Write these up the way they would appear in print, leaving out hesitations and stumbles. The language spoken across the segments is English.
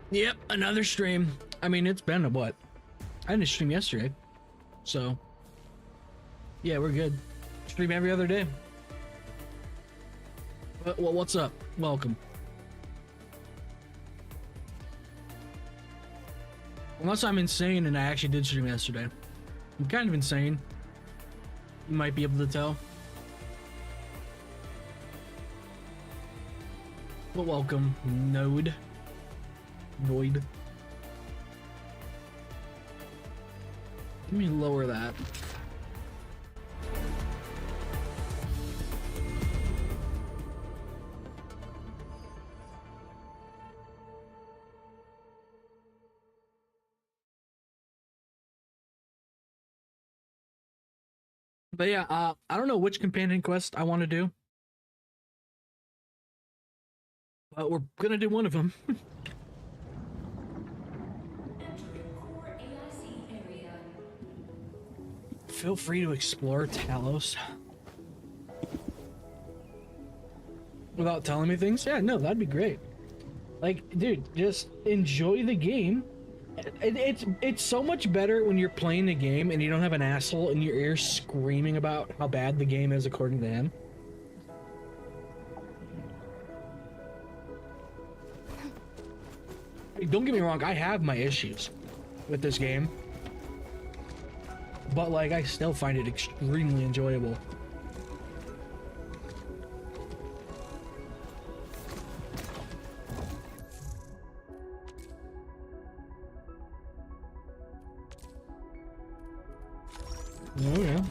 Yep, another stream. I mean, it's been a what? I didn't stream yesterday, so yeah, we're good. Stream every other day. Well, what's up? Welcome. Unless I'm insane and I actually did stream yesterday. I'm kind of insane. You might be able to tell. But welcome, Noid. Let me lower that. But yeah, I don't know which companion quest I want to do. But we're gonna do one of them. Feel free to explore Talos. Without telling me things? Yeah, no, that'd be great. Like, dude, just enjoy the game. It's so much better when you're playing the game and you don't have an asshole in your ear screaming about how bad the game is according to him. Don't get me wrong, I have my issues with this game. But, like, I still find it extremely enjoyable. Oh, yeah.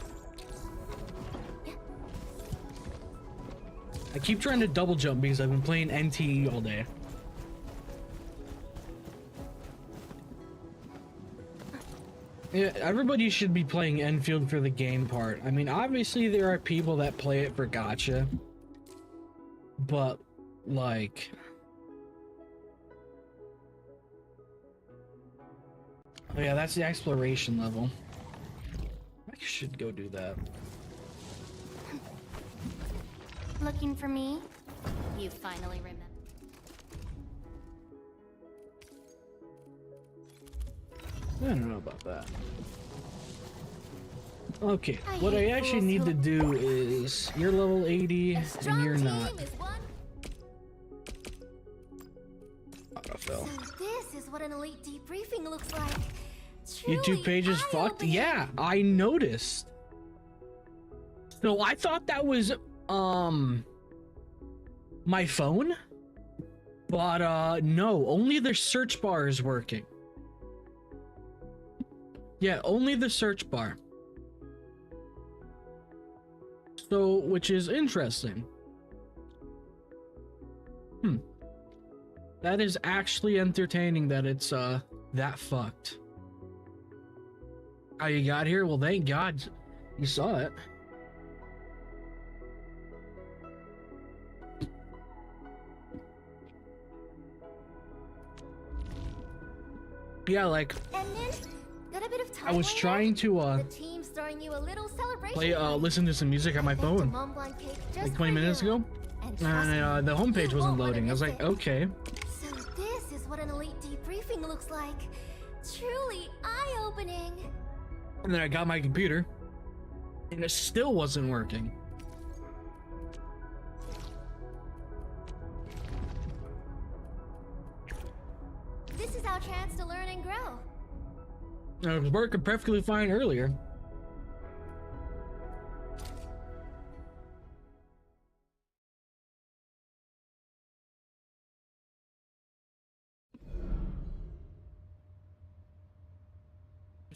I keep trying to double jump because I've been playing NTE all day. Yeah, everybody should be playing Enfield for the game part. I mean, obviously there are people that play it for gotcha. But, like... Oh yeah, that's the exploration level. I should go do that. Looking for me? You finally remember. I don't know about that. Okay, what I actually need to do is... You're level 80, and you're not. So this is what an elite debriefing looks like. YouTube page is fucked? Yeah, I noticed. So I thought that was, my phone? But, no, only the search bar is working. Yeah, only the search bar. So, which is interesting. That is actually entertaining that it's, that fucked. How you got here? Well, thank God you saw it. Yeah, like... I was trying to play listen to some music on my phone like 20 minutes ago, and the homepage wasn't loading. I was like, okay. So this is what an elite debriefing looks like. Truly eye-opening. And then I got my computer, and it still wasn't working. This is our chance to learn and grow. It was working perfectly fine earlier.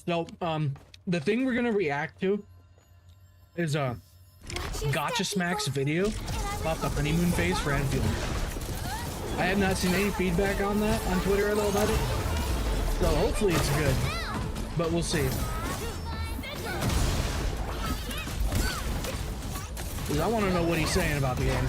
So, the thing we're gonna react to is Gotcha Smack's video about the honeymoon phase for Enfield. I have not seen any feedback on that on Twitter at all about it, so hopefully it's good. But we'll see. Because I want to know what he's saying about the game.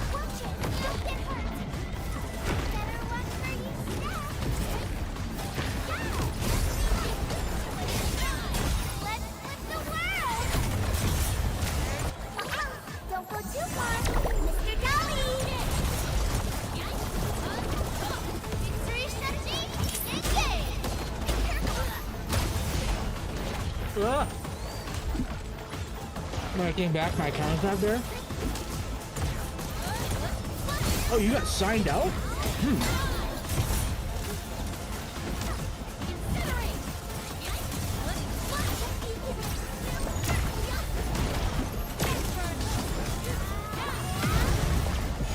Don't go too far, Mr. Dolly! Victory strategy! Ah. When I came back, my account's not there. Oh, you got signed out?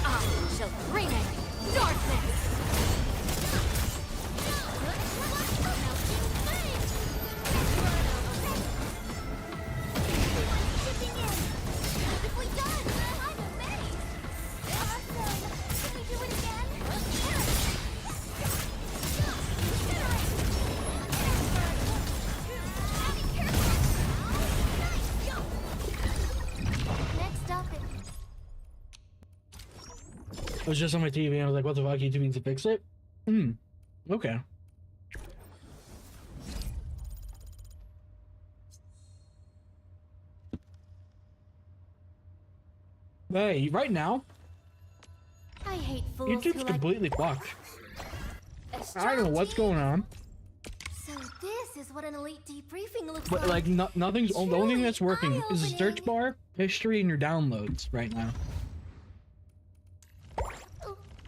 I shall bring it. Darkness. I was just on my TV and I was like, what the fuck, YouTube needs to fix it? Okay. Hey, right now, I hate fools YouTube's who completely fucked. like I don't know what's going on. So this is what an elite debriefing looks But like, nothing's, the only thing that's working is the search bar, history, and your downloads right now.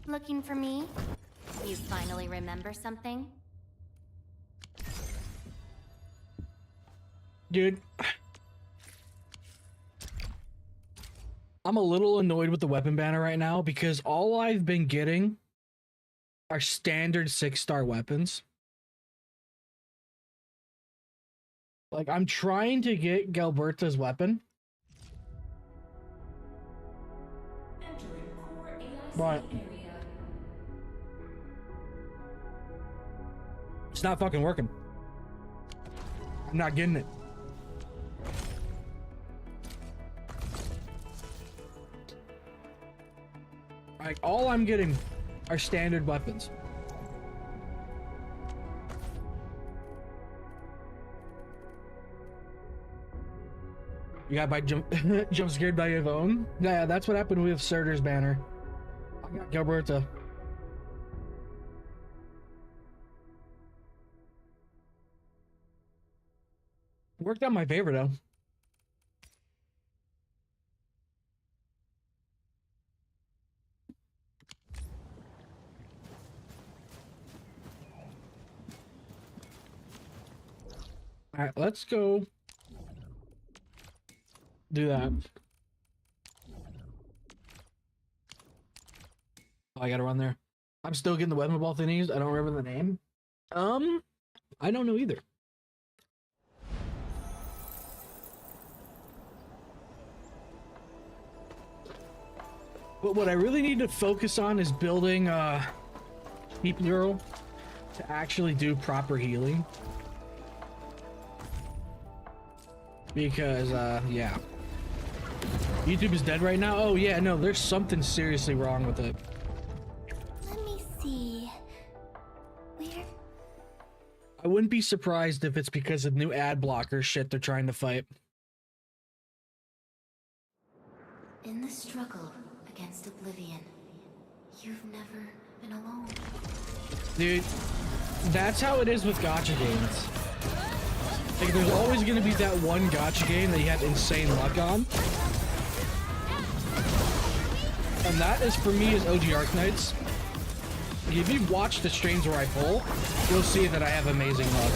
Looking for me? You finally remember something? Dude, I'm a little annoyed with the weapon banner right now because all I've been getting are standard 6-star weapons. Like, I'm trying to get Galberta's weapon, but it's not fucking working. I'm not getting it. Like, all I'm getting are standard weapons. You got by jump scared by your own? Yeah, that's what happened with Surtur's banner. I got Gilberta. Worked out in my favor though. All right, let's go do that. Oh, I gotta run there. I'm still getting the weapon ball thingies. I don't remember the name. I don't know either. But what I really need to focus on is building Keep Neural to actually do proper healing. Because yeah. YouTube is dead right now? Oh yeah, no, there's something seriously wrong with it. Let me see. Where? I wouldn't be surprised if it's because of new ad blocker shit they're trying to fight. In the struggle against oblivion, you've never been alone. Dude, that's how it is with gacha games. Like, there's always gonna be that one gacha game that you have insane luck on. And that is, for me, is OG Arknights. If you watch the streams where I pull, you'll see that I have amazing luck.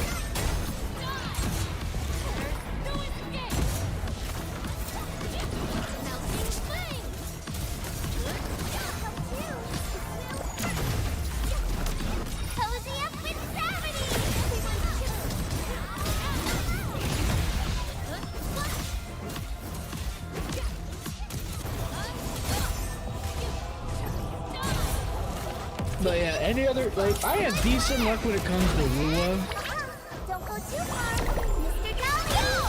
But yeah, any other, like, I have decent luck when it comes to Lua. Don't go too far, Mr. Galio!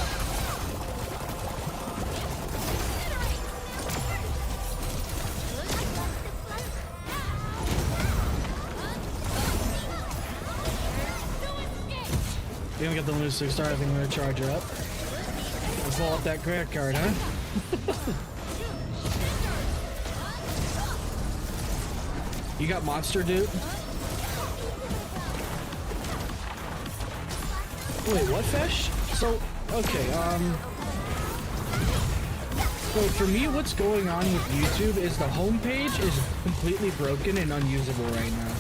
You don't get the Lua 6-star, I think I'm gonna charge her up. Let's pull up that credit card, huh? You got monster, dude? Wait, what, Fesh? So, Okay, so for me, what's going on with YouTube is the homepage is completely broken and unusable right now.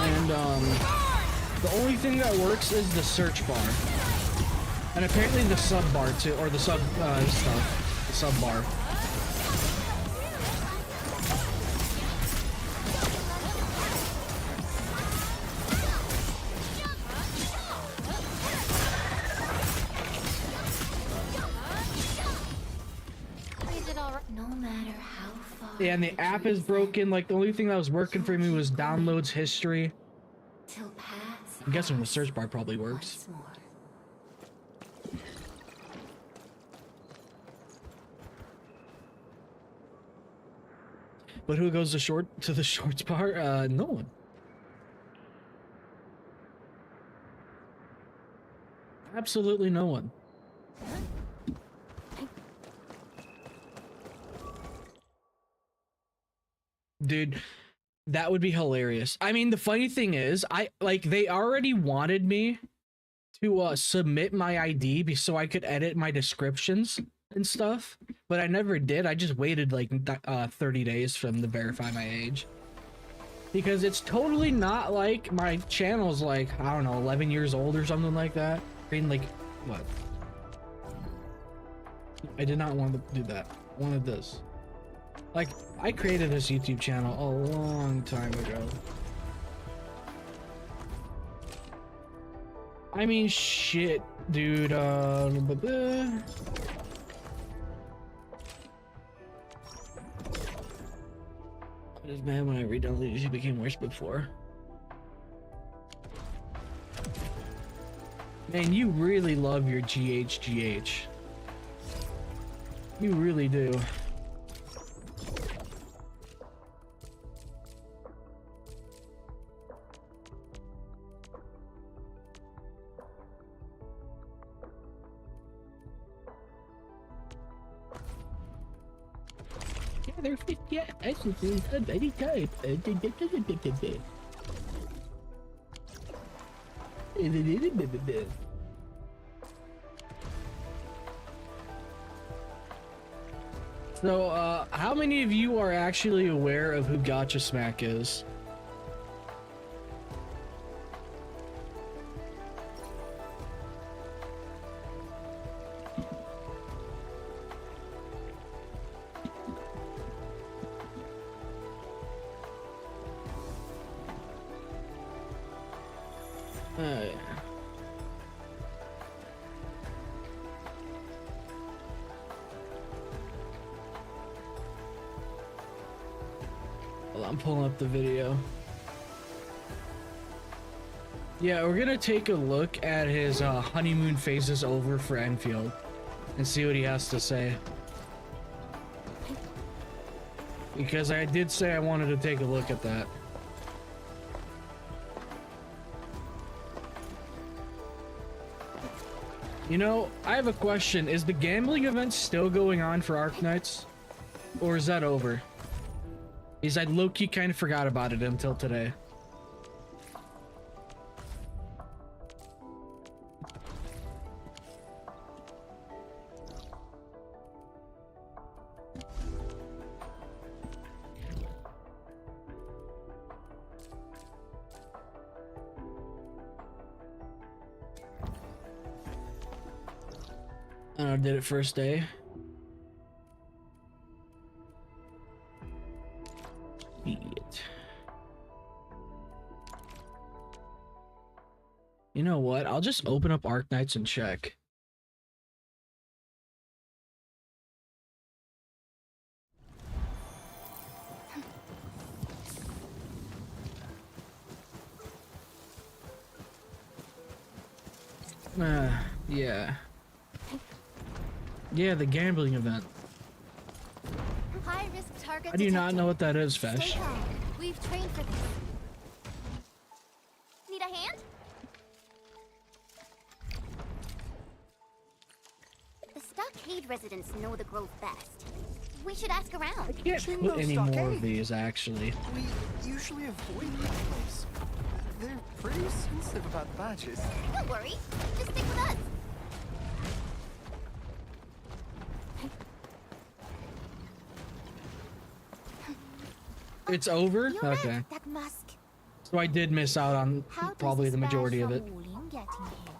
And, the only thing that works is the search bar. And apparently the sub bar too, or the sub, stuff. The sub bar. No matter how far. Yeah, and the app is broken. Like, the only thing that was working for me was downloads history. Till paths I'm guessing the search bar probably works. once more. But who goes to the shorts bar? No one. Absolutely no one. Dude, that would be hilarious. I mean, the funny thing is, they already wanted me to submit my ID so I could edit my descriptions and stuff, but I never did. I just waited like 30 days for them to verify my age. Because it's totally not like my channel's like, I don't know, 11 years old or something like that. I mean, like, what? I did not want to do that. I wanted this. Like, I created this YouTube channel a long time ago. I mean, shit, dude, What is bad when I redownloaded it, it became worse before. Man, you really love your GHGH. You really do. They're 50 essences of any type. So, how many of you are actually aware of who Gotcha Smack is? Well, I'm pulling up the video. Yeah, we're gonna take a look at his honeymoon phases over for Enfield and see what he has to say. Because I did say I wanted to take a look at that. You know, I have a question. Is the gambling event still going on for Arknights? Or is that over? Because I low-key kind of forgot about it until today. I did it first day. Idiot. You know what? I'll just open up Arknights and check. Yeah. Yeah, the gambling event. High risk target. How do you not know what that is, Fesh? Stay calm. We've trained for this. Need a hand? The stockade residents know the grove best. We should ask around. Can't put any more of these, actually. We usually avoid that place. They're pretty sensitive. secretive about the badges. Don't worry. Just stick with us. It's over? You're Okay. right, that mask. So I did miss out on How does probably the this majority of bad it. Shaolin get in here?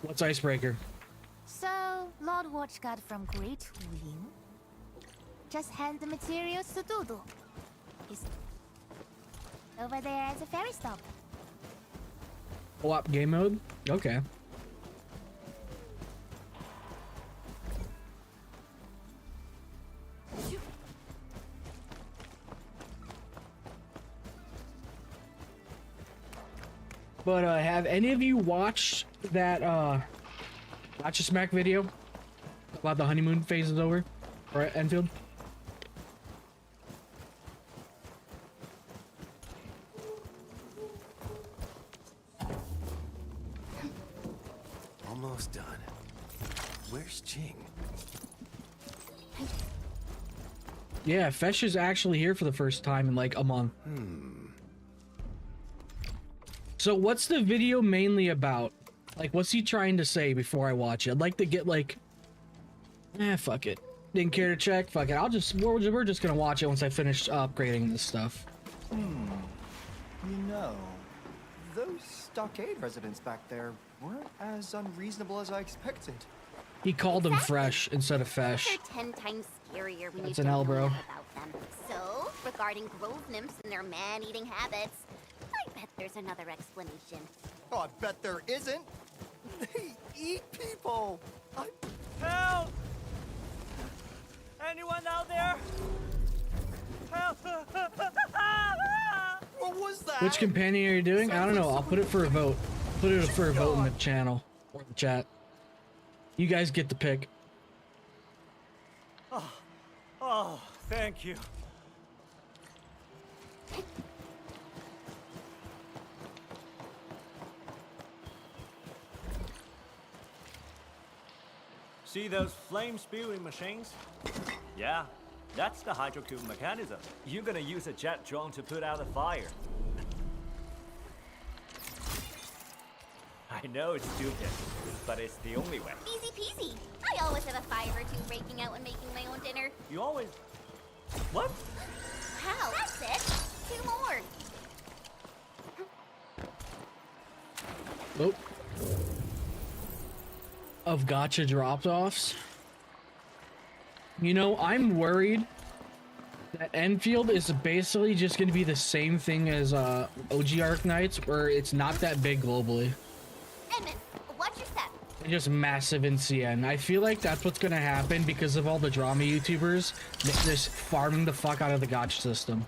What's Icebreaker? So, Lord Watchguard from Great Wing. Just hand the materials to Doodle. He's over there as a ferry stop. Co-op game mode? Okay. But have any of you watched that Gotcha Smack video about the honeymoon phase is over or Enfield? Almost done. Where's Ching? Yeah, Fesh is actually here for the first time in like a month. So what's the video mainly about? Like, what's he trying to say before I watch it? I'd like to get like, fuck it. Didn't care to check. Fuck it. We're just gonna watch it once I finish upgrading this stuff. You know, those stockade residents back there weren't as unreasonable as I expected. He called them fresh instead of They're fesh. 10 times scarier when That's you an L, don't know bro. enough about them. So, regarding grove nymphs and their man-eating habits, I bet there's another explanation. Oh, I bet there isn't. They eat people. Help! Anyone out there? Help! What was that? Which companion are you doing? I don't know. I'll put it for a vote. Put it for a vote in the channel or the chat. You guys get to pick. Oh, thank you. See those flame-spewing machines? Yeah, that's the hydrocube mechanism. You're gonna use a jet drone to put out a fire. I know it's stupid, but it's the only way. Easy peasy. I always have a fire or two breaking out when making my own dinner. You always... What? Wow, that's it. 2 more. Oh. Of gotcha drop-offs. You know, I'm worried that Enfield is basically just going to be the same thing as OG Arknights, where it's not that big globally. Edmund, watch your step. They're just massive in CN. I feel like that's what's going to happen because of all the drama YouTubers just farming the fuck out of the gotcha system.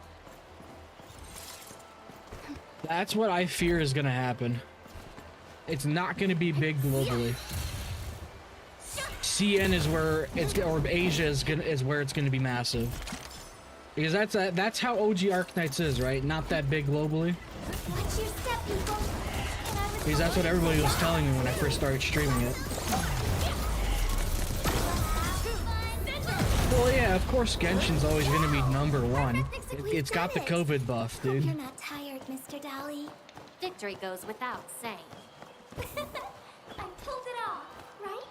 That's what I fear is going to happen. It's not going to be big globally. CN is where it's, or Asia is where it's going to be massive. Because that's how OG Arknights is, right? Not that big globally. Watch your step, people. Because that's what everybody was telling me when I first started streaming it. Well, yeah, of course Genshin's always going to be #1. It's got the COVID buff, Hope dude. you're not tired, Mr. Dolly. Victory goes without saying. I pulled it off, right?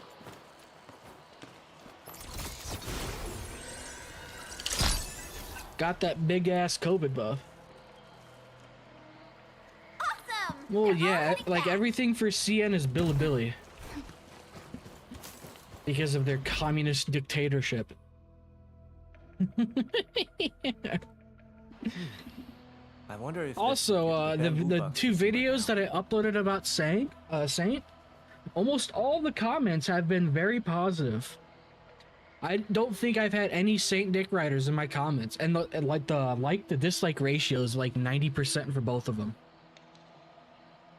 Got that big ass COVID buff. Awesome! Well, They're yeah, already like back. everything for CN is Bilibili. Because of their communist dictatorship. I wonder if... Also, the 2 videos that I uploaded about Saint, almost all the comments have been very positive. I don't think I've had any Saint Dick Riders in my comments, and the like to dislike ratio is like 90% for both of them,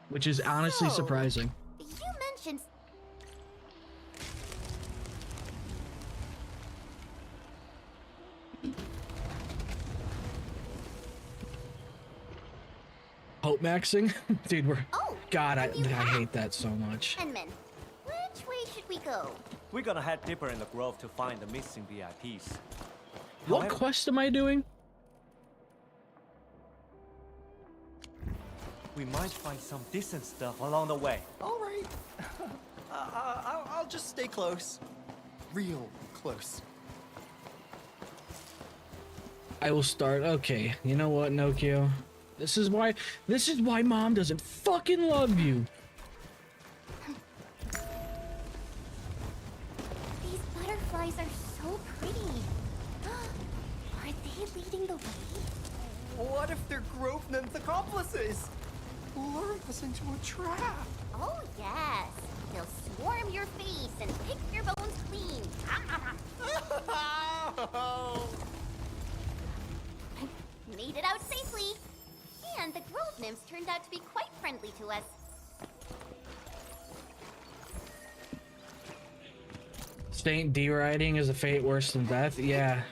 which is honestly So, surprising. You mentioned... Hope maxing, dude. Oh, God, I and you hate that so much. Edmund, which way should we go? We're gonna head deeper in the grove to find the missing VIPs. What However- quest am I doing? We might find some decent stuff along the way. All right. I'll just stay close. Real close. I will start. Okay, you know what, Nokia? This is why mom doesn't fucking love you. These butterflies are so pretty. Are they leading the way? What if they're Grove Nymph accomplices? Luring us into a trap. Oh, yes. They'll swarm your face and pick your bones clean. Made it out safely. And the Grove Nymphs turned out to be quite friendly to us. Saint deriding is a fate worse than death. Yeah.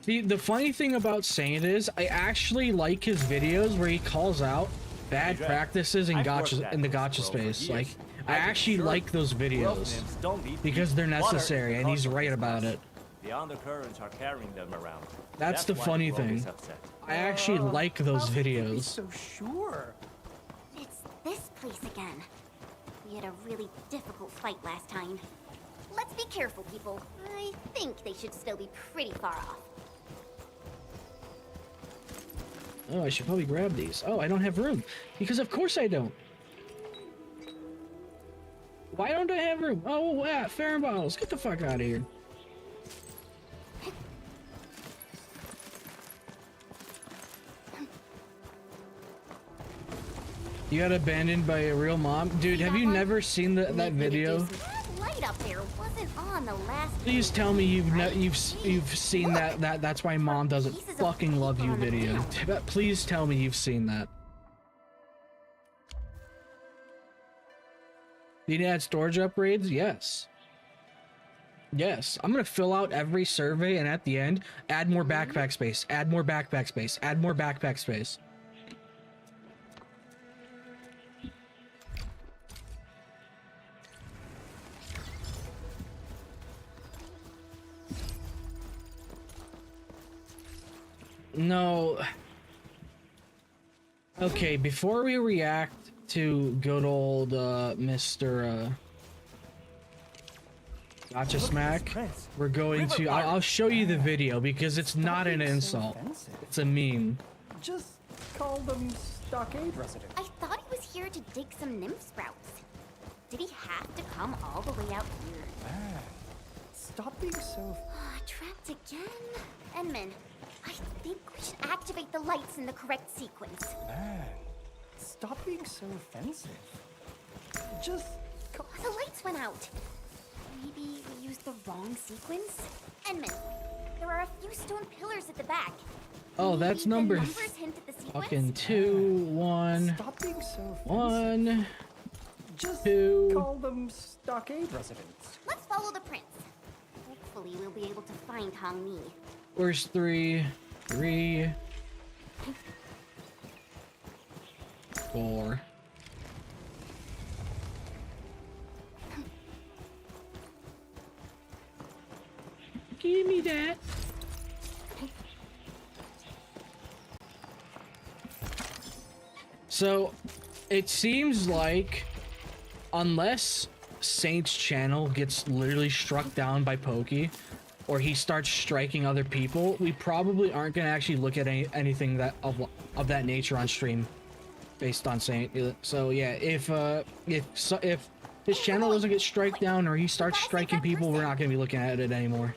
The funny thing about Saint is I actually like his videos where he calls out bad practices in gotcha in the gotcha space. Like I actually like those videos because they're necessary and he's right about it. The undercurrents are carrying them around. That's the funny thing. I actually like those videos. So sure. It's this place again. We had a really difficult fight last time. Let's be careful, people. I think they should still be pretty far off. Oh, I should probably grab these. Oh, I don't have room. Because of course I don't. Why don't I have room? Oh, yeah, fair bottles. Get the fuck out of here. You got abandoned by a real mom? Dude, have you never seen that video? That light up there wasn't on the last. Please tell me you've seen that's why mom doesn't fucking love you video. Please tell me you've seen that. You need to add storage upgrades? Yes. Yes. I'm gonna fill out every survey and at the end, add more backpack space, add more backpack space, add more backpack space. No. Okay, before we react to good old Mr. Gotcha Smack, we're going to I'll show you the video because it's not an insult. It's a meme. Just call them stockade residents. I thought he was here to dig some nymph sprouts. Did he have to come all the way out here? Man, stop being so... Trapped again? Enman, I think we should activate the lights in the correct sequence. Man, stop being so offensive. Just... The lights went out. Maybe we used the wrong sequence? Enman, there are a few stone pillars at the back. Oh, that's number hint at the sequence? fucking 2, 1, Stop being so offensive. 1, Just 2. call them stockade residents. Let's follow the prince. Hopefully we'll be able to find Hong Mi. Where's 3, 3, 4. Give me that. So, it seems like, unless Saint's channel gets literally struck down by Pokey, or he starts striking other people, we probably aren't gonna actually look at anything that of that nature on stream, based on Saint. So yeah, if his channel doesn't get strike down or he starts striking people, we're not gonna be looking at it anymore.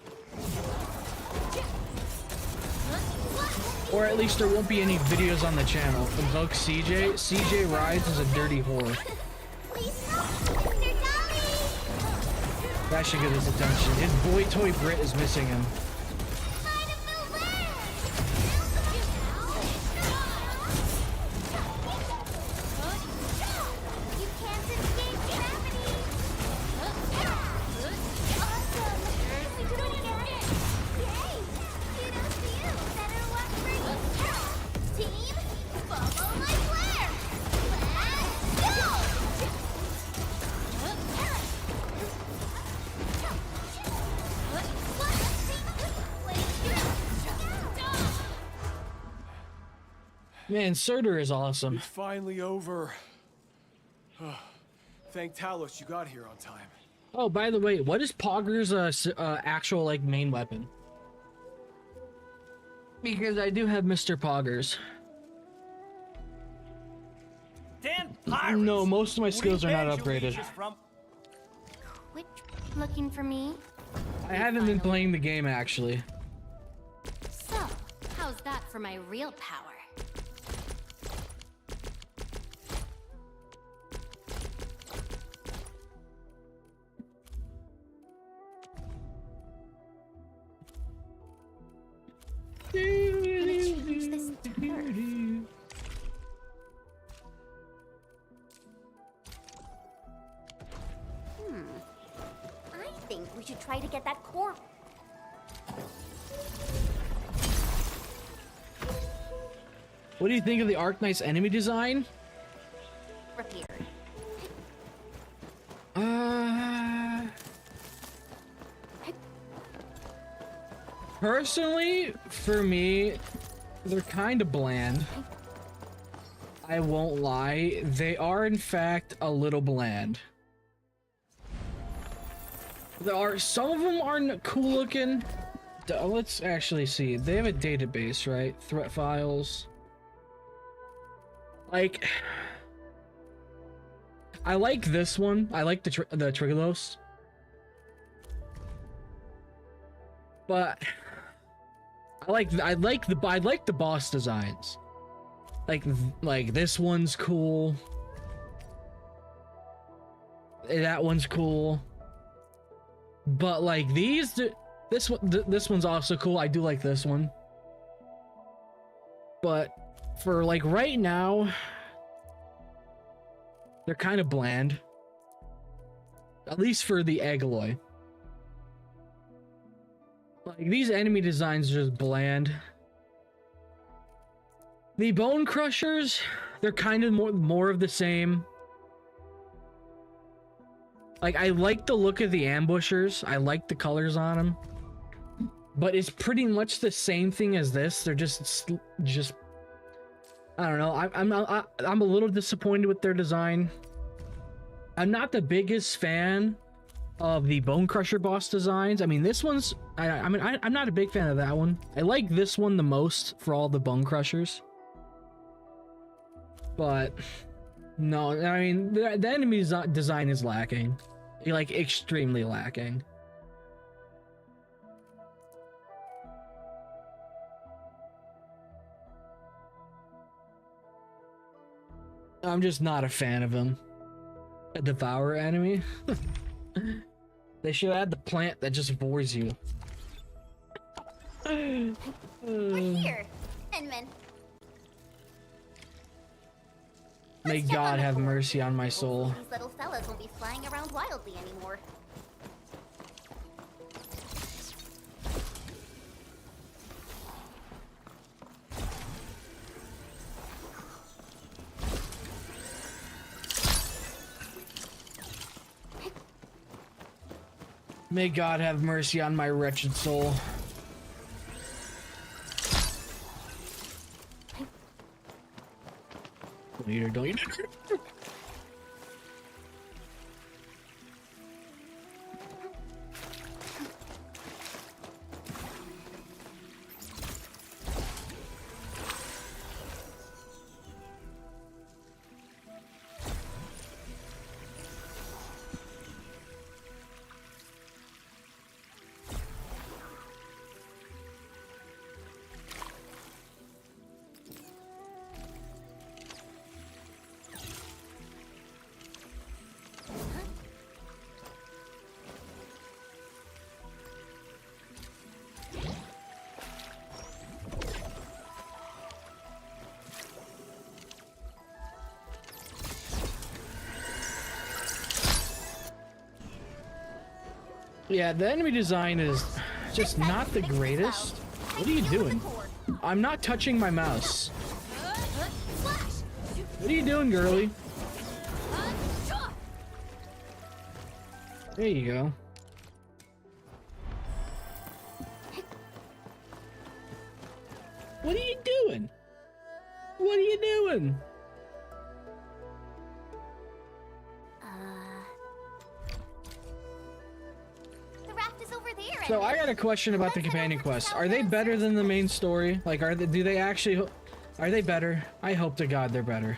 Or at least there won't be any videos on the channel. Invoke CJ. CJ Rides is a dirty whore. That should get his attention. His boy toy Brit is missing him. Man, Surtur is awesome. It's finally over. Thank Talos you got here on time. Oh, by the way, what is Pogger's actual like main weapon? Because I do have Mr. Poggers. Damn pirates! No, most of my skills are not Revenge upgraded. allegiance From... Quit looking for me. I haven't been playing the game actually. So, how's that for my real power? I'm gonna change this turf. I think we should try to get that core. What do you think of the Arknights enemy design? Repaired. Personally, for me, they're kind of bland. I won't lie. They are, in fact, a little bland. Some of them are cool looking. Let's actually see. They have a database, right? Threat files. Like, I like this one. I like the Trigolos. But I like the boss designs. Like this one's cool. That one's cool. But like this one's also cool. I do like this one. But for like right now, they're kind of bland. At least for the Agaloy. Like these enemy designs are just bland. The Bone Crushers, they're kind of more of the same. Like I like the look of the ambushers. I like the colors on them. But it's pretty much the same thing as this. They're just I don't know. I'm a little disappointed with their design. I'm not the biggest fan of the Bone Crusher boss designs. I mean, this one's I'm not a big fan of that one. I like this one the most for all the Bone Crushers. But no, I mean the enemy design is lacking. Like extremely lacking. I'm just not a fan of him. A Devourer enemy? They should add the plant that just bores you. Here, Inman. May God have mercy on my soul. These little fellas won't be flying around wildly anymore. May God have mercy on my wretched soul. Don't eat it. Yeah, the enemy design is just not the greatest. What are you doing? I'm not touching my mouse. What are you doing, girly? There you go. What are you doing? What are you doing? The raft is over there. So I got a question about the companion quests. Are they better than the main story? Like, do they actually? Are they better? I hope to God they're better.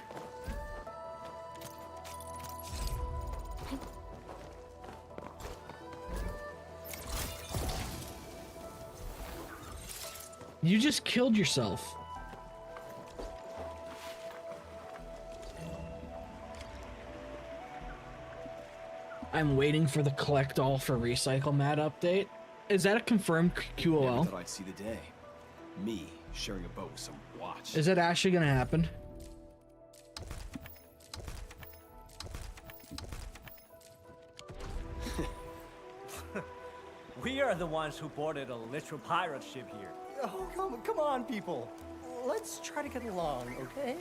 You just killed yourself. I'm waiting for the collect all for recycle mat update. Is that a confirmed Never QOL? thought I'd see the day. Me sharing a boat with some watch. Is that actually gonna happen? We are the ones who boarded a literal pirate ship here. Oh, come on, people. Let's try to get along, okay?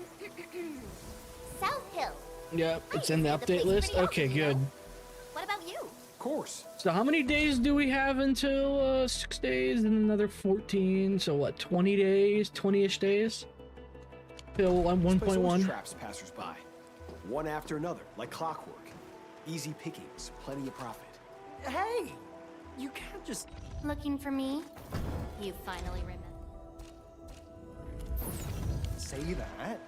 South Hill. Yeah, it's in the The update place list. pretty Okay, healthy, you good. know? What about you? Of course. So how many days do we have until 6 days and another 14? So what, 20 days, 20-ish days? Till This place always 1.1. traps passersby. One after another, like clockwork. Easy pickings, plenty of profit. Hey! You can't just... Looking for me? You finally remember. say that.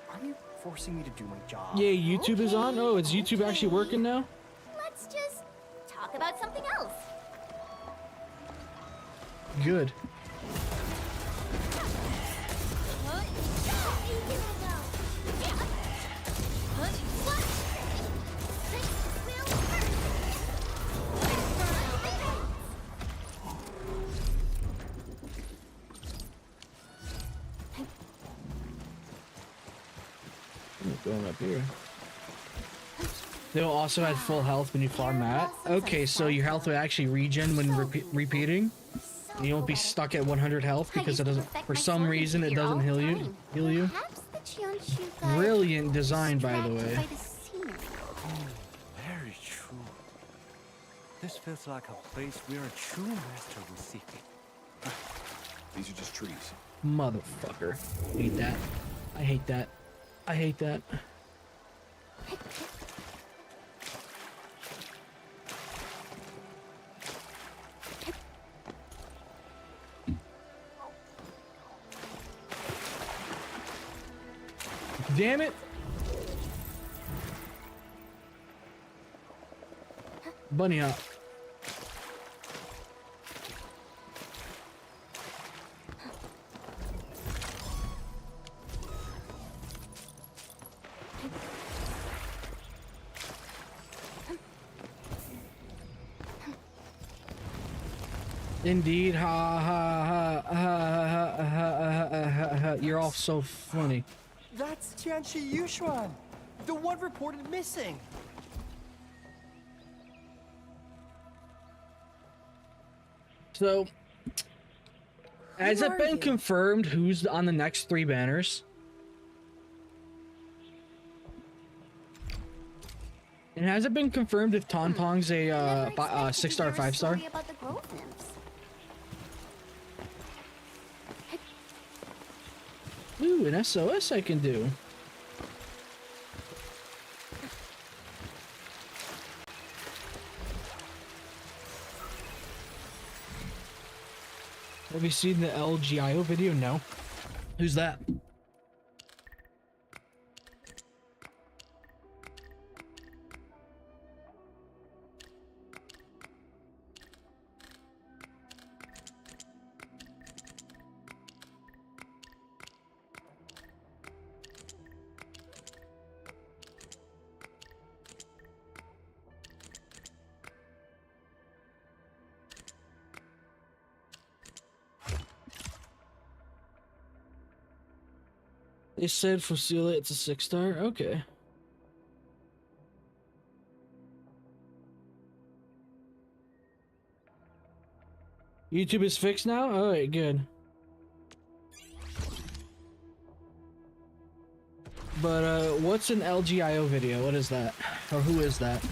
Are you forcing me to do my job? Yeah, YouTube is on. Oh, is YouTube actually working now? Let's just talk about something else. Good. Going up here. They'll also add full health when you farm that. Okay, so your health will actually regen when repeating. And you won't be stuck at 100 health because it doesn't, for some reason, it doesn't heal you. Brilliant design, by the way. Very true. This feels like a place where a true master will seek it. These are just trees. Motherfucker. Hate that. I hate that. I hate that. Damn it. Bunny hop. Indeed, ha ha ha ha ha ha ha ha ha. You're all so funny. That's Tianchi Yushuan, the one reported missing. So, has it are been you? confirmed who's on the next 3 banners? And has it been confirmed if Tonpong's a 6-star, 5-star? About the grove nymphs. Ooh, an SOS I can do. Have you seen the LGIO video? No. Who's that? They said Fusila, it's a 6-star? Okay. YouTube is fixed now? Alright, good. But, what's an LGIO video? What is that? Or who is that?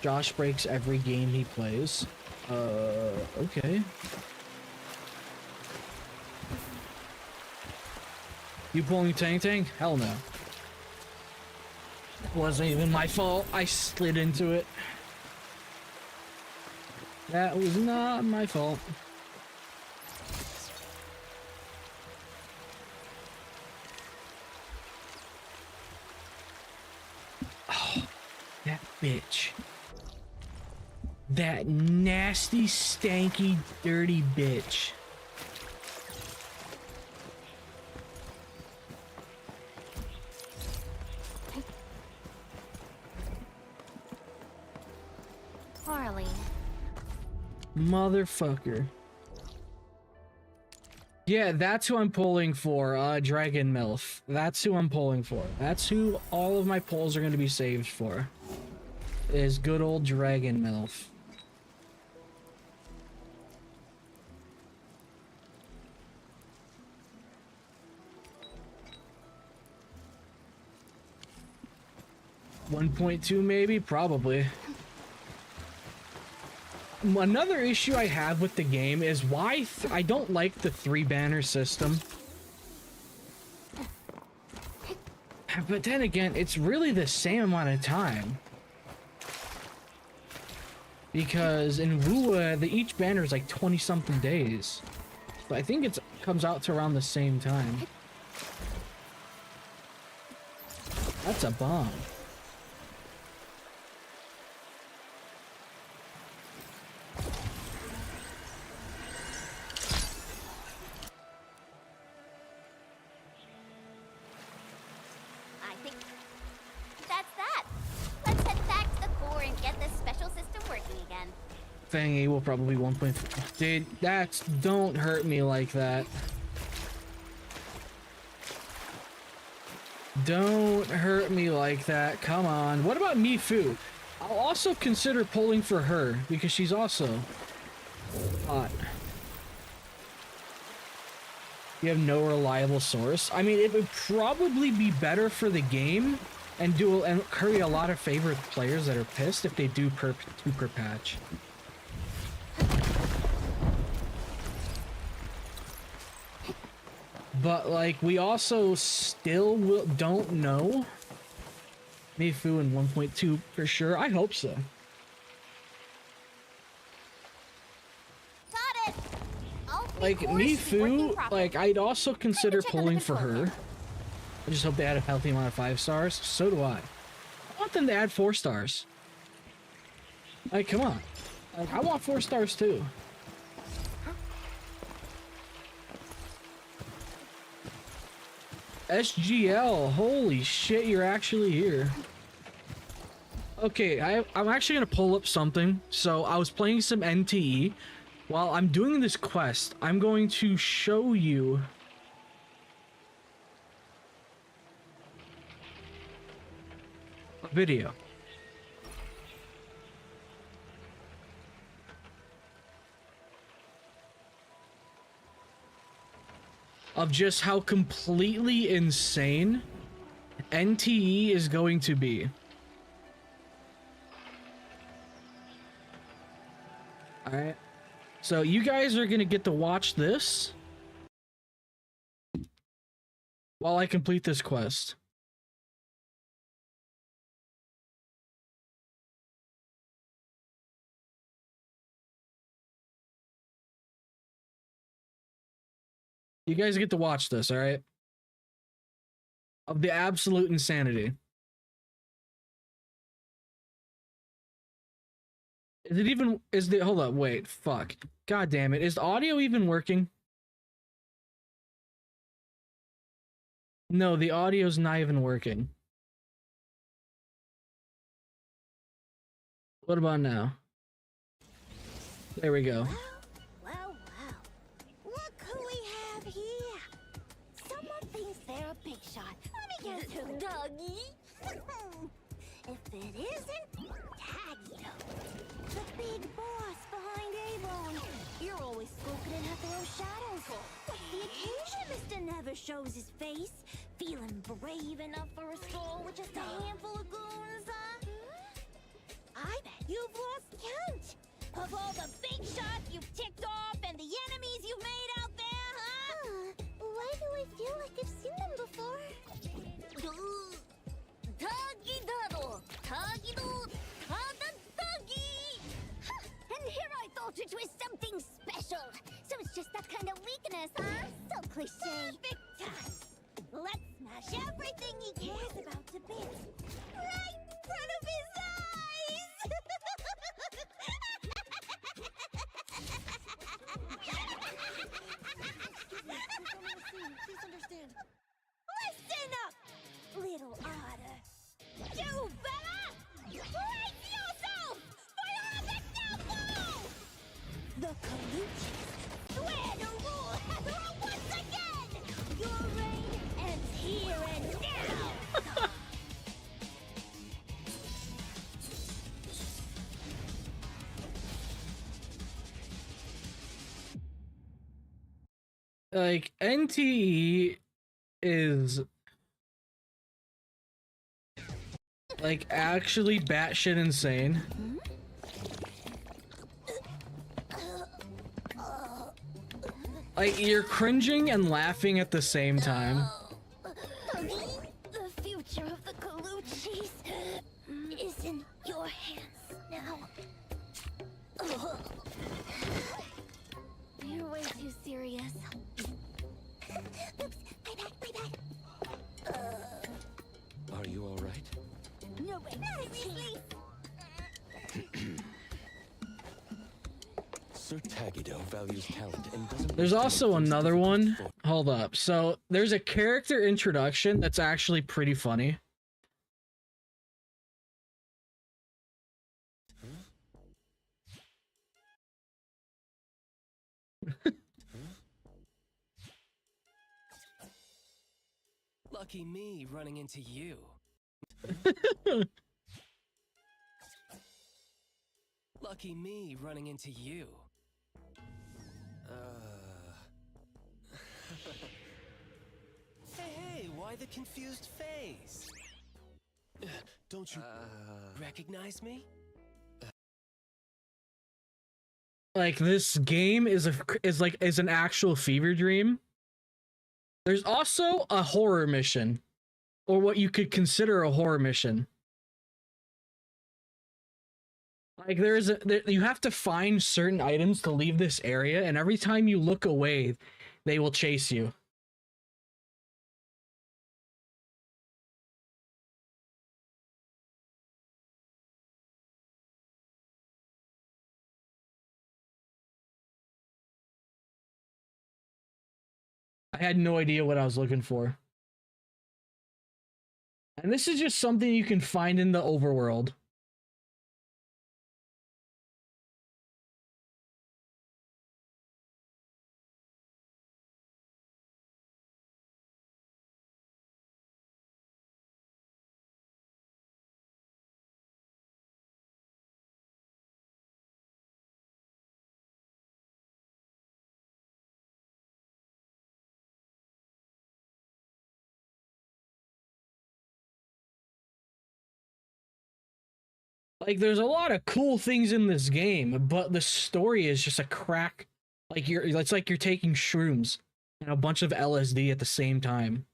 Josh breaks every game he plays. Okay. You pulling Tang Tang? Hell no. Wasn't even my fault. I slid into it. That was not my fault. Oh, that bitch. That nasty, stanky, dirty bitch. Harley. Motherfucker. Yeah, that's who I'm pulling for, Dragon MILF. That's who I'm pulling for. That's who all of my polls are going to be saved for. Is good old Dragon MILF. .2 maybe? Probably. Another issue I have with the game is why I don't like the 3-banner system. But then again, it's really the same amount of time. Because in WUA, each banner is like 20-something days. But I think it comes out to around the same time. That's a bomb. Fangy will probably 1.4. Dude, that's... Don't hurt me like that. Don't hurt me like that. Come on. What about Mifu? I'll also consider pulling for her, because she's also hot. You have no reliable source? I mean, it would probably be better for the game and curry a lot of favorite players that are pissed if they do 2 per patch. But, like, we also still don't know Mifu in 1.2 for sure. I hope so. Got it. Like, Mifu, like, I'd also consider pulling for her. I just hope they add a healthy amount of 5 stars. So do I. I want them to add 4 stars. Like, come on. Like, I want 4 stars too. SGL, holy shit, you're actually here. Okay, I'm actually gonna pull up something. So I was playing some NTE. While I'm doing this quest, I'm going to show you a video. Of just how completely insane NTE is going to be. Alright. So you guys are gonna get to watch this while I complete this quest. You guys get to watch this, all right? Of the absolute insanity. Is it even, hold up, wait, fuck. God damn it, is the audio even working? No, the audio's not even working. What about now? There we go. Wow. Look who we have here. Someone thinks they're a big shot. Let me guess who, doggy. If it isn't, Taggy, the big boss behind Avon. You're always spoken in Hethero's shadows. What's the occasion Mr. Never shows his face? Feeling brave enough for a stroll with just a handful of goons, huh? I bet you've lost count of all the big shots you've ticked off and the enemies you've made out there, huh? Why do I feel like I've seen them before? And here I thought it was something special. So it's just that kind of weakness, huh? So cliche. Perfect time. Let's smash everything he cares about to bits. Right in front of his eyes! Please understand. Listen up, little otter. Do better! Brace yourself for your next downfall! The Kaluchis swear to rule Hethra once again! Your reign ends here and now! Like, NTE is like actually batshit insane. Like, you're cringing and laughing at the same time. The future of the Kaluchis is in your hands now. You're way too serious. Oops, my bad. Are you all right? No way, seriously. Sir Tagido values talent and doesn't. There's also another one. Hold up. So there's a character introduction that's actually pretty funny. Lucky me running into you. Lucky me running into you. Hey, why the confused face? Don't you Recognize me? Like, this game is an actual fever dream. There's also a horror mission, or what you could consider a horror mission. Like, you have to find certain items to leave this area, and every time you look away, they will chase you. I had no idea what I was looking for. And this is just something you can find in the overworld. Like, there's a lot of cool things in this game, but the story is just a crack. Like, it's like you're taking shrooms and a bunch of LSD at the same time.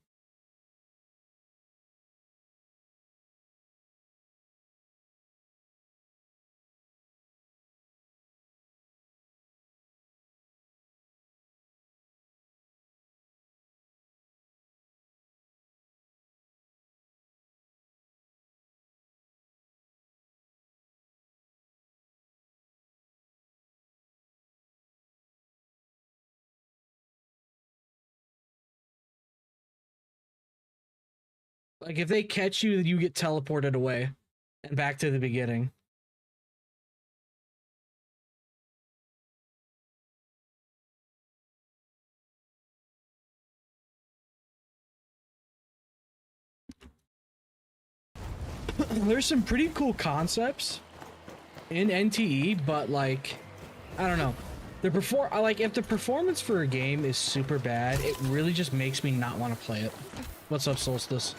Like, if they catch you, you get teleported away and back to the beginning. There's some pretty cool concepts in NTE, but like, I don't know. If the performance for a game is super bad, it really just makes me not want to play it. What's up, Solstice?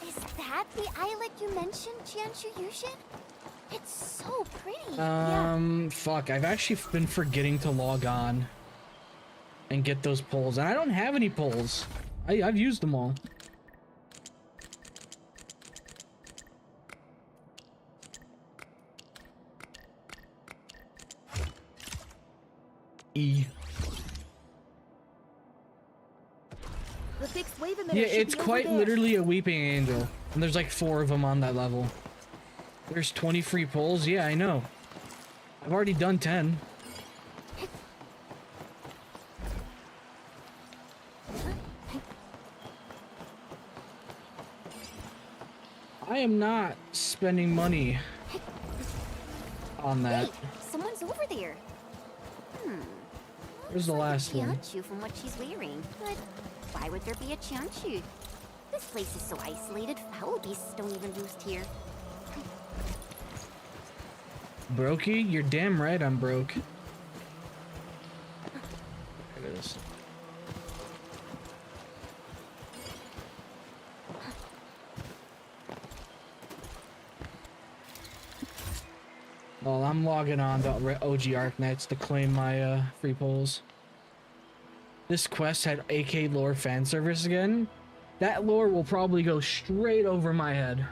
Is that the islet you mentioned, Jianshu Yushin? It's so pretty. Fuck, I've actually been forgetting to log on and get those polls, and I don't have any polls. I've used them all. NTE. The fixed wave emitter Yeah, should it's be over quite there. literally a weeping angel. And there's like 4 of them on that level. There's 20 free pulls. Yeah, I know. I've already done 10. I am not spending money on that. Wait, someone's over there. Where's the last one? Chianchu from what she's wearing. But why would there be a Chianchu? This place is so isolated. Foul beasts don't even roost here. Brokey? You're damn right I'm broke. There it is. Well, I'm logging on to OG Arknights to claim my free pulls. This quest had AKE lore fan service again. That lore will probably go straight over my head.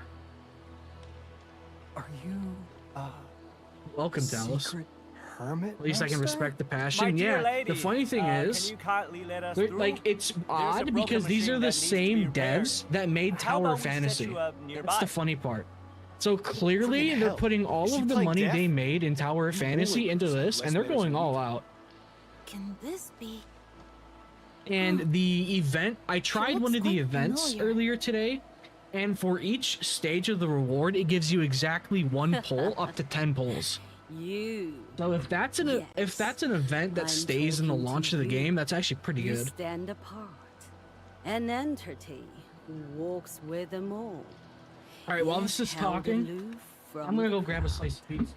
Are you Welcome, Talos. secret hermit? At least I can master? respect the My passion. dear Yeah. lady, The funny thing can is, you kindly let us they're- through? like, it's There's a odd broken because these machine are that the needs to be same repaired. devs that made How Tower about of we set Fantasy. you up That's nearby? the funny part. So clearly, Freaking they're hell. putting all Is she of the playing money deaf? they made in Tower of You Fantasy bullied into some this, less and they're manners going than all you. out. Can this be? And the event, I tried one looks of the quite events familiar. earlier today, and for each stage of the reward, it gives you exactly 1 pull up to 10 pulls. You. So if that's an event that I'm stays in the talking to launch of the you. game, that's actually pretty You good. stand apart. An entity who walks with them all. All right, while Yet this is held talking, aloof from I'm gonna go the grab a slice of pizza.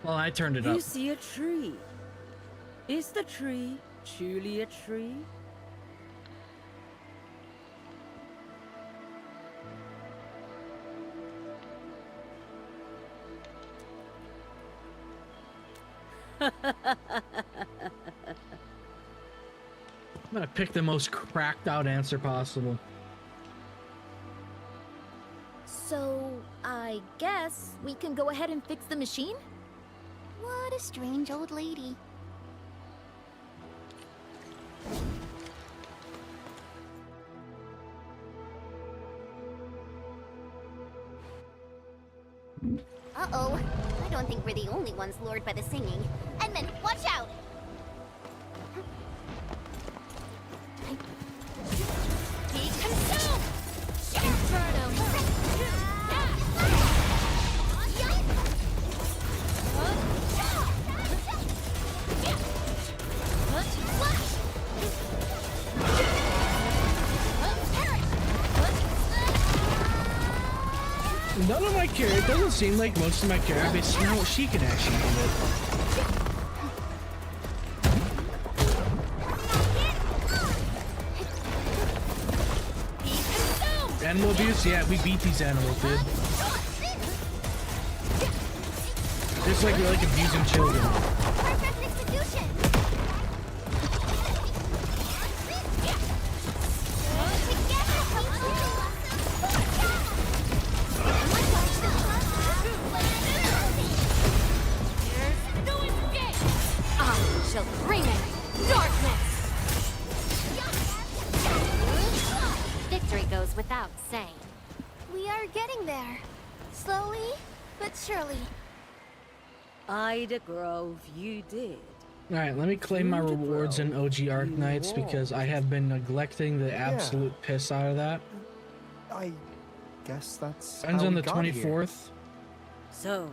Well, I turned it You up. see a tree. Is the tree truly a tree? I'm gonna pick the most cracked out answer possible. So, I guess we can go ahead and fix the machine? What a strange old lady. Uh-oh. I don't think we're the only ones lured by the singing. Edmund, watch out! Be consumed! Inferno! None of my characters, it doesn't seem like most of my characters know she can actually do it. Animal abuse? Yeah, we beat these animals, dude. Just like we're like abusing children. Perfect execution! I shall bring it! Darkness! Victory goes without saying. We are getting there. Slowly, but surely. Ida Grove, you did. Alright, let me claim my rewards in OG Arknights because I have been neglecting the absolute piss out of that. I guess that's Ends how on we the got here. 24th. So,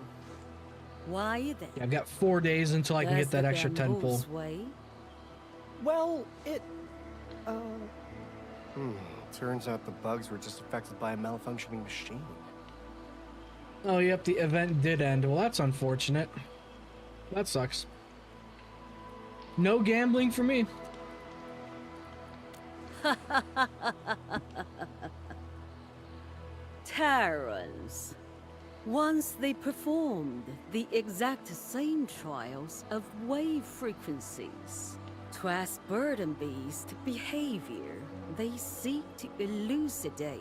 why then? Yeah, I've got 4 days until I can get that extra 10 pull. Way? Well, it... Turns out the bugs were just affected by a malfunctioning machine. Oh, yep, the event did end. Well, that's unfortunate. That sucks. No gambling for me. Terrans. Once they performed the exact same trials of wave frequencies. To ask bird and beast behavior they seek to elucidate.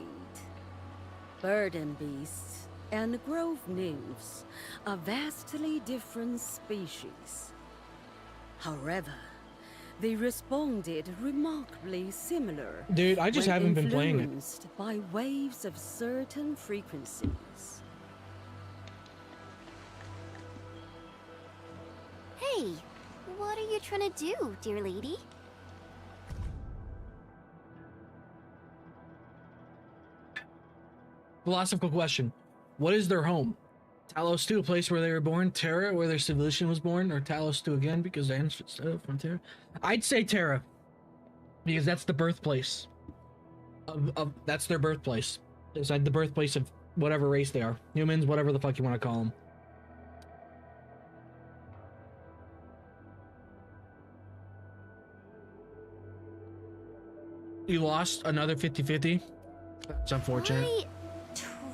Bird and beasts and grove nymphs are vastly different species. However, they responded remarkably similar. Dude, I just when haven't been playing it. influenced by waves of certain frequencies. Hey, what are you trying to do, dear lady? Philosophical question. What is their home? Talos 2, a place where they were born. Terra, where their civilization was born. Or Talos 2 again, because they answered stuff from Terra. I'd say Terra. Because that's the birthplace. That's their birthplace. It's like the birthplace of whatever race they are. Humans, whatever the fuck you want to call them. You lost another 50-50. That's unfortunate. Why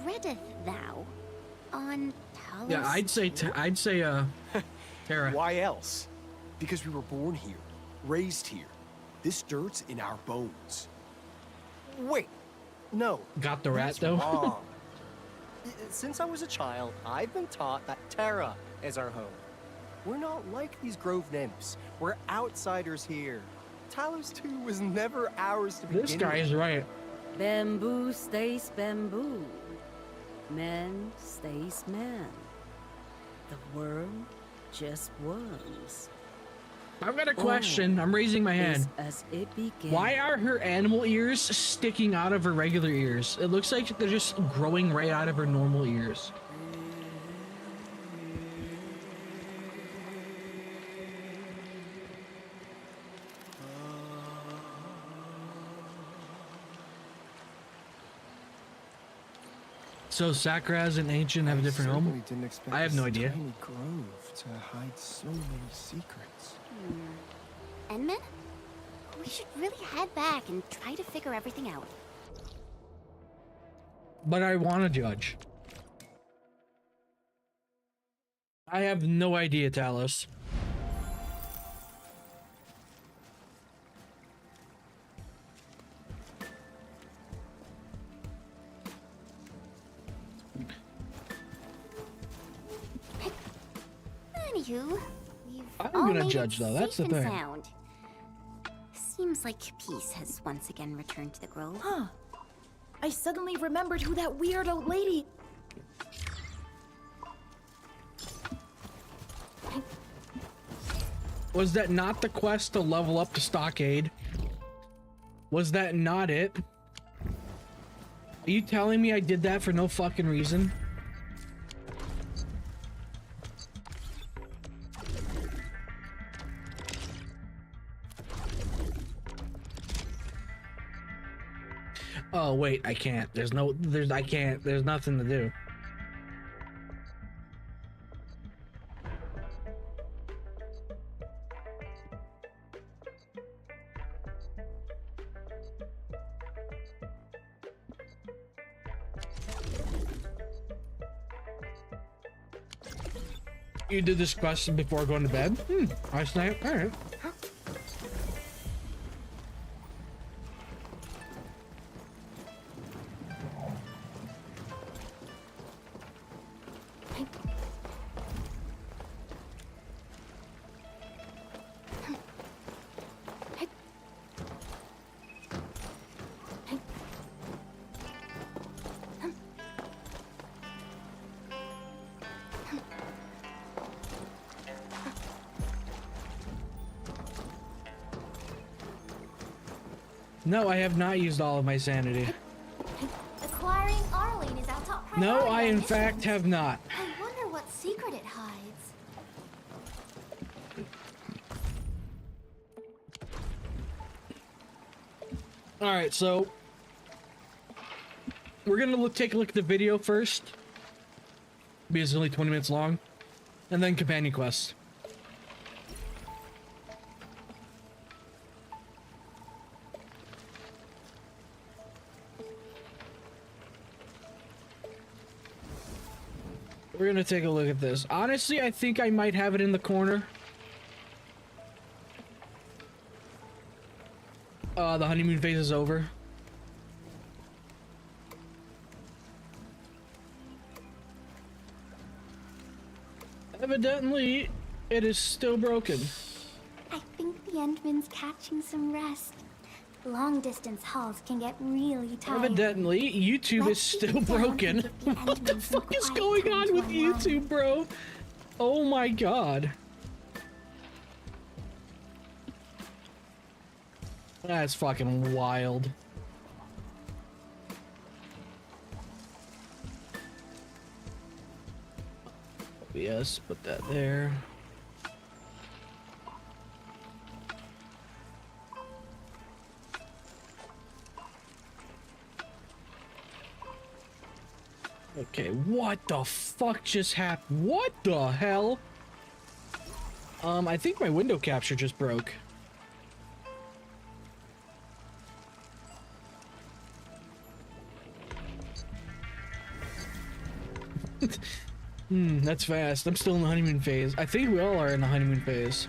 treadeth thou on Talos? Yeah, I'd say Terra. Why else? Because we were born here, raised here. This dirt's in our bones. Wait, no. Got the rat That's though. wrong. Since I was a child, I've been taught that Terra is our home. We're not like these grove nymphs. We're outsiders here. Talos 2 was never ours to begin This guy with. is right. Bamboo stays bamboo. Man stays man. The world just was. I've got a question. I'm raising my hand. As it began. Why are her animal ears sticking out of her regular ears? It looks like they're just growing right out of her normal ears. So Sakraz and Ancient have a different certainly home? didn't expect I have no this idea. tiny grove to hide so many secrets. Enman? We should really head back and try to figure everything out. But I want to judge. I have no idea, Talos. Anywho, we've I'm all gonna made judge, it though. That's safe the and thing. sound. Seems like peace has once again returned to the grove. Huh. I suddenly remembered who that weird old lady... Was that not the quest to level up the stockade? Was that not it? Are you telling me I did that for no fucking reason? Oh wait, I can't. There's nothing to do. You did this question before going to bed? Last night? Alright. No, I have not used all of my sanity. Acquiring Arlene is our top priority. No, I in mission. fact have not. I wonder what secret it hides. All right, so we're gonna take a look at the video first, because it's only 20 minutes long, and then companion quest. We're gonna take a look at this. Honestly, I think I might have it in the corner. The honeymoon phase is over. Evidently, it is still broken. I think the Endman's catching some rest. Long distance hauls can get really tiring. Evidently, YouTube is still broken. What the fuck is going on with YouTube, bro? Oh my god. That's fucking wild. Yes, put that there. Okay, what the fuck just happened? What the hell? I think my window capture just broke. That's fast. I'm still in the honeymoon phase. I think we all are in the honeymoon phase.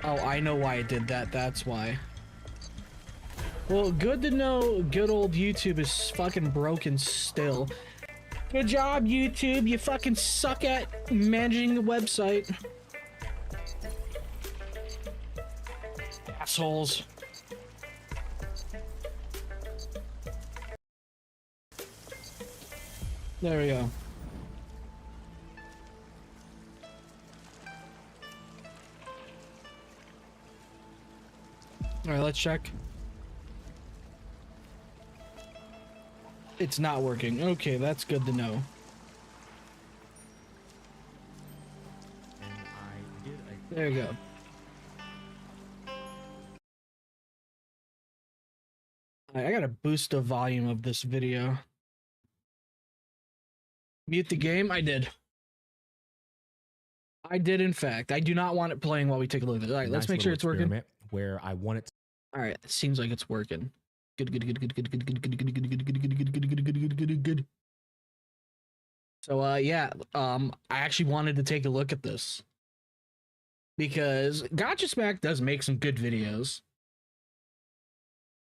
Oh, I know why it did that. That's why. Well, good to know good old YouTube is fucking broken still. Good job, YouTube. You fucking suck at managing the website. Assholes. There we go. All right, let's check. It's not working. Okay, that's good to know. There you go. I gotta boost the volume of this video. Mute the game? I did. I did, in fact. I do not want it playing while we take a look at it. All right, let's make sure it's working. Where I want it. All right, it seems like it's working. Good. So, yeah, I actually wanted to take a look at this because Gotcha Smack does make some good videos.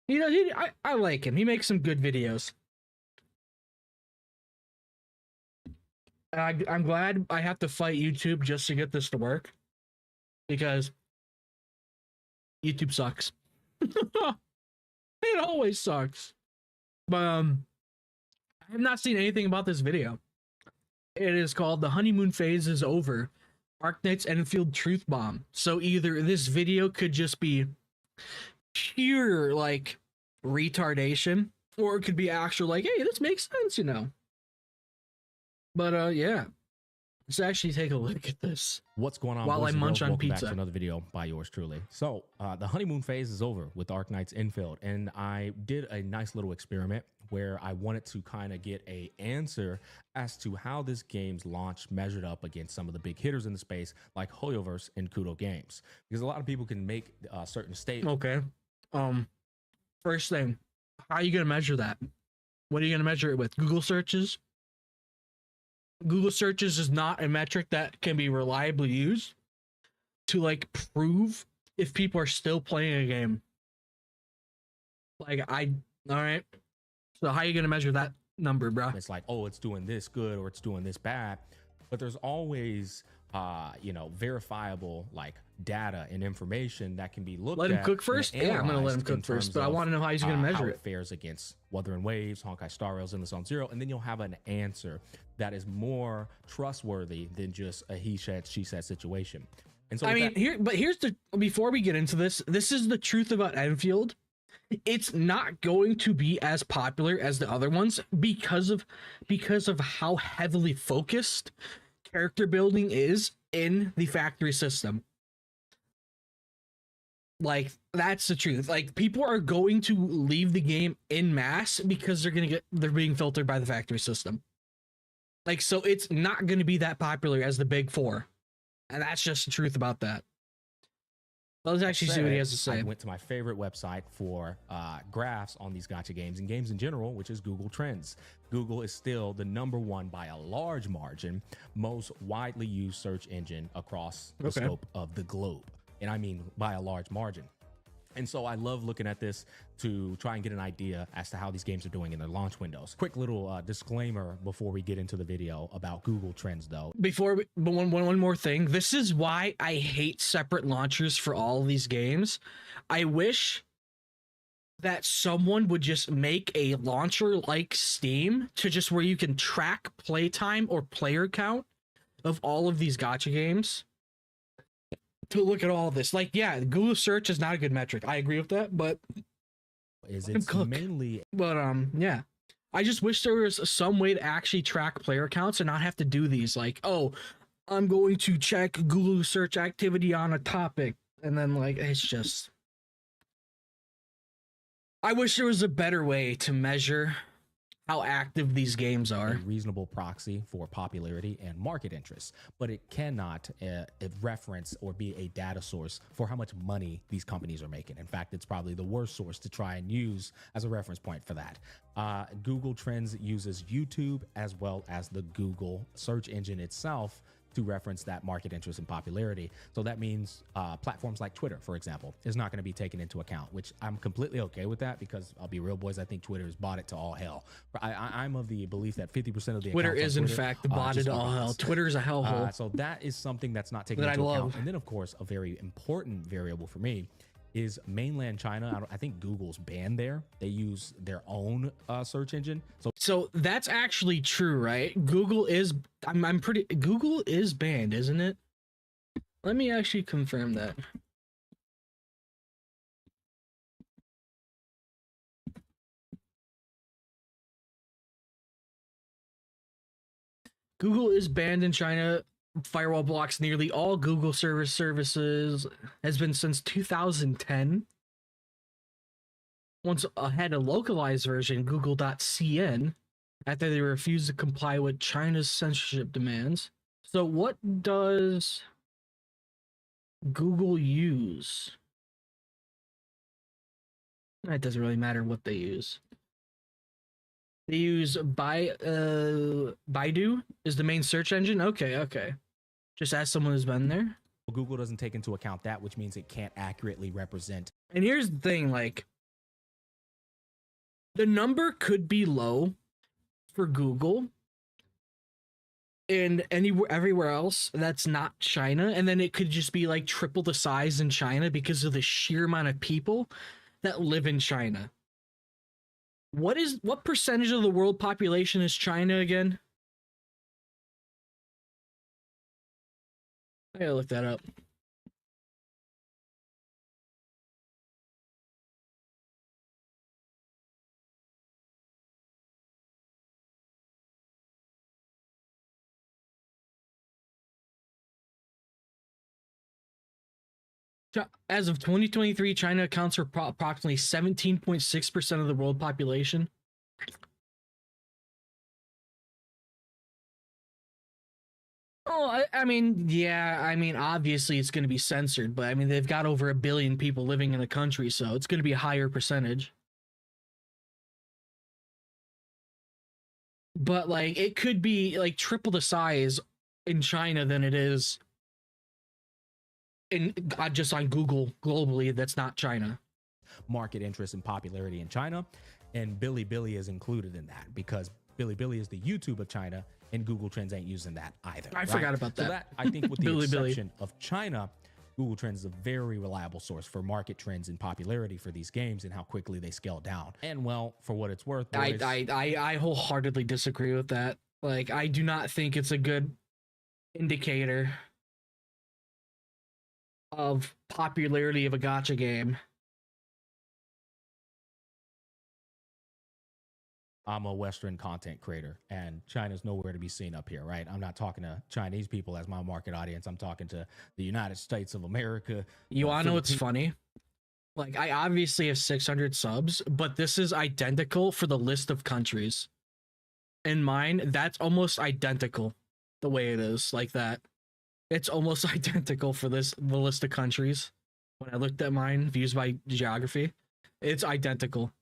You know, I like him. He makes some good videos. I'm glad I have to fight YouTube just to get this to work because YouTube sucks. It always sucks. But I have not seen anything about this video. It is called "The Honeymoon Phase is Over." Arknights Endfield Truth Bomb. So either this video could just be pure like retardation, or it could be actual like, hey, this makes sense, you know. But yeah, let's actually take a look at this. What's going on? While I munch on Welcome pizza. Back to another video by yours truly. So the honeymoon phase is over with Arknights Endfield, and I did a nice little experiment where I wanted to kind of get a answer as to how this game's launch measured up against some of the big hitters in the space, like Hoyoverse and Kudo Games, because a lot of people can make certain statements. Okay. First thing, how are you gonna measure that? What are you gonna measure it with? Google searches? Google searches is not a metric that can be reliably used to like prove if people are still playing a game. Like all right. So how are you gonna measure that number, bro? It's like, oh, it's doing this good or it's doing this bad, but there's always you know, verifiable like data and information that can be looked at. Let him cook first? Yeah, I'm gonna let him cook first, but I want to know how he's gonna measure it. It fares against Wuthering Waves, Honkai Star Rails, and the Zone Zero, and then you'll have an answer that is more trustworthy than just a he said, she said situation. And so I mean, here's the, before we get into this is the truth about Enfield. It's not going to be as popular as the other ones because of how heavily focused character building is in the factory system. Like, that's the truth. Like, people are going to leave the game in mass because they're being filtered by the factory system. Like, so it's not going to be that popular as the big four. And that's just the truth about that. Let's actually see what he has to say. I went to my favorite website for graphs on these gacha games and games in general, which is Google Trends. Google is still the #1 by a large margin, most widely used search engine across the scope of the globe. And I mean by a large margin. And so I love looking at this to try and get an idea as to how these games are doing in their launch windows. Quick little disclaimer before we get into the video about Google Trends, though. One more thing. This is why I hate separate launchers for all of these games. I wish that someone would just make a launcher like Steam to just where you can track playtime or player count of all of these gacha games. To look at all of this, like, yeah, Google search is not a good metric. I agree with that, but it's mainly, yeah, I just wish there was some way to actually track player counts and not have to do these. Like, oh, I'm going to check Google search activity on a topic, and then like it's just. I wish there was a better way to measure how active these games are. A reasonable proxy for popularity and market interest, but it cannot reference or be a data source for how much money these companies are making. In fact, it's probably the worst source to try and use as a reference point for that. Google Trends uses YouTube as well as the Google search engine itself to reference that market interest and popularity. So that means platforms like Twitter, for example, is not going to be taken into account, which I'm completely okay with that because I'll be real, boys, I think Twitter has bought it to all hell. I'm of the belief that 50% of the Twitter is in fact botted to all hell. Twitter is a hellhole. So that is something that's not taken into account. And then, of course, a very important variable for me is mainland China. I think Google's banned there. They use their own search engine. So that's actually true, right? Google is, Google is banned, isn't it? Let me actually confirm that. Google is banned in China. Firewall blocks nearly all Google services, has been since 2010. Once had a localized version, Google.cn, after they refused to comply with China's censorship demands. So what does Google use? It doesn't really matter what they use. They use Baidu is the main search engine. Okay. Just ask someone who's been there. Google doesn't take into account that, which means it can't accurately represent. And here's the thing, like, the number could be low for Google and everywhere else that's not China, and then it could just be like triple the size in China because of the sheer amount of people that live in China. What percentage of the world population is China again? I gotta look that up. As of 2023, China accounts for approximately 17.6% of the world population. Oh, I mean, yeah, I mean, obviously it's going to be censored, but I mean, they've got over 1 billion people living in the country, so it's going to be a higher percentage. But, like, it could be, like, triple the size in China than it is in just on Google globally. That's not China. Market interest and popularity in China, and Bilibili is included in that because Bilibili is the YouTube of China, and Google Trends ain't using that either. I forgot about that. So that, I think, with the exception of China, Google Trends is a very reliable source for market trends and popularity for these games and how quickly they scale down. And well, for what it's worth, boys, I wholeheartedly disagree with that. Like, I do not think it's a good indicator of popularity of a gacha game. I'm a Western content creator, and China's nowhere to be seen up here, right? I'm not talking to Chinese people as my market audience. I'm talking to the United States of America. You wanna know what's funny? Like, I obviously have 600 subs, but this is identical for the list of countries. In mine, that's almost identical the way it is, like that. It's almost identical for the list of countries. When I looked at mine, views by geography, it's identical.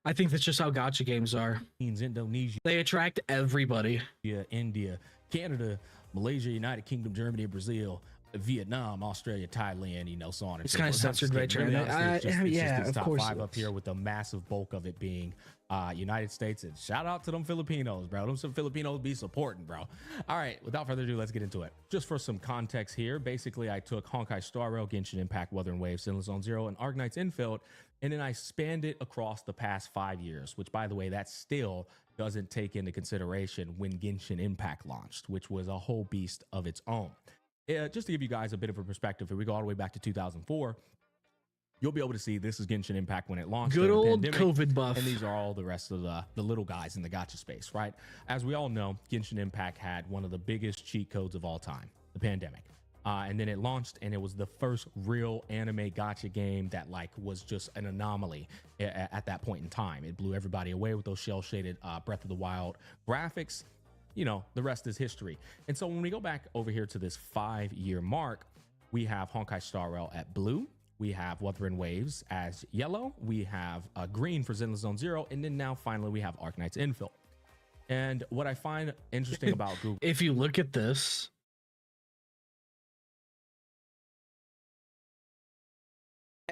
I think that's just how gacha games are. Indonesia, they attract everybody. India, Canada, Malaysia, United Kingdom, Germany, Brazil, Vietnam, Australia, Thailand, you know, so on and It's so kind of forth. censored right there. Yeah, it's of top course. 5 up here, with the massive bulk of it being United States. And shout out to them Filipinos, bro. Them some Filipinos be supporting, bro. All right, without further ado, let's get into it. Just for some context here, basically I took Honkai Star Rail, Genshin Impact, Wuthering Waves, Zenless Zone Zero, and Arknights Endfield, and then I spanned it across the past 5 years, which, by the way, that still doesn't take into consideration when Genshin Impact launched, which was a whole beast of its own. Just to give you guys a bit of a perspective, if we go all the way back to 2004, you'll be able to see this is Genshin Impact when it launched. Good old pandemic, COVID buff. and these are all the rest of the little guys in the gacha space, right? As we all know, Genshin Impact had one of the biggest cheat codes of all time, the pandemic. And then it launched, and it was the first real anime gacha game that was just an anomaly at that point in time. It blew everybody away with those shell-shaded Breath of the Wild graphics. You know, the rest is history. And so when we go back over here to this 5-year mark, we have Honkai Star Rail at blue. We have Wuthering Waves as yellow. We have green for Zenless Zone Zero. And then now finally we have Arknights Endfield. And what I find interesting about Google, if you look at this,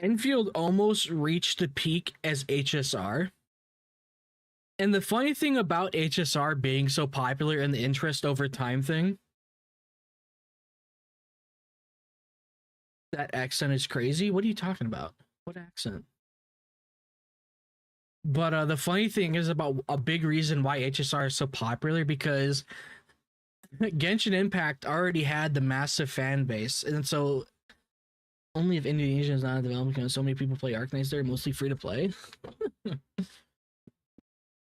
Enfield almost reached the peak as HSR. And the funny thing about HSR being so popular and the interest over time thing, that accent is crazy. What are you talking about? What accent? But the funny thing is about a big reason why HSR is so popular, because Genshin Impact already had the massive fan base, and so only if Indonesia is not a development, because so many people play Arknights there, mostly free to play.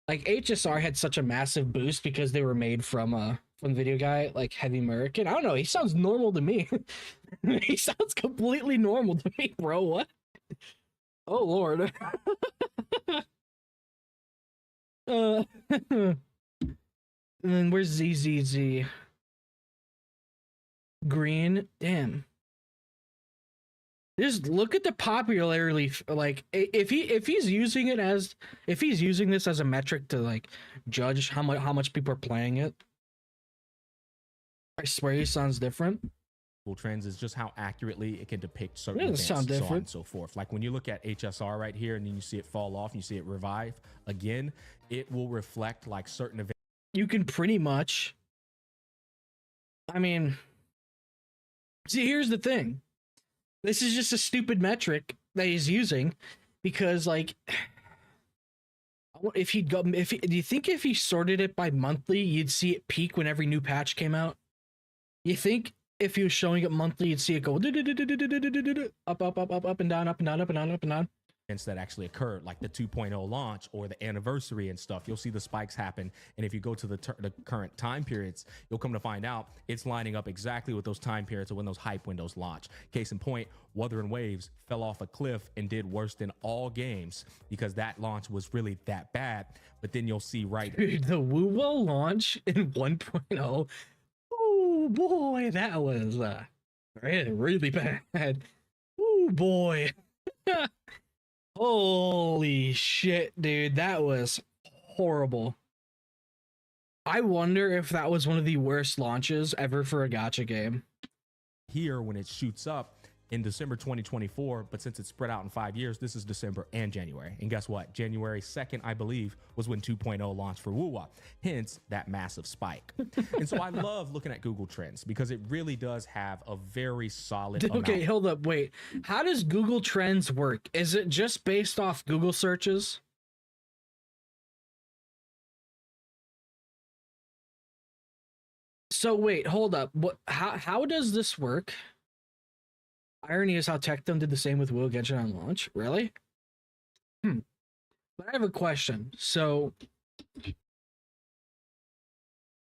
Like, HSR had such a massive boost because they were made from the video guy, like Heavy American. I don't know, he sounds normal to me. He sounds completely normal to me, bro. What? Oh Lord. And then where's ZZZ? Green. Damn. Just look at the popularity. Like, if he's using this as a metric to like judge how much people are playing it, I swear he sounds different. Trends is just how accurately it can depict certain It events, sound so on different. and so forth. Like when you look at HSR right here, and then you see it fall off, and you see it revive again, it will reflect like certain events. You can pretty much. I mean, see, here's the thing. This is just a stupid metric that he's using, because like, do you think if he sorted it by monthly, you'd see it peak when every new patch came out? You think if he was showing it monthly, you'd see it go up and down, up and down, up and down, up and down? Events that actually occurred, like the 2.0 launch or the anniversary and stuff, you'll see the spikes happen. And if you go to the current time periods, you'll come to find out it's lining up exactly with those time periods of when those hype windows launch. Case in point, Wuthering Waves fell off a cliff and did worse than all games because that launch was really that bad. But then you'll see Dude, the Wuwo launch in 1.0, oh boy, that was really bad. Oh boy. Holy shit, dude, that was horrible. I wonder if that was one of the worst launches ever for a gacha game. Here when it shoots up in December 2024, but since it's spread out in 5 years, this is December and January. And guess what? January 2nd, I believe, was when 2.0 launched for WuWa. Hence that massive spike. And so I love looking at Google Trends because it really does have a very solid Okay, hold up, wait. How does Google Trends work? Is it just based off Google searches? So wait, hold up. How does this work? Irony is how Tectum did the same with Will Genshin on launch. Really? But I have a question. So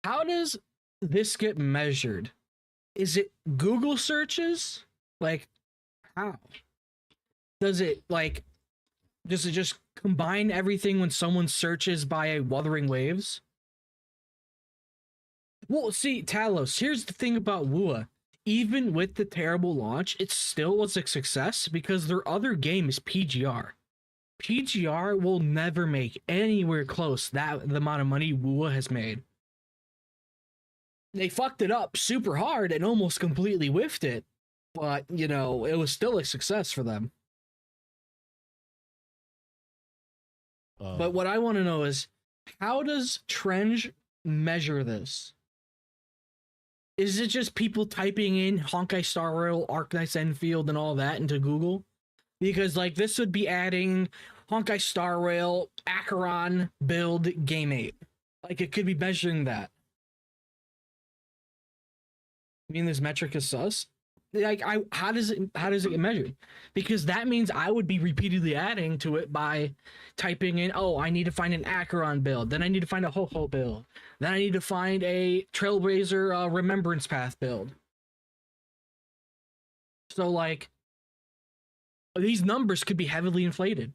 How does this get measured? Is it Google searches? Like, how? Does it just combine everything when someone searches by Wuthering Waves? Well, see, Talos, here's the thing about Wua. Even with the terrible launch, it still was a success because their other game is PGR. PGR will never make anywhere close that the amount of money Wua has made. They fucked it up super hard and almost completely whiffed it, but, you know, it was still a success for them. But what I want to know is, how does Trenge measure this? Is it just people typing in Honkai Star Rail, Arknights Endfield, and all that into Google? Because, like, this would be adding Honkai Star Rail, Acheron, build, Game 8. Like, it could be measuring that. I mean, this metric is sus. Like, how does it get measured? Because that means I would be repeatedly adding to it by typing in, oh, I need to find an Acheron build, then I need to find a Ho-Ho build, then I need to find a Trailblazer Remembrance Path build. So, like, these numbers could be heavily inflated.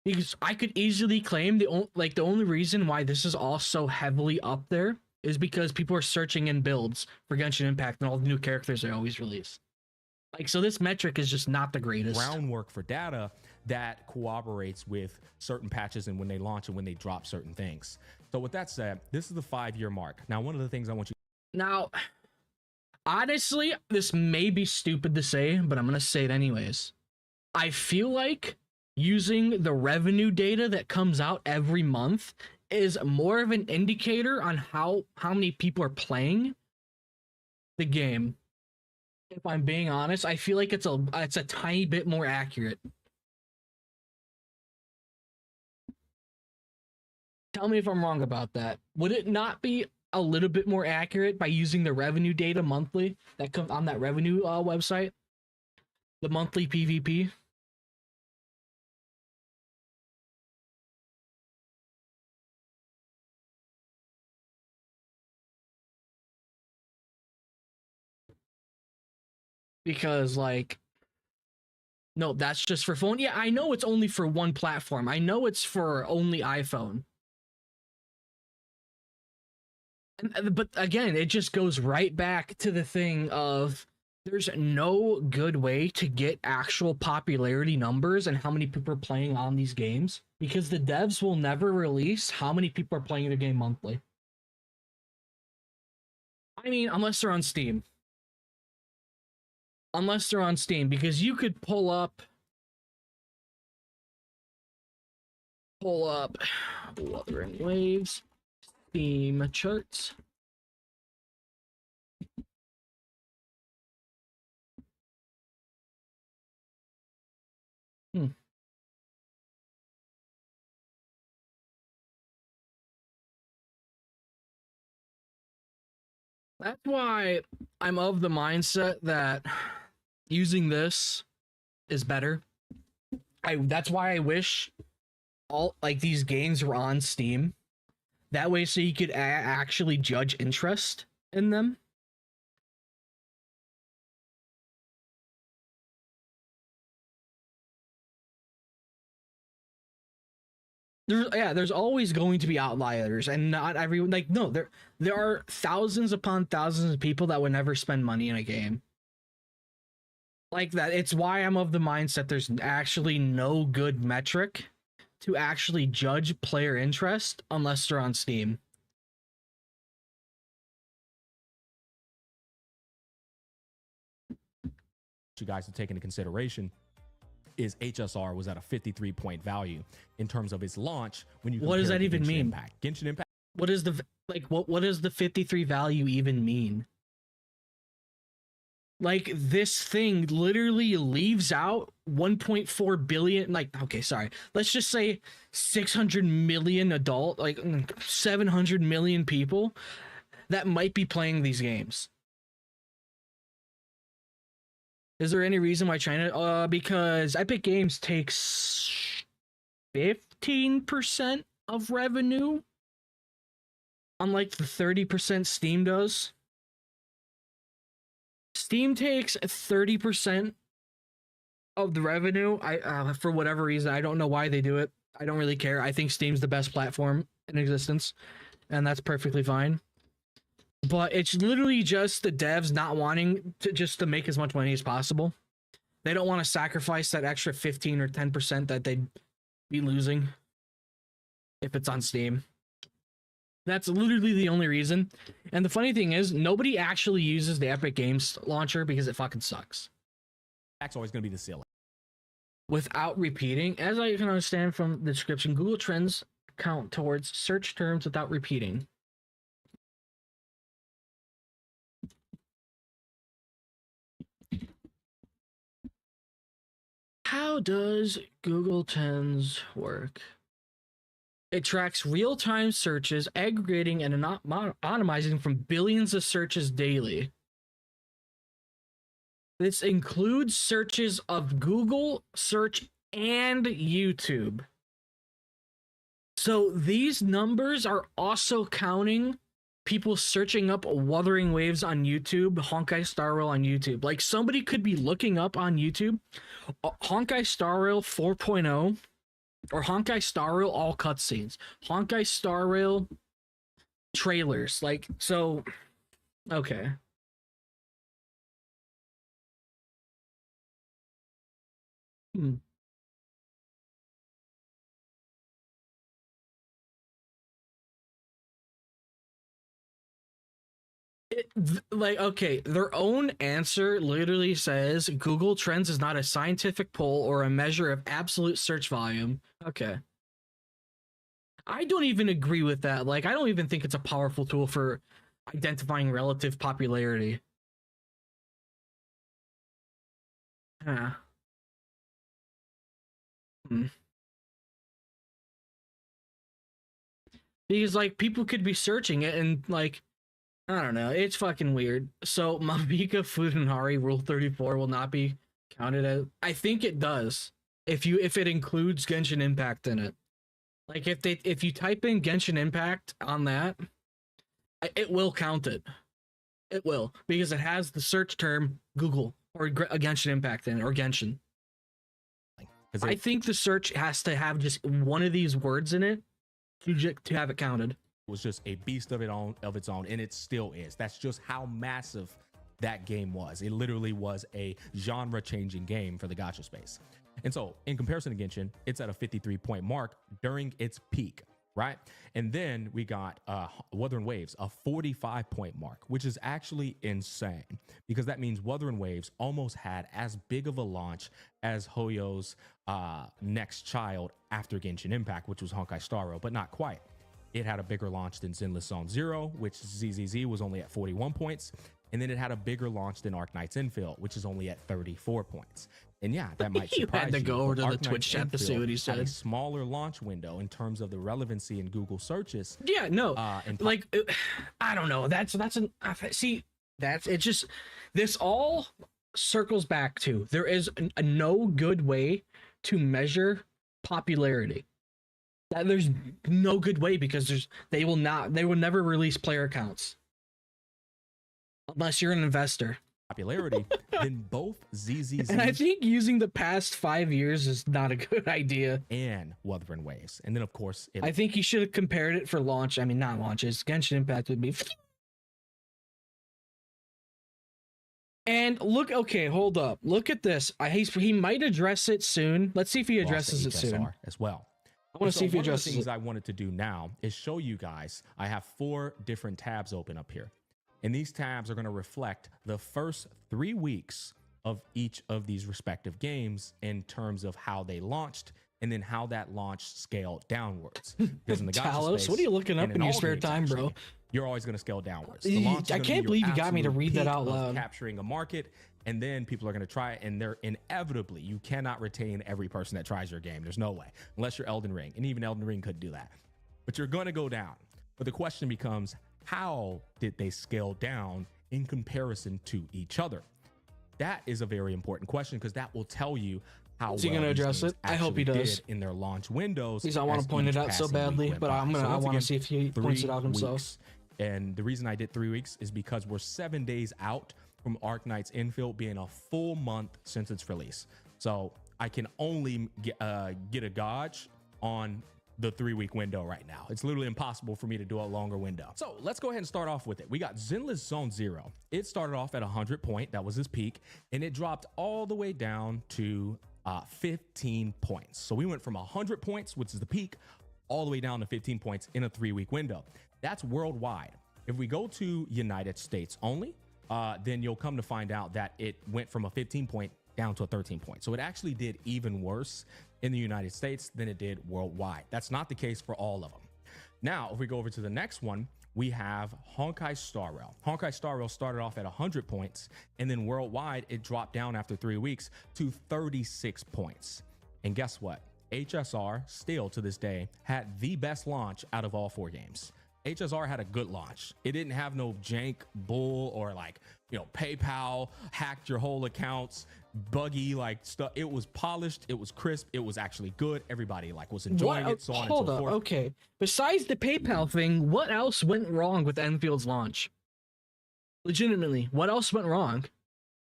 Because I could easily claim the only reason why this is all so heavily up there is because people are searching in builds for Genshin Impact and all the new characters they always release. Like, so this metric is just not the greatest. Groundwork for data that corroborates with certain patches and when they launch and when they drop certain things. So with that said, this is the 5-year mark. Now, one of the things I want you... Now, honestly, this may be stupid to say, but I'm going to say it anyways. I feel like using the revenue data that comes out every month is more of an indicator on how many people are playing the game. If I'm being honest, I feel like it's a tiny bit more accurate. Tell me if I'm wrong about that. Would it not be a little bit more accurate by using the revenue data monthly that comes on that revenue website? The monthly PvP? Because, like, no, that's just for phone. Yeah, I know it's only for one platform. I know it's for only iPhone. But again, it just goes right back to the thing of there's no good way to get actual popularity numbers and how many people are playing on these games because the devs will never release how many people are playing the game monthly. I mean, unless they're on Steam. Unless they're on Steam, because you could pull up Wuthering Waves, Steam charts. That's why I'm of the mindset that using this is better. That's why I wish all like these games were on Steam. That way, so you could actually judge interest in them. There's always going to be outliers, and not everyone. Like, no, there are thousands upon thousands of people that would never spend money in a game like that. It's why I'm of the mindset there's actually no good metric to actually judge player interest unless they're on Steam. You guys to take into consideration is HSR was at a 53-point value in terms of its launch. When you what does that even mean? Genshin Impact. What is the what does the 53 value even mean? Like, this thing literally leaves out 1.4 billion, like, okay, sorry. Let's just say 600 million adult, like 700 million people that might be playing these games. Is there any reason why China? Because Epic Games takes 15% of revenue unlike the 30% Steam does, Steam takes 30% of the revenue. For whatever reason, I don't know why they do it. I don't really care. I think Steam's the best platform in existence, and that's perfectly fine. But it's literally just the devs not wanting to make as much money as possible. They don't want to sacrifice that extra 15 or 10% that they'd be losing if it's on Steam. That's literally the only reason. And the funny thing is, nobody actually uses the Epic Games launcher because it fucking sucks. That's always going to be the ceiling. Without repeating, as I can understand from the description, Google Trends count towards search terms without repeating. How does Google Trends work? It tracks real-time searches, aggregating and anonymizing from billions of searches daily. This includes searches of Google search and YouTube. So these numbers are also counting people searching up Wuthering Waves on YouTube, Honkai Star Rail on YouTube. Like, somebody could be looking up on YouTube Honkai Star Rail 4.0 or Honkai Star Rail all cutscenes, Honkai Star Rail trailers. Like, so, okay. Like, okay, their own answer literally says Google Trends is not a scientific poll or a measure of absolute search volume. Okay. I don't even agree with that. Like, I don't even think it's a powerful tool for identifying relative popularity. Huh. Because, like, people could be searching it and, like, I don't know. It's fucking weird. So Mabika Fudanari Rule 34 will not be counted as. I think it does. If it includes Genshin Impact in it. Like, if you type in Genshin Impact on that, it will count it. It will, because it has the search term Google or Genshin Impact in it, or Genshin. I think the search has to have just one of these words in it to have it counted. Was just a beast of its own, and it still is. That's just how massive that game was. It literally was a genre-changing game for the gacha space. And so, in comparison to Genshin, it's at a 53-point mark during its peak, right? And then we got Wuthering Waves, a 45-point mark, which is actually insane, because that means Wuthering Waves almost had as big of a launch as Hoyo's next child after Genshin Impact, which was Honkai Star Rail, but not quite. It had a bigger launch than Zenless Zone Zero, which ZZZ was only at 41 points. And then it had a bigger launch than Arknights Endfield, which is only at 34 points. And yeah, that might surprise you. Had to go over to the Twitch chat to see what he said. Had a smaller launch window in terms of the relevancy in Google searches. Yeah, no, like, I don't know. That's it's just, this all circles back to, there is no good way to measure popularity. There's no good way, because they will never release player accounts unless you're an investor. Popularity, then both ZZZ and I think using the past 5 years is not a good idea. And Wuthering Waves, and then of course I think he should have compared it for launch. I mean, not launches. Genshin Impact would be. And look, okay, hold up. Look at this. He might address it soon. Let's see if he addresses it soon as well. I want to see if he addresses it. One of the things I wanted to do now is show you guys. I have 4 different tabs open up here, and these tabs are going to reflect the first 3 weeks of each of these respective games in terms of how they launched, and then how that launch scaled downwards. Because in the gacha space, what are you looking up in your spare time, bro? You're always going to scale downwards. I can't believe you got me to read that out loud. Capturing a market, and then people are going to try it, and they're inevitably, you cannot retain every person that tries your game. There's no way, unless you're Elden Ring, and even Elden Ring could do that. But you're going to go down. But the question becomes, how did they scale down in comparison to each other? That is a very important question, because that will tell you how Is he well gonna these address games it? I hope he actually does. did in their launch windows. Because I want as to point each it out so passing week badly, went but by. I So want once to see if he 3 points it out himself. weeks. And the reason I did 3 weeks is because we're 7 days out from Arknights Endfield being a full month since its release. So I can only get a gauge on the 3 week window right now. It's literally impossible for me to do a longer window. So let's go ahead and start off with it. We got Zenless Zone 0. It started off at 100 point. That was his peak. And it dropped all the way down to 15 points. So we went from 100 points, which is the peak, all the way down to 15 points in a 3 week window. That's worldwide. If we go to United States only, then you'll come to find out that it went from a 15 point down to a 13 point. So it actually did even worse in the United States than it did worldwide. That's not the case for all of them. Now, if we go over to the next one, we have Honkai Star Rail. Honkai Star Rail started off at 100 points, and then worldwide, it dropped down after 3 weeks to 36 points. And guess what? HSR still to this day had the best launch out of all 4 games. HSR had a good launch. It didn't have no jank bull or like, you know, PayPal hacked your whole accounts, buggy like stuff. It was polished, it was crisp, it was actually good. Everybody like was enjoying it, so on and so forth. Hold up, okay. Besides the PayPal thing, what else went wrong with Enfield's launch? Legitimately, what else went wrong?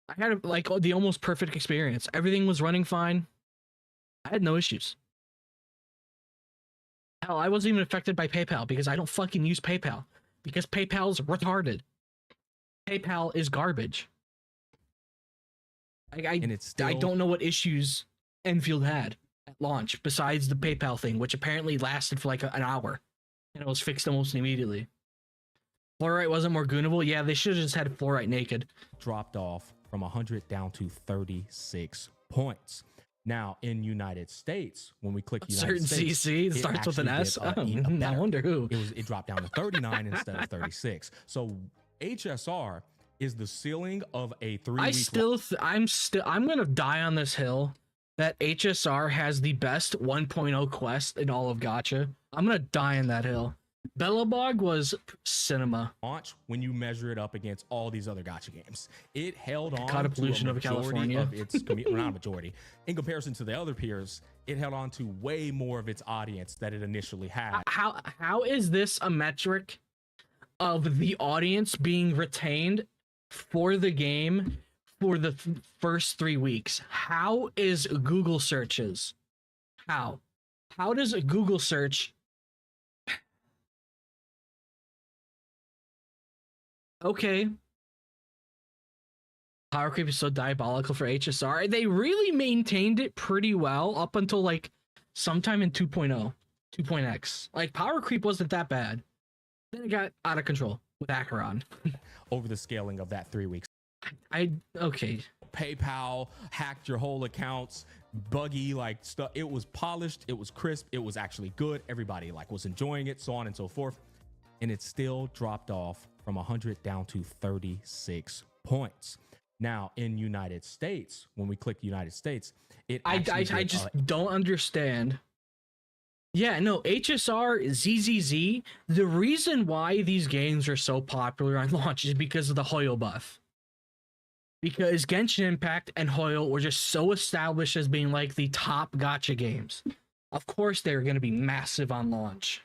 I had like the almost perfect experience. Everything was running fine. I had no issues. Hell, I wasn't even affected by PayPal because I don't fucking use PayPal. Because PayPal's retarded. PayPal is garbage. I don't know what issues Enfield had at launch besides the PayPal thing, which apparently lasted for like an hour. And it was fixed almost immediately. Fluorite wasn't more goonable. Yeah, they should have just had Fluorite naked. Dropped off from 100 down to 36 points. Now, in United States, when we click United States, CC starts with an S. I wonder who. It dropped down to 39 instead of 36. So HSR is the ceiling of a 3 week. I'm gonna die on this hill that HSR has the best 1.0 quest in all of Gacha. I'm gonna die on that hill. Bellabog was cinema. Launch when you measure it up against all these other Gacha games. It held on Caught a to pollution a of majority California. of its well, not a majority. In comparison to the other peers, it held on to way more of its audience that it initially had. How is this a metric of the audience being retained for the game for the first 3 weeks? How is Google searches? How does a Google search? Okay. Power creep is so diabolical for HSR. They really maintained it pretty well up until like sometime in 2.0, 2.x. Like power creep wasn't that bad. Then it got out of control with Acheron. Over the scaling of that 3 weeks. Okay. PayPal hacked your whole accounts, buggy like stuff. It was polished, it was crisp, it was actually good. Everybody like was enjoying it, so on and so forth. And it still dropped off from 100 down to 36 points. Now in United States, when we click United States, I just don't understand. Yeah, no, HSR, ZZZ, the reason why these games are so popular on launch is because of the Hoyo buff. Because Genshin Impact and Hoyo were just so established as being like the top gacha games. Of course they're going to be massive on launch.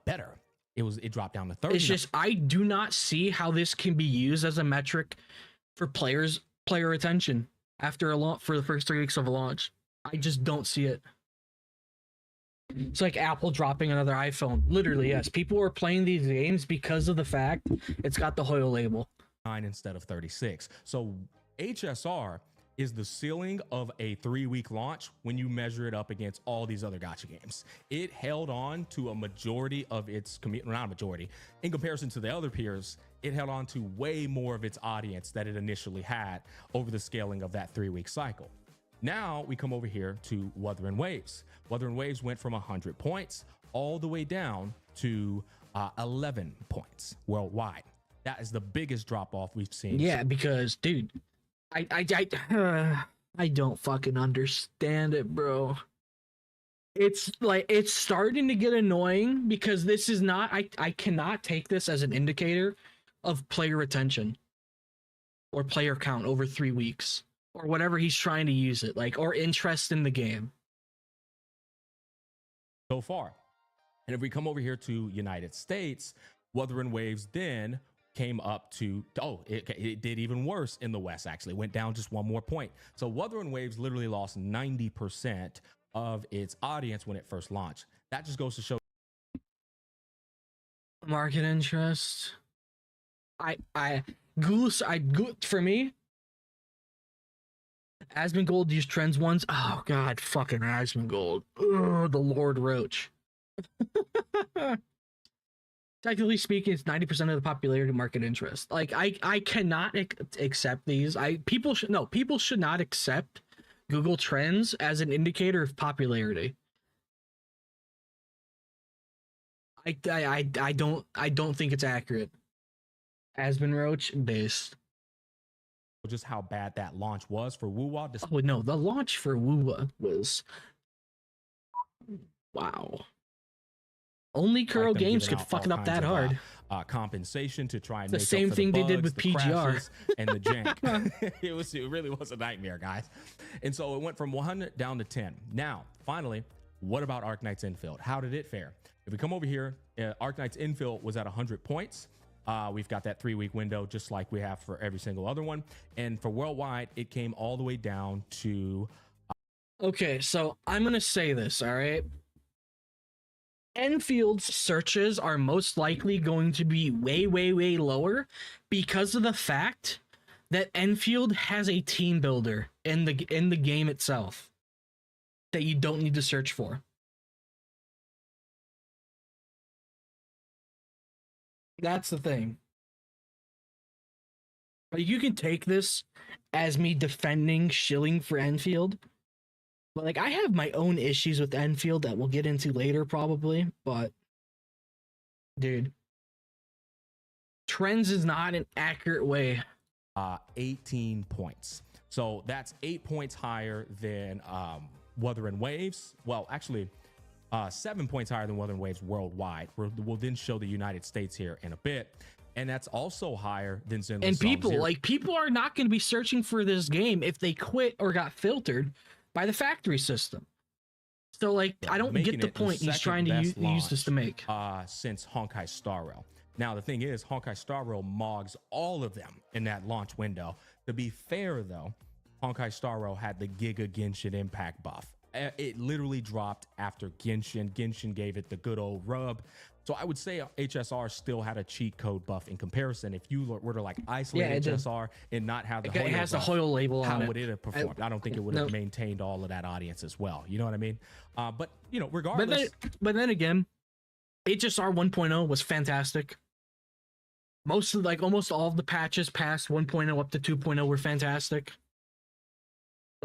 Better. It dropped down to 30. It's just I do not see how this can be used as a metric for player attention after a launch for the first 3 weeks of a launch. I just don't see it. It's like Apple dropping another iPhone. Literally, yes. People are playing these games because of the fact it's got the Hoyo label. 9 instead of 36. So HSR is the ceiling of a 3 week launch when you measure it up against all these other gacha games. It held on to a majority of its not a majority in comparison to the other peers. It held on to way more of its audience that it initially had over the scaling of that 3 week cycle. Now we come over here to Wuthering Waves. Wuthering Waves went from 100 points all the way down to 11 points worldwide. That is the biggest drop off we've seen. Yeah, because dude, I don't fucking understand it, bro. It's like it's starting to get annoying because this is not I cannot take this as an indicator of player retention or player count over 3 weeks. or whatever he's trying to use it, like, or interest in the game. So far. And if we come over here to United States, Wuthering Waves then came up to, it did even worse in the West, actually. Went down just one more point. So Wuthering Waves literally lost 90% of its audience when it first launched. That just goes to show Market interest. For me, Asmongold used trends once. Oh god, fucking Asmongold. Ugh, the Lord Roach. Technically speaking, it's 90% of the popularity market interest. Like I cannot accept these. People should not accept Google Trends as an indicator of popularity. I don't think it's accurate. Aspen Roach based. just how bad that launch was for Wuwa. Oh no, the launch for Wuwa was wow. Only Kuro Games could fuck it up that hard. Compensation to try and the make same up for thing the they did bugs, with the PGR crashes, and the jank. It really was a nightmare, guys. And so it went from 100 down to 10. Now, finally, what about Arknights Endfield? How did it fare? If we come over here, Arknights Endfield was at 100 points. We've got that 3-week window, just like we have for every single other one. And for worldwide, it came all the way down to. Okay, so I'm gonna say this, all right. Enfield's searches are most likely going to be way, way, way lower because of the fact that Enfield has a team builder in the game itself that you don't need to search for. That's the thing. Like, you can take this as me defending shilling for Enfield. But, like, I have my own issues with Enfield that we'll get into later, probably. But, dude, Trends is not an accurate way. 18 points. So that's 8 points higher than Wuthering Waves. Well, actually, 7 points higher than Wuthering Waves worldwide. We'll then show the United States here in a bit. And that's also higher than Zenless And people, Zero. like, people are not going to be searching for this game if they quit or got filtered by the factory system. So, like, I don't get the point he's trying to use this to make. Since Honkai Star Rail. Now, the thing is, Honkai Star Rail mogs all of them in that launch window. To be fair, though, Honkai Star Rail had the Giga Genshin Impact buff. It literally dropped after Genshin. Genshin gave it the good old rub. So I would say HSR still had a cheat code buff in comparison. If you were to like isolate HSR and not have the Hoyo it has buff, the Hoyo label on it. how would it have performed? I don't think it would have maintained all of that audience as well. You know what I mean? But you know, regardless. But then again, HSR 1.0 was fantastic. Almost all of the patches past 1.0 up to 2.0 were fantastic.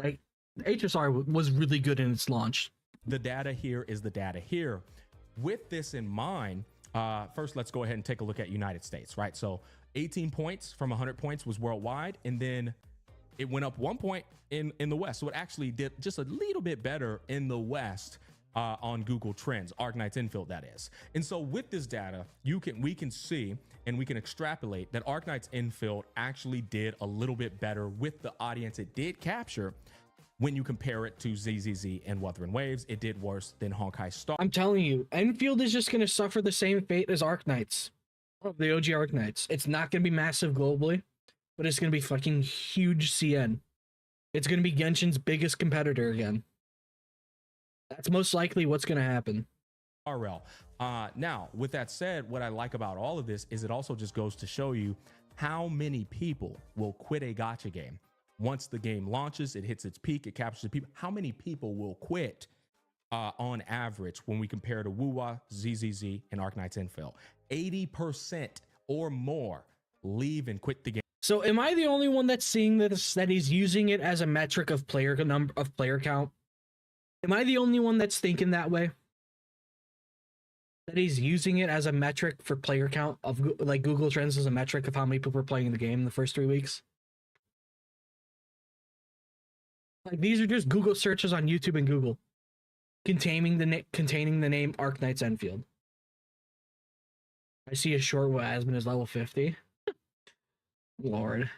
Like, HSR was really good in its launch. The data here is the data here. With this in mind, first let's go ahead and take a look at United States, right? So 18 points from 100 points was worldwide, and then it went up 1 point in the West. So it actually did just a little bit better in the West on Google Trends, Arknights Endfield, that is. And so with this data, we can see and we can extrapolate that Arknights Endfield actually did a little bit better with the audience it did capture. When you compare it to ZZZ and Wuthering Waves, it did worse than Honkai Star. I'm telling you, Enfield is just going to suffer the same fate as Arknights, the OG Arknights. It's not going to be massive globally, but it's going to be fucking huge CN. It's going to be Genshin's biggest competitor again. That's most likely what's going to happen. RL. Now, with that said, what I like about all of this is it also just goes to show you how many people will quit a gacha game. Once the game launches, it hits its peak, it captures the people. How many people will quit on average when we compare to Wuwa, ZZZ, and Arknights Endfield? 80% or more leave and quit the game. So am I the only one that's seeing this, that he's using it as a metric of player count? Am I the only one that's thinking that way? That he's using it as a metric for player count of, like, Google Trends as a metric of how many people are playing the game in the first 3 weeks? Like, these are just Google searches on YouTube and Google containing the name Arknights Endfield. I see a short where Asmon is level 50. Lord.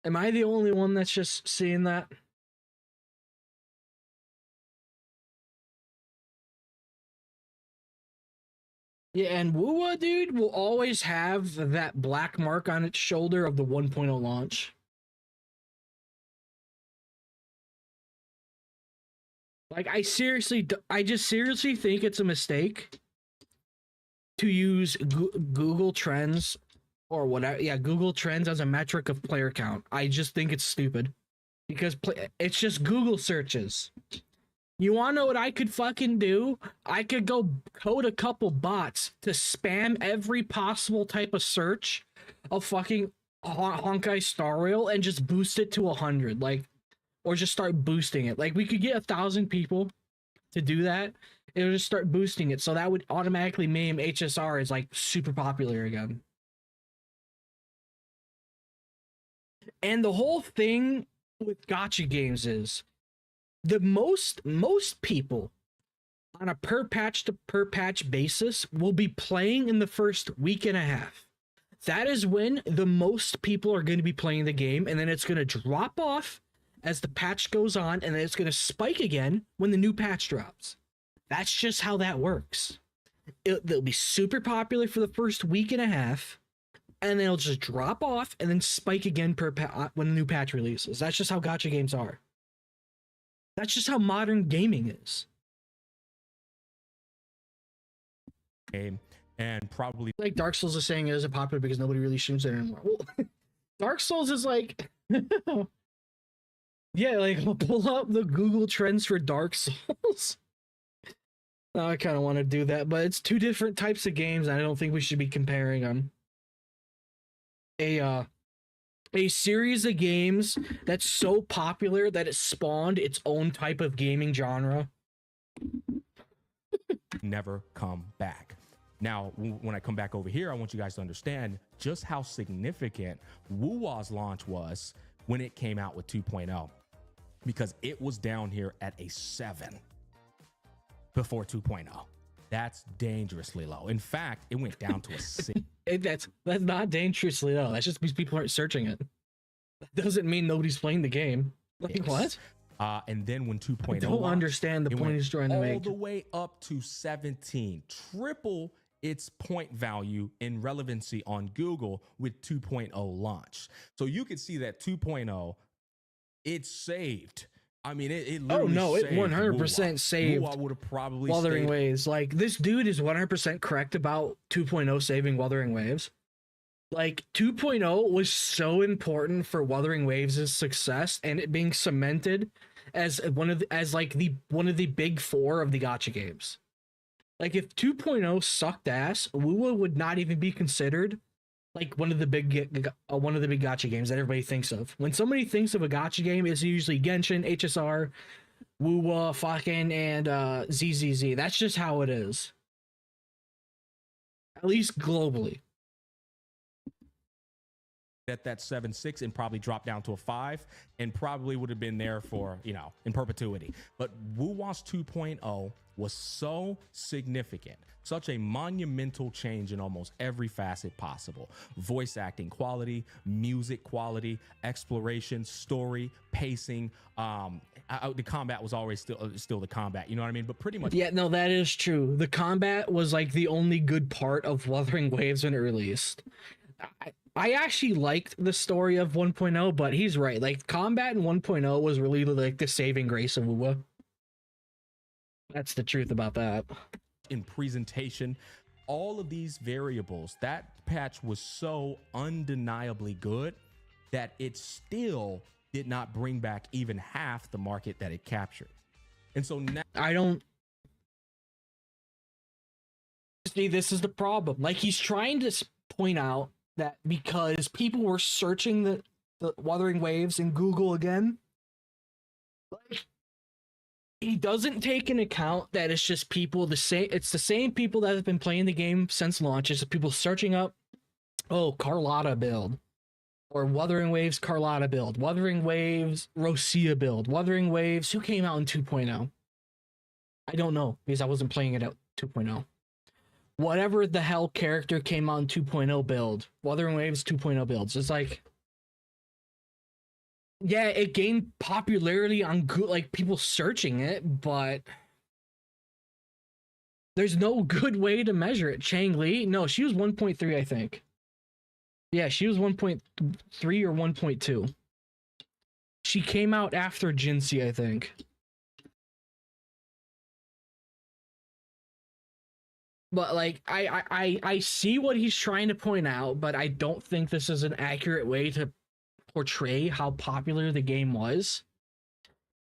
Am I the only one that's just seeing that? Yeah, and Wua, dude, will always have that black mark on its shoulder of the 1.0 launch. Like, I just seriously think it's a mistake to use Google Trends or whatever. Yeah, Google Trends as a metric of player count. I just think it's stupid because it's just Google searches. You want to know what I could fucking do? I could go code a couple bots to spam every possible type of search of fucking Honkai Star Rail and just boost it to 100. Like, or just start boosting it. Like, we could get 1,000 people to do that. It'll just start boosting it. So that would automatically name HSR as like super popular again. And the whole thing with gacha games is the most people on a per patch to per patch basis will be playing in the first week and a half. That is when the most people are going to be playing the game, and then it's going to drop off as the patch goes on, and then it's going to spike again when the new patch drops. That's just how that works. They'll be super popular for the first week and a half, and then it'll just drop off and then spike again when the new patch releases. That's just how gacha games are. That's just how modern gaming is. And probably like Dark Souls is saying it isn't popular because nobody really streams it anymore. Well, Dark Souls is like, yeah, like I'll pull up the Google Trends for Dark Souls. Now I kind of want to do that, but it's two different types of games, and I don't think we should be comparing them. A series of games that's so popular that it spawned its own type of gaming genre. Never come back. Now, when I come back over here, I want you guys to understand just how significant Wuwa's launch was when it came out with 2.0, because it was down here at a 7 before 2.0. That's dangerously low. In fact, it went down to a 6. That's not dangerously low. That's just because people aren't searching it. That doesn't mean nobody's playing the game. Like, yes. What? And then when 2.0, I don't understand the point he's trying to make. All the way up to 17, triple its point value in relevancy on Google with 2.0 launch. So you could see that 2.0, it saved. I mean, it literally it saved 100% saved Wuwa would have probably Wuthering Waves. Like, this dude is 100% correct about 2.0 saving Wuthering Waves. Like, 2.0 was so important for Wuthering Waves' success and it being cemented as one of the big four of the gacha games. Like, if 2.0 sucked ass, Wuwa would not even be considered like one of the big gacha games that everybody thinks of. When somebody thinks of a gacha game, it's usually Genshin, HSR, Wuwa, fucking, and ZZZ. That's just how it is. At least globally. At that 7.6 and probably dropped down to a 5 and probably would have been there for, in perpetuity. But Wuwa's 2.0 was so significant, such a monumental change in almost every facet possible. Voice acting quality, music quality, exploration, story, pacing. The combat was always still the combat, you know what I mean? But pretty much. Yeah, no, that is true. The combat was like the only good part of Wuthering Waves when it released. I actually liked the story of 1.0, but he's right. Like, combat in 1.0 was really like the saving grace of Wuwa. That's the truth about that. In presentation, all of these variables, that patch was so undeniably good that it still did not bring back even half the market that it captured. And so now I don't see, this is the problem. Like, he's trying to point out that because people were searching the Wuthering Waves in Google again, like, he doesn't take into account that it's just people it's the same people that have been playing the game since launch. It's people searching up, Carlotta build, or Wuthering Waves Carlotta build, Wuthering Waves Rosia build, Wuthering Waves, who came out in 2.0? I don't know, because I wasn't playing it at 2.0. Whatever the hell character came out in 2.0 build, Wuthering Waves 2.0 builds. It's like, Yeah, it gained popularity on good, like people searching it, but there's no good way to measure it. Chang Li, no, she was 1.3, I think. Yeah, she was 1.3 or 1.2. She came out after Jinsey, I think. But like, I see what he's trying to point out, but I don't think this is an accurate way to portray how popular the game was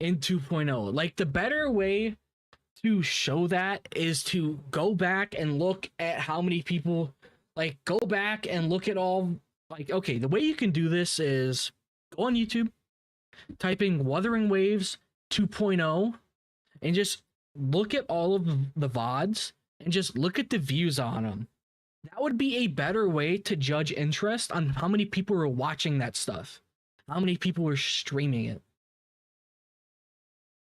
in 2.0. Like, the better way to show that is to go back and look at how many people, like, go back and look at all, like, okay, the way you can do this is go on YouTube, type in Wuthering Waves 2.0, and just look at all of the VODs and just look at the views on them. That would be a better way to judge interest on how many people are watching that stuff, how many people are streaming it.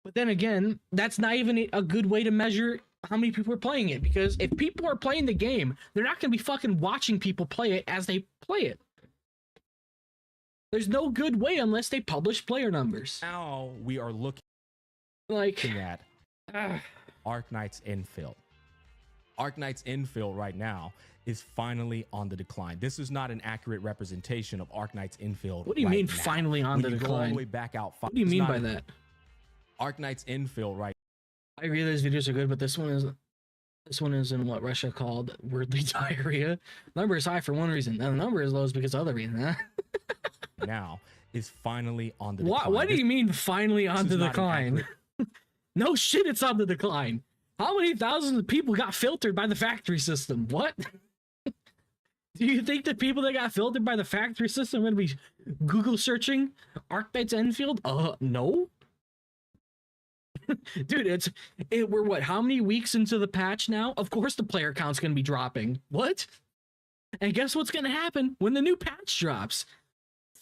But then again, that's not even a good way to measure how many people are playing it, because if people are playing the game, they're not going to be fucking watching people play it as they play it. There's no good way unless they publish player numbers. Now we are looking like at Arknights Endfield. Arknights Endfield right now is finally on the decline. This is not an accurate representation of Arknights Endfield. What do you mean finally on the decline? Go all the way back out. What do you mean by that? Arknights Endfield right. I agree those videos are good, but this one is in what Russia called wordly diarrhea. Number is high for one reason, and the number is low is because of other reason. Huh? Now is finally on the decline. What do you mean finally on the decline? No shit, it's on the decline. How many thousands of people got filtered by the factory system? What? Do you think the people that got filtered by the factory system are going to be Google searching Arknights Endfield? No. Dude, we're what? How many weeks into the patch now? Of course the player count's going to be dropping. What? And guess what's going to happen when the new patch drops?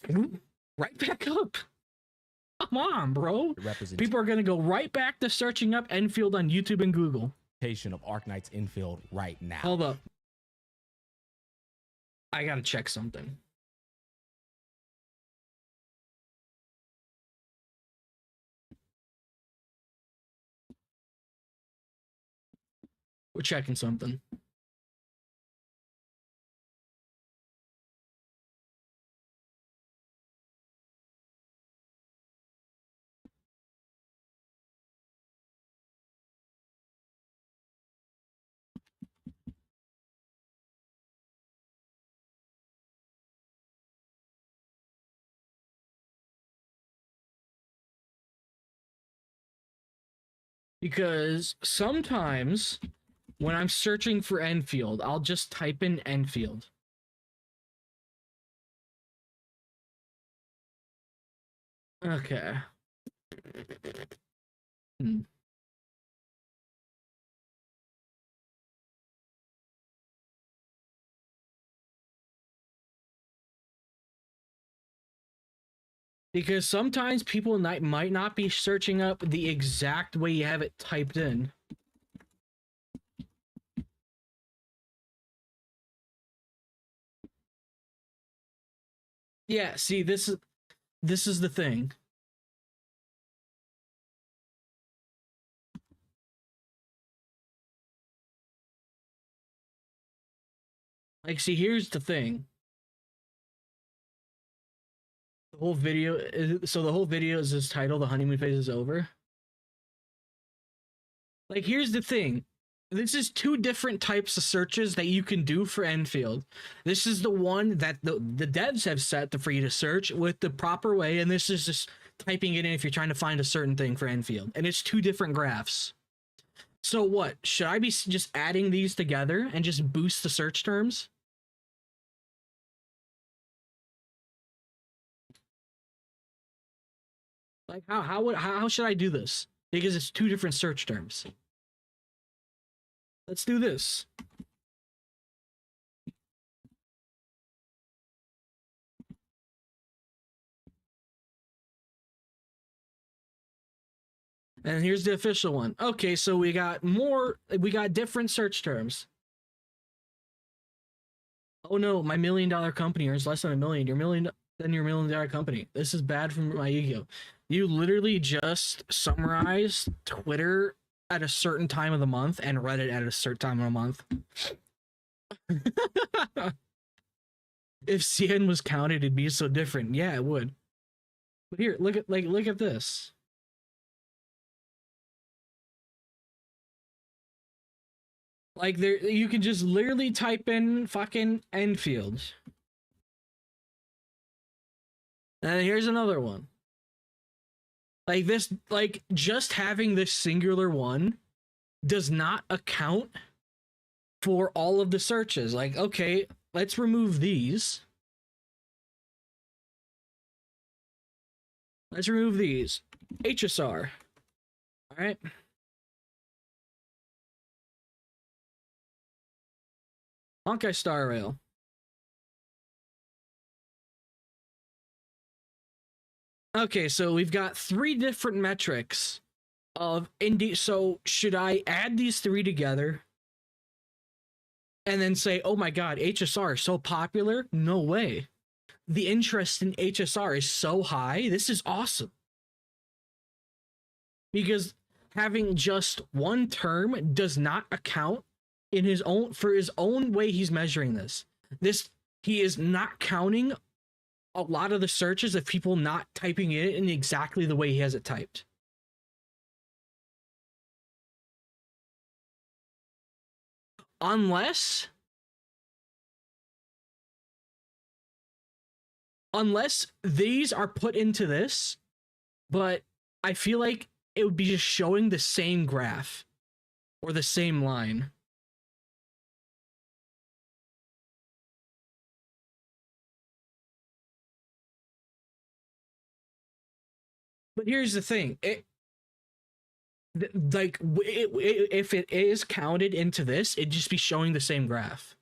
Right back up. Come on, bro. People are going to go right back to searching up Enfield on YouTube and Google. Of Arknights Endfield right now. Hold up. I got to check something. We're checking something. Because sometimes when I'm searching for Enfield, I'll just type in Enfield. Okay. Because sometimes people might not be searching up the exact way you have it typed in. Yeah, see, this is the thing. Like, see, here's the thing. The whole video is this title, The Honeymoon Phase is Over. Like, here's the thing. This is two different types of searches that you can do for Enfield. This is the one that the devs have set for you to search with the proper way, and this is just typing it in if you're trying to find a certain thing for Enfield. And it's two different graphs. So what? Should I be just adding these together and just boost the search terms? Like, how should I do this? Because it's two different search terms. Let's do this. And here's the official one. Okay, so we got different search terms. Oh no, my $1 million company earns less than $1 million. Your $1 million, than your million-dollar company. This is bad for my ego. You literally just summarized Twitter at a certain time of the month and Reddit at a certain time of the month. If CN was counted, it'd be so different. Yeah, it would. But here, look at this. Like there, you can just literally type in fucking Enfield. And here's another one. Like this, like just having this singular one does not account for all of the searches. Like, okay, let's remove these. Let's remove these. HSR. All right. Honkai Star Rail. Okay, so we've got 3 different metrics of indie. So should I add these 3 together and then say, oh my god, HSR is so popular? No way. The interest in HSR is so high. This is awesome. Because having just one term does not account in his own for his own way he's measuring this. He is not counting a lot of the searches of people not typing it in exactly the way he has it typed. Unless these are put into this, but I feel like it would be just showing the same graph or the same line. But here's the thing, if it is counted into this, it'd just be showing the same graph.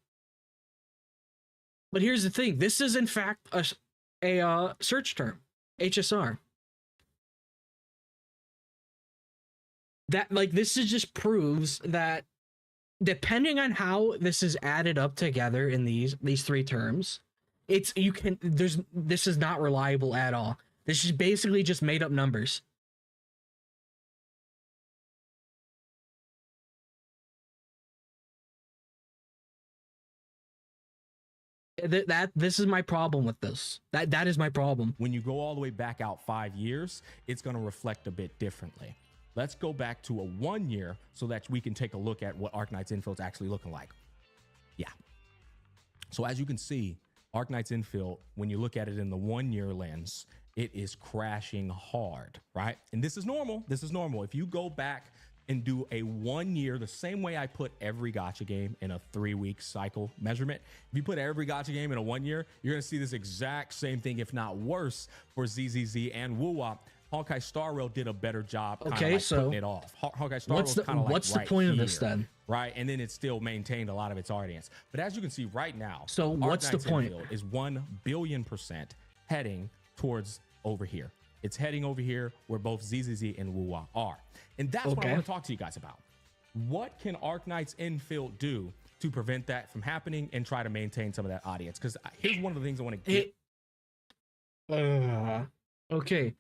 But here's the thing, this is in fact a search term, HSR. That, like, this is just proves that depending on how this is added up together in these 3 terms, this is not reliable at all. This is basically just made up numbers. This is my problem with this. That is my problem. When you go all the way back out 5 years, it's going to reflect a bit differently. Let's go back to a 1 year so that we can take a look at what Arknights Endfield is actually looking like. Yeah. So as you can see, Arknights Endfield, when you look at it in the 1 year lens, it is crashing hard, right? And this is normal. This is normal. If you go back and do a 1 year, the same way I put every gacha game in a 3-week cycle measurement, if you put every gacha game in a 1 year, you're going to see this exact same thing, if not worse, for ZZZ and Woo-Wop. Honkai Star Rail did a better job putting it off. Honkai Star Rail is kind of like what's the point of this then? Right, and then it still maintained a lot of its audience. But as you can see right now, so what's the point? Is 1 billion% heading towards over here. It's heading over here where both ZZZ and Woo-Wop are. And that's what I want to talk to you guys about. What can Arknights Endfield do to prevent that from happening and try to maintain some of that audience? Because here's one of the things I want to get. Okay.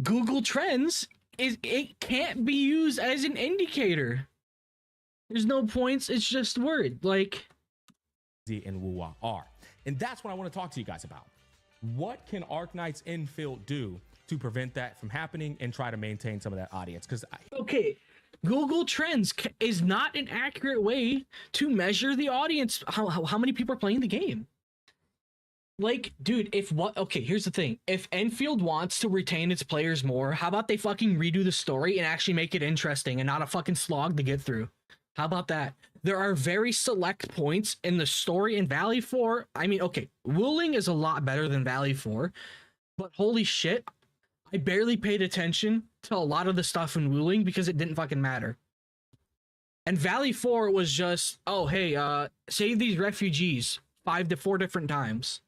Google Trends it can't be used as an indicator. There's no points. It's just word like and Woo-Wop are. And that's what I want to talk to you guys about. What can Arknights Endfield do to prevent that from happening and try to maintain some of that audience? Because okay, Google Trends is not an accurate way to measure the audience, how many people are playing the game. Like, dude, okay, here's the thing. If Enfield wants to retain its players more, how about they fucking redo the story and actually make it interesting and not a fucking slog to get through? How about that? There are very select points in the story in Valley 4. I mean, okay, Wuling is a lot better than Valley 4, but holy shit, I barely paid attention to a lot of the stuff in Wuling because it didn't fucking matter. And Valley 4 was just, oh, hey, save these refugees 5 to 4 different times.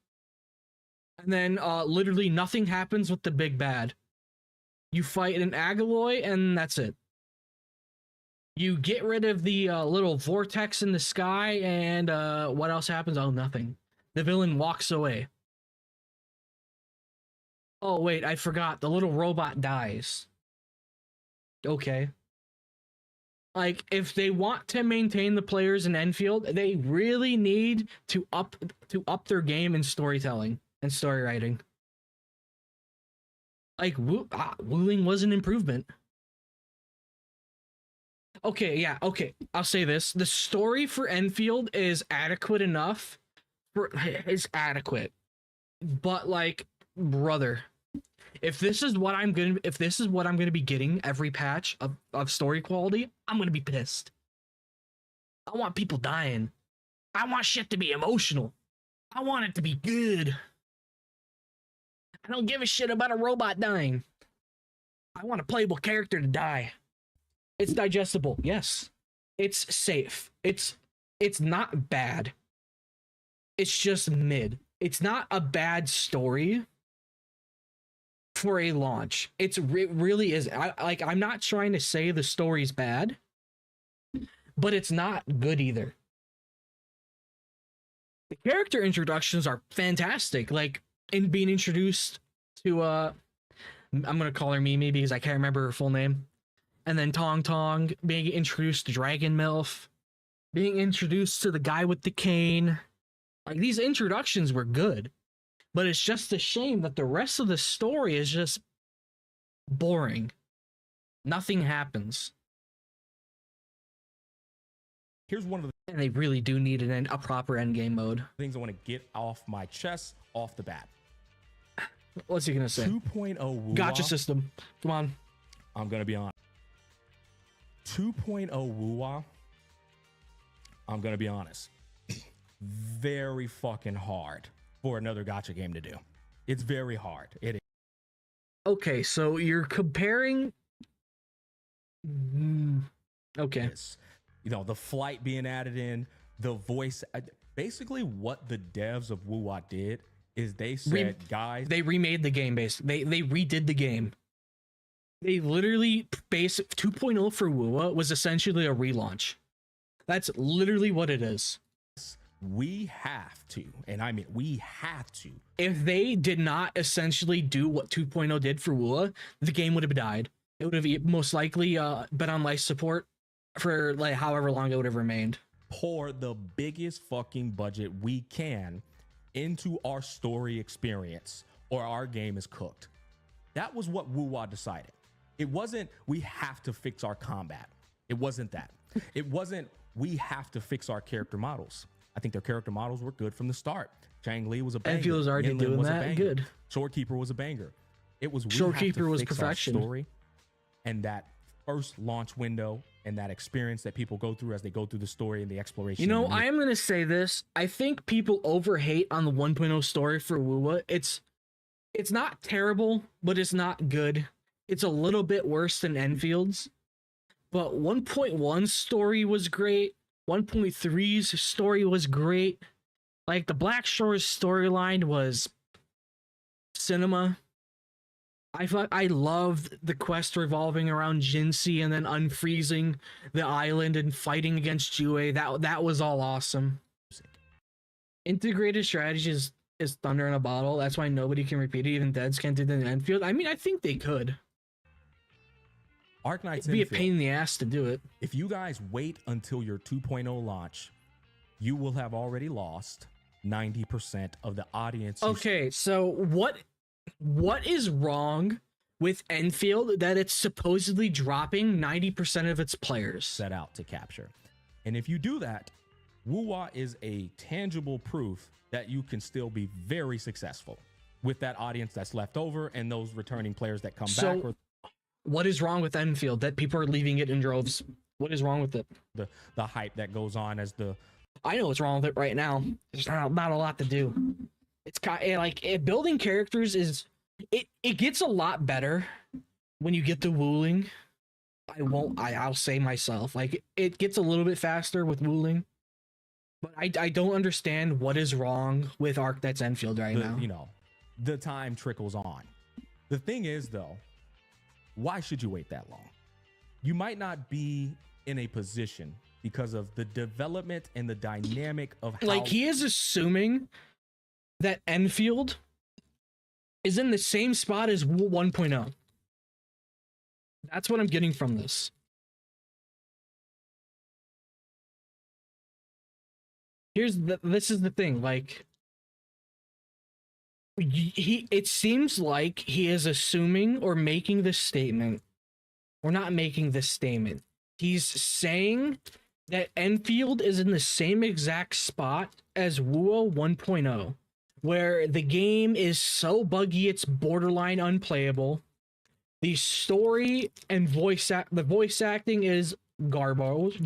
And then literally nothing happens with the big bad. You fight an Agaloy and that's it. You get rid of the little vortex in the sky and what else happens? Oh, nothing. The villain walks away. Oh wait, I forgot. The little robot dies. Okay. Like, if they want to maintain the players in Enfield, they really need to up their game in storytelling and story writing. Like, wooing was an improvement. Okay, yeah, okay. I'll say this: the story for Enfield is adequate enough. It's adequate, but like, brother, if this is what I'm gonna be getting every patch of story quality, I'm gonna be pissed. I want people dying. I want shit to be emotional. I want it to be good. I don't give a shit about a robot dying. I want a playable character to die. It's digestible, yes. It's safe. It's not bad. It's just mid. It's not a bad story for a launch. It really is. I'm not trying to say the story's bad, but it's not good either. The character introductions are fantastic. Like, in being introduced to I'm gonna call her Mimi because I can't remember her full name. And then Tong Tong, being introduced to Dragon Milf, being introduced to the guy with the cane. Like, these introductions were good. But it's just a shame that the rest of the story is just boring. Nothing happens. Here's one of the And they really do need a proper endgame mode. things I want to get off my chest off the bat. What's he gonna say? 2.0 Woo-Wah, Gotcha system. Come on. I'm gonna be honest. 2.0 Woo-Wah, I'm gonna be honest. Very fucking hard for another gotcha game to do. It's very hard. It is. Okay, so you're comparing. Okay. You know, the flight being added in, the voice. Basically, what the devs of Woo-Wah did is they said, guys, they remade the game. Basically, they redid the game. They literally 2.0 for Woo-Wah was essentially a relaunch. That's literally what it is. We have to, and I mean we have to. If they did not essentially do what 2.0 did for Woo-Wah, the game would have died. It would have most likely been on life support for like however long it would have remained. Pour the biggest fucking budget we can into our story experience, or our game is cooked. That was what Woo-Wah decided. It wasn't we have to fix our combat. It wasn't that. It wasn't we have to fix our character models. I think their character models were good from the start. Chang Li was a banger. Enfield was already Yinlin doing was a that banger. good. Shorekeeper was a banger. It was Shorekeeper was perfection. Story and that first launch window and that experience that people go through as they go through the story and the exploration. You know, I am gonna say this. I think people overhate on the 1.0 story for Woo-Wah. It's not terrible, but it's not good. It's a little bit worse than Enfield's. But 1.1 story was great. 1.3's story was great. Like, the Black Shores storyline was cinema. I loved the quest revolving around Jinsei and then unfreezing the island and fighting against Jue. That was all awesome. Integrated strategy is thunder in a bottle. That's why nobody can repeat it. Even Deads can't do it in Enfield. I mean, I think they could. Arknights It'd be a Endfield. pain in the ass to do it. If you guys wait until your 2.0 launch, you will have already lost 90% of the audience. Okay, so what is wrong with Enfield that it's supposedly dropping 90% of its players? Set out to capture. And if you do that, Woo-Wah is a tangible proof that you can still be very successful with that audience that's left over and those returning players that come back. Or what is wrong with Enfield that people are leaving it in droves? What is wrong with it? The hype that goes on as the... I know what's wrong with it right now. There's not a lot to do. It's kind of like building characters is... It gets a lot better when you get the wooling. I'll say myself. Like, it gets a little bit faster with wooling. But I don't understand what is wrong with Arknights Endfield right now. You know, the time trickles on. The thing is, though, why should you wait that long? You might not be in a position because of the development and the dynamic of how... Like, he is assuming that Enfield is in the same spot as 1.0. That's what I'm getting from this. This is the thing, like, it seems like he is assuming or making this statement, or not making this statement. He's saying that Enfield is in the same exact spot as Wuo 1.0, where the game is so buggy it's borderline unplayable. The story and the voice acting is garbage.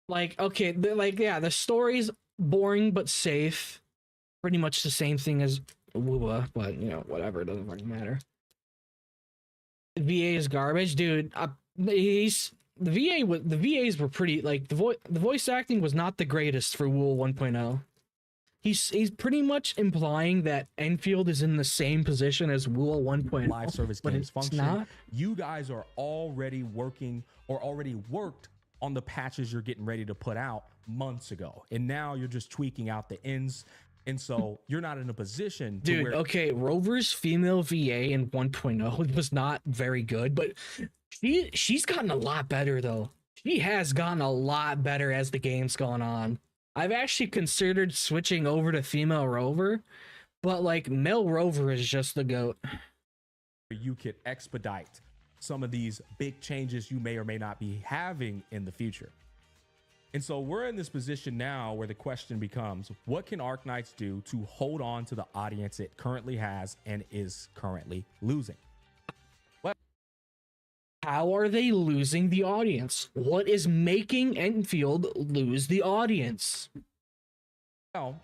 Like, okay, the story's boring but safe. Pretty much the same thing as Wuwa, but you know, whatever, it doesn't fucking matter. The VA is garbage, dude. The VAs were pretty, like, the voice acting was not the greatest for Wuwa 1.0. He's pretty much implying that Enfield is in the same position as Wuwa 1.0. Live service games function. Not. You guys are already working or already worked on the patches you're getting ready to put out months ago, and now you're just tweaking out the ends, and so you're not in a position to Dude, okay, Rover's female VA in 1.0 was not very good, but she's gotten a lot better though. She has gotten a lot better as the game's gone on. I've actually considered switching over to female Rover, but like male Rover is just the GOAT. You could expedite some of these big changes you may or may not be having in the future. And so we're in this position now where the question becomes, what can Arknights do to hold on to the audience it currently has and is currently losing? How are they losing the audience? What is making Enfield lose the audience? Well,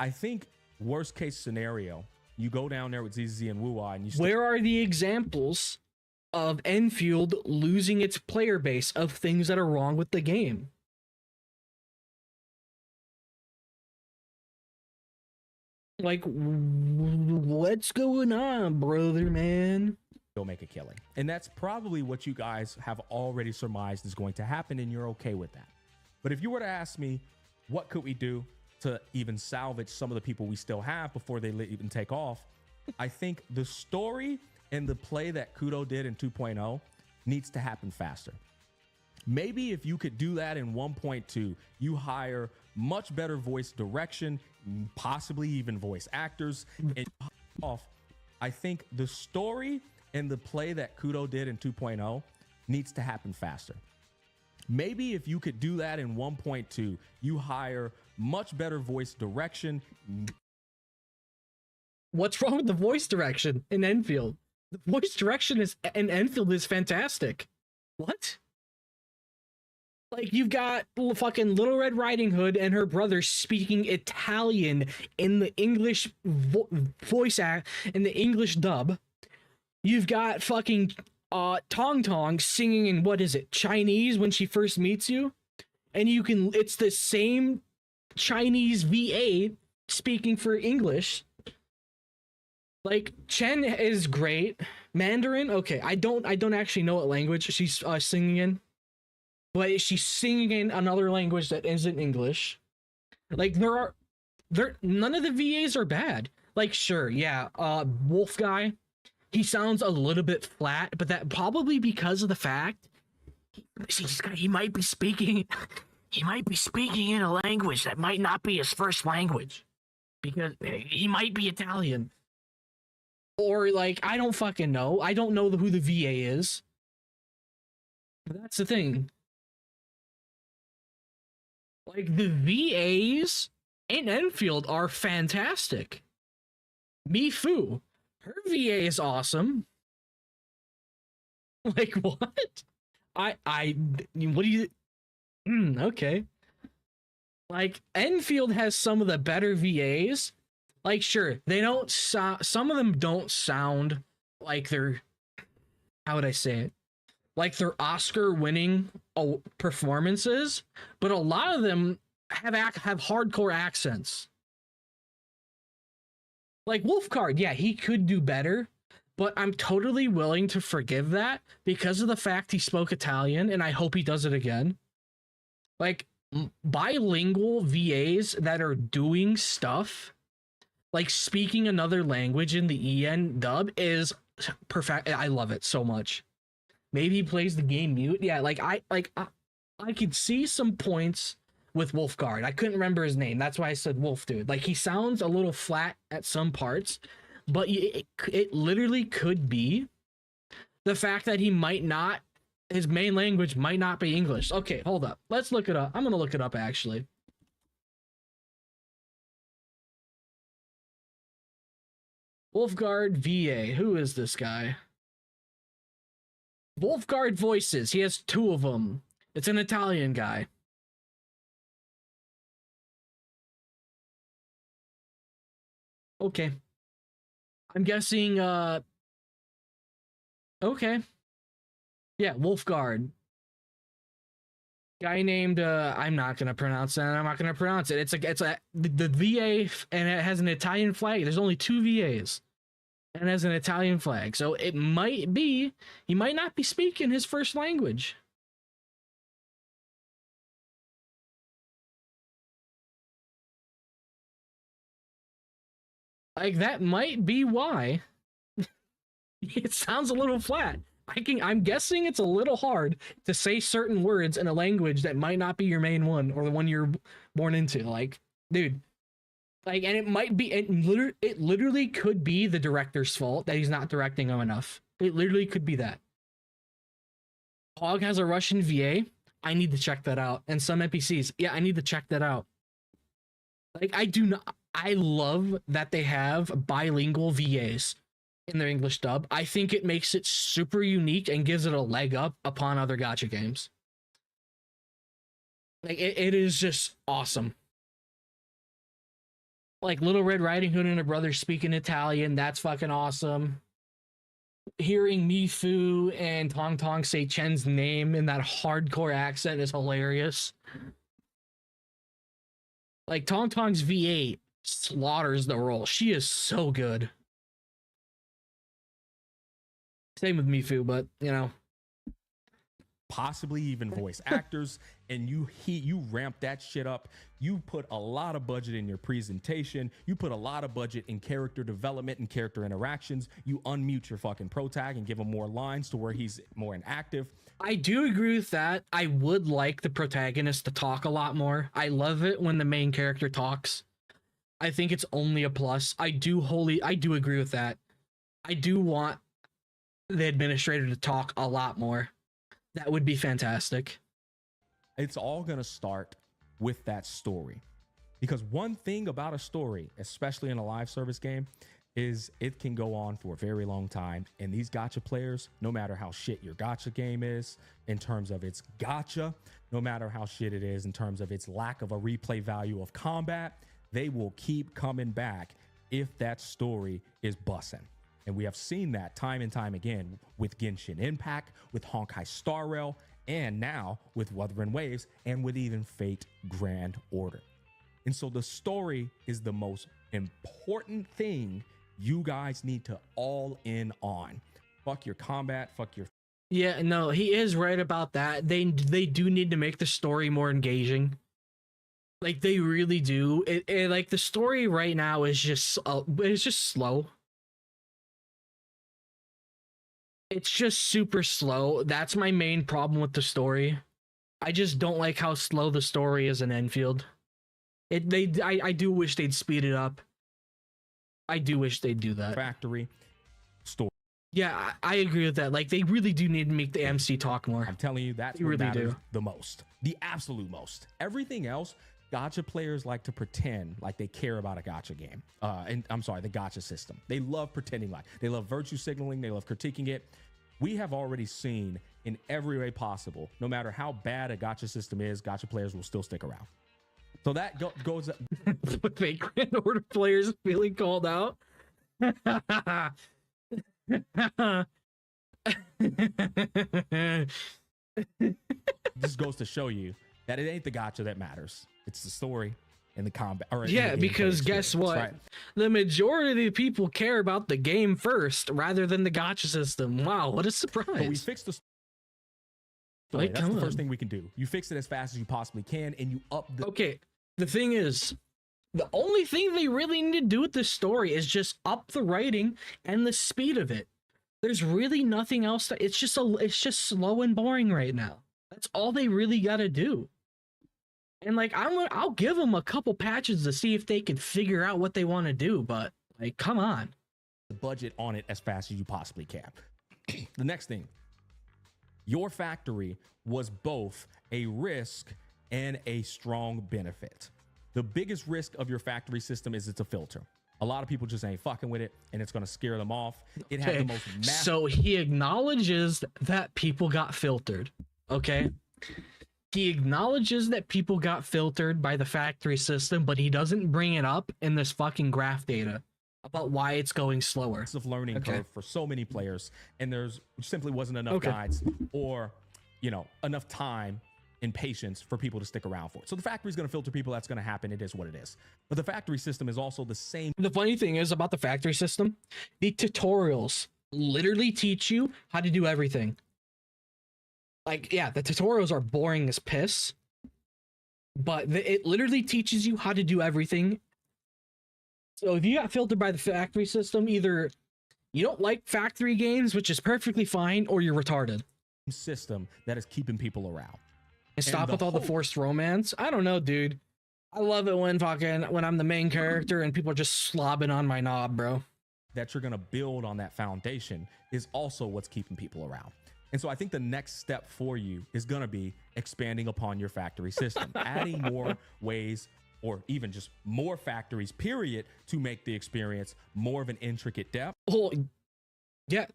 I think worst case scenario, you go down there with ZZ and Wuwa and you where are the examples of Enfield losing its player base of things that are wrong with the game? Like, what's going on, brother, man? Go make a killing. And that's probably what you guys have already surmised is going to happen, and you're okay with that. But if you were to ask me, what could we do to even salvage some of the people we still have before they even take off? I think the story and the play that Kudo did in 2.0 needs to happen faster. Maybe if you could do that in 1.2, you hire much better voice direction, possibly even voice actors, and off. I think the story and the play that Kudo did in 2.0 needs to happen faster. Maybe if you could do that in 1.2, you hire much better voice direction. What's wrong with the voice direction in Enfield? The voice direction in Enfield is fantastic. What? Like, you've got fucking Little Red Riding Hood and her brother speaking Italian in the English voice act, in the English dub. You've got fucking Tong Tong singing in, what is it, Chinese when she first meets you? And it's the same Chinese VA speaking for English. Like, Chen is great. Mandarin, okay, I don't actually know what language she's singing in, but she's singing in another language that isn't English. Like, none of the VAs are bad. Like, sure, yeah, Wolf Guy, he sounds a little bit flat, but that probably because of the fact he might be speaking in a language that might not be his first language, because he might be Italian. Or, like, I don't fucking know. I don't know who the VA is. But that's the thing. Like, the VAs in Enfield are fantastic. Mi Fu, her VA is awesome. Like, what? What do you... okay. Like, Enfield has some of the better VAs. Like, sure, they don't some of them don't sound like they're, how would I say it? Like they're Oscar-winning performances, but a lot of them have hardcore accents. Like Wolfcard, yeah, he could do better, but I'm totally willing to forgive that because of the fact he spoke Italian, and I hope he does it again. Like, bilingual VAs that are doing stuff like speaking another language in the EN dub is perfect. I love it so much. Maybe he plays the game mute. Yeah, I could see some points with Wolfguard. I couldn't remember his name. That's why I said Wolf Dude. Like, he sounds a little flat at some parts, but it literally could be the fact that he might not, his main language might not be English. Okay, hold up. Let's look it up. I'm going to look it up, actually. Wolfguard VA. Who is this guy? Wolfguard Voices. He has 2 of them. It's an Italian guy. Okay. I'm guessing, okay. Yeah, Wolfguard. Guy named, I'm not gonna pronounce that. I'm not gonna pronounce it. The VA, and it has an Italian flag. There's only 2 VAs. And it has an Italian flag. So it might be, he might not be speaking his first language. Like, that might be why it sounds a little flat. I'm guessing it's a little hard to say certain words in a language that might not be your main one or the one you're born into. Like, dude, like, and it might be, it literally could be the director's fault that he's not directing him enough. It literally could be that. Hog has a Russian VA. I need to check that out. And some NPCs. Yeah, I need to check that out. Like, I love that they have bilingual VAs in their English dub. I think it makes it super unique and gives it a leg up upon other gacha games. Like, it is just awesome. Like, Little Red Riding Hood and her brother speaking Italian, that's fucking awesome. Hearing Mifu and Tong Tong say Chen's name in that hardcore accent is hilarious. Like, Tong Tong's V8 slaughters the role. She is so good. Same with Mifu, but, you know. Possibly even voice actors, and you ramp that shit up. You put a lot of budget in your presentation. You put a lot of budget in character development and character interactions. You unmute your fucking protag and give him more lines to where he's more inactive. I do agree with that. I would like the protagonist to talk a lot more. I love it when the main character talks. I think it's only a plus. I do agree with that. I do want the administrator to talk a lot more. That would be fantastic. It's all going to start with that story. Because one thing about a story, especially in a live service game, is it can go on for a very long time. And these gacha players, no matter how shit your gacha game is in terms of its gacha, no matter how shit it is in terms of its lack of a replay value of combat, they will keep coming back if that story is bussin'. And we have seen that time and time again with Genshin Impact, with Honkai Star Rail, and now with Wuthering Waves, and with even Fate Grand Order. And so the story is the most important thing you guys need to all in on. Fuck your combat, fuck your... Yeah, no, he is right about that. They do need to make the story more engaging. Like, they really do. Like, the story right now is just it's just slow. It's just super slow. That's my main problem with the story. I just don't like how slow the story is in Enfield. I do wish they'd speed it up. I do wish they'd do that. Factory story. Yeah, I agree with that. Like, they really do need to make the MC talk more. I'm telling you, that's what matters the most. The absolute most. Everything else, gacha players like to pretend like they care about a gacha game. And I'm sorry, the gacha system. They love pretending like. They love virtue signaling. They love critiquing it. We have already seen in every way possible, no matter how bad a gacha system is, gacha players will still stick around. So that goes... Fake Grand Order players feeling called out. This goes to show you that it ain't the gacha that matters. It's the story and the combat. Yeah, because guess what? Right. The majority of people care about the game first rather than the gacha system. Wow, what a surprise. But we fixed the Like, that's the come first on. thing we can do. You fix it as fast as you possibly can, and you up the. Okay, the thing is, the only thing they really need to do with this story is just up the writing and the speed of it. There's really nothing else. It's just slow and boring right now. That's all they really got to do. And like, I'll give them a couple patches to see if they can figure out what they want to do. But like, come on. The budget on it as fast as you possibly can. The next thing, your factory was both a risk and a strong benefit. The biggest risk of your factory system is it's a filter. A lot of people just ain't fucking with it, and it's going to scare them off. It had the most massive. So he acknowledges that people got filtered. Okay. He acknowledges that people got filtered by the factory system, but he doesn't bring it up in this fucking graph data about why it's going slower. Of learning curve for so many players, and there's simply wasn't enough guides or, you know, enough time and patience for people to stick around for it. So the factory is going to filter people. That's going to happen. It is what it is. But the factory system is also the same. The funny thing is about the factory system, the tutorials literally teach you how to do everything. Like, yeah, the tutorials are boring as piss, but it literally teaches you how to do everything. So if you got filtered by the factory system, either you don't like factory games, which is perfectly fine, or you're retarded. System that is keeping people around. And stop with all the forced romance. I don't know, dude. I love it when I'm the main character and people are just slobbing on my knob, bro. That you're going to build on that foundation is also what's keeping people around. And so I think the next step for you is going to be expanding upon your factory system, adding more ways or even just more factories, period, to make the experience more of an intricate depth. Oh, yeah.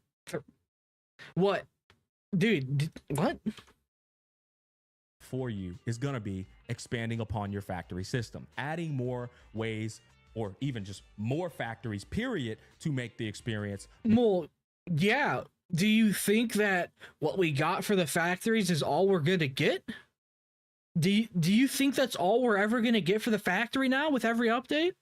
What? Dude, what? For you is going to be expanding upon your factory system, adding more ways or even just more factories, period, to make the experience more. Yeah. Do you think that what we got for the factories is all we're going to get? Do you think that's all we're ever going to get for the factory now with every update?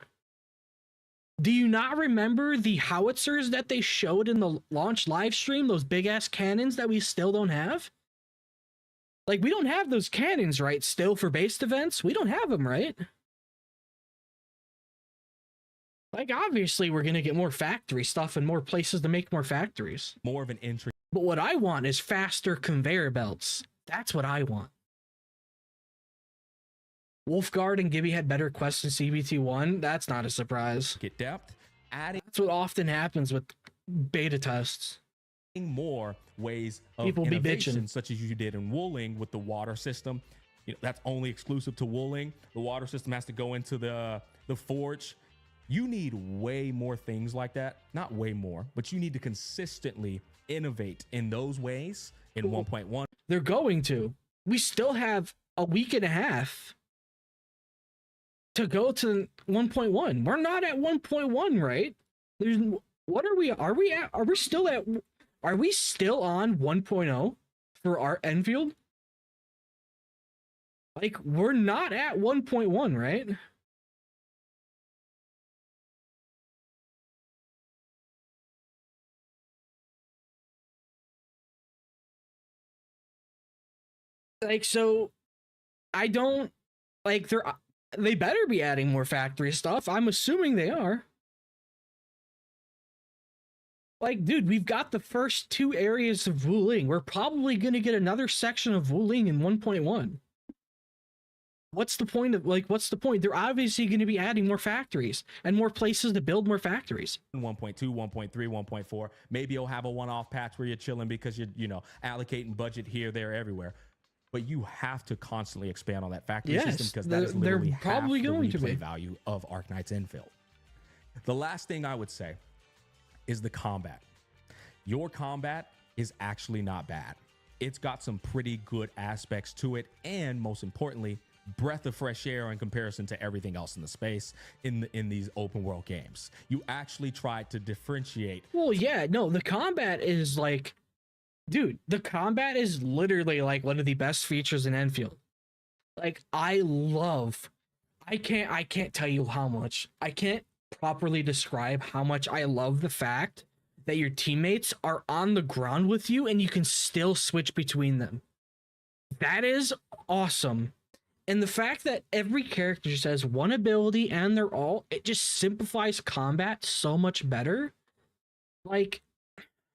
Do you not remember the howitzers that they showed in the launch live stream? Those big ass cannons that we still don't have? Like, we don't have those cannons, right? Still for based events? We don't have them, right? Like, obviously, we're going to get more factory stuff and more places to make more factories. More of an entry. But what I want is faster conveyor belts. That's what I want. Wolfguard and Gibby had better quests in CBT1. That's not a surprise. Get depth. Adding. That's what often happens with beta tests. More ways of people be innovation, bitching, such as you did in Wooling with the water system. You know, that's only exclusive to Wooling. The water system has to go into the forge. You need way more things like that. Not way more, but you need to consistently innovate in those ways in 1.1. They're going to. We still have a week and a half to go to 1.1. We're not at 1.1, right? What are we? Are we still on 1.0 for our Enfield? Like, we're not at 1.1, right? Like, so I don't like they better be adding more factory stuff. I'm assuming they are. Like, dude, we've got the first 2 areas of Wuling. We're probably going to get another section of Wuling in 1.1. What's the point of, like, what's the point? They're obviously going to be adding more factories and more places to build more factories. 1.2, 1.3, 1.4. Maybe you'll have a one-off patch where you're chilling because you're, you know, allocating budget here, there, everywhere. But you have to constantly expand on that factory system because that is literally probably going to be value of Arknights Endfield. The last thing I would say is the combat. Your combat is actually not bad. It's got some pretty good aspects to it, and most importantly, breath of fresh air in comparison to everything else in the space in these open world games. You actually tried to differentiate. Well, yeah, no, the combat is like, dude, the combat is literally like one of the best features in Enfield. Like, I can't tell you how much. I can't properly describe how much I love the fact that your teammates are on the ground with you and you can still switch between them. That is awesome. And the fact that every character just has one ability and they're all, it just simplifies combat so much better. Like,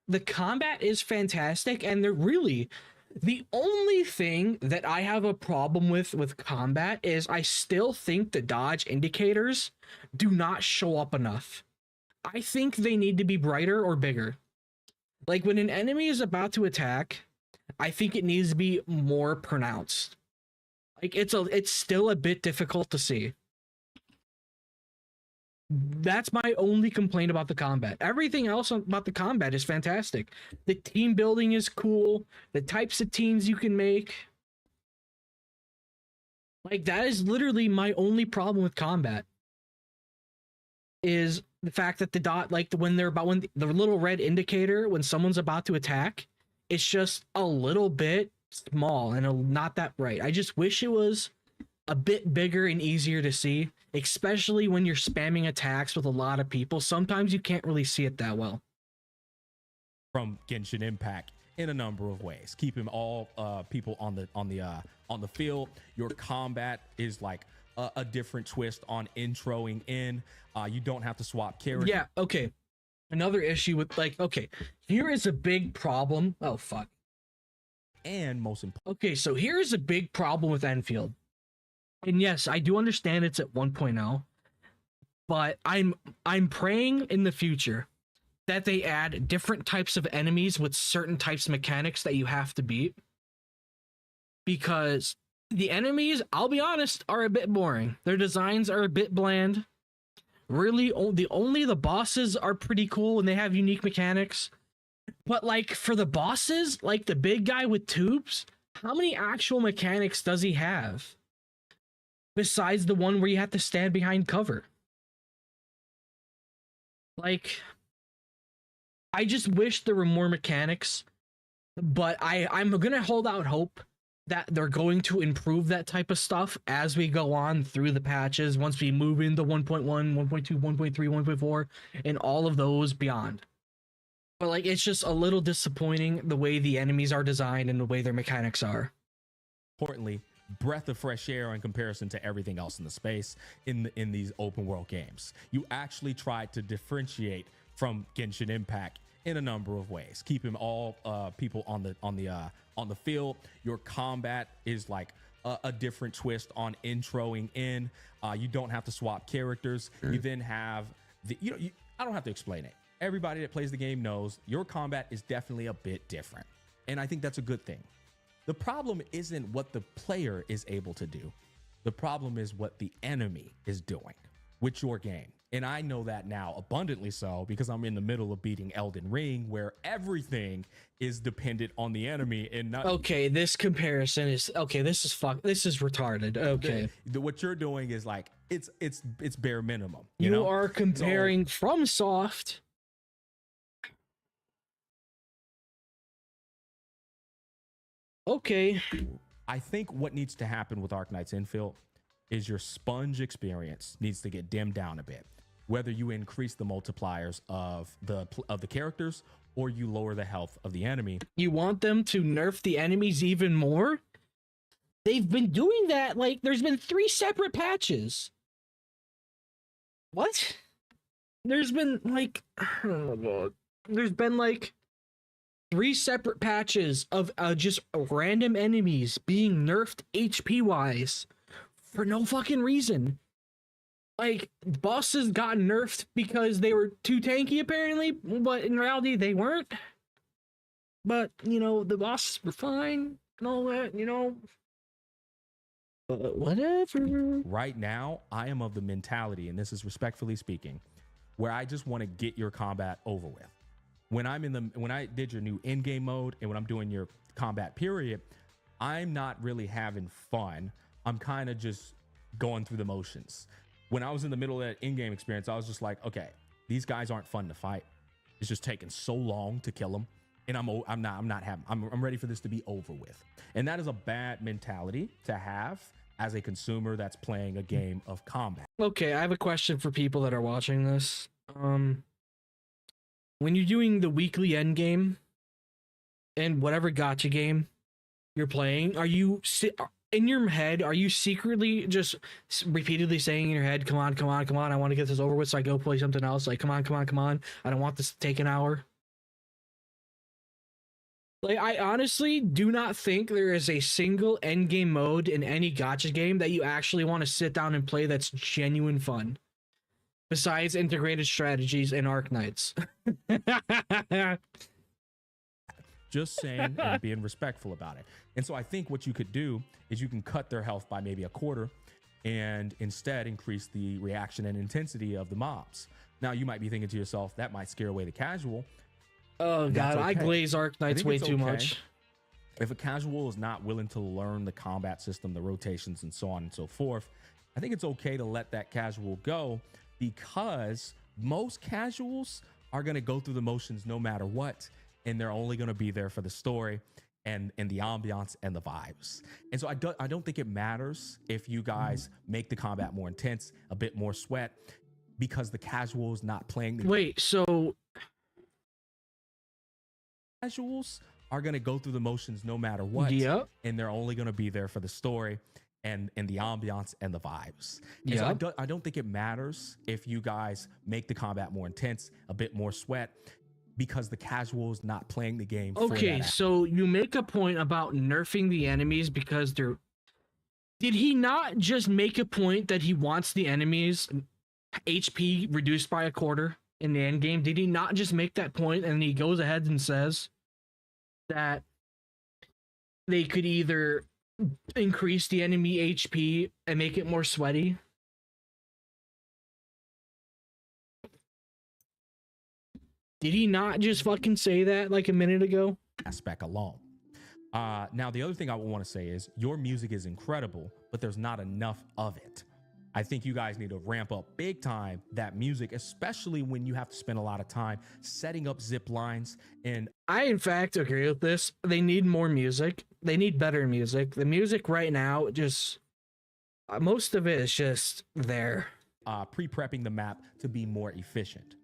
the combat is fantastic, and they're really, the only thing that I have a problem with combat is I still think the dodge indicators do not show up enough. I think they need to be brighter or bigger. Like, when an enemy is about to attack, I think it needs to be more pronounced. Like, it's still a bit difficult to see. That's my only complaint about the combat. Everything else about the combat is fantastic. The team building is cool. The types of teams you can make. Like, that is literally my only problem with combat. Is the fact that the dot, like, when the little red indicator when someone's about to attack, it's just a little bit small and not that bright. I just wish it was a bit bigger and easier to see, especially when you're spamming attacks with a lot of people. Sometimes you can't really see it that well. From Genshin Impact in a number of ways, keeping all people on the field. Your combat is like a different twist on introing in. You don't have to swap characters. Yeah, okay. Another issue with, like, okay, here is a big problem. Oh, fuck. And most important. Okay, so here is a big problem with Enfield. And yes, I do understand it's at 1.0, but I'm praying in the future that they add different types of enemies with certain types of mechanics that you have to beat. Because the enemies, I'll be honest, are a bit boring. Their designs are a bit bland. Really, only the bosses are pretty cool and they have unique mechanics. But, like, for the bosses, like the big guy with tubes, how many actual mechanics does he have? Besides the one where you have to stand behind cover. Like, I just wish there were more mechanics, but I'm gonna hold out hope that they're going to improve that type of stuff as we go on through the patches, once we move into 1.1, 1.2, 1.3, 1.4, and all of those beyond. But, like, it's just a little disappointing the way the enemies are designed and the way their mechanics are. Importantly, breath of fresh air in comparison to everything else in the space in these open world games. You actually tried to differentiate from Genshin Impact in a number of ways, keeping all people on the field. Your combat is like a different twist on introing in. You don't have to swap characters. You then have I don't have to explain it. Everybody that plays the game knows your combat is definitely a bit different, and I think that's a good thing. The problem isn't what the player is able to do. The problem is what the enemy is doing with your game. And I know that now abundantly so because I'm in the middle of beating Elden Ring, where everything is dependent on the enemy and not. Okay, this comparison is okay. This is retarded. Okay, what you're doing is like it's bare minimum. You know? are comparing FromSoft. Okay. I think what needs to happen with Arknights Endfield is your sponge experience needs to get dimmed down a bit. Whether you increase the multipliers of the characters or you lower the health of the enemy. You want them to nerf the enemies even more? They've been doing that. Like, there's been 3 separate patches. What? There's been like, oh God. There's been like 3 separate patches of just random enemies being nerfed HP wise for no fucking reason. Like, bosses got nerfed because they were too tanky apparently, but in reality they weren't. But, you know, the bosses were fine and all that, you know. But whatever. Right now, I am of the mentality, and this is respectfully speaking, where I just want to get your combat over with. When I did your new in-game mode and when I'm doing your combat period, I'm not really having fun. I'm kind of just going through the motions. When I was in the middle of that in-game experience, I was just like, okay, these guys aren't fun to fight. It's just taking so long to kill them, and I'm ready for this to be over with. And that is a bad mentality to have as a consumer that's playing a game of combat. Okay, I have a question for people that are watching this. When you're doing the weekly end game and whatever gacha game, you're playing, are you in your head, are you secretly just repeatedly saying in your head, come on, come on, come on, I want to get this over with so I go play something else? Like, come on, come on, come on. I don't want this to take an hour. Like, I honestly do not think there is a single endgame mode in any gacha game that you actually want to sit down and play that's genuine fun. Besides integrated strategies and Arknights. Just saying and being respectful about it. And so I think what you could do is you can cut their health by maybe a quarter and instead increase the reaction and intensity of the mobs. Now you might be thinking to yourself, that might scare away the casual. Oh god, I glaze Arknights way too much. If a casual is not willing to learn the combat system, the rotations, and so on and so forth, I think it's okay to let that casual go, because most casuals are going to go through the motions no matter what, and they're only going to be there for the story and the ambiance and the vibes. And so I don't think it matters if you guys make the combat more intense, a bit more sweat, because the casual is not playing the Wait, so casuals are going to go through the motions no matter what, and they're only going to be there for the story and the ambiance and the vibes. And so I don't think it matters if you guys make the combat more intense, a bit more sweat, because the casual is not playing the game. Okay, so you make a point about nerfing the enemies because they're... Did he not just make a point that he wants the enemies HP reduced by a quarter in the end game? Did he not just make that point, and he goes ahead and says that they could either increase the enemy HP and make it more sweaty? Did he not just fucking say that like a minute ago? Aspect alone. Now, the other thing I want to say is your music is incredible, but there's not enough of it. I think you guys need to ramp up big time that music, especially when you have to spend a lot of time setting up zip lines. And I, in fact, agree with this. They need more music. They need better music. The music right now, just most of it is just there. Pre-prepping the map to be more efficient.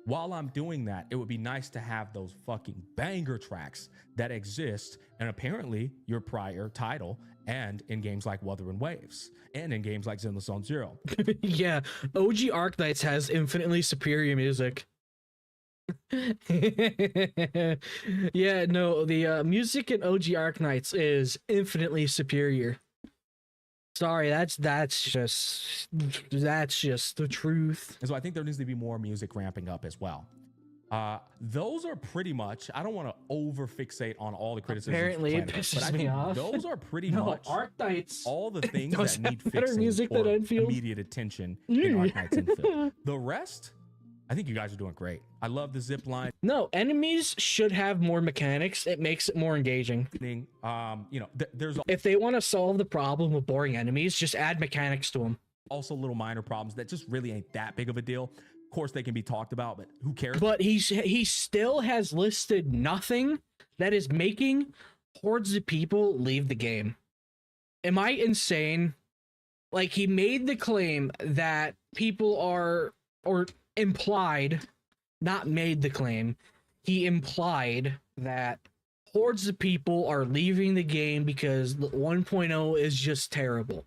While I'm doing that, it would be nice to have those fucking banger tracks that exist, and apparently your prior title, and in games like Wuthering Waves, and in games like Zenless Zone Zero. Yeah, OG Arknights has infinitely superior music. Yeah, no, the music in OG Arknights is infinitely superior. Sorry, that's just the truth. And so I think there needs to be more music ramping up as well. Those are pretty much, I don't want to over fixate on all the criticisms. Apparently it pisses me off. Those are pretty much Arknights, all the things that need fixing music or than Enfield. immediate attention in Arknights Endfield. The rest, I think you guys are doing great. I love the zip line. No, enemies should have more mechanics. It makes it more engaging. You know, there's if they want to solve the problem of boring enemies, just add mechanics to them. Also little minor problems that just really ain't that big of a deal. Of course, they can be talked about, but who cares? But he still has listed nothing that is making hordes of people leave the game. Am I insane? Like, he made the claim that people are, or implied, not made the claim, he implied that hordes of people are leaving the game because 1.0 is just terrible.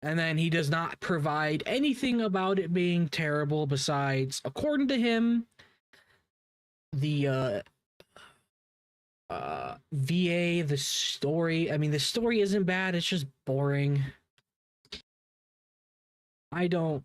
And then he does not provide anything about it being terrible besides, according to him, the VA, the story. I mean, the story isn't bad, it's just boring. I don't...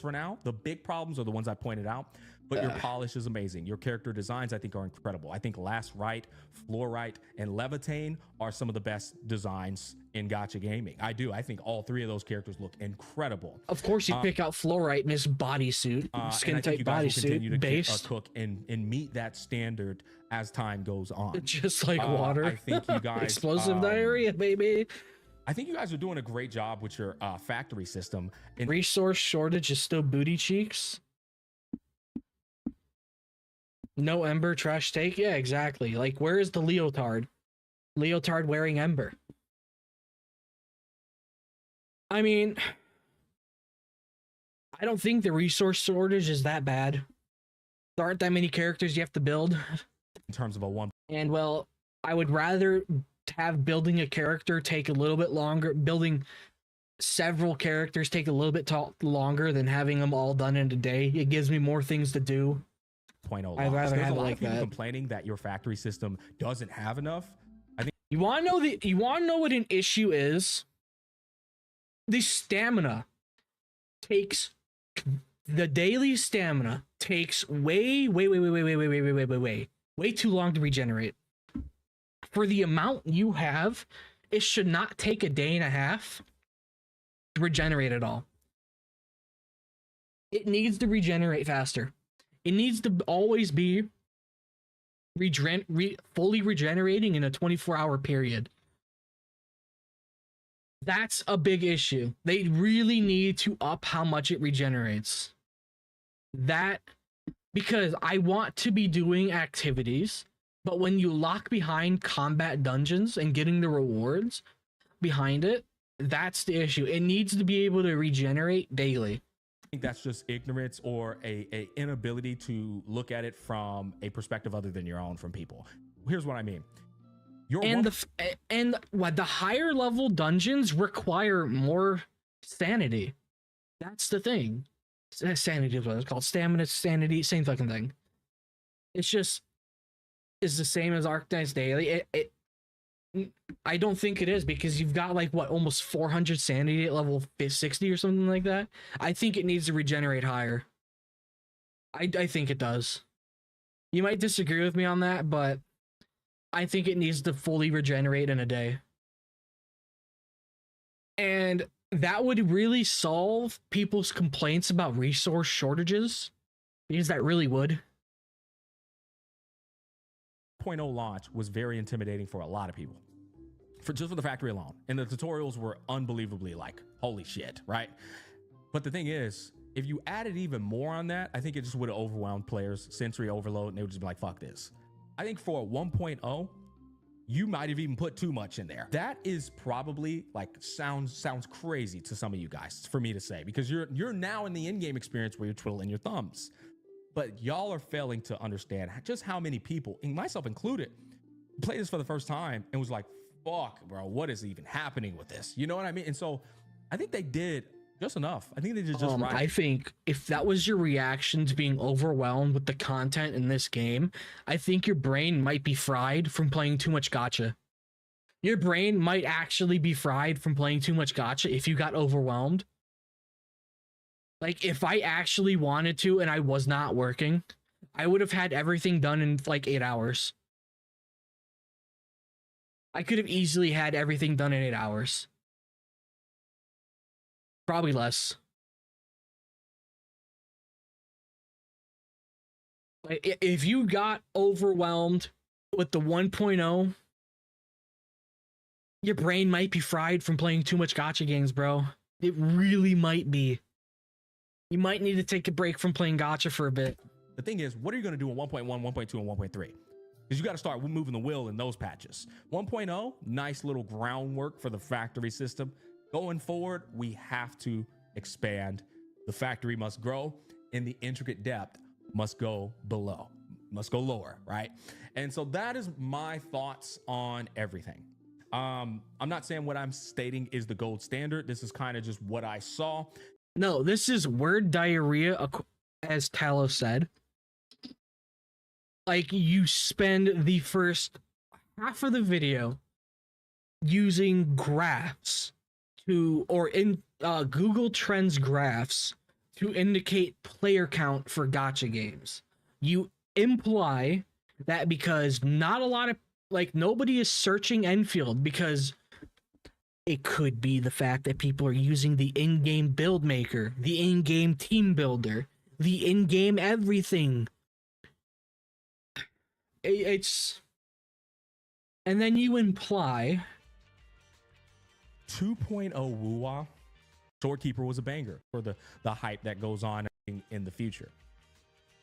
For now, the big problems are the ones I pointed out, but your polish is amazing. Your character designs, I think, are incredible. I think Last Right, Floor Right, and Levitain are some of the best designs in gacha gaming. I do. I think all three of those characters look incredible. Of course, you pick out Floor Right in his bodysuit, skin tight bodysuit, based. Cook and meet that standard as time goes on. Just like water. I think you guys explosive diarrhea, baby. I think you guys are doing a great job with your factory system. Resource shortage is still booty cheeks. No Ember trash take? Yeah, exactly. Like, where is the leotard? Leotard wearing Ember. I mean, I don't think the resource shortage is that bad. There aren't that many characters you have to build. In terms of a one. And, well, I would rather have building a character take a little bit longer, building several characters take a little bit longer than having them all done in a day. It gives me more things to do. I'd rather There's have a it lot like of people that. complaining that your factory system doesn't have enough. I think You want to know what an issue is? The stamina takes the daily stamina takes way too long to regenerate. For the amount you have, it should not take a day and a half to regenerate at all. It needs to regenerate faster. It needs to always be fully regenerating in a 24-hour period. That's a big issue. They really need to up how much it regenerates. Because I want to be doing activities, but when you lock behind combat dungeons and getting the rewards behind it, that's the issue. It needs to be able to regenerate daily. I think that's just ignorance or a inability to look at it from a perspective other than your own from people. Here's what I mean. The higher level dungeons require more sanity. That's the thing. Sanity is what it's called. Stamina, sanity, same fucking thing. It's just is the same as Arknights Daily. I don't think it is, because you've got like what, almost 400 sanity at level 60 or something like that. I think it needs to regenerate higher. I think it does. You might disagree with me on that, but I think it needs to fully regenerate in a day. And that would really solve people's complaints about resource shortages, because that really would. 0.0 launch was very intimidating for a lot of people, for the factory alone, and the tutorials were unbelievably like, holy shit, right? But the thing is, if you added even more on that, I think it just would have overwhelmed players, sensory overload, and they would just be like, fuck this. I think for 1.0, you might have even put too much in there. That is probably like sounds crazy to some of you guys for me to say, because you're now in the in-game experience where you're twiddling your thumbs. But y'all are failing to understand just how many people, and myself included, played this for the first time and was like, fuck, bro, what is even happening with this? You know what I mean? And so I think they did just enough. I think they did just right. I think if that was your reaction to being overwhelmed with the content in this game, I think your brain might be fried from playing too much gacha. Your brain might actually be fried from playing too much gacha if you got overwhelmed. Like, if I actually wanted to and I was not working, I would have had everything done in like 8 hours. I could have easily had everything done in 8 hours. Probably less. Like, if you got overwhelmed with the 1.0, your brain might be fried from playing too much gacha games, bro. It really might be. You might need to take a break from playing gacha for a bit. The thing is, what are you going to do in 1.1, 1.2, and 1.3? Because you got to start moving the wheel in those patches. 1.0, nice little groundwork for the factory system. Going forward, we have to expand. The factory must grow, and the intricate depth must go lower, right? And so that is my thoughts on everything. I'm not saying what I'm stating is the gold standard. This is kind of just what I saw. No, this is word diarrhea, as Talos said. Like, you spend the first half of the video using graphs in Google Trends graphs to indicate player count for gacha games. You imply that because not a lot of, like, nobody is searching Enfield because it could be the fact that people are using the in-game build maker, the in-game team builder, the in-game everything. It's... And then you imply 2.0 Wuwa, Storekeeper was a banger for the hype that goes on in the future.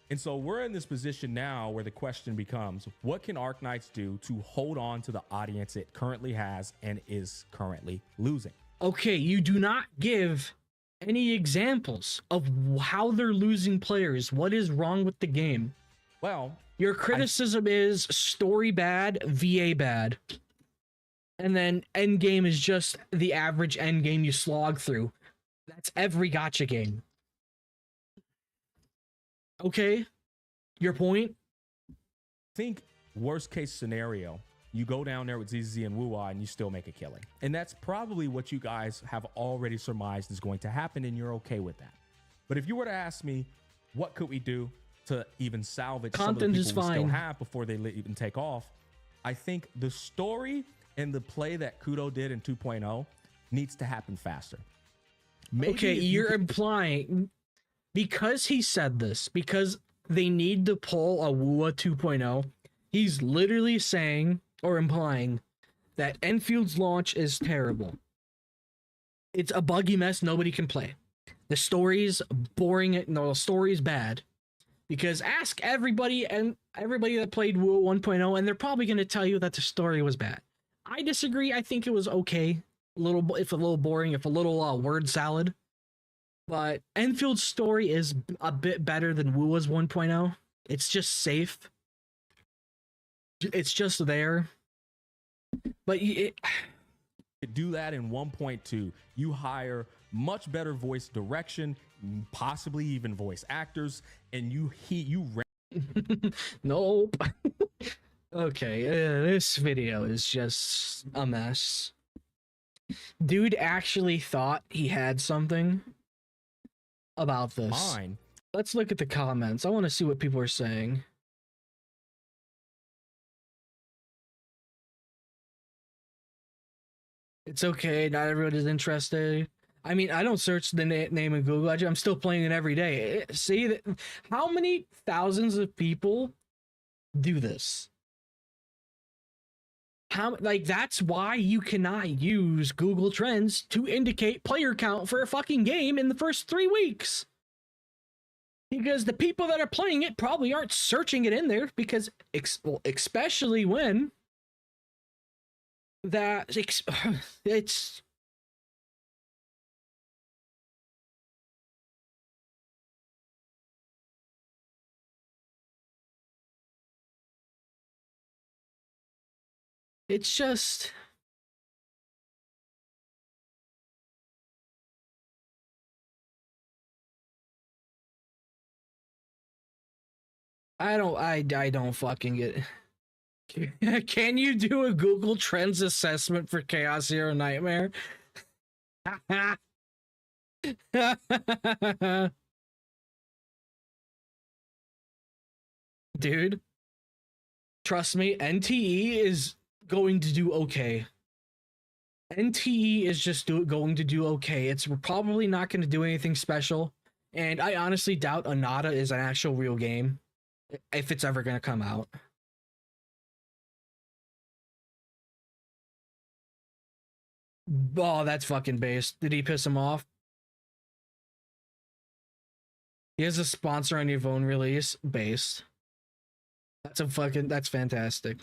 And so we're in this position now where the question becomes, what can Arknights do to hold on to the audience it currently has and is currently losing? Okay, you do not give any examples of how they're losing players. What is wrong with the game? Well, your criticism is story bad, VA bad. And then end game is just the average end game you slog through. That's every gacha game. Okay? Your point? Think worst case scenario, you go down there with ZZ and Wuwa and you still make a killing. And that's probably what you guys have already surmised is going to happen, and you're okay with that. But if you were to ask me, what could we do to even salvage Content some of the is people we still fine. have before they even take off? I think the story and the play that Kudo did in 2.0 needs to happen faster. Maybe Okay, if you're implying, because he said this, because they need to pull a Wuwa 2.0, he's literally saying or implying that Enfield's launch is terrible. It's a buggy mess nobody can play. The story's boring. No, the story's bad. Because ask everybody that played Wuwa 1.0, and they're probably going to tell you that the story was bad. I disagree. I think it was okay. A little boring, if a little word salad. But Enfield's story is a bit better than Wuwa's 1.0. It's just safe. It's just there. But do that in 1.2. You hire much better voice direction, possibly even voice actors, and you nope. Okay, this video is just a mess. Dude actually thought he had something about this. Fine. Let's look at the comments. I want to see what people are saying. It's okay. Not everyone is interested. I mean, I don't search the name in Google. I'm still playing it every day. See that? How many thousands of people do this? That's why you cannot use Google Trends to indicate player count for a fucking game in the first 3 weeks. Because the people that are playing it probably aren't searching it in there, because especially when it's just I don't fucking get it. Can you do a Google Trends assessment for Chaos Hero Nightmare? Dude, trust me, NTE is going to do okay. NTE is just going to do okay. It's probably not going to do anything special, and I honestly doubt Anata is an actual real game, if it's ever going to come out. Oh, that's fucking based. Did he piss him off? He has a sponsor on your phone release. Based. That's fantastic.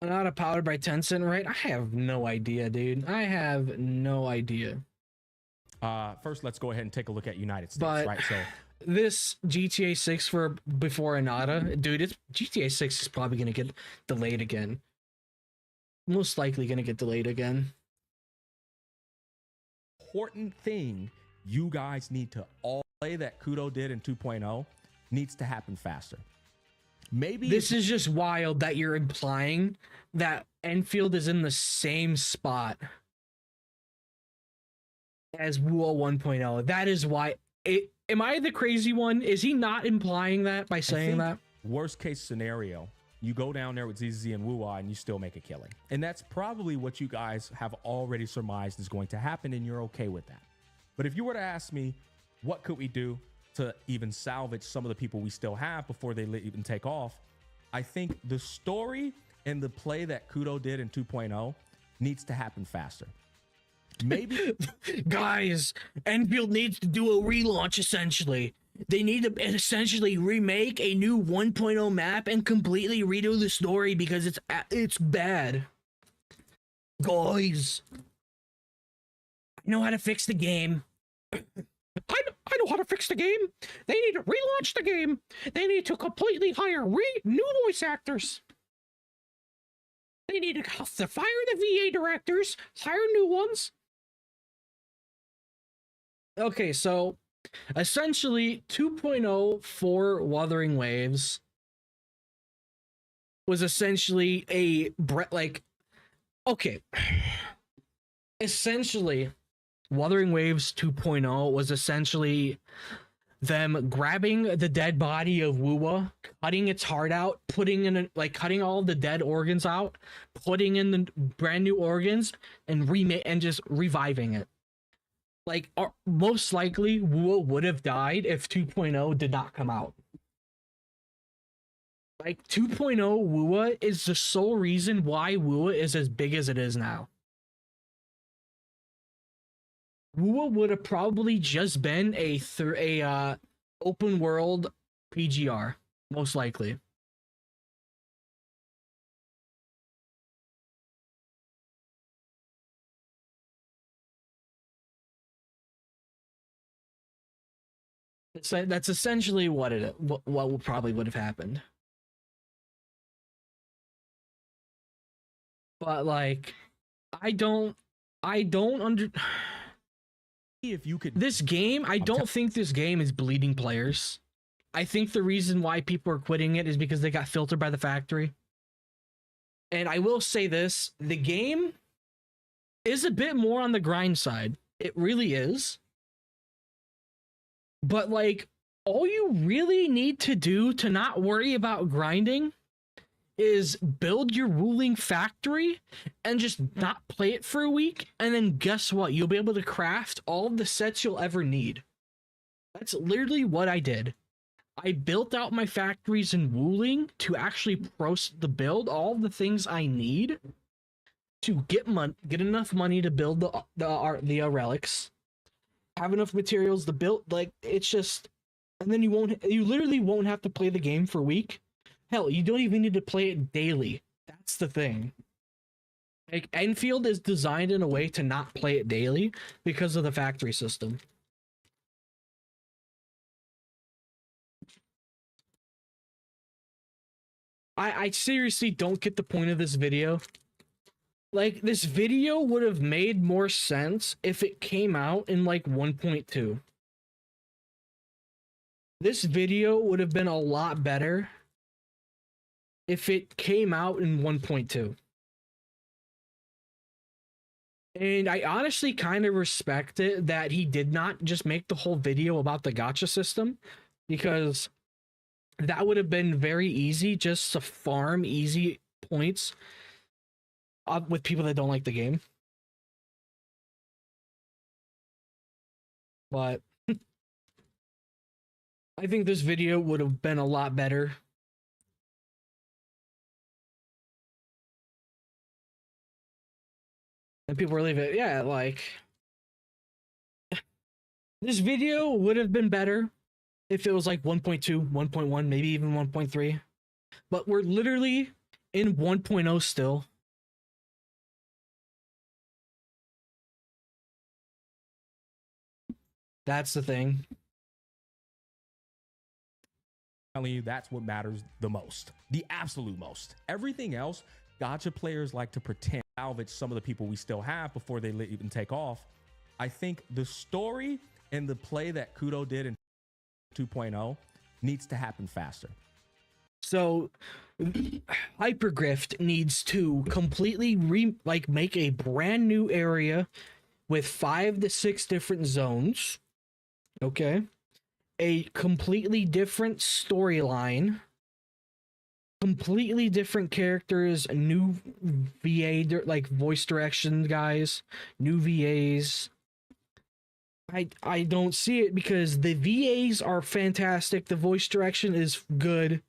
Not powered by Tencent, right? I have no idea, dude. I have no idea. First, let's go ahead and take a look at United States, But right? So this GTA 6 for before Anata, dude, it's GTA 6 is probably gonna get delayed again. Most likely gonna get delayed again. important thing you guys need to all play that Kudo did in 2.0 needs to happen faster. Maybe this is just wild that you're implying that Enfield is in the same spot as Wuo 1.0. That is why am I the crazy one? Is he not implying that by saying that? Worst case scenario, you go down there with ZZ and Wuwa and you still make a killing. And that's probably what you guys have already surmised is going to happen, and you're okay with that. But if you were to ask me, what could we do to even salvage some of the people we still have before they even take off? I think the story and the play that Kudo did in 2.0 needs to happen faster. Maybe guys, Enfield needs to do a relaunch essentially. They need to essentially remake a new 1.0 map and completely redo the story because it's bad. Guys, I know how to fix the game. I know how to fix the game. They need to relaunch the game. They need to completely hire new voice actors. They need to fire the VA directors, hire new ones. Okay, so essentially 2.0 for Wuthering Waves was essentially essentially Wuthering Waves 2.0 was essentially them grabbing the dead body of Wuwa, cutting its heart out, cutting all the dead organs out, putting in the brand new organs, and just reviving it. Like, most likely, Wuwa would have died if 2.0 did not come out. Like, 2.0 Wuwa is the sole reason why Wuwa is as big as it is now. Wuwa would have probably just been a open world PGR, most likely. That's essentially what probably would have happened. But like, I don't if you could this game, I don't think this game is bleeding players. I think the reason why people are quitting it is because they got filtered by the factory. And I will say this, the game is a bit more on the grind side. It really is. But like, all you really need to do to not worry about grinding is build your ruling factory and just not play it for a week, and then guess what? You'll be able to craft all of the sets you'll ever need. That's literally what I did. I built out my factories in Wuling to actually build all the things I need to get enough money to build the relics, have enough materials to build. Like, it's just, and then you literally won't have to play the game for a week. Hell, you don't even need to play it daily. That's the thing. Like, Enfield is designed in a way to not play it daily because of the factory system. I seriously don't get the point of this video. Like, this video would have made more sense if it came out in like 1.2. This video would have been a lot better if it came out in 1.2. And I honestly kind of respect it that he did not just make the whole video about the gacha system, because that would have been very easy just to farm easy points with people that don't like the game. But I think this video would have been a lot better. And people were leaving. Yeah, like, this video would have been better if it was like 1.2, 1.1, maybe even 1.3. But we're literally in 1.0 still. That's the thing. Telling you, that's what matters the most, the absolute most. Everything else, gacha players like to pretend salvage some of the people we still have before they even take off. I think the story and the play that Kudo did in 2.0 needs to happen faster. So Hypergrift needs to completely make a brand new area with 5 to 6 different zones. Okay. A completely different storyline, completely different characters, new VA, like voice direction guys, new VAs. I don't see it because the VAs are fantastic. The voice direction is good.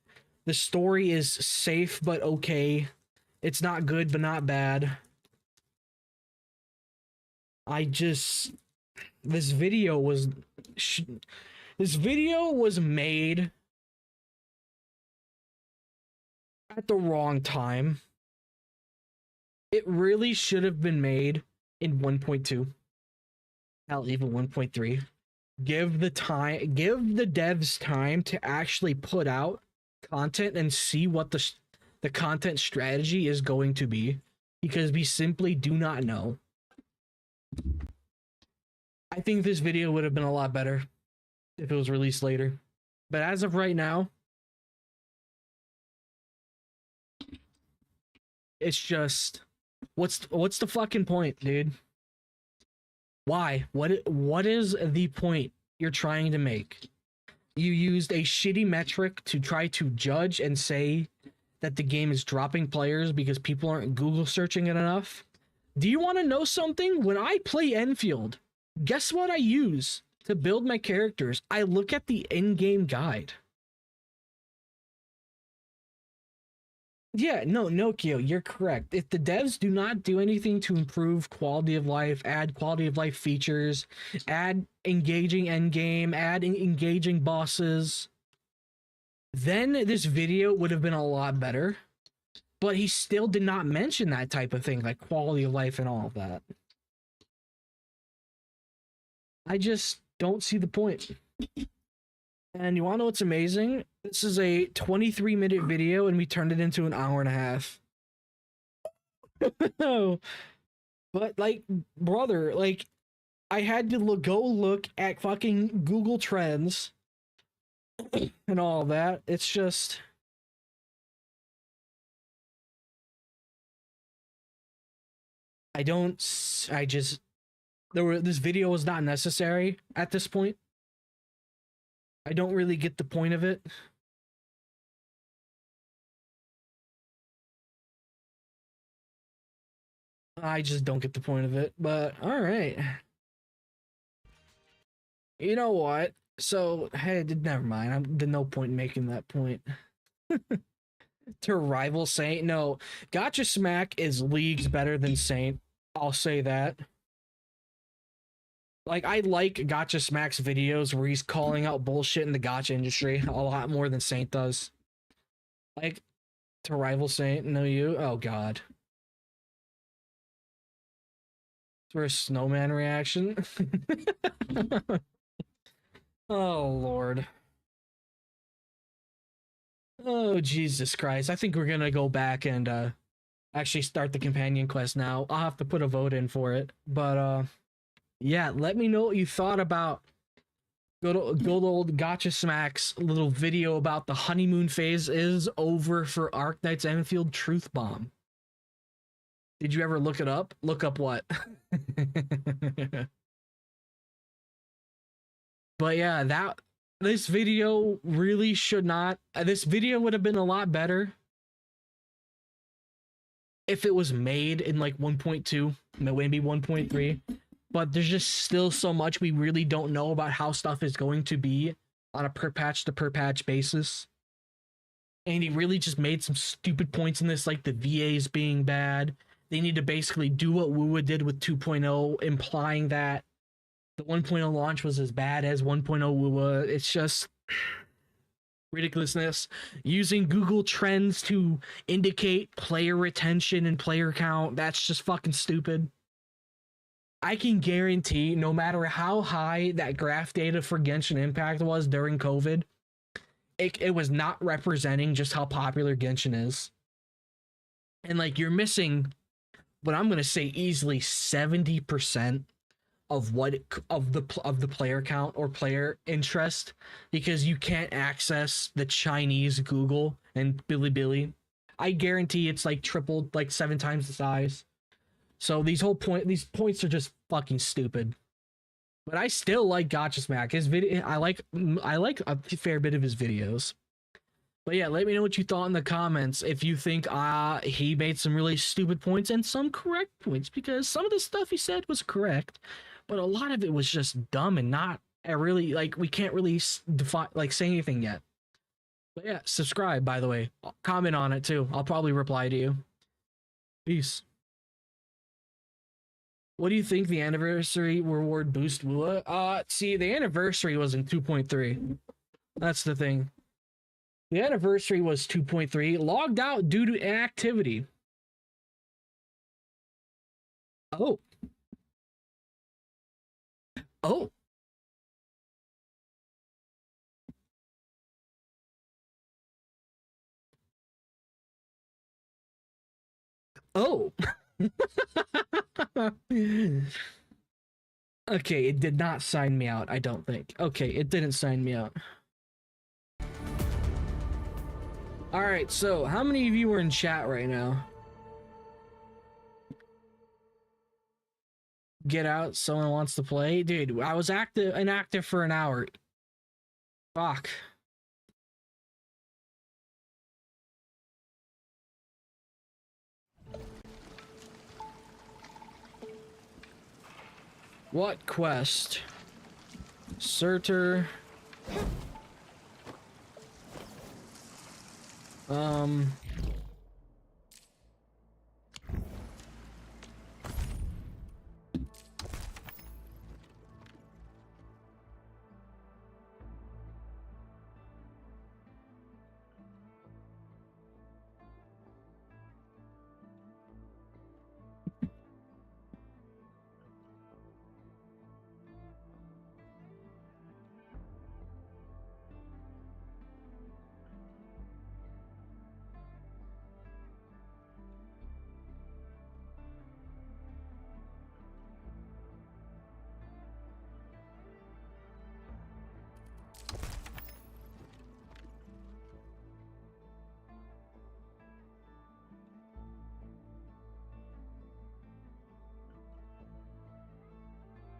The story is safe but okay. It's not good but not bad. This video was made at the wrong time. It really should have been made in 1.2. Hell, even 1.3. give the devs time to actually put out content and see what the content strategy is going to be, because we simply do not know. I think this video would have been a lot better if it was released later, but as of right now, it's just, what's the fucking point, dude? Why? What is the point you're trying to make? You used a shitty metric to try to judge and say that the game is dropping players because people aren't Google searching it enough. Do you want to know something? When I play Enfield, guess what I use to build my characters? I look at the in-game guide. Yeah, no, Nokio, you're correct. If the devs do not do anything to improve quality of life, add quality of life features, add engaging endgame, add engaging bosses, then this video would have been a lot better. But he still did not mention that type of thing, like quality of life and all of that. I just don't see the point. And you want to know what's amazing? This is a 23-minute video and we turned it into an hour and a half. But like, brother, like, I had to go look at fucking Google Trends and all that. It's just... this video was not necessary at this point. I don't really get the point of it. I just don't get the point of it, but all right. You know what? So, hey, never mind. There's no point in making that point. To rival Saint? No. Gotcha Smack is leagues better than Saint. I'll say that. Like, I like Gotcha Smack's videos where he's calling out bullshit in the gotcha industry a lot more than Saint does. Like, to rival Saint, no you? Oh, God. For a snowman reaction? Oh, Lord. Oh, Jesus Christ. I think we're gonna go back and, actually start the companion quest now. I'll have to put a vote in for it. But, yeah, let me know what you thought about good old Gotcha Smack's little video about the honeymoon phase is over for Arknights Endfield Truth Bomb. Did you ever look it up? Look up what? But yeah, this video really should not... this video would have been a lot better if it was made in like 1.2, maybe 1.3. But there's just still so much we really don't know about how stuff is going to be on a per patch to per patch basis. And he really just made some stupid points in this, like the VAs being bad. They need to basically do what WUWA did with 2.0, implying that the 1.0 launch was as bad as 1.0 WUWA. It's just ridiculousness. Using Google Trends to indicate player retention and player count, that's just fucking stupid. I can guarantee no matter how high that graph data for Genshin Impact was during COVID, it was not representing just how popular Genshin is. And like, you're missing what I'm going to say easily 70% of the player count or player interest, because you can't access the Chinese Google and Bilibili. I guarantee it's like tripled, like 7 times the size. So these points are just fucking stupid. But I still like Gotcha Smack. His video, I like a fair bit of his videos. But yeah, let me know what you thought in the comments. If you think he made some really stupid points and some correct points, because some of the stuff he said was correct, but a lot of it was just dumb and not really, like, we can't really define, like, say anything yet. But yeah, subscribe, by the way. Comment on it too. I'll probably reply to you. Peace. What do you think the anniversary reward boost WUA? See, the anniversary was in 2.3. That's the thing. The anniversary was 2.3, logged out due to inactivity. Oh. Oh. Oh. Okay, it did not sign me out, I don't think. Okay, it didn't sign me out. Alright, so how many of you are in chat right now? Get out, someone wants to play? Dude, I was inactive for an hour. Fuck. What quest? Surtur.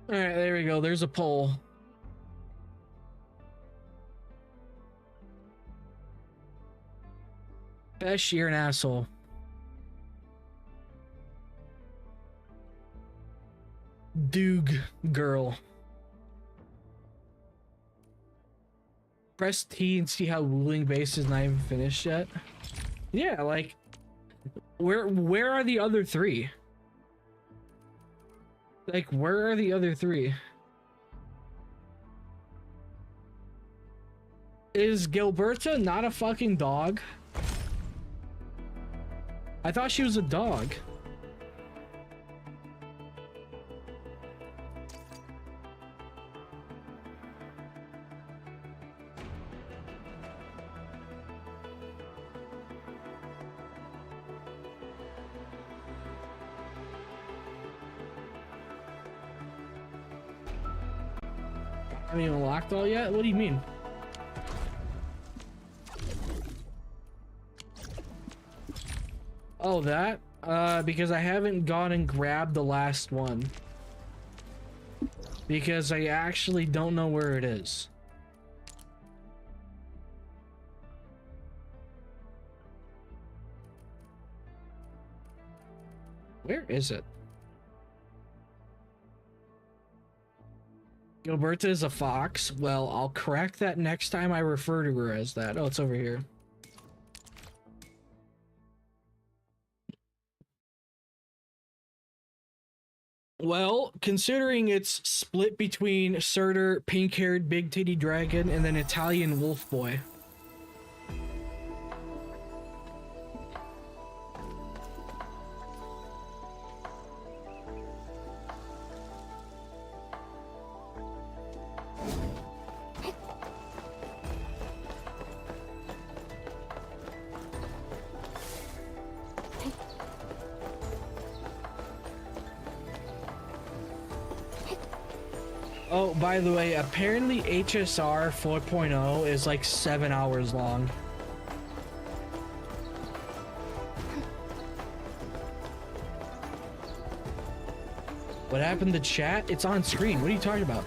Alright, there we go. There's a poll. Besh, you're an asshole. Doog girl. Press T and see how ruling base is not even finished yet. Yeah, like where are the other three? Like, where are the other three? Is Gilberta not a fucking dog? I thought she was a dog. Haven't even locked all yet? What do you mean? Oh, that? Because I haven't gone and grabbed the last one. Because I actually don't know where it is. Where is it? Gilberta is a fox. Well, I'll correct that next time I refer to her as that. Oh, it's over here. Well, considering it's split between Surtur, pink-haired, big-titty dragon, and then Italian wolf boy. Oh, by the way, apparently HSR 4.0 is like 7 hours long. What happened to chat? It's on screen. What are you talking about?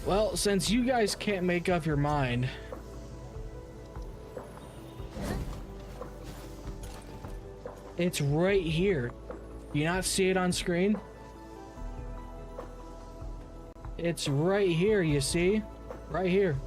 Well, since you guys can't make up your mind, it's right here. Do you not see it on screen? It's right here, you see? Right here.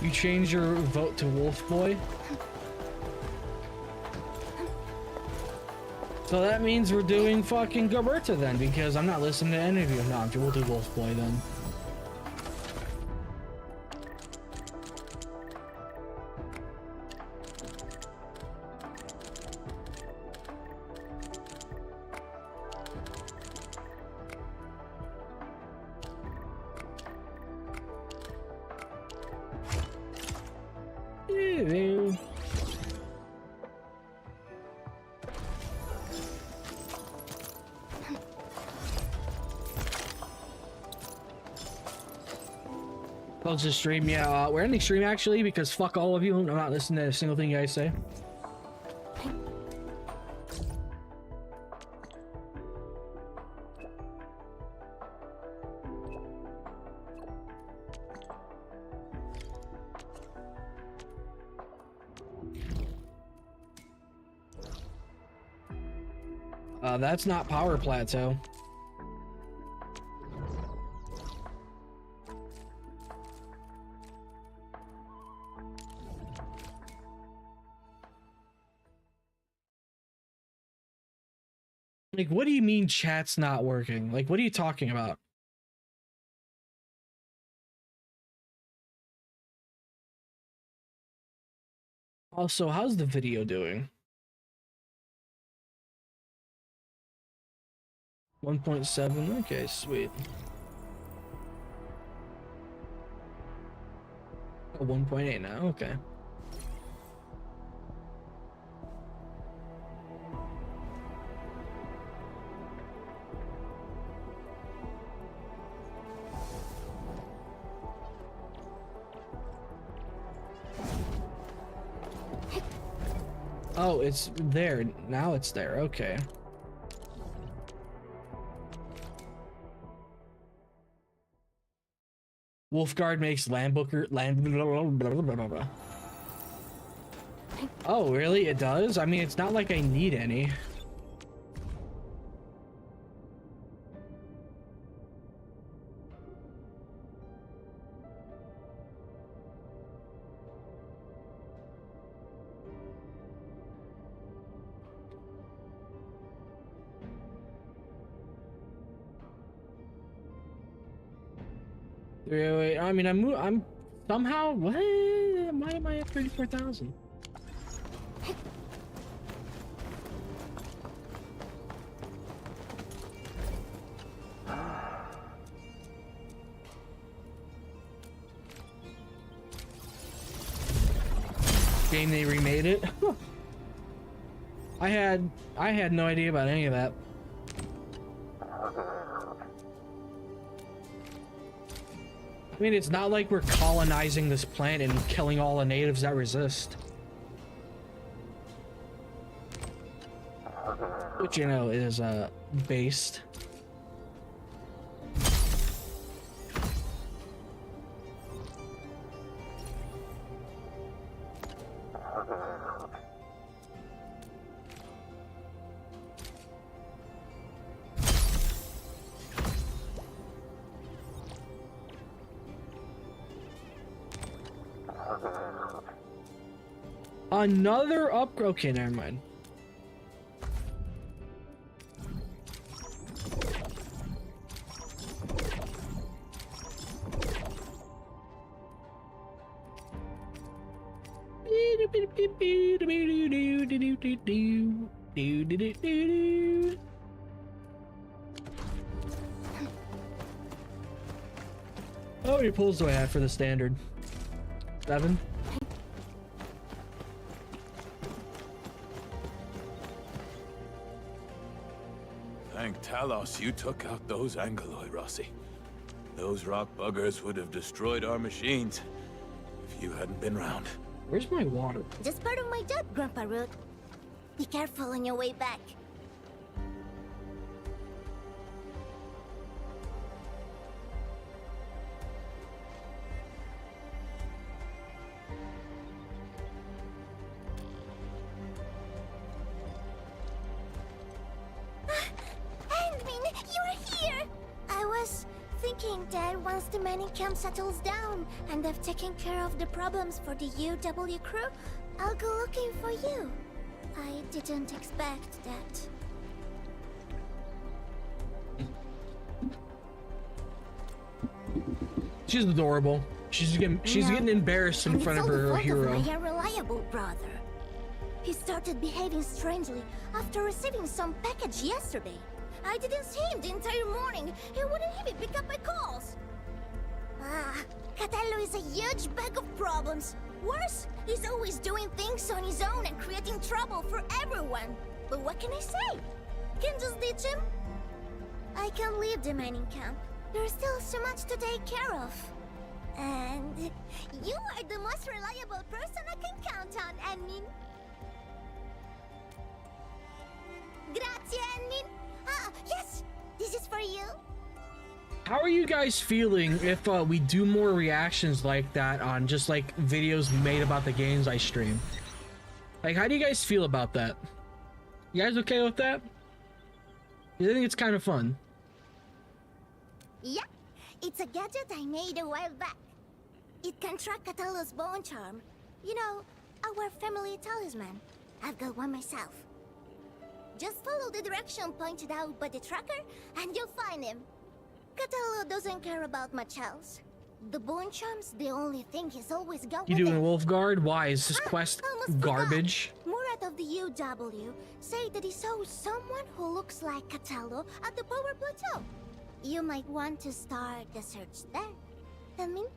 You change your vote to Wolf Boy. So that means we're doing fucking Gilberta then, because I'm not listening to any of you. No, we'll do Wolf Boy then. Close the stream. Yeah, we're ending stream actually because fuck all of you. I'm not listening to a single thing you guys say. That's not Power Plateau. Like, what do you mean chat's not working? Like, what are you talking about? Also, how's the video doing? 1.7. Okay, sweet. Oh, 1.8 now. Okay. Oh, it's there. Now it's there. Okay. Wolfguard makes Landbooker land. Oh, really? It does? I mean, it's not like I need any. Wait, I mean, I'm somehow, what? Why am I at 34,000? Game they remade it. I had no idea about any of that. I mean, it's not like we're colonizing this planet and killing all the natives that resist. Which, you know, is based. Another upgrade. Okay, never mind. How many pulls do I have for the standard? 7? Thank Talos you took out those Angeloi, Rossi. Those rock buggers would have destroyed our machines if you hadn't been round. Where's my water? Just part of my job, Grandpa Root. Be careful on your way back. thinking that once the mining camp settles down and I've taken care of the problems for the UW crew, I'll go looking for you. I didn't expect that. She's adorable. She's getting embarrassed in front of her hero. My unreliable brother. He started behaving strangely after receiving some package yesterday. I didn't see him the entire morning. He wouldn't even pick up my calls. Catello is a huge bag of problems. Worse, he's always doing things on his own and creating trouble for everyone. But what can I say? Can just ditch him? I can leave the mining camp. There's still so much to take care of. And you are the most reliable person I can count on, Enmin. Grazie, Enmin. Yes, this is for you. How are you guys feeling if we do more reactions like that on just like videos made about the games I stream? Like, how do you guys feel about that? You guys okay with that? I think it's kind of fun. Yeah, it's a gadget I made a while back. It can track Catello's bone charm. You know, our family talisman. I've got one myself. Just follow the direction pointed out by the tracker, and you'll find him. Catello doesn't care about much else. The bone charm's the only thing he's always got. You doing Wolfguard? Why is this quest garbage? Murat of the UW say that he saw someone who looks like Catello at the power plateau. You might want to start the search there. I mean,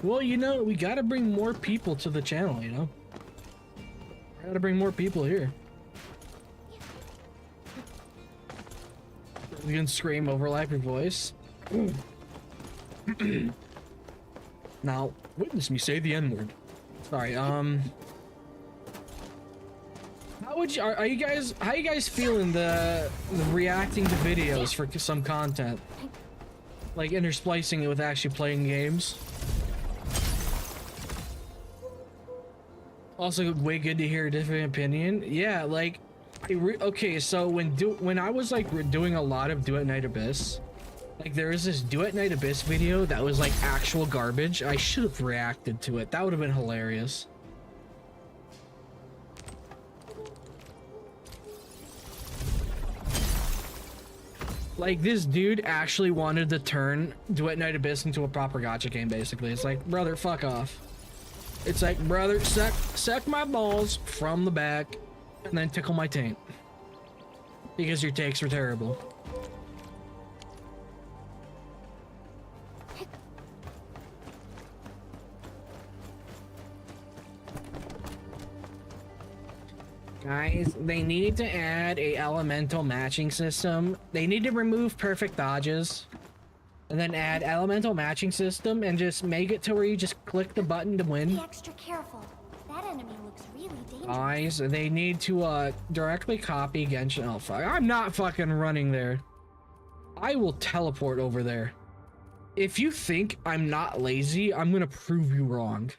well, you know, we gotta bring more people to the channel, you know? We gotta bring more people here. You can scream, overlap your voice. Now, witness me say the N-word. Sorry, how would you, are you guys, how you guys feeling the reacting to videos for some content? Like intersplicing it with actually playing games? Also, way good to hear a different opinion. Yeah, like, okay, so when I was like doing a lot of Do at Night Abyss, like there was this Do at Night Abyss video that was like actual garbage. I should have reacted to it. That would have been hilarious. Like, this dude actually wanted to turn Do at Night Abyss into a proper gacha game, basically. It's like, brother, fuck off. It's like, brother, suck my balls from the back and then tickle my taint. Because your takes were terrible. Guys, they need to add a elemental matching system. They need to remove perfect dodges and then add elemental matching system and just make it to where you just click the button to win. be extra careful. That enemy looks really dangerous. Guys, they need to directly copy Genshin Alpha. I'm not fucking running there. I will teleport over there. If you think I'm not lazy, I'm gonna prove you wrong.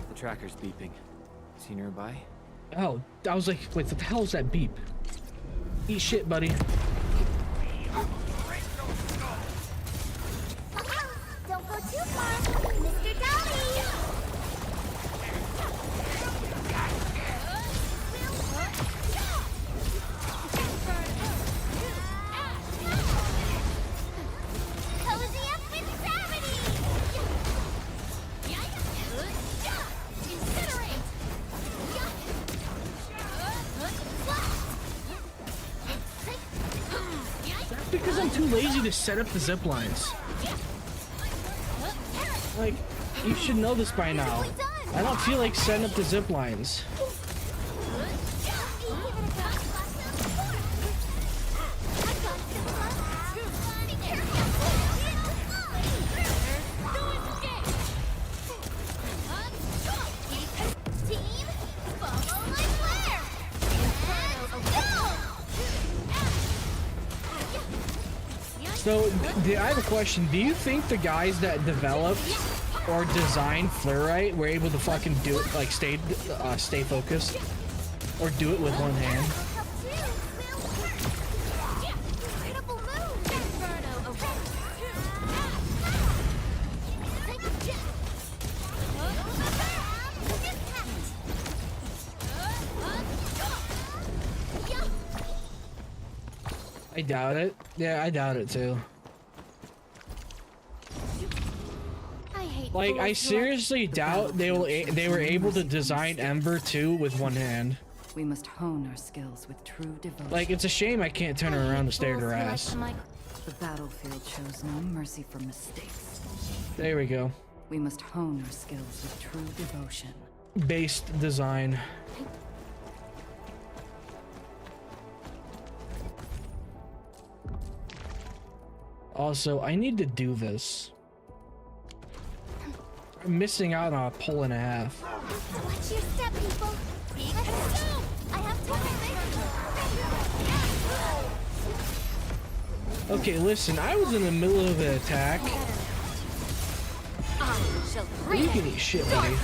The tracker's beeping. Is he nearby? Oh, I was like, wait, what the hell is that beep? Eat shit, buddy. Don't go too far, Mr. Dolly! Cozy up with gravity! Incinerate! That's because I'm too lazy to set up the zip lines. Like, You should know this by now. I don't feel like setting up the zip lines. So, I have a question. Do you think the guys that developed or designed Fluorite were able to fucking do it, like stay focused, or do it with one hand? I doubt it. Yeah, I doubt it too. Like, I seriously doubt they were able to design Ember 2 with one hand. We must hone our skills with true devotion. Like, it's a shame I can't turn her around to stare at her ass. The battlefield shows no mercy for mistakes. There we go. We must hone our skills with true devotion. Based design. Also, I need to do this. I'm missing out on a pull and a half. Watch your step, people. Let's go. I have time. Okay, listen, I was in the middle of an attack. You can eat shit, buddy.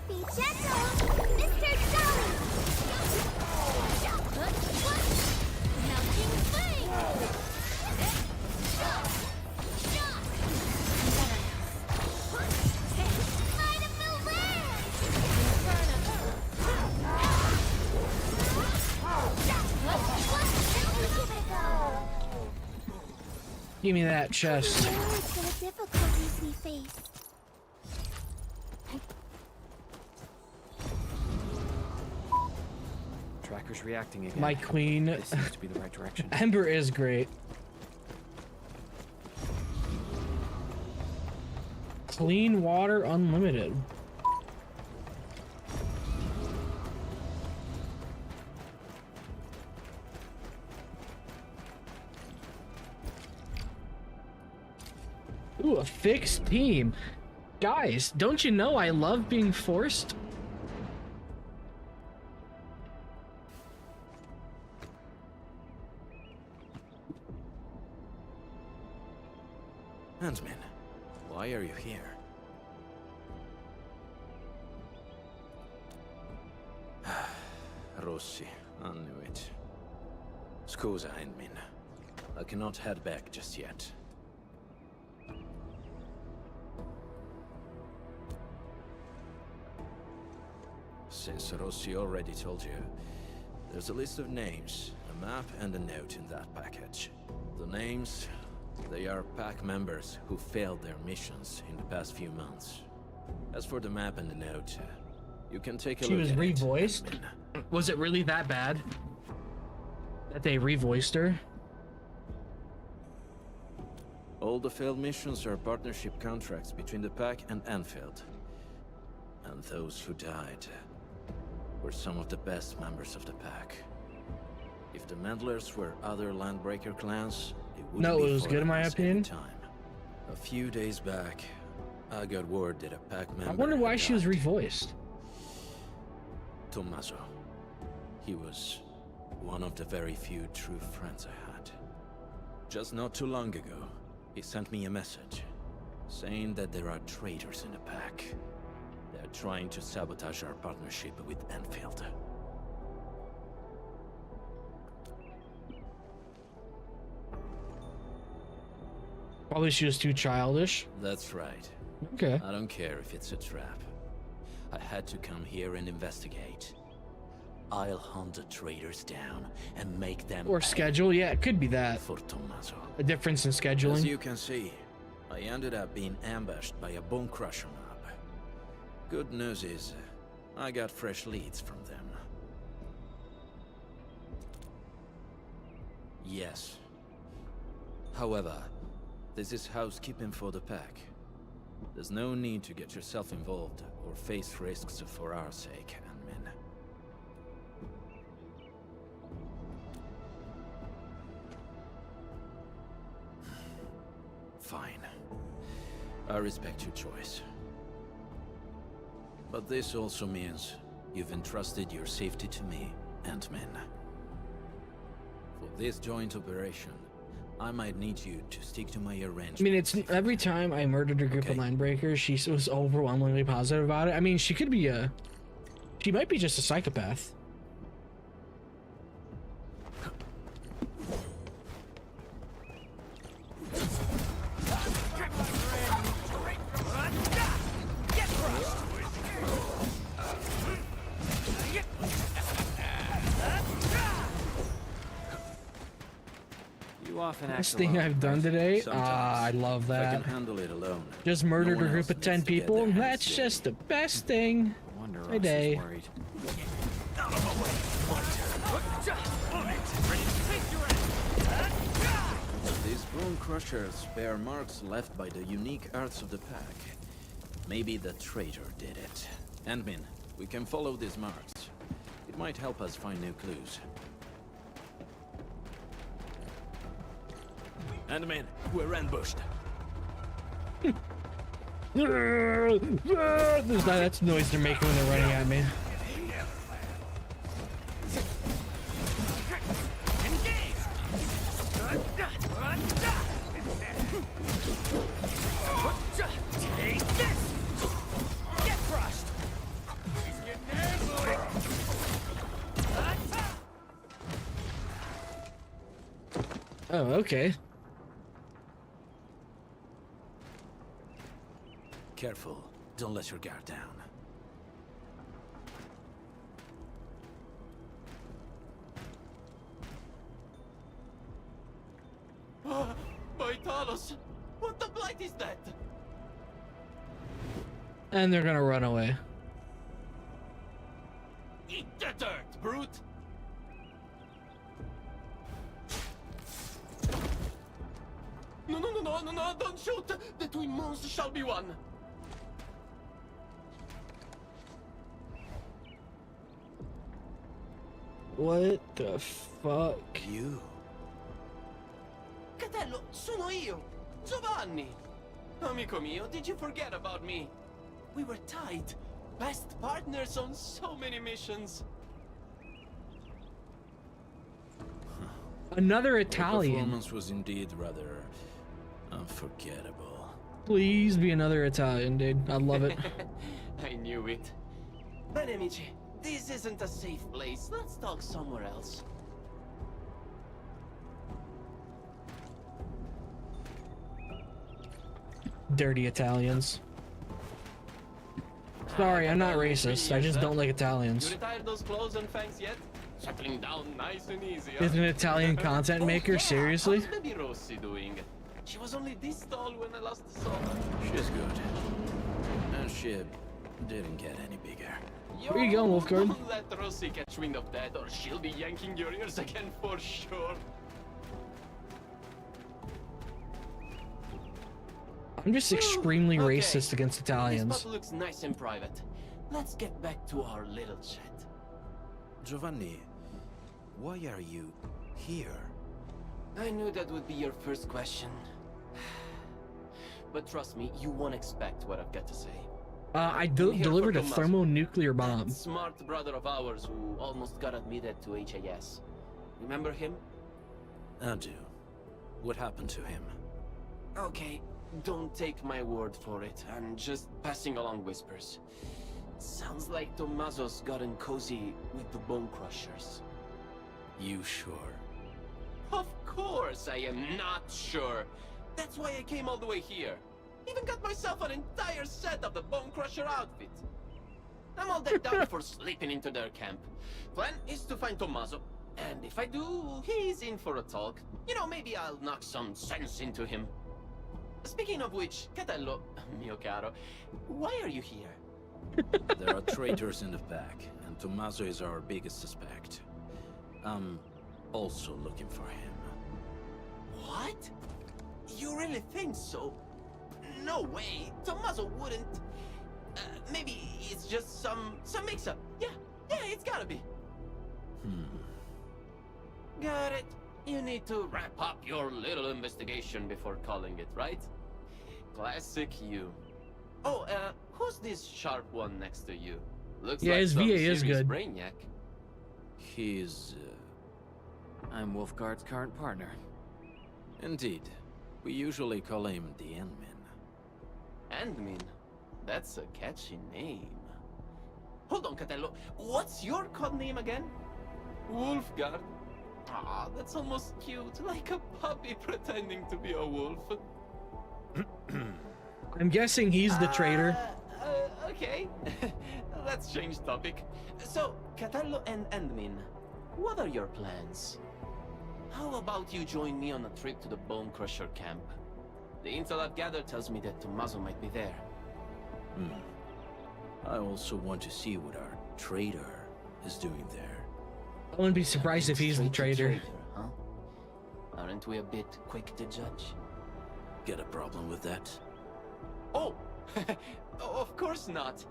Be gentle, Mr. Jolly. Melting flame. Give me that chest. The difficulties we face. Tracker's reacting again. My queen. This seems to be the right direction. Ember is great. Clean water unlimited. Ooh, a fixed team. Guys, don't you know I love being forced? Huntsman, why are you here? Rossi, I knew it. Scusa, Endmin. I cannot head back just yet. Since Rossi already told you, there's a list of names, a map, and a note in that package. The names, they are PAC members who failed their missions in the past few months. As for the map and the note, you can take a look at it. She was revoiced? Was it really that bad? That they revoiced her? All the failed missions are partnership contracts between the PAC and Enfield. And those who died were some of the best members of the PAC. If the Meddlers were other Landbreaker clans, it would No, be it was for good in them my the same opinion. time. A few days back, I got word that a PAC member I wonder why had she was died. revoiced. Tommaso. He was one of the very few true friends I had. Just not too long ago, he sent me a message, saying that there are traitors in the PAC. They're trying to sabotage our partnership with Enfield. Probably she was too childish. That's right. Okay. I don't care if it's a trap. I had to come here and investigate. I'll hunt the traitors down and make them Or pay schedule, yeah, it could be that. for Tommaso. A difference in As scheduling. you can see, I ended up being ambushed by a Bone Crusher mob. Good news is, I got fresh leads from them. Yes. However, this is housekeeping for the PAC. There's no need to get yourself involved or face risks for our sake, Admin. Fine. I respect your choice. But this also means you've entrusted your safety to me, Ant-Man. For this joint operation, I might need you to stick to my arrangement. I mean, it's every time I murdered a group of line breakers, she was overwhelmingly positive about it. I mean, she might be just a psychopath. Best thing I've done today? I love that. I can handle it alone. Just murdered a group of 10 people. That's just the best thing. My day. These bone crushers bear marks left by the unique arts of the pack. Maybe the traitor did it. Ant-Man, we can follow these marks. It might help us find new clues. Ant-Man, we're ambushed. That's the noise they're making when they're running at me. Take this! Get crushed! Oh, okay. Careful, don't let your guard down. My Talos! What the blight is that? And they're gonna run away. Eat the dirt, brute! No, don't shoot! The twin moons shall be one! What the fuck? You? Catello, sono io! Giovanni! Amico mio, did you forget about me? We were tight. Best partners on so many missions. Another Your Italian. performance was indeed rather unforgettable. Please be another Italian, dude. I love it. I knew it. Bene, amici. This isn't a safe place. Let's talk somewhere else. Dirty Italians. Sorry, I'm not racist. I just don't like You Italians. retired those clothes and fangs yet? Settling down nice and easy, Is an Italian content Oh, maker? yeah. Seriously? How's baby Rossi doing? She was only this tall when I last saw her. She's good. And she didn't get any bigger. Where you going, Wolfguard? Don't let Rossi catch wind of that, or she'll be yanking your ears again for sure. I'm just extremely Okay. racist against This Italians. spot looks nice and private. Let's get back to our little chat. Giovanni, why are you here? I knew that would be your first question. But trust me, you won't expect what I've got to say. I I'm here delivered for a Tommaso, thermonuclear bomb. that smart brother of ours who almost got admitted to HAS. Remember him? I do. What happened to him? Okay, don't take my word for it. I'm just passing along whispers. Sounds like Tommaso's gotten cozy with the Bone Crushers. You sure? Of course I am not sure. That's why I came all the way here. Even got myself an entire set of the Bone Crusher outfit. I'm all decked out for slipping into their camp. Plan is to find Tommaso, and if I do, he's in for a talk. You know, maybe I'll knock some sense into him. Speaking of which, Catello, mio caro, why are you here? There are traitors in the pack, and Tommaso is our biggest suspect. I'm also looking for him. What? You really think so? no way. Tommaso wouldn't. Maybe it's just some mix-up. Yeah, it's gotta be. Got it. You need to wrap up your little investigation before calling it, right? Classic you. Oh, who's this sharp one next to you? Looks yeah, like his some VA is serious good. brainiac. He's... I'm Wolfguard's current partner. Indeed. We usually call him the Endman. Endmin? That's a catchy name. Hold on, Catello. What's your code name again? Wolfguard. Ah, that's almost cute, like a puppy pretending to be a wolf. I'm guessing he's the traitor. Okay. Let's change topic. So, Catello and Endmin, what are your plans? How about you join me on a trip to the Bone Crusher camp? The intel I've gathered tells me that Tommaso might be there. I also want to see what our traitor is doing there. I wouldn't be surprised if he's the traitor. Huh? Aren't we a bit quick to judge? Get a problem with that? Oh, of course not.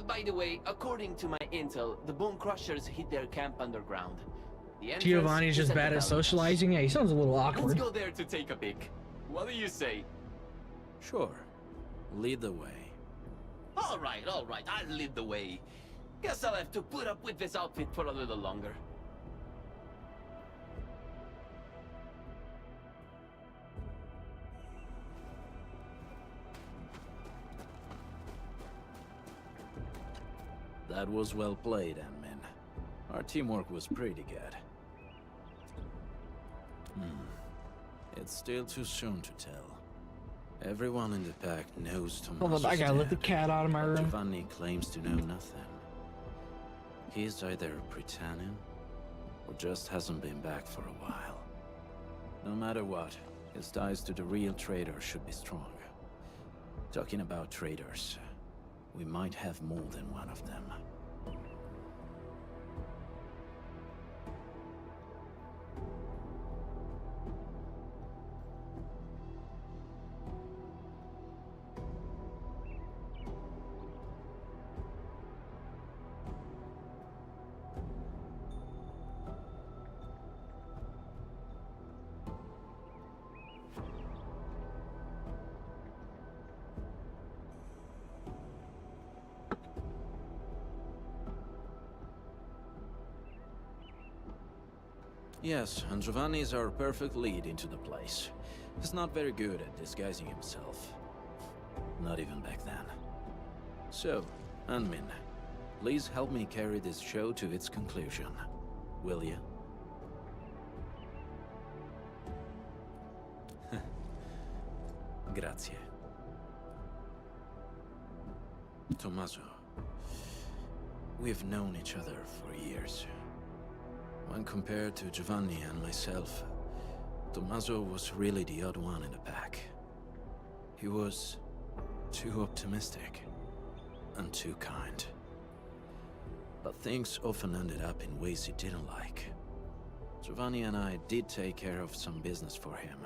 By the way, according to my intel, the Bone Crushers hid their camp underground. The entrance Giovanni's is just at the bad at down. socializing. Yeah, he sounds a little Let's awkward. go there to take a peek. What do you say? Sure. Lead the way. All right, I'll lead the way. Guess I'll have to put up with this outfit for a little longer. That was well played, Endman. Our teamwork was pretty good. It's still too soon to tell. Everyone in the pack knows Tommaso. Hold on, I gotta let the cat out of my room. Giovanni claims to know nothing. He's either pretending, or just hasn't been back for a while. No matter what, his ties to the real traitor should be strong. Talking about traitors, we might have more than one of them. Yes, and Giovanni's our perfect lead into the place. He's not very good at disguising himself. Not even back then. So, Anmin, please help me carry this show to its conclusion. Will you? Grazie. Tommaso, we've known each other for years. When compared to Giovanni and myself, Tommaso was really the odd one in the pack. He was too optimistic and too kind. But things often ended up in ways he didn't like. Giovanni and I did take care of some business for him,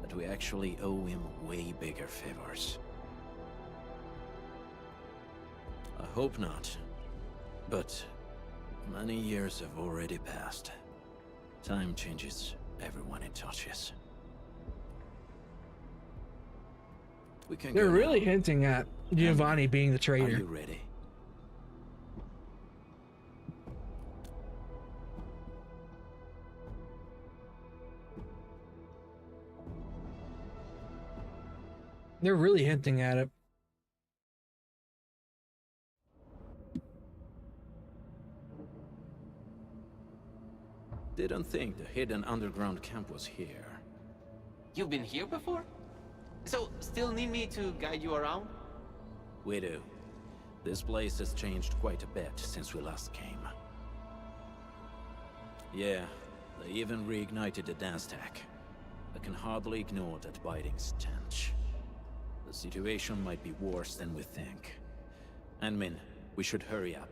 but we actually owe him way bigger favors. I hope not, but many years have already passed. Time changes everyone it touches. We can They're go really now. hinting at Giovanni being the Are traitor. you ready? They're really hinting at it. Didn't think the hidden underground camp was here. You've been here before? So, still need me to guide you around? We do. This place has changed quite a bit since we last came. Yeah, they even reignited the dance tech. I can hardly ignore that biting stench. The situation might be worse than we think. Anmin, we should hurry up.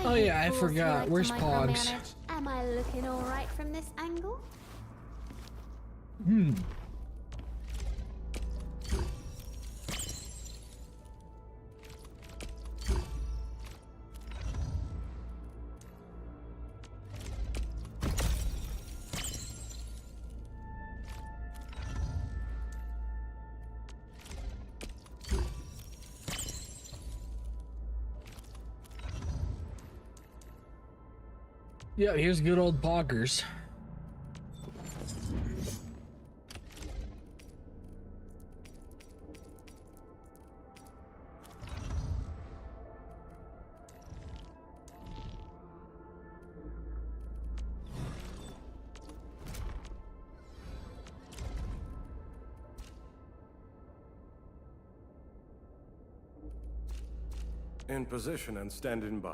Oh yeah, I Cool forgot. flight Where's to Pogs? micromanage. Am I looking all right from this angle? Yeah, here's good old Poggers. In position and standing by.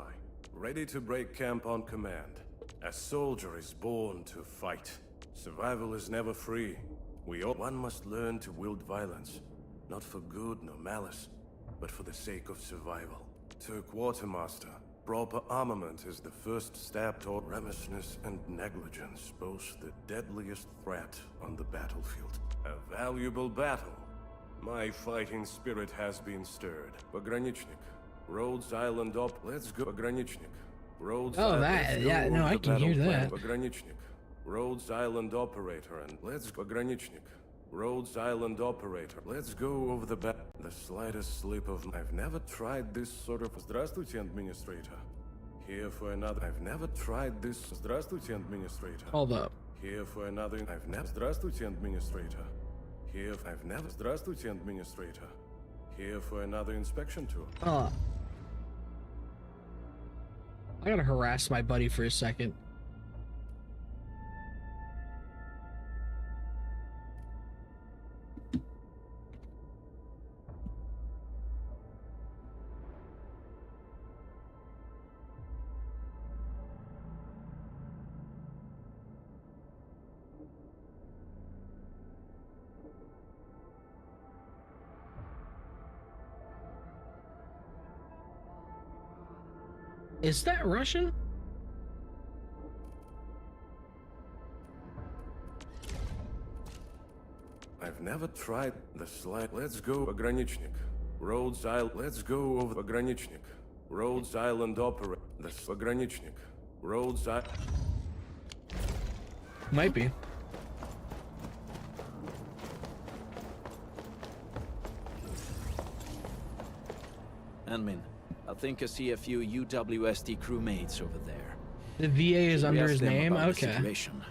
Ready to break camp on command. A soldier is born to fight. Survival is never free. One must learn to wield violence. Not for good nor malice, but for the sake of survival. To Quartermaster, proper armament is the first step toward remissness and negligence, both the deadliest threat on the battlefield. A valuable battle. My fighting spirit has been stirred. Pogranichnik, Rhodes Island up. Let's go. Pogranichnik. Rhodes Oh, that, yeah, no, I can hear that. Pogranichnik, Rhodes Island operator, and let's go. Pogranichnik, Rhodes Island operator. Let's go over the back. The slightest slip of. I've never tried this sort of. Здравствуйте, administrator. Here for another. I've never tried this. Здравствуйте, administrator. Hold up. Here for another. I've never. Здравствуйте, administrator. Here. I've never. Здравствуйте, administrator. Here for another inspection tour. I gotta harass my buddy for a second. Is that Russian? I've never tried the slide. Let's go, Pogranichnik. Rhodes Island. Let's go over Pogranichnik. Rhodes Island opera. The Pogranichnik. Rhodes Island. Might be. Admin, I think I see a few UWST crewmates over there. The VA is Should we under ask his them name? about the Okay. situation?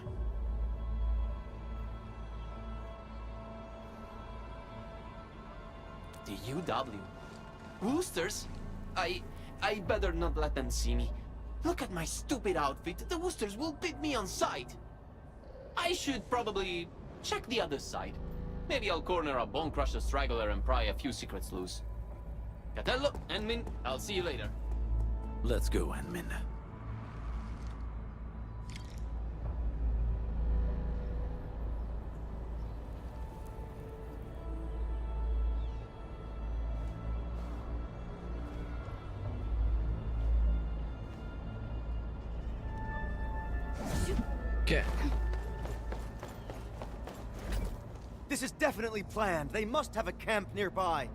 The UW? Woosters? I better not let them see me. Look at my stupid outfit. The Woosters will beat me on sight. I should probably check the other side. Maybe I'll corner a Bone Crusher straggler and pry a few secrets loose. Catello, Enmin, I'll see you later. Let's go, Admin. Okay. This is definitely planned. They must have a camp nearby.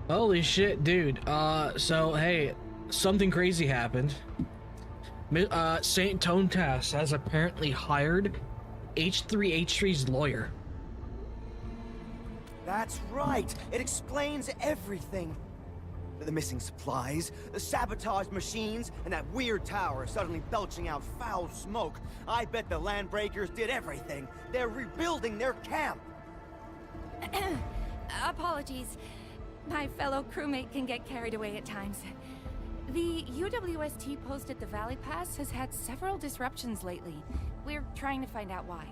Holy shit, dude. So, hey, something crazy happened. St. Tonetas has apparently hired H3H3's lawyer. That's right. It explains everything. The missing supplies, the sabotaged machines, and that weird tower suddenly belching out foul smoke. I bet the Landbreakers did everything. They're rebuilding their camp. Apologies. My fellow crewmate can get carried away at times. The UWST post at the Valley Pass has had several disruptions lately. We're trying to find out why.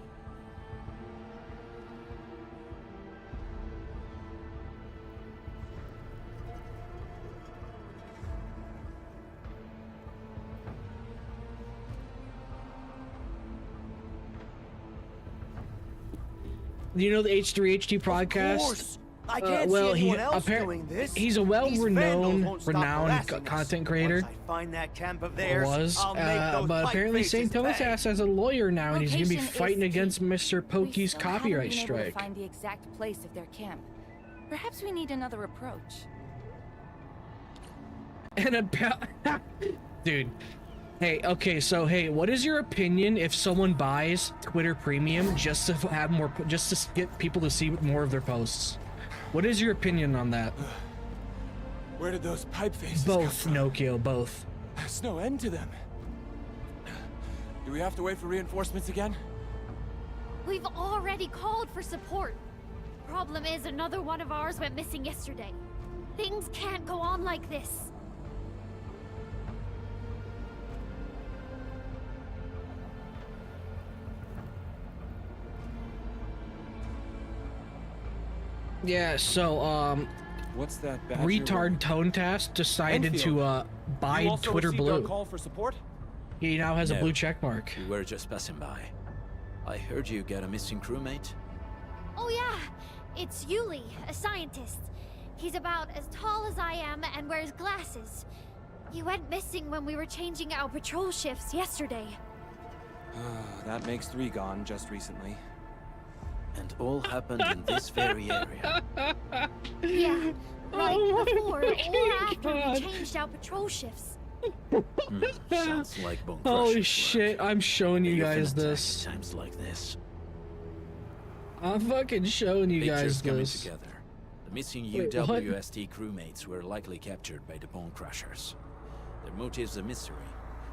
You know the H3HD podcast? Of course. I can't see anyone else doing this. He's a renowned content creator. Once I find that camp of theirs, but apparently St. Thomas Ass has a lawyer now, and he's gonna be fighting against Mr. Pokey's copyright strike. To find the exact place of their camp. Perhaps we need another approach. And dude. Hey, okay, so hey, what is your opinion if someone buys Twitter Premium just to have more, just to get people to see more of their posts? What is your opinion on that? Where did those pipe faces both, come from? Nokio, both. There's no end to them. Do we have to wait for reinforcements again? We've already called for support. Problem is, another one of ours went missing yesterday. Things can't go on like this. Yeah, so, what's that retard Tone Task decided to, buy Twitter Blue. Call for support? He now has a blue check mark. We were just passing by. I heard you got a missing crewmate? Oh yeah, it's Yuli, a scientist. He's about as tall as I am and wears glasses. He went missing when we were changing our patrol shifts yesterday. That makes 3 gone just recently. And all happened in this very area. Yeah, right before or after we changed our patrol shifts. Sounds like Bone Holy shit, I'm showing you guys this. Times like this. I'm fucking showing you guys coming this. Together. The missing Wait, UWST crewmates were likely captured by the Bone Crushers. Their motive's a mystery,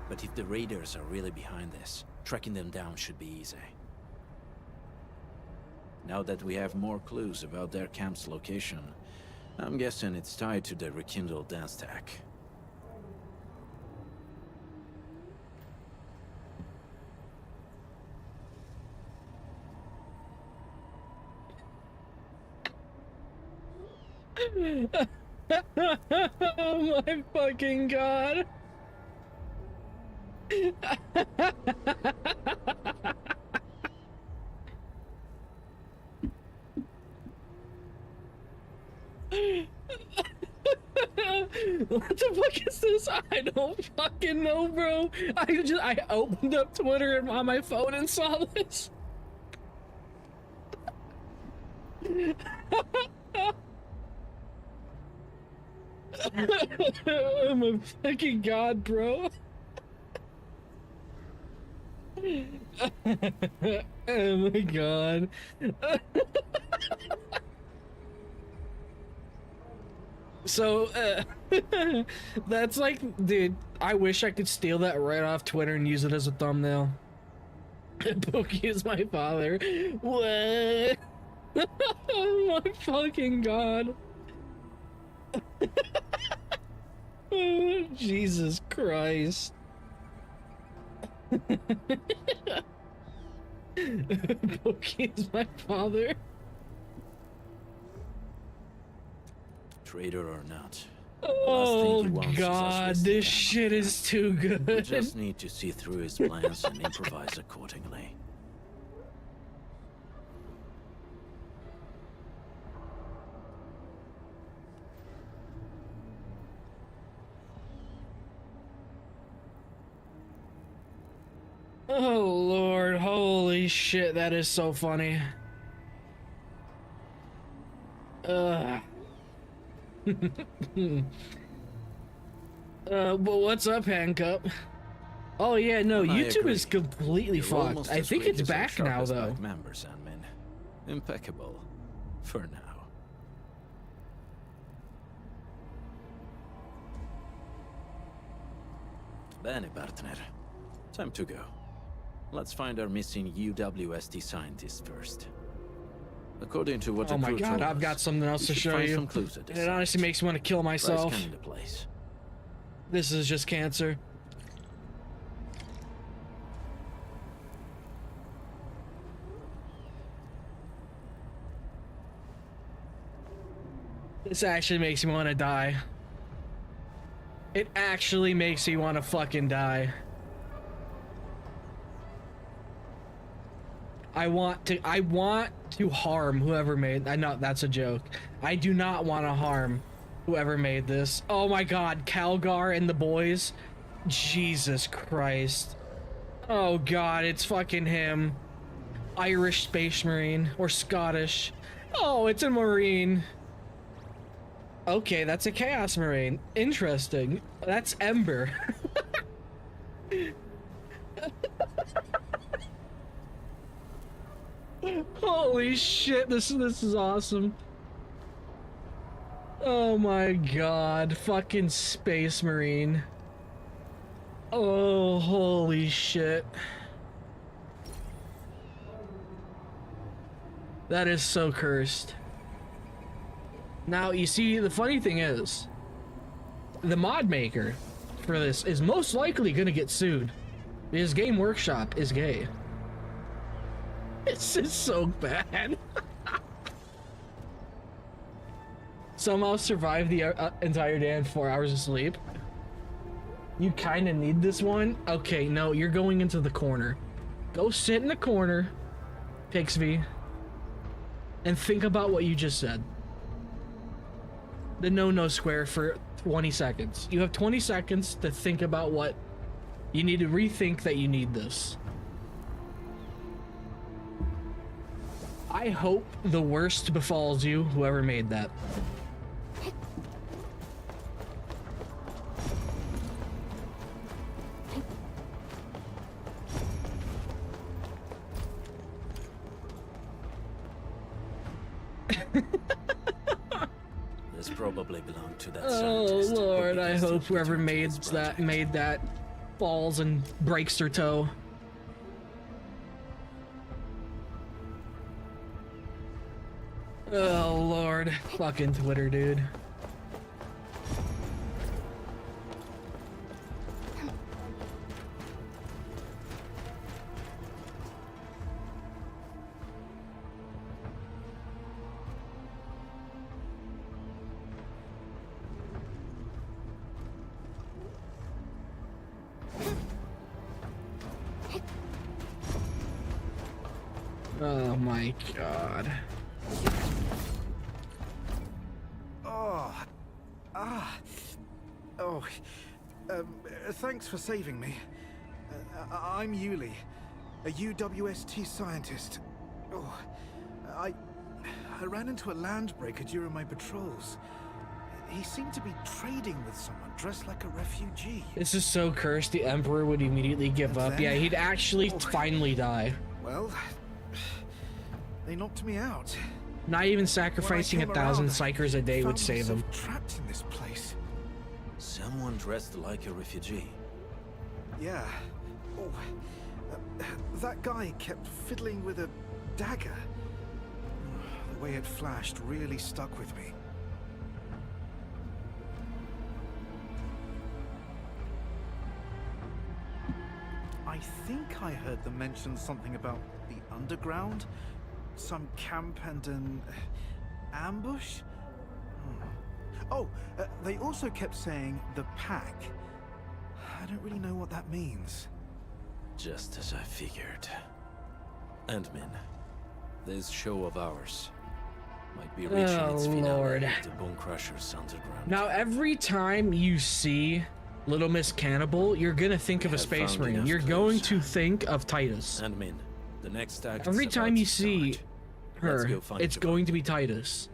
but if the raiders are really behind this, tracking them down should be easy. Now that we have more clues about their camp's location, I'm guessing it's tied to the rekindled dance tech. Oh my fucking god. What the fuck is this? I don't fucking know, bro. I opened up Twitter and on my phone and saw this. Oh my fucking god, bro. Oh my god. So, that's like, dude, I wish I could steal that right off Twitter and use it as a thumbnail. Pokey is my father. What? Oh my fucking god. Oh, Jesus Christ. Pokey is my father. Traitor or not. Oh god, this shit is too good. We just need to see through his plans and improvise accordingly. Oh lord, holy shit, that is so funny. But what's up, Handcup? Oh yeah, no, YouTube is completely fucked. I think it's back now, though. Members, Sandman. Impeccable. For now. Bene, partner. Time to go. Let's find our missing UWST scientist first. According to what oh my god, I've got something else to show you. It honestly makes me want to kill myself. This is just cancer. This actually makes me want to die. It actually makes me want to fucking die. I want to harm whoever made. I know that's a joke. I do not want to harm whoever made this. Oh my God, Calgar and the boys. Jesus Christ. Oh God, it's fucking him. Irish Space Marine or Scottish. Oh, it's a Marine. Okay, that's a Chaos Marine. Interesting. That's Ember. Holy shit, this is awesome. Oh my God, fucking Space Marine. Oh, holy shit. That is so cursed. Now, you see, the funny thing is, the mod maker for this is most likely gonna get sued because Game Workshop is gay. This is so bad. Somehow survived the entire day in 4 hours of sleep. You kind of need this one. Okay, no, you're going into the corner. Go sit in the corner, Pixby, and think about what you just said. The no square for 20 seconds. You have 20 seconds to think about what you need to rethink that you need this. I hope the worst befalls you, whoever made that. This probably belonged to that Oh scientist. Lord, I hope whoever made that falls and breaks their toe. Oh Lord, fucking Twitter, dude. Oh my God. Thanks for saving me. I'm Yuli, a UWST scientist. Oh, I ran into a landbreaker during my patrols. He seemed to be trading with someone dressed like a refugee. This is so cursed. The Emperor would immediately give up. Yeah, he'd actually finally die. Well, they knocked me out. Not even sacrificing 1,000 psychers a day would save him. Trapped in this place. Someone dressed like a refugee. Yeah. Oh, that guy kept fiddling with a dagger. The way it flashed really stuck with me. I think I heard them mention something about the underground, some camp and an ambush. Oh, they also kept saying the pack. I don't really know what that means. Just as I figured. Admin, this show of ours might be reaching its finale at the Bone Crusher's underground. Now, every time you see Little Miss Cannibal, you're gonna think of a Space Marine. You're going to think of Titus. Admin, the next act every time you see her, it's going to be Titus.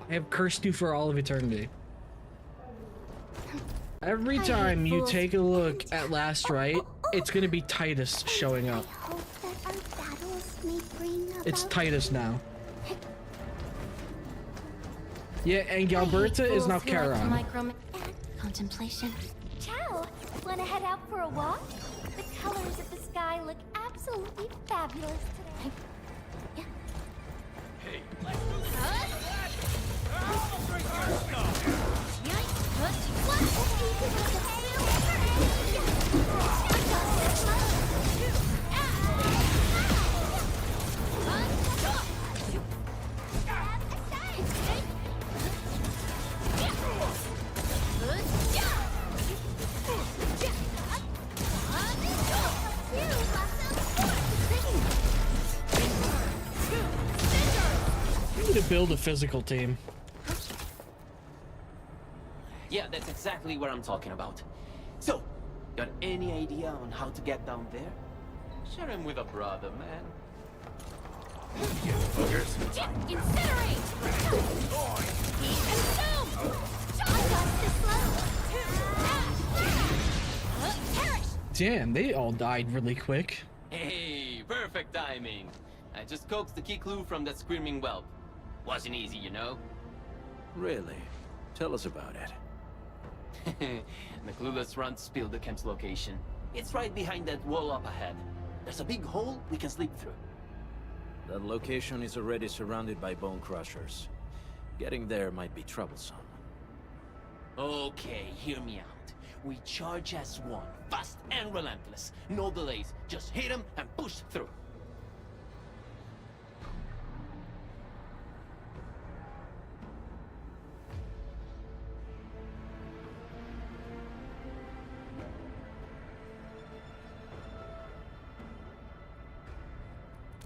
I have cursed you for all of eternity. Every time you take a look at Last Rite, it's gonna be Titus showing up. It's Titus now. Yeah, and Galberta is now Charon. Contemplation. Ciao! Wanna head out for a walk? The colors of the sky look absolutely fabulous today. Hey, let's do this. build a physical team. Yeah, that's exactly what I'm talking about. So, got any idea on how to get down there? Share him with a brother, man. Incinerate! Heat consume! Perish! Damn, they all died really quick. Hey, perfect timing. I just coaxed the key clue from that screaming whelp. Wasn't easy, you know? Really? Tell us about it. The clueless runt spilled the camp's location. It's right behind that wall up ahead. There's a big hole we can slip through. That location is already surrounded by bone crushers. Getting there might be troublesome. Okay, hear me out. We charge as one, fast and relentless. No delays, just hit them and push through.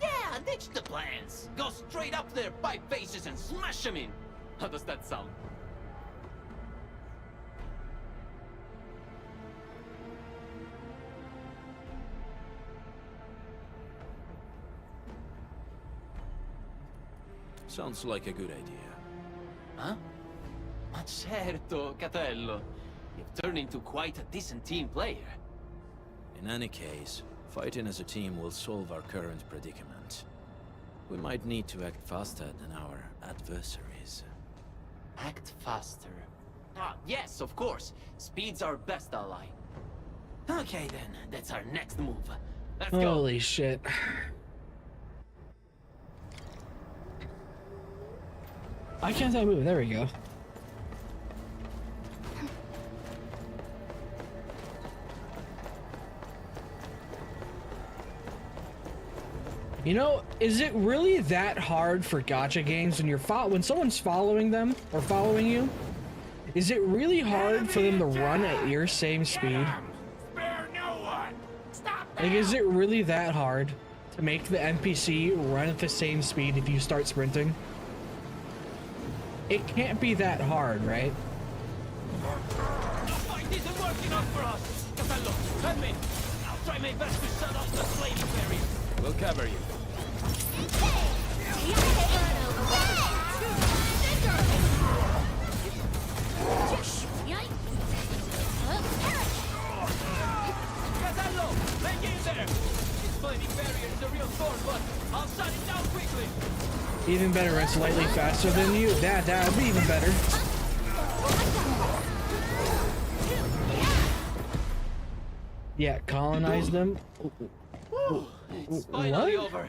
Yeah, ditch the plans. Go straight up their pipe faces and smash them in. How does that sound? Sounds like a good idea. Huh? Ma certo, Catello. You've turned into quite a decent team player. In any case, fighting as a team will solve our current predicament. We might need to act faster than our adversaries. Act faster. Ah, yes, of course. Speed's our best ally. Okay then, that's our next move. Let's go. Holy shit. I can't move. There we go. You know, is it really that hard for gacha games when someone's following them or following you? Is it really hard for them to run at your same speed? Like, is it really that hard to make the NPC run at the same speed if you start sprinting? It can't be that hard, right? The fight isn't working out for us. Capello, help me. I'll try my best to shut off the flaming barrier. We'll cover you. Catello, hang in there. This flaming barrier is a real thorn, but I'll shut it down quickly. Even better, run slightly faster than you. That'd be even better. Yeah, colonize them. It's finally over.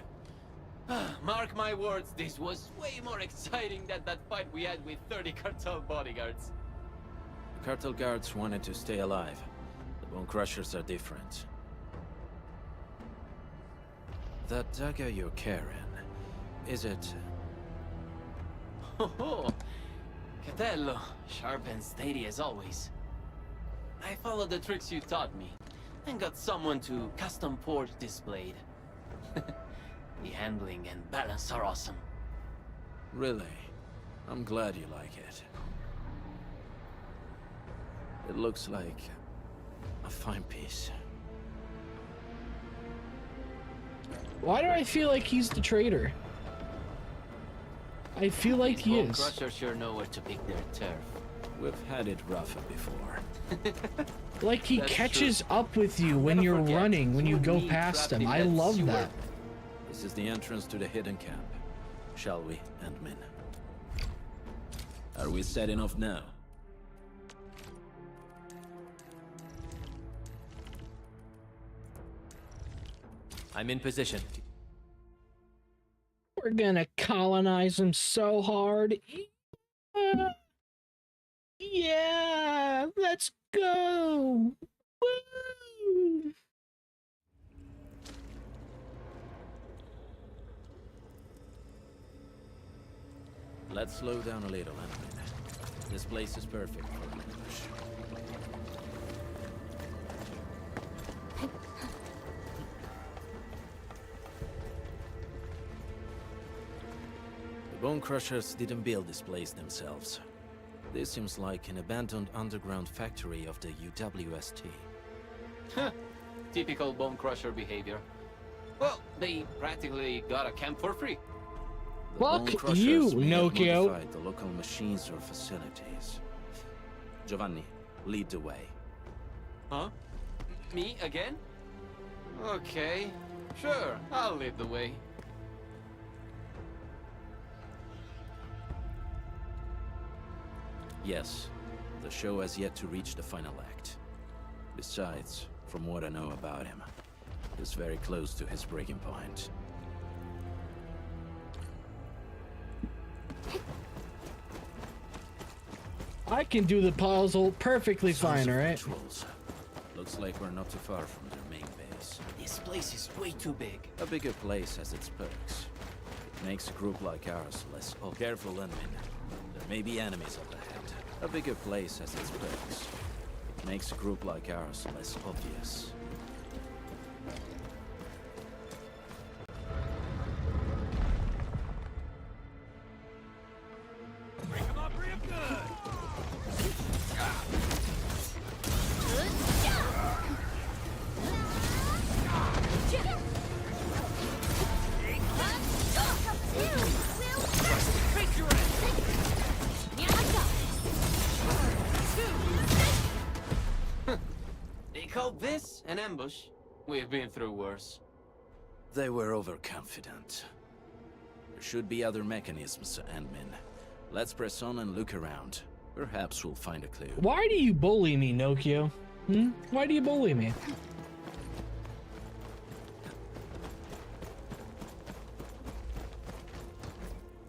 Mark my words, this was way more exciting than that fight we had with 30 cartel bodyguards. The cartel guards wanted to stay alive. The bone crushers are different. That dagger you're carrying, is it? Oh, Catello, sharp and steady as always. I followed the tricks you taught me, and got someone to custom port this blade. The handling and balance are awesome. Really? I'm glad you like it. It looks like a fine piece. Why do I feel like he's the traitor? I feel like he is. Crushers sure know where to pick their turf. We've had it rougher before. Like he catches up with you when you're running, when you go past him. I love that. This is the entrance to the hidden camp. Shall we, Ant-Man? Are we setting off now? I'm in position. We're gonna colonize them so hard. Yeah, let's go. Woo! Let's slow down a little, Ant-Man. This place is perfect for an ambush. Bone Crushers didn't build this place themselves. This seems like an abandoned underground factory of the UWST. Huh. Typical Bone Crusher behavior. Well, they practically got a camp for free. The Bone Fuck Crushers you, may have Nokia. modified the local machines or facilities. Giovanni, lead the way. Huh? Me again? Okay, sure, I'll lead the way. Yes, the show has yet to reach the final act. Besides, from what I know about him, he's very close to his breaking point. I can do the puzzle perfectly Sons fine, of alright? Patrols. Looks like we're not too far from their main base. This place is way too big. A bigger place has its perks. It makes a group like ours less... Oh, careful, Lenmin. There may be enemies up ahead. A bigger place has its perks. It makes a group like ours less obvious. Break 'em up real good. They call this an ambush? We've been through worse. They were overconfident. There should be other mechanisms, Admin. Let's press on and look around. Perhaps we'll find a clue. Why do you bully me, Nokia? Why do you bully me?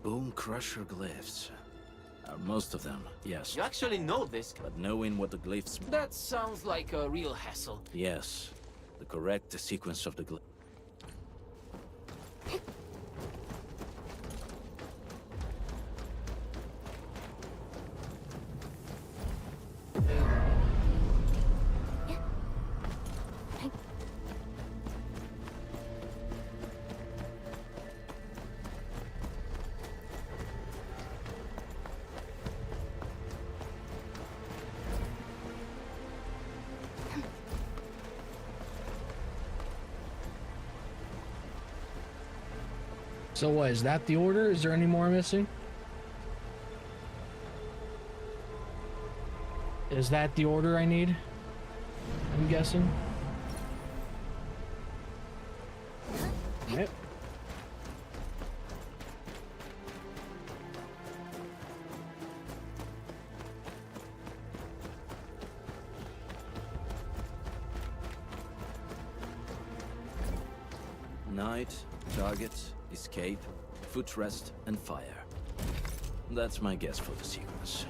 Bone Crusher glyphs. Most of them, yes. You actually know this? But knowing what the glyphs... That sounds like a real hassle. Yes. The correct sequence of the glyphs. So what, is that the order? Is there any more missing? Is that the order I need? I'm guessing. Yep. Night, target, escape, footrest, and fire. That's my guess for the sequence.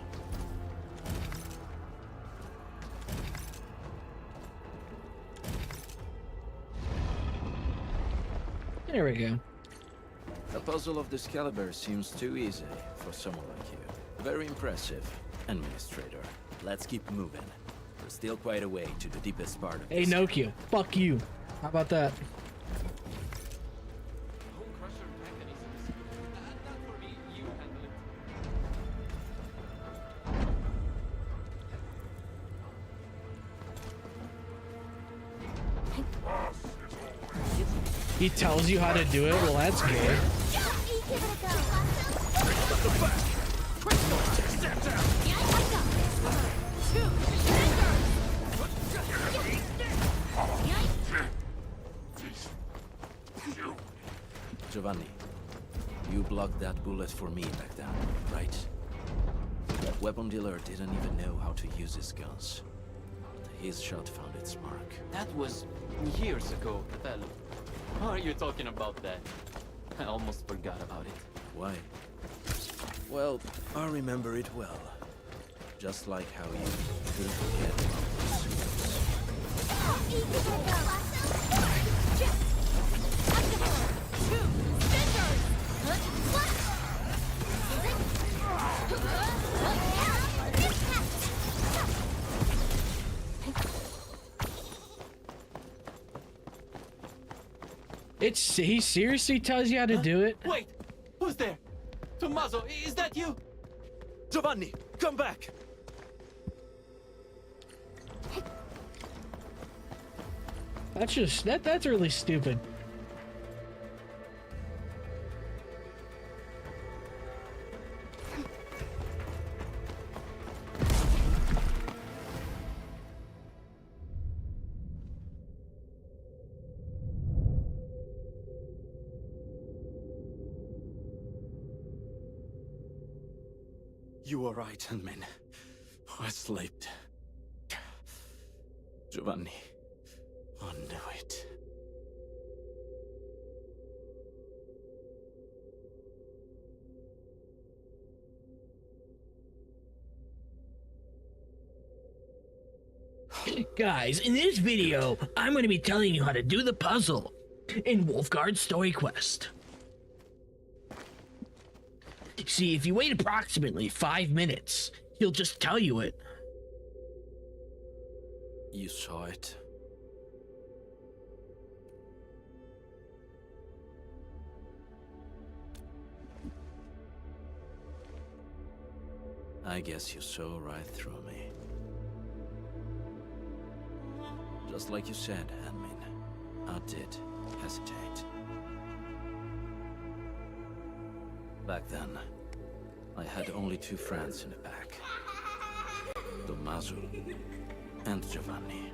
There we go. A puzzle of this caliber seems too easy for someone like you. Very impressive, Administrator. Let's keep moving. There's still quite a way to the deepest part of Hey, this. Nokia, fuck you. How about that? He tells you how to do it? Well, that's good. Giovanni, you blocked that bullet for me back then, right? That weapon dealer didn't even know how to use his guns. His shot found its mark. That was years ago, Capello. Why are you talking about that? I almost forgot about it. Why? Well, I remember it well. Just like how you couldn't forget about He seriously tells you how to do it? Wait! Who's there? Tommaso, is that you? Giovanni, come back! That's really stupid. You were right, Henmin. I slept. Giovanni, I knew it. Guys, in this video, I'm going to be telling you how to do the puzzle in Wolfguard's Story Quest. See, if you wait approximately 5 minutes, he'll just tell you it. You saw it. I guess you saw right through me. Just like you said, Henmin, I did hesitate. Back then, I had only 2 friends in the pack. Tommaso and Giovanni.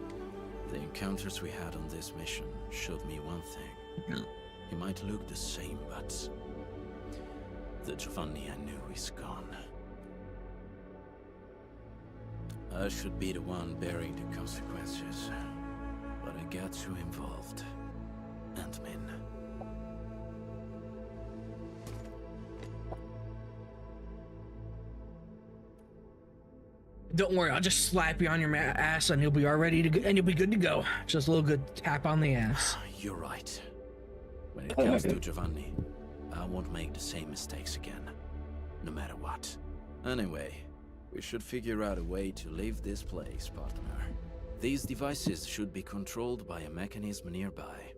The encounters we had on this mission showed me one thing. He might look the same, but the Giovanni I knew is gone. I should be the one bearing the consequences, but I got too involved. Ant-Man. Don't worry, I'll just slap you on your ass and you'll be all ready to go, and you'll be good to go. Just a little good tap on the ass. You're right. When it comes to Giovanni, I won't make the same mistakes again, no matter what. Anyway, we should figure out a way to leave this place, partner. These devices should be controlled by a mechanism nearby.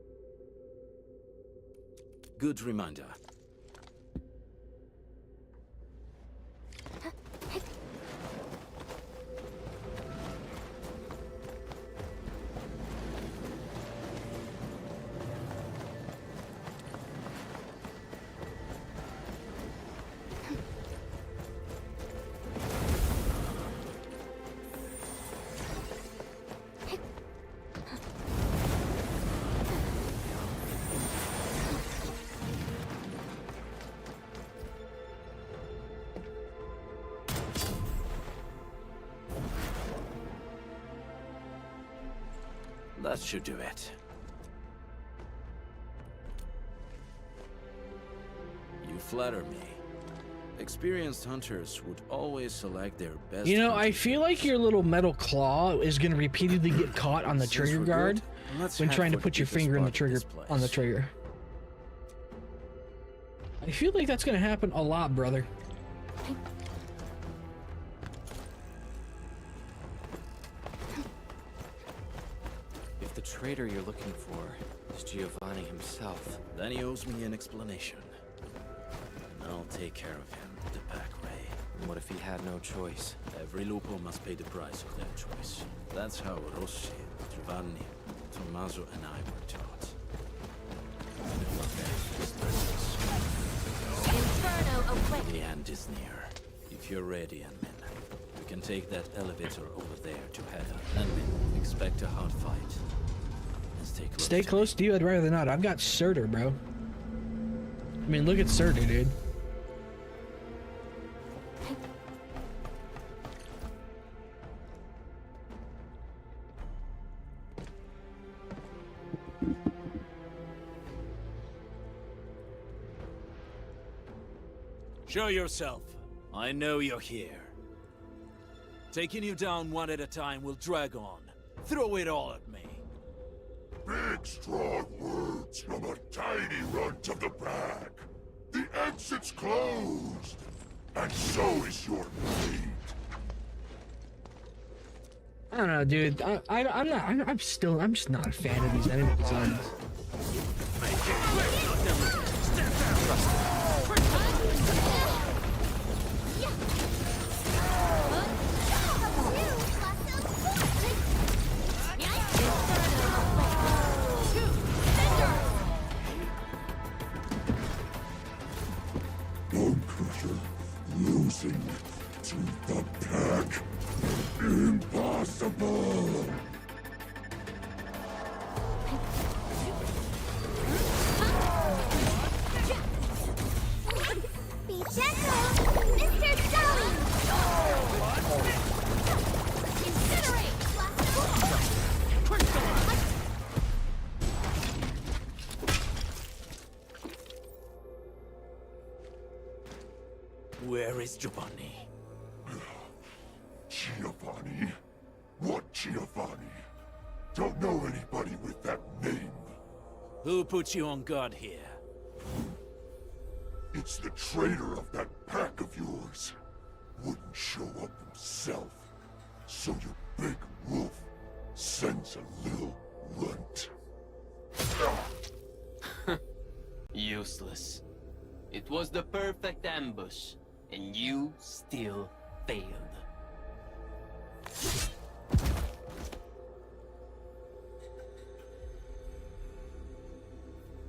Good reminder. That should do it. You flatter me. Experienced hunters would always select their best. You know, I feel like your little metal claw is going to repeatedly get caught on the trigger guard when trying to put your finger in the trigger on the trigger. I feel like that's going to happen a lot, brother. If the traitor you're looking for is Giovanni himself, then he owes me an explanation. And I'll take care of him the back way. And what if he had no choice? Every lupo must pay the price of their choice. That's how Rossi, Giovanni, Tommaso, and I were taught. Inferno away. The end is near. If you're ready, Ant-Man, we can take that elevator over there to Hedda. Ant-Man, expect a hard fight. And Stay close to you, I'd rather not. I've got Surtur, bro. I mean, look at Surtur, dude. Show yourself. I know you're here. Taking you down one at a time will drag on. Throw it all at me. Big, strong words from a tiny runt of the pack. The exit's closed, and so is your fate. I don't know, dude. I'm just not a fan of these enemy designs. Impossible! Be gentle, Mr. Darling! Incinerate! Where is Giovanni? Giovanni? What Giovanni? Don't know anybody with that name. Who put you on guard here? It's the traitor of that pack of yours. Wouldn't show up himself. So your big wolf sends a little runt. Useless. It was the perfect ambush, and you still failed.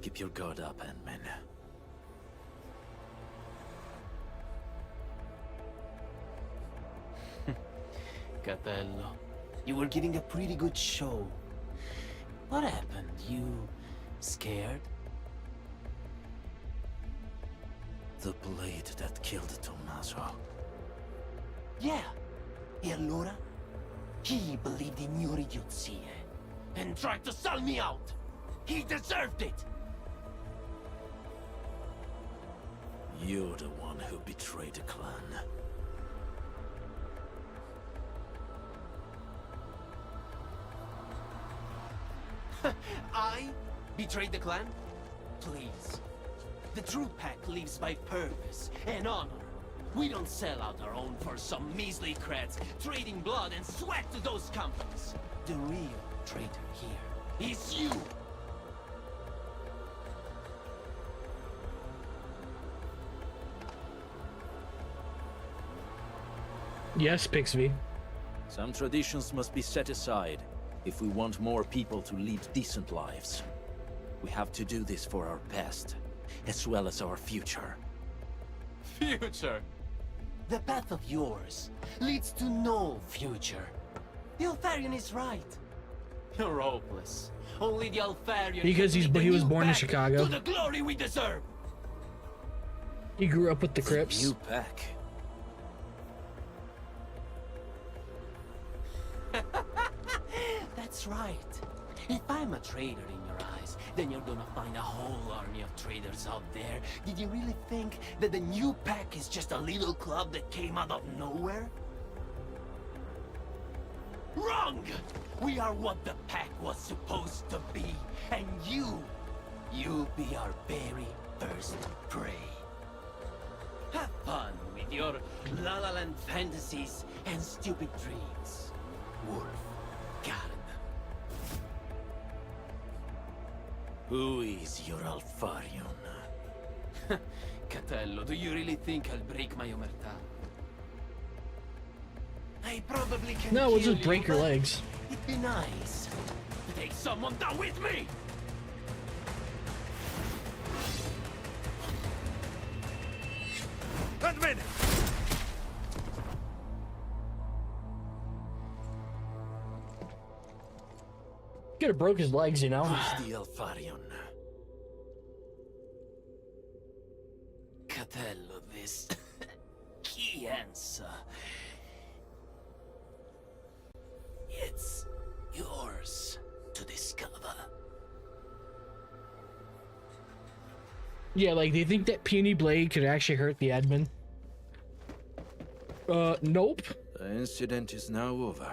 Keep your guard up, Ant-Man. Catello, you were giving a pretty good show. What happened? You scared? The blade that killed Tommaso. Yeah. E allora? He believed in your idiocy and tried to sell me out. He deserved it. You're the one who betrayed the clan. I betrayed the clan? Please. The true pack lives by purpose and honor. We don't sell out our own for some measly creds, trading blood and sweat to those companies. The real traitor here is you. Yes, Pixby. Some traditions must be set aside if we want more people to lead decent lives. We have to do this for our past, as well as our future. Future? The path of yours leads to no future. The Alfarian is right. You're hopeless. Only the Alfarian because can lead he the was new born in pack Chicago. to the glory we deserve. He grew up with the Crips. New pack. That's right. If I'm a traitor in your eyes, then you're gonna find a whole army of traitors out there. Did you really think that the new pack is just a little club that came out of nowhere? Wrong! We are what the pack was supposed to be, and you'll be our very first prey. Have fun with your La La Land fantasies and stupid dreams, Wolf Garden. Who is your Alfarion? Catello, do you really think I'll break my omertà? I probably can No, we'll kill just break you, your but legs. It'd be nice to take someone down with me! Admin! Could have broke his legs, you know. Who's the Alfarion? Catello, this key answer. It's yours to discover. Yeah, like, do you think that puny blade could actually hurt the admin? Nope. The incident is now over,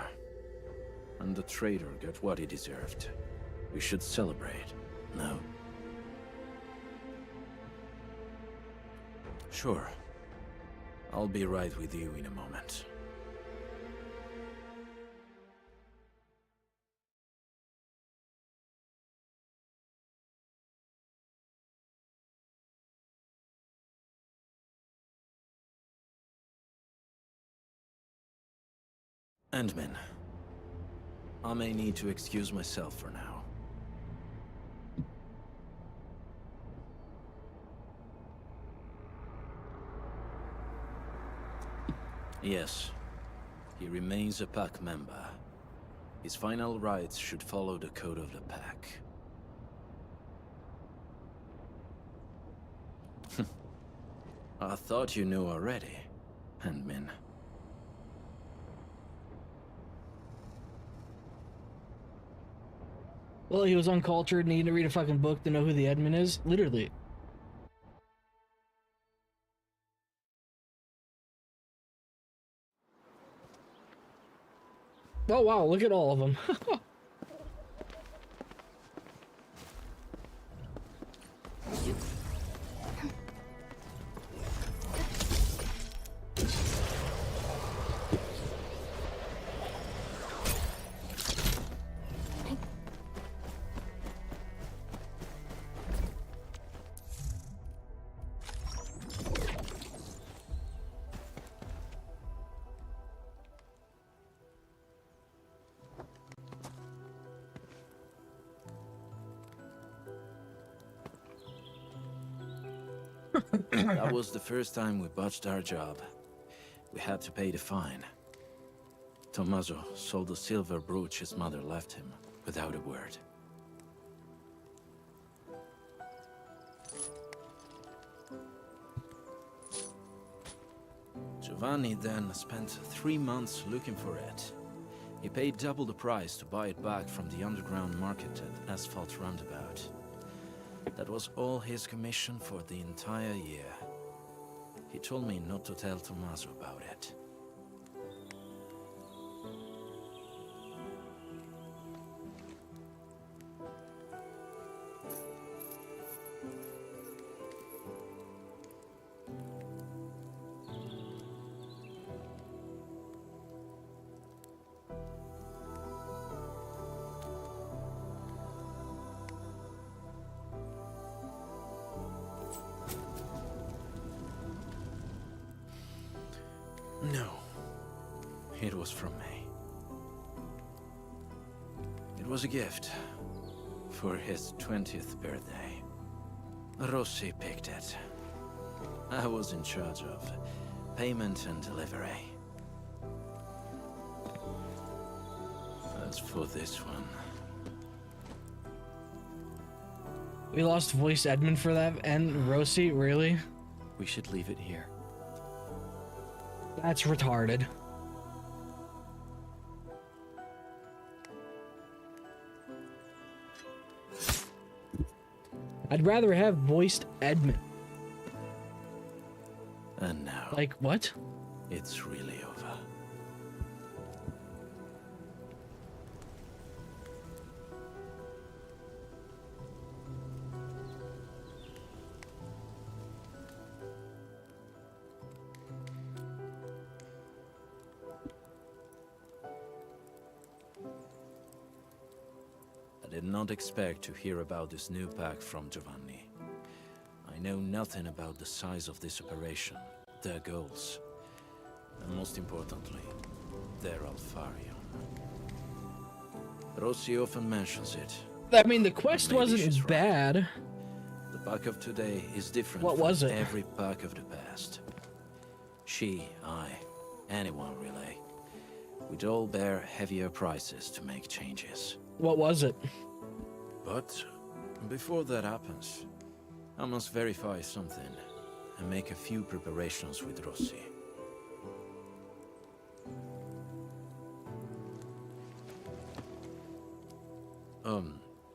and the traitor got what he deserved. We should celebrate, no? Sure. I'll be right with you in a moment. Ant-Man, I may need to excuse myself for now. Yes, he remains a pack member, His final rites should follow the code of the pack. I thought you knew already, Handmin. Well, he was uncultured, needing to read a fucking book to know who the admin is. Literally. Oh wow, look at all of them. That was the first time we botched our job. We had to pay the fine. Tommaso sold the silver brooch his mother left him, without a word. Giovanni then spent 3 months looking for it. He paid double the price to buy it back from the underground market at Asphalt Roundabout. That was all his commission for the entire year. He told me not to tell Tommaso about it. No, it was from me. It was a gift for his 20th birthday. Rossi picked it. I was in charge of payment and delivery. As for this one... We lost voice Edmund for that, and Rossi, really? We should leave it here. That's retarded. I'd rather have voiced Edmund. And now... Like, what? It's really over. I did not expect to hear about this new pack from Giovanni. I know nothing about the size of this operation, their goals, and most importantly, their Alfarion. Rossi often mentions it. I mean, the quest wasn't bad. The pack of today is different What from was it? every pack of the past. She, I, anyone really, would all bear heavier prices to make changes. What was it? But before that happens, I must verify something and make a few preparations with Rossi.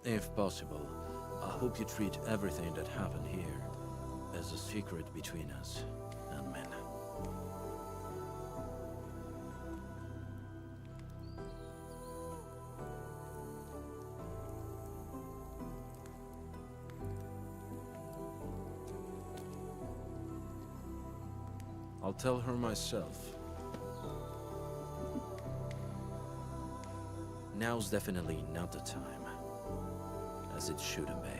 If possible, I hope you treat everything that happened here as a secret between us and men. I'll tell her myself. Now's definitely not the time, as it shouldn't be.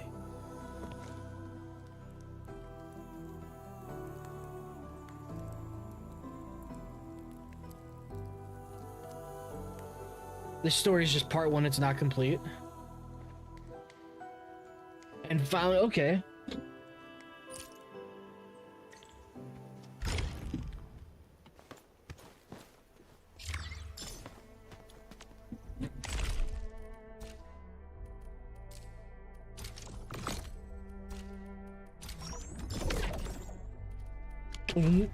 This story is just part one, it's not complete. And finally, okay. Mhm.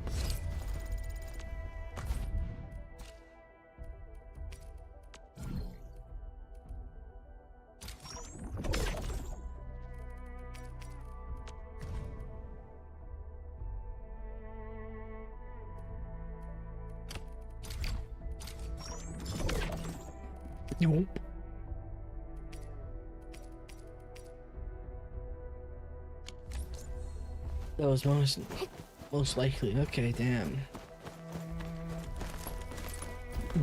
Nope. That was most likely. Okay, damn.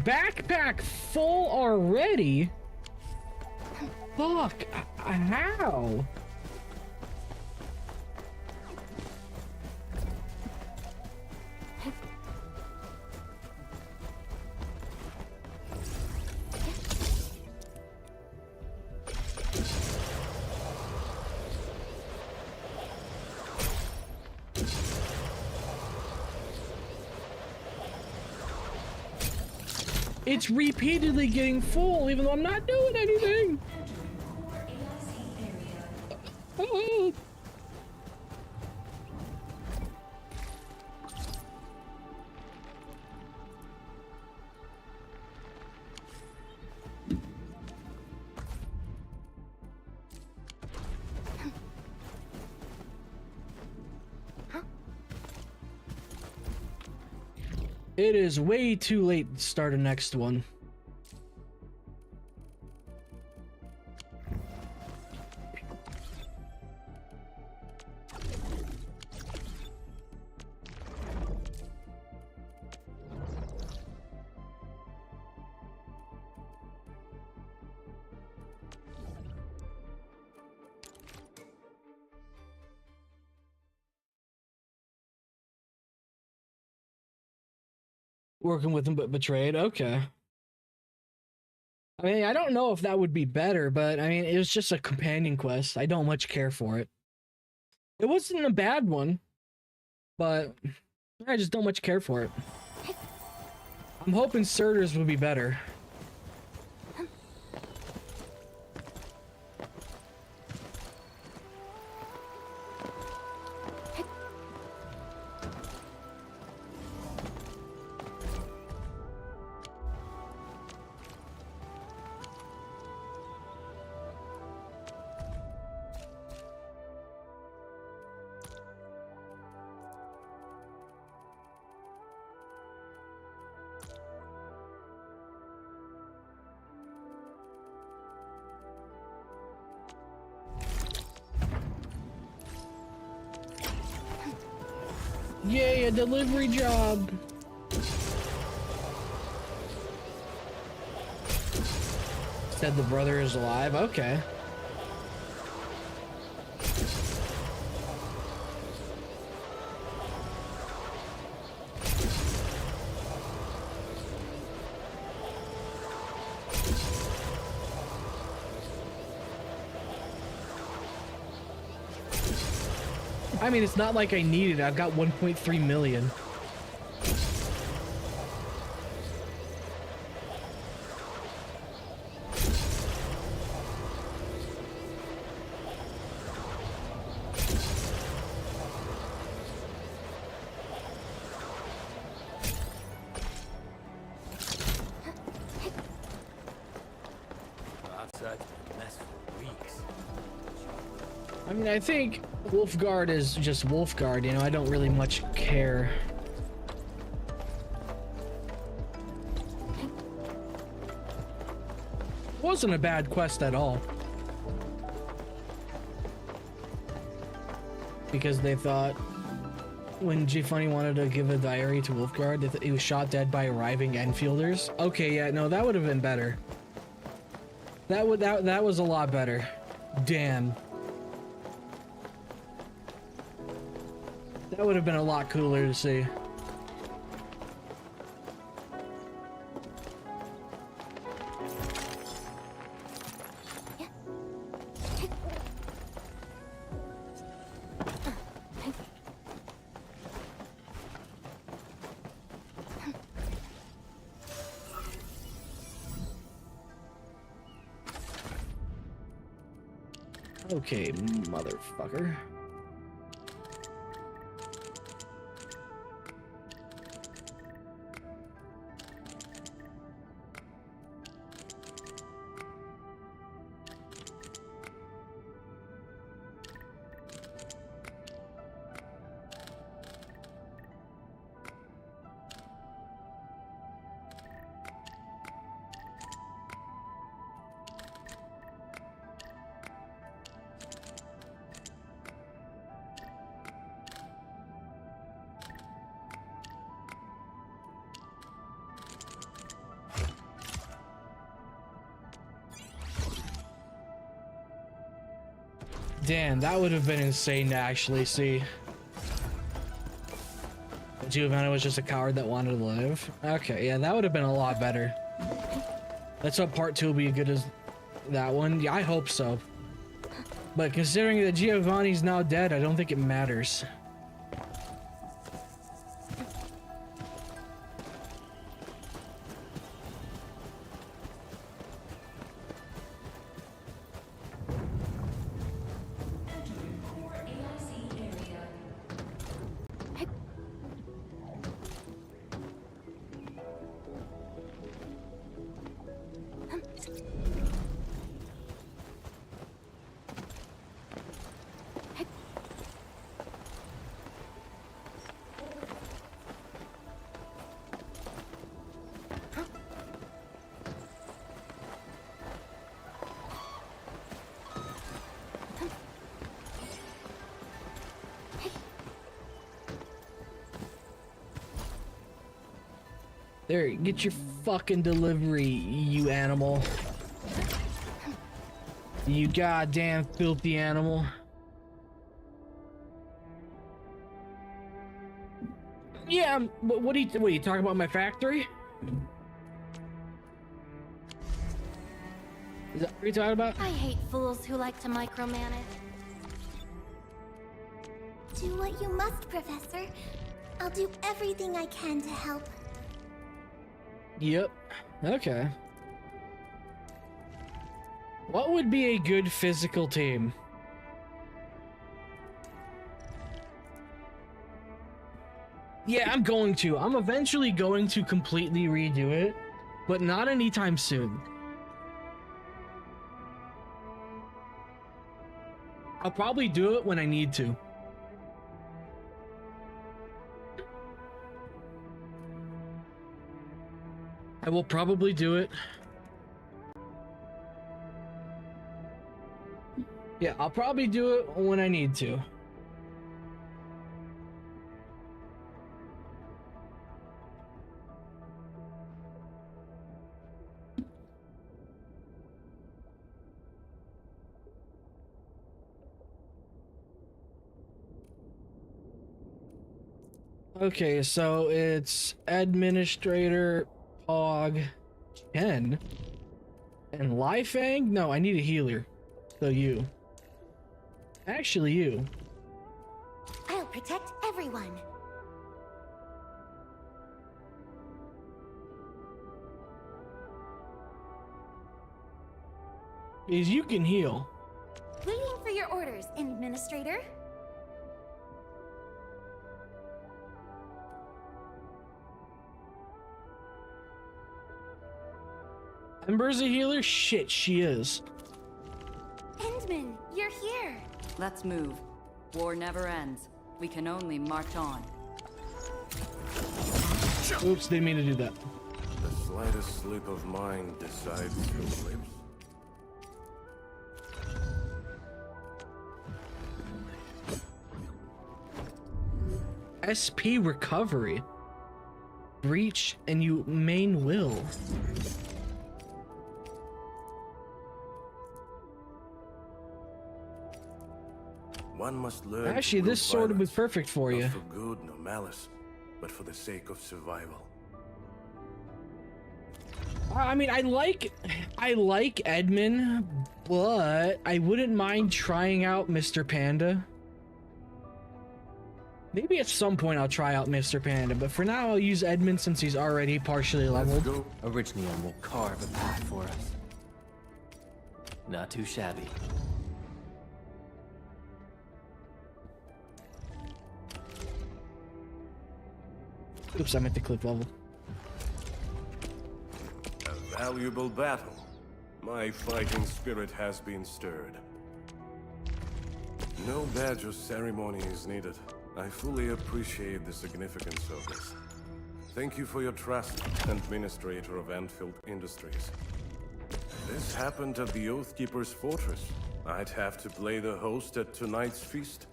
Backpack full already? Fuck. How? It's repeatedly getting full, even though I'm not doing anything. Oh. It is way too late to start a next one. Working with him but betrayed. Okay. I mean, I don't know if that would be better, but I mean, it was just a companion quest. I don't much care for it. It wasn't a bad one, but I just don't much care for it. I'm hoping Surters would be better. Yay, a delivery job! Said the brother is alive. Okay. I mean, it's not like I need it. I've got 1.3 million. I mean, I think Wolfguard is just Wolfguard, you know, I don't really much care. Wasn't a bad quest at all. Because they thought when G Funny wanted to give a diary to Wolfguard, that he was shot dead by arriving Enfielders. Okay, yeah, no, that would have been better. That was a lot better. Damn. That would have been a lot cooler to see. Okay, motherfucker. Damn, that would have been insane to actually see. Giovanni was just a coward that wanted to live. Okay, yeah, that would have been a lot better. Let's hope part 2 will be as good as that one. Yeah, I hope so. But considering that Giovanni's now dead, I don't think it matters. There, get your fucking delivery, you animal. You goddamn filthy animal. Yeah, what are you talking about my factory? Is that what you're talking about? I hate fools who like to micromanage. Do what you must, Professor. I'll do everything I can to help. Yep. Okay. What would be a good physical team? Yeah, I'm eventually going to completely redo it, but not anytime soon. I'll probably do it when I need to. I will probably do it. Yeah, I'll probably do it when I need to. Okay, so it's Administrator, Pog, Chen, and Lifang? No, I need a healer. So you. Actually, you. I'll protect everyone. Because you can heal. Waiting for your orders, Administrator. Ember's a healer? Shit, she is. Endman, you're here. Let's move. War never ends. We can only march on. Oops, didn't mean to do that. The slightest slip of mine decides who lives. SP recovery. Breach and you main will. One must learn. Actually, this sword would be perfect for you. Not for good nor malice, but for the sake of survival. I mean, I like Edmund, but I wouldn't mind trying out Mr. Panda. Maybe at some point I'll try out Mr. Panda, but for now I'll use Edmund since he's already partially leveled. Orignium will carve a path for us. Not too shabby. Oops, I meant to click level. A valuable battle. My fighting spirit has been stirred. No badge or ceremony is needed. I fully appreciate the significance of this. Thank you for your trust, Administrator of Endfield Industries. This happened at the Oathkeeper's Fortress. I'd have to play the host at tonight's feast.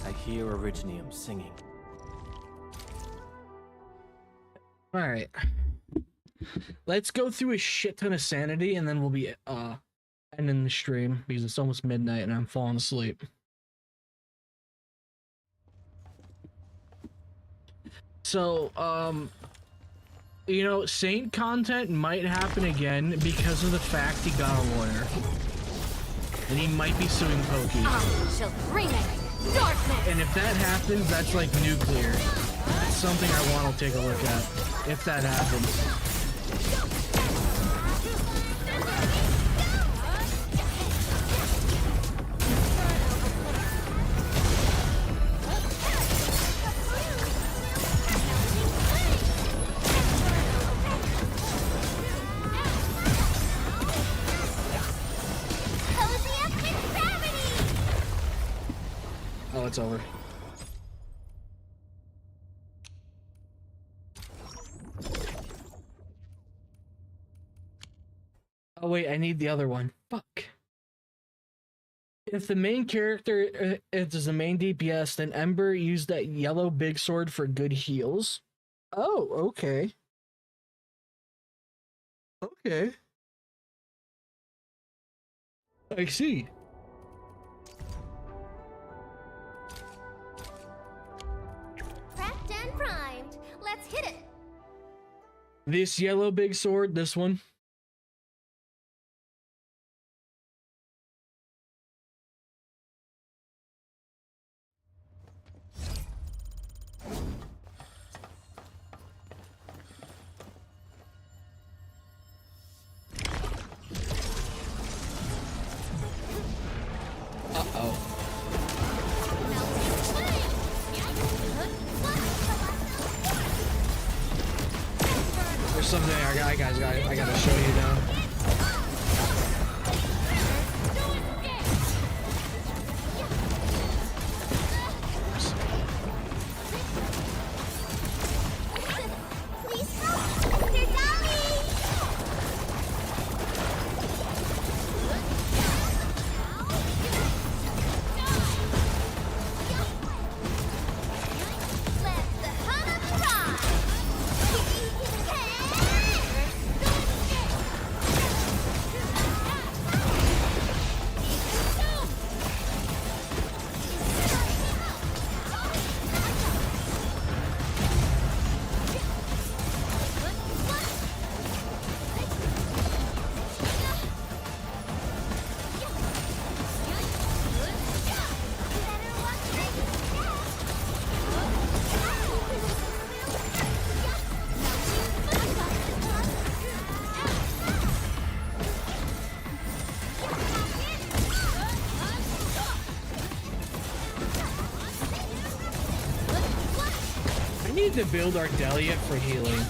I hear Orignium singing. Alright. Let's go through a shit ton of sanity, and then we'll be ending the stream because it's almost midnight and I'm falling asleep. So, you know, Saint content might happen again because of the fact he got a lawyer. And he might be suing Pokey. Shall bring it. Darkness. And if that happens, that's like nuclear. That's something I want to take a look at. If that happens. Oh, it's over. Oh wait, I need the other one. Fuck. If the main character is the main DPS, then Ember used that yellow big sword for good heals. Oh, okay. Okay. I see. Prepped and primed. Let's hit it. This yellow big sword, this one. Uh-oh. There's something I gotta show you now. I need to build Ardelia for healing.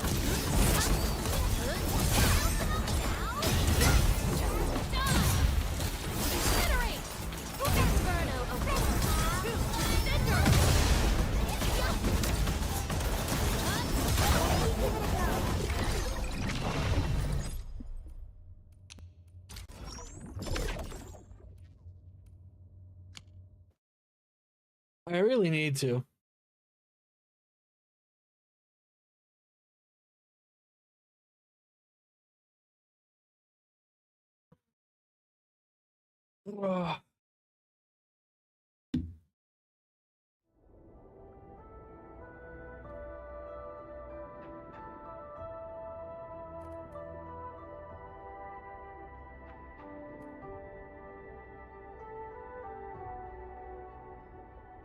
I really need to. Ugh.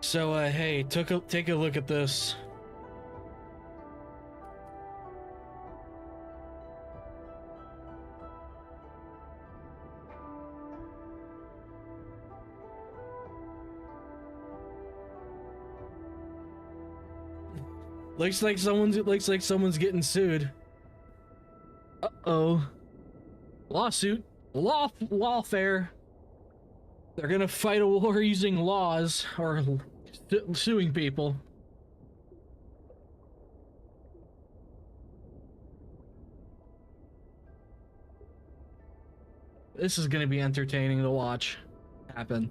So, hey, take a look at this. Looks like someone's getting sued. Uh-oh. Lawsuit. Lawfare. They're gonna fight a war using laws or suing people. This is gonna be entertaining to watch happen.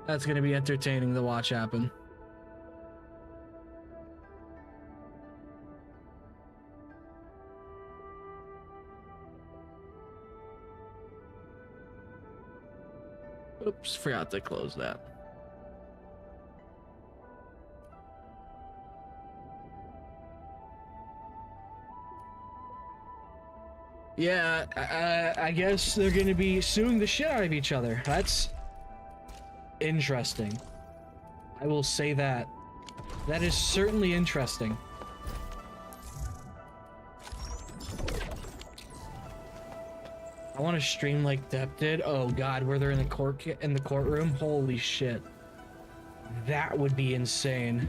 That's gonna be entertaining to watch happen. Oops, forgot to close that. Yeah, I guess they're gonna be suing the shit out of each other. That's interesting. I will say that. That is certainly interesting. I want to stream like Depp did. Oh god, where they're in the courtroom. Holy shit, that would be insane.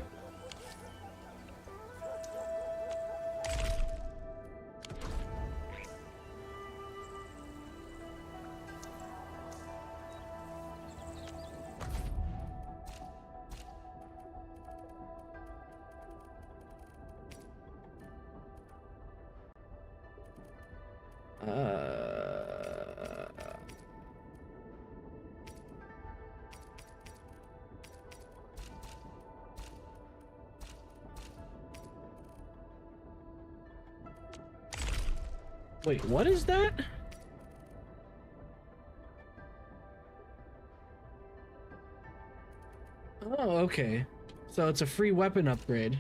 Wait, what is that? Oh, okay. So it's a free weapon upgrade.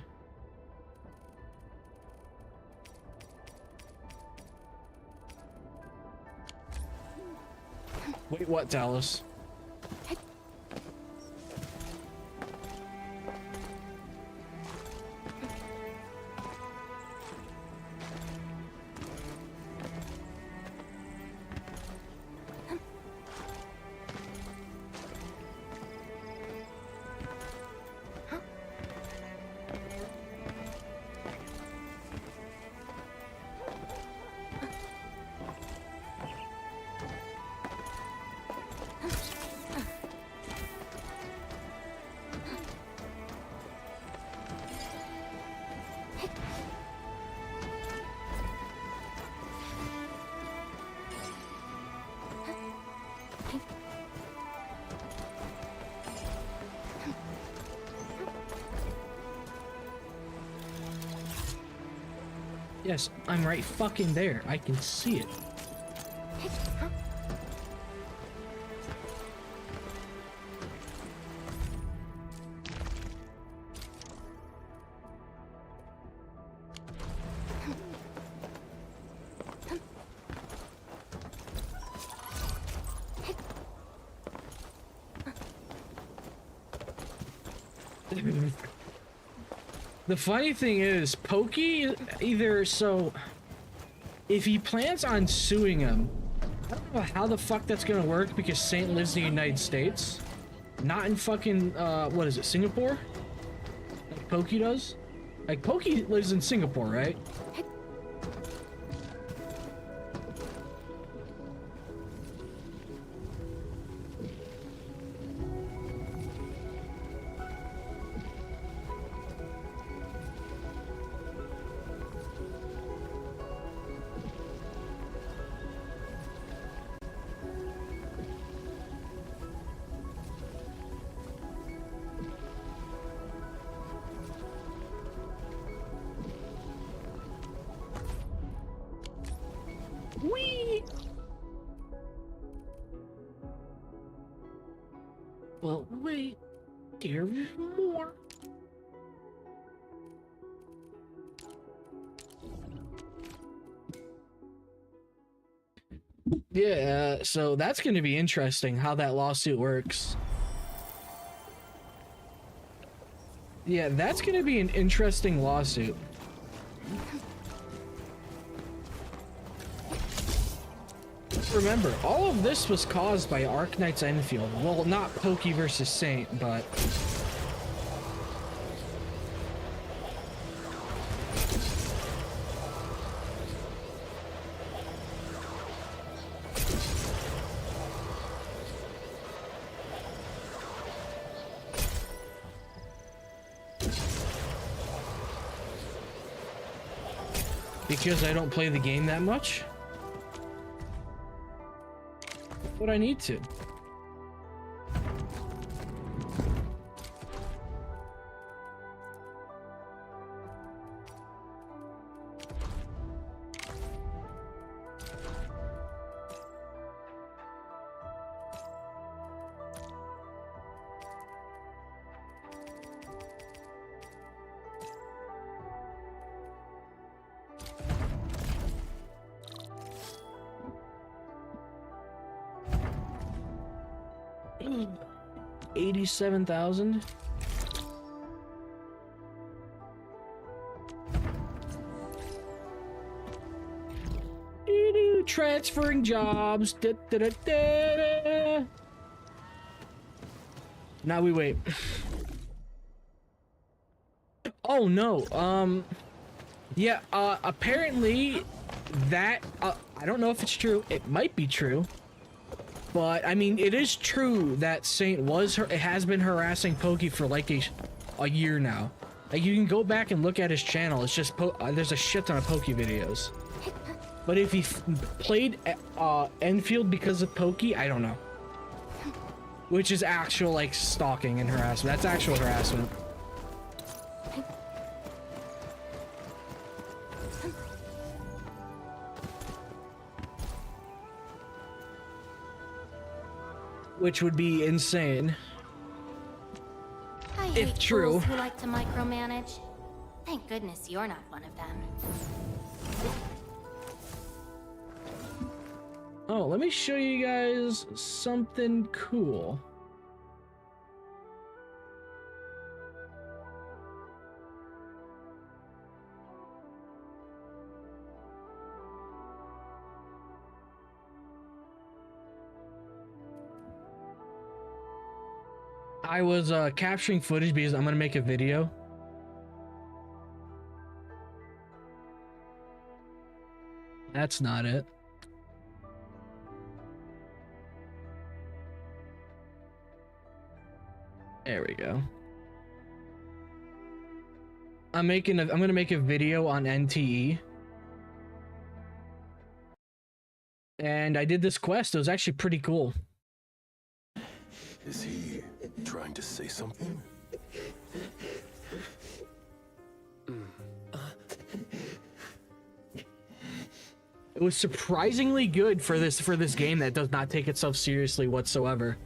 Wait, what, Dallas? Yes, I'm right fucking there. I can see it. The funny thing is, Pokey either if he plans on suing him, I don't know how the fuck that's gonna work because Saint lives in the United States, not in fucking what is it, Singapore? Like Pokey does? Like Pokey lives in Singapore, right? Well, wait, there's more. Yeah, so that's going to be interesting how that lawsuit works. Yeah, that's going to be an interesting lawsuit. Remember, all of this was caused by Arknights Endfield. Well, not Pokey versus Saint, but... Because I don't play the game that much? What I need to. 87,000. Transferring jobs. Da, da, da, da. Now we wait. Oh no. Yeah, apparently that I don't know if it's true. It might be true. But I mean, it is true that Saint has been harassing Pokey for like a year now. Like, you can go back and look at his channel. It's just there's a shit ton of Pokey videos. But if he played Enfield because of Pokey, I don't know. Which is actual, like, stalking and harassment. That's actual harassment. Which would be insane. I if hate true. fools who like to micromanage. Thank goodness you're not one of them. Oh, let me show you guys something cool. I was capturing footage because I'm gonna make a video. That's not it. There we go. I'm gonna make a video on NTE. And I did this quest. It was actually pretty cool. Is he trying to say something? It was surprisingly good for this game that does not take itself seriously whatsoever.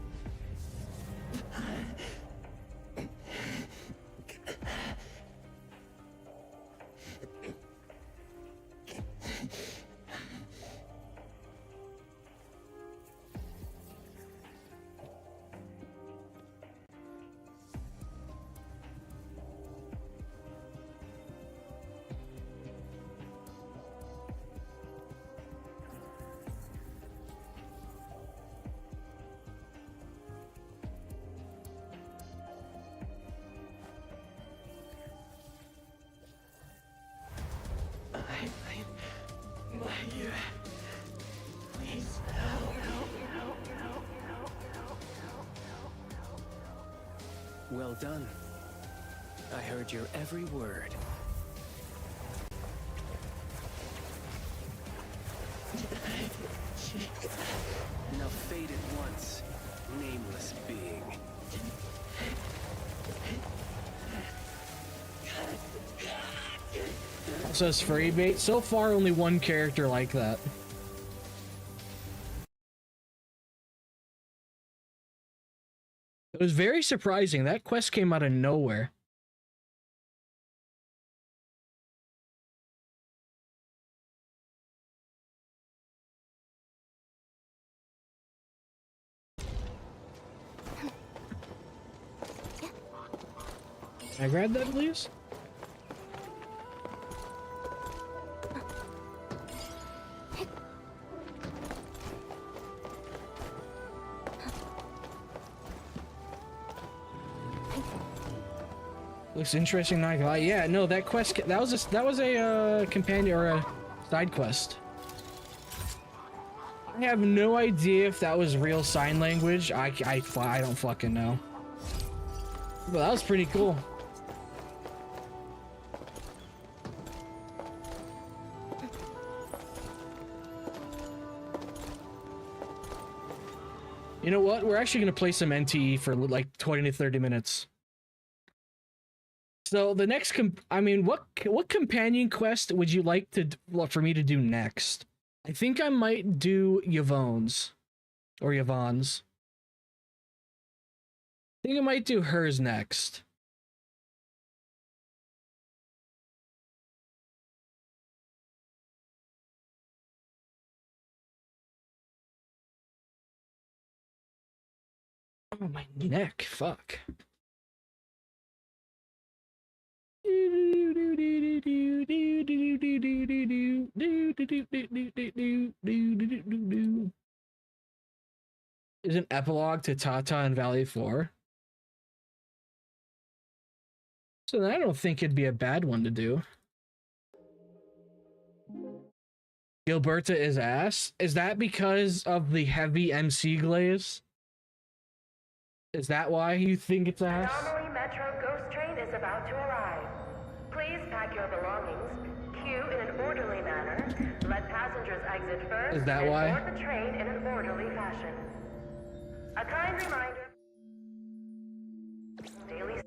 Well done. I heard your every word. Now fade at once, nameless being. Says free bait. So far, only one character like that. It was very surprising. That quest came out of nowhere. Can I grab that, please? Looks interesting, not gonna lie. Yeah, no, that quest, that was a companion or a side quest. I have no idea if that was real sign language. I don't fucking know. But that was pretty cool. You know what? We're actually gonna play some NTE for like 20 to 30 minutes. So the next, I mean, what companion quest would you like for me to do next? I think I might do Yvonne's, or Yvonne's. I think I might do hers next. Oh, my neck. Fuck. Is an epilogue to Tata and Valley 4. So I don't think it'd be a bad one to do. Gilberta is ass? Is that because of the heavy MC glaze? Is that why you think it's ass? Anomaly Metro Ghost Train is about to arrive. Please pack your belongings, queue in an orderly manner, let passengers exit first, Is that and why? board the train in an orderly fashion. A kind reminder. Daily.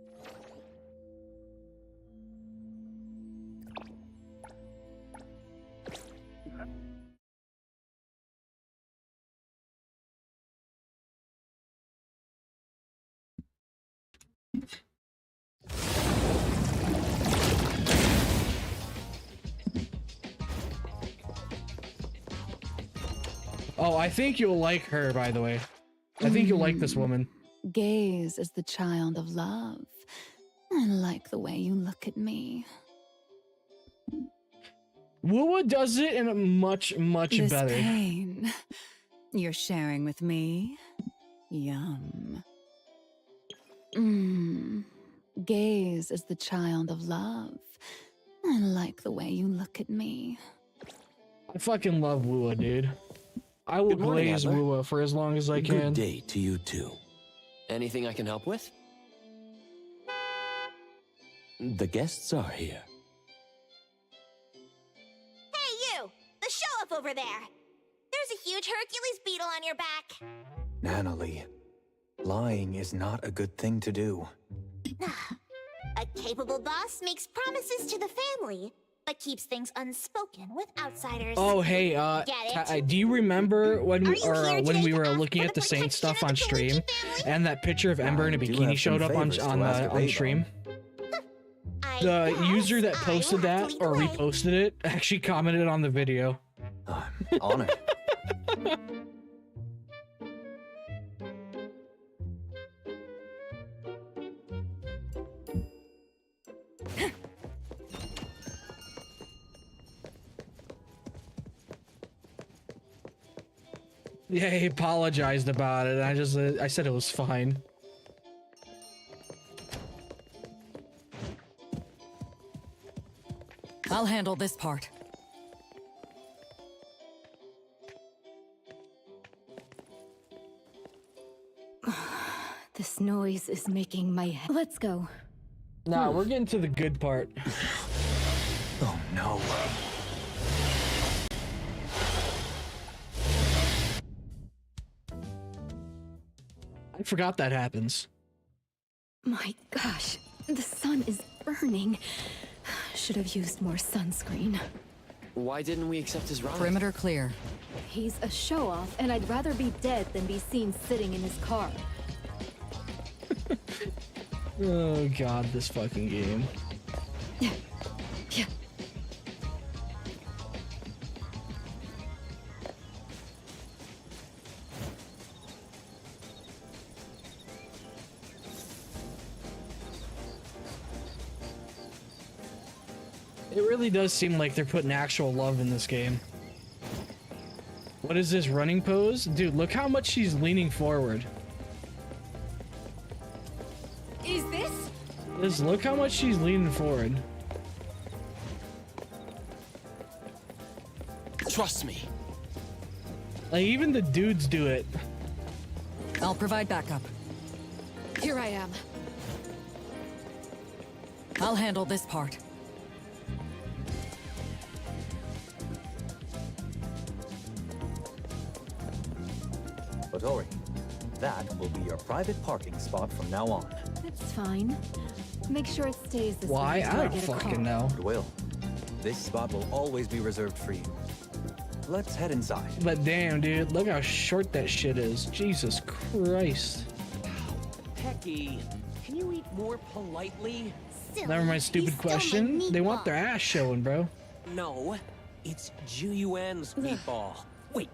Oh, I think you'll like her, by the way. I think you'll like this woman. Gaze is the child of love. I like the way you look at me. Wua does it in a much This better. pain you're sharing with me. Yum. Gaze is the child of love. I like the way you look at me. I fucking love Wua, dude. I will Good morning, glaze Adler. Wua for as long as I can. Good day to you too. Anything I can help with? The guests are here. Hey, you! The show-off over there! There's a huge Hercules beetle on your back. Natalie, lying is not a good thing to do. A capable boss makes promises to the family, but keeps things unspoken with outsiders. Oh, hey, Get it? do you remember when we, Are you here when today we to were ask looking for at the the Saint stuff on stream, and that picture of Ember in a I do bikini have showed some up on favors to ask of on Ava. stream? The user that posted that or reposted it actually commented on the video. Honored. Yeah, he apologized about it. I said it was fine. I'll handle this part. This noise is making my head. Let's go. Nah, we're getting to the good part. Oh no. I forgot that happens. My gosh, the sun is burning. Should have used more sunscreen. Why didn't we accept his ride? Perimeter clear. He's a show-off, and I'd rather be dead than be seen sitting in his car. Oh god, this fucking game. It really does seem like they're putting actual love in this game. What is this running pose? Dude, look how much she's leaning forward. Is this? Just look how much she's leaning forward. Trust me. Like, even the dudes do it. I'll provide backup. Here I am. I'll handle this part. Otori, that will be your private parking spot from now on. It's fine. Make sure it stays this Why? way until I don't get a fucking car. know. It will. This spot will always be reserved for you. Let's head inside. But damn, dude, look how short that shit is. Jesus Christ. Pecky, can you eat more politely? Never mind, stupid question. They want their ass showing, bro. No, it's Jun's meatball. Wait,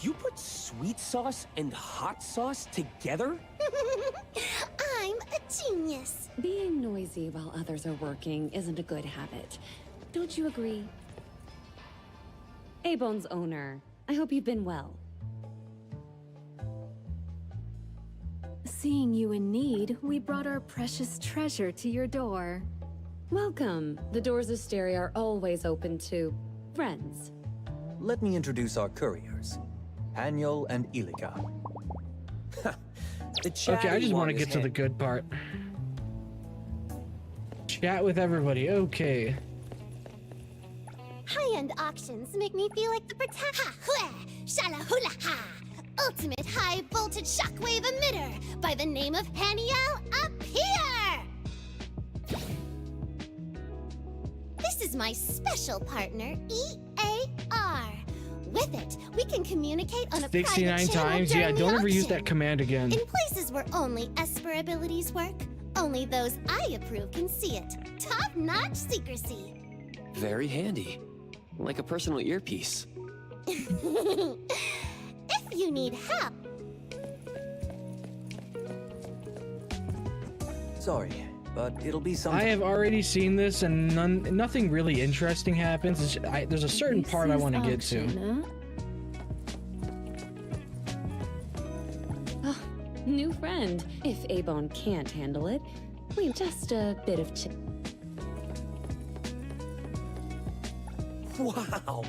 You put sweet sauce and hot sauce together? I'm a genius. Being noisy while others are working isn't a good habit. Don't you agree? A-Bone's owner, I hope you've been well. Seeing you in need, we brought our precious treasure to your door. Welcome. The doors of Stereo are always open to friends. Let me introduce our couriers, Haniel and Ilika. Okay, I just want to get to the good part. Chat with everybody, okay. High-end auctions make me feel like the ultimate high-voltage shockwave emitter by the name of Haniel Appear! This is my special partner, EAR. With it, we can communicate on a 69 private channel times? Yeah, during the don't ever use auction. that command again. In places where only Esper abilities work, only those I approve can see it. Top-notch secrecy. Very handy. Like a personal earpiece. If you need help. Sorry, but it'll be some. I have already seen this, and nothing really interesting happens. There's a certain part I want to get to. Oh, new friend. If A-Bone can't handle it, we just a bit of chit. Wow.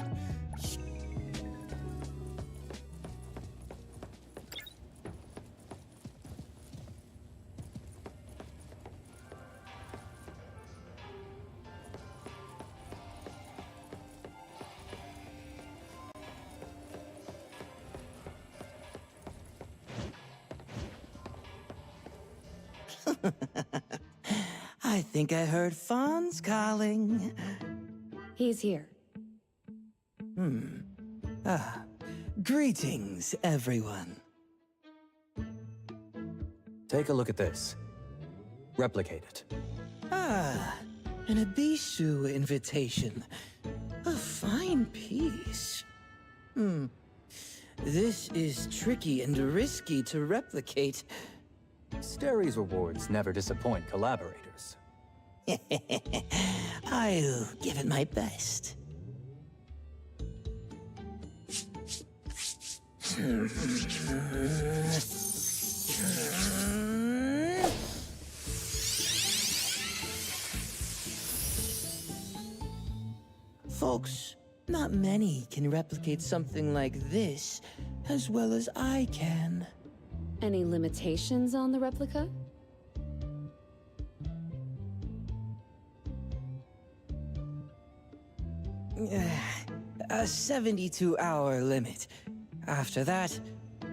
I think I heard Fawn's calling. He's here. Greetings, everyone. Take a look at this. Replicate it. An Abishu invitation. A fine piece. This is tricky and risky to replicate. Stery's rewards never disappoint collaborators. I'll give it my best. Folks, not many can replicate something like this as well as I can. Any limitations on the replica? A 72-hour limit. After that,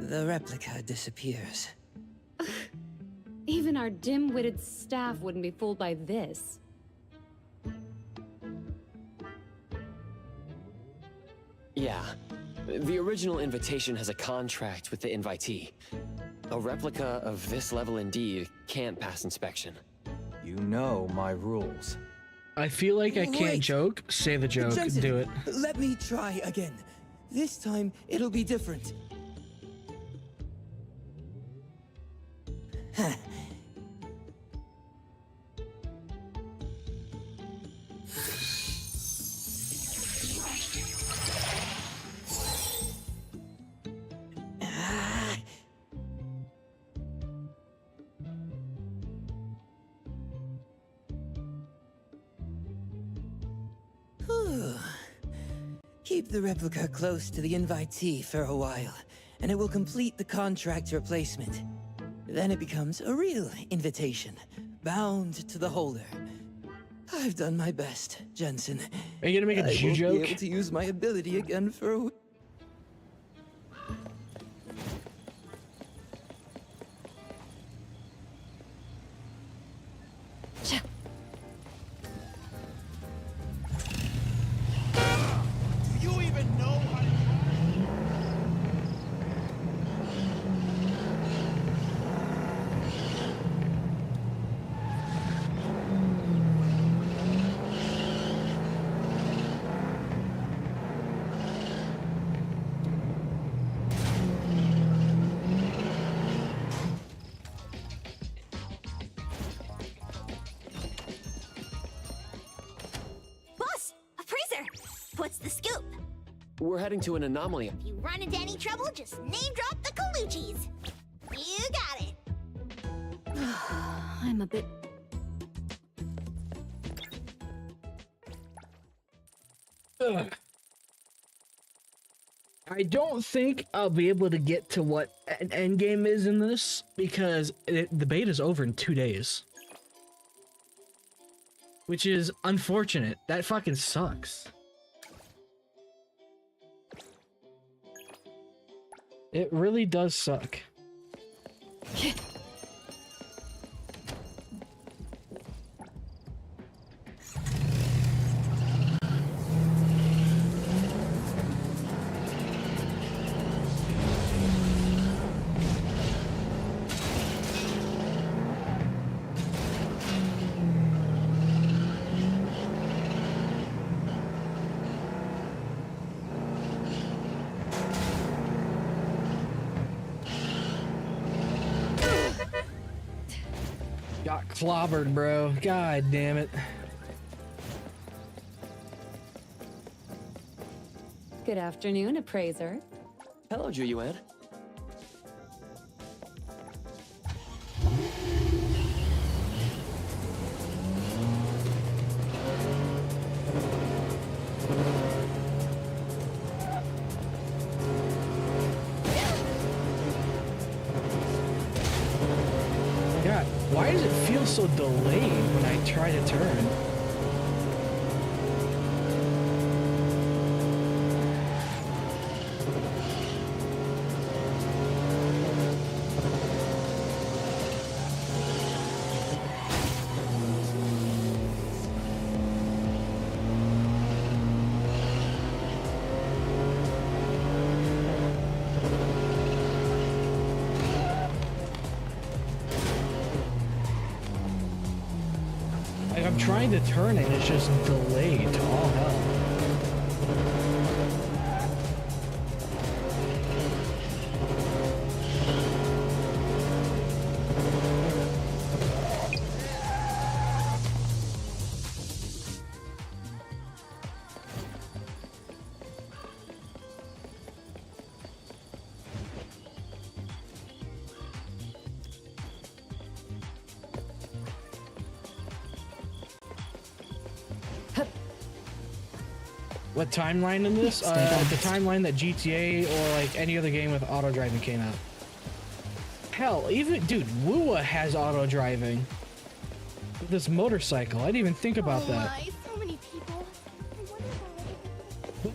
the replica disappears. Even our dim-witted staff wouldn't be fooled by this. Yeah. The original invitation has a contract with the invitee. A replica of this level indeed can't pass inspection. You know my rules. I feel like I can't Wait. joke. Say the joke. Jensen, Do it. Let me try again. This time, it'll be different. Keep the replica close to the invitee for a while, and it will complete the contract replacement. Then it becomes a real invitation, bound to the holder. I've done my best, Jensen. Are you gonna make a Jew I won't joke? be able to use my ability again for a Do you even know how to... We're heading to an anomaly. If you run into any trouble, just name drop the Colucci's. You got it. I'm a bit... Ugh. I don't think I'll be able to get to what an endgame is in this because the beta's over in 2 days. Which is unfortunate. That fucking sucks. It really does suck. Got clobbered, bro. God damn it. Good afternoon, appraiser. Hello, Juyuan. God, why does it feel so delayed when I try to turn? Like, I'm trying to turn and it's just delayed to all hell. What timeline in this? The timeline that GTA or like any other game with auto driving came out. Hell, even dude, Wua has auto driving. With this motorcycle, I didn't even think about that. My, so many people.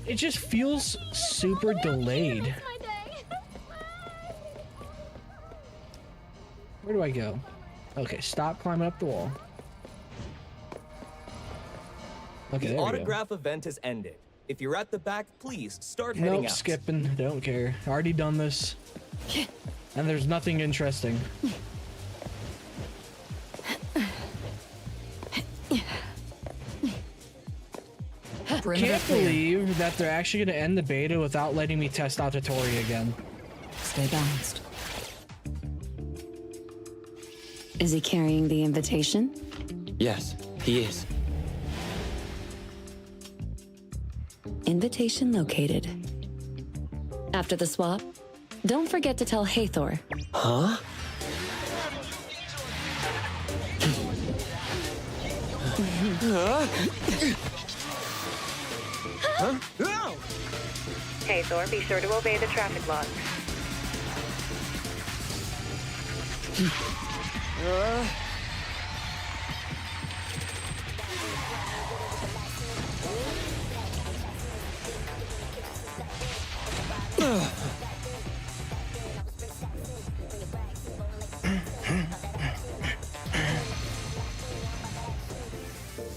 It just feels super delayed. Where do I go? Okay, stop climbing up the wall. Okay, The there we go. autograph event has ended. If you're at the back, please start heading Nope, out. skipping. Don't care. Already done this. And there's nothing interesting. Can't believe that they're actually going to end the beta without letting me test out Totori again. Stay balanced. Is he carrying the invitation? Yes, he is. Invitation located. After the swap, don't forget to tell Hathor. Huh? Hey, Thor, be sure to obey the traffic laws.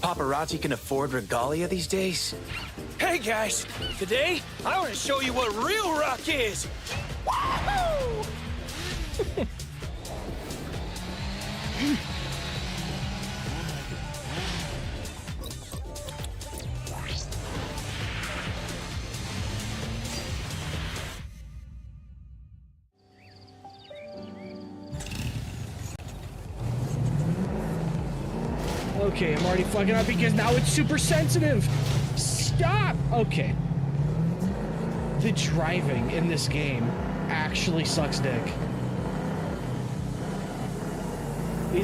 Paparazzi can afford regalia these days? Hey guys, today I want to show you what real rock is. Wahoo! Okay, I'm already fucking up because now it's super sensitive. Stop! Okay. The driving in this game actually sucks dick.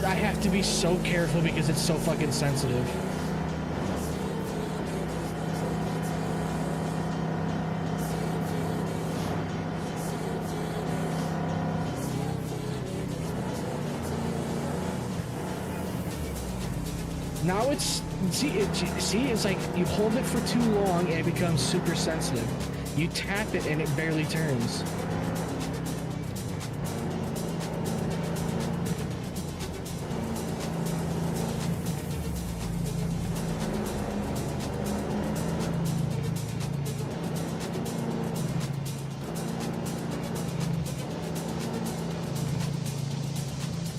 I have to be so careful because it's so fucking sensitive. Now it's, it's like you hold it for too long and it becomes super sensitive. You tap it and it barely turns.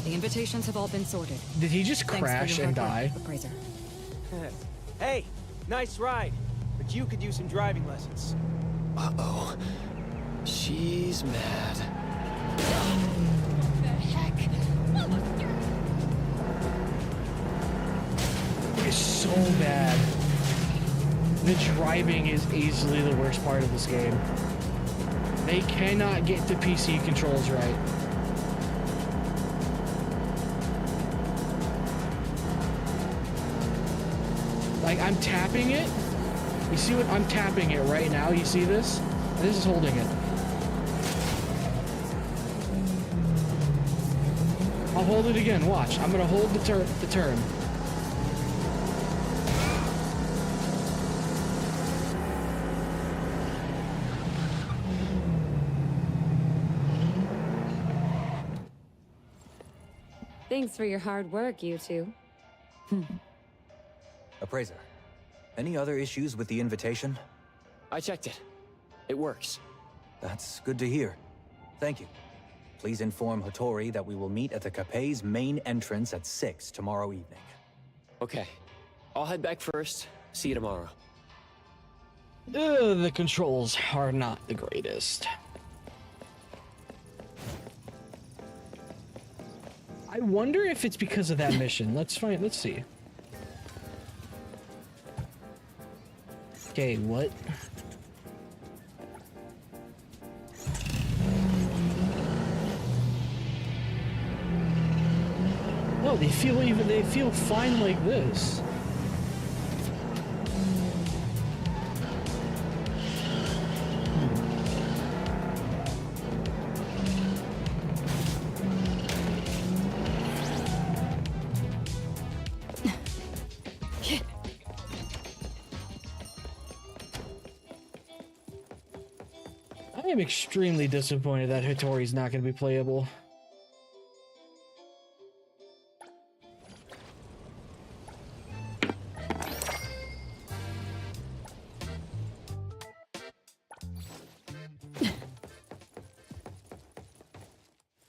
The invitations have all been sorted. Did he just crash and die? Appraiser. Hey, nice ride. But you could use some driving lessons. Uh-oh. She's mad. It's so bad. The driving is easily the worst part of this game. They cannot get the PC controls right. Like, I'm tapping it. You see what? I'm tapping it right now. You see this? This is holding it. I'll hold it again. Watch. I'm gonna hold the turn. Thanks for your hard work, you two. Appraiser, any other issues with the invitation? I checked it. It works. That's good to hear. Thank you. Please inform Hattori that we will meet at the Cape's main entrance at 6 tomorrow evening. Okay. I'll head back first. See you tomorrow. The controls are not the greatest. I wonder if it's because of that mission. Let's see. Okay, what? No, they feel fine like this. I am extremely disappointed that Hattori's not going to be playable.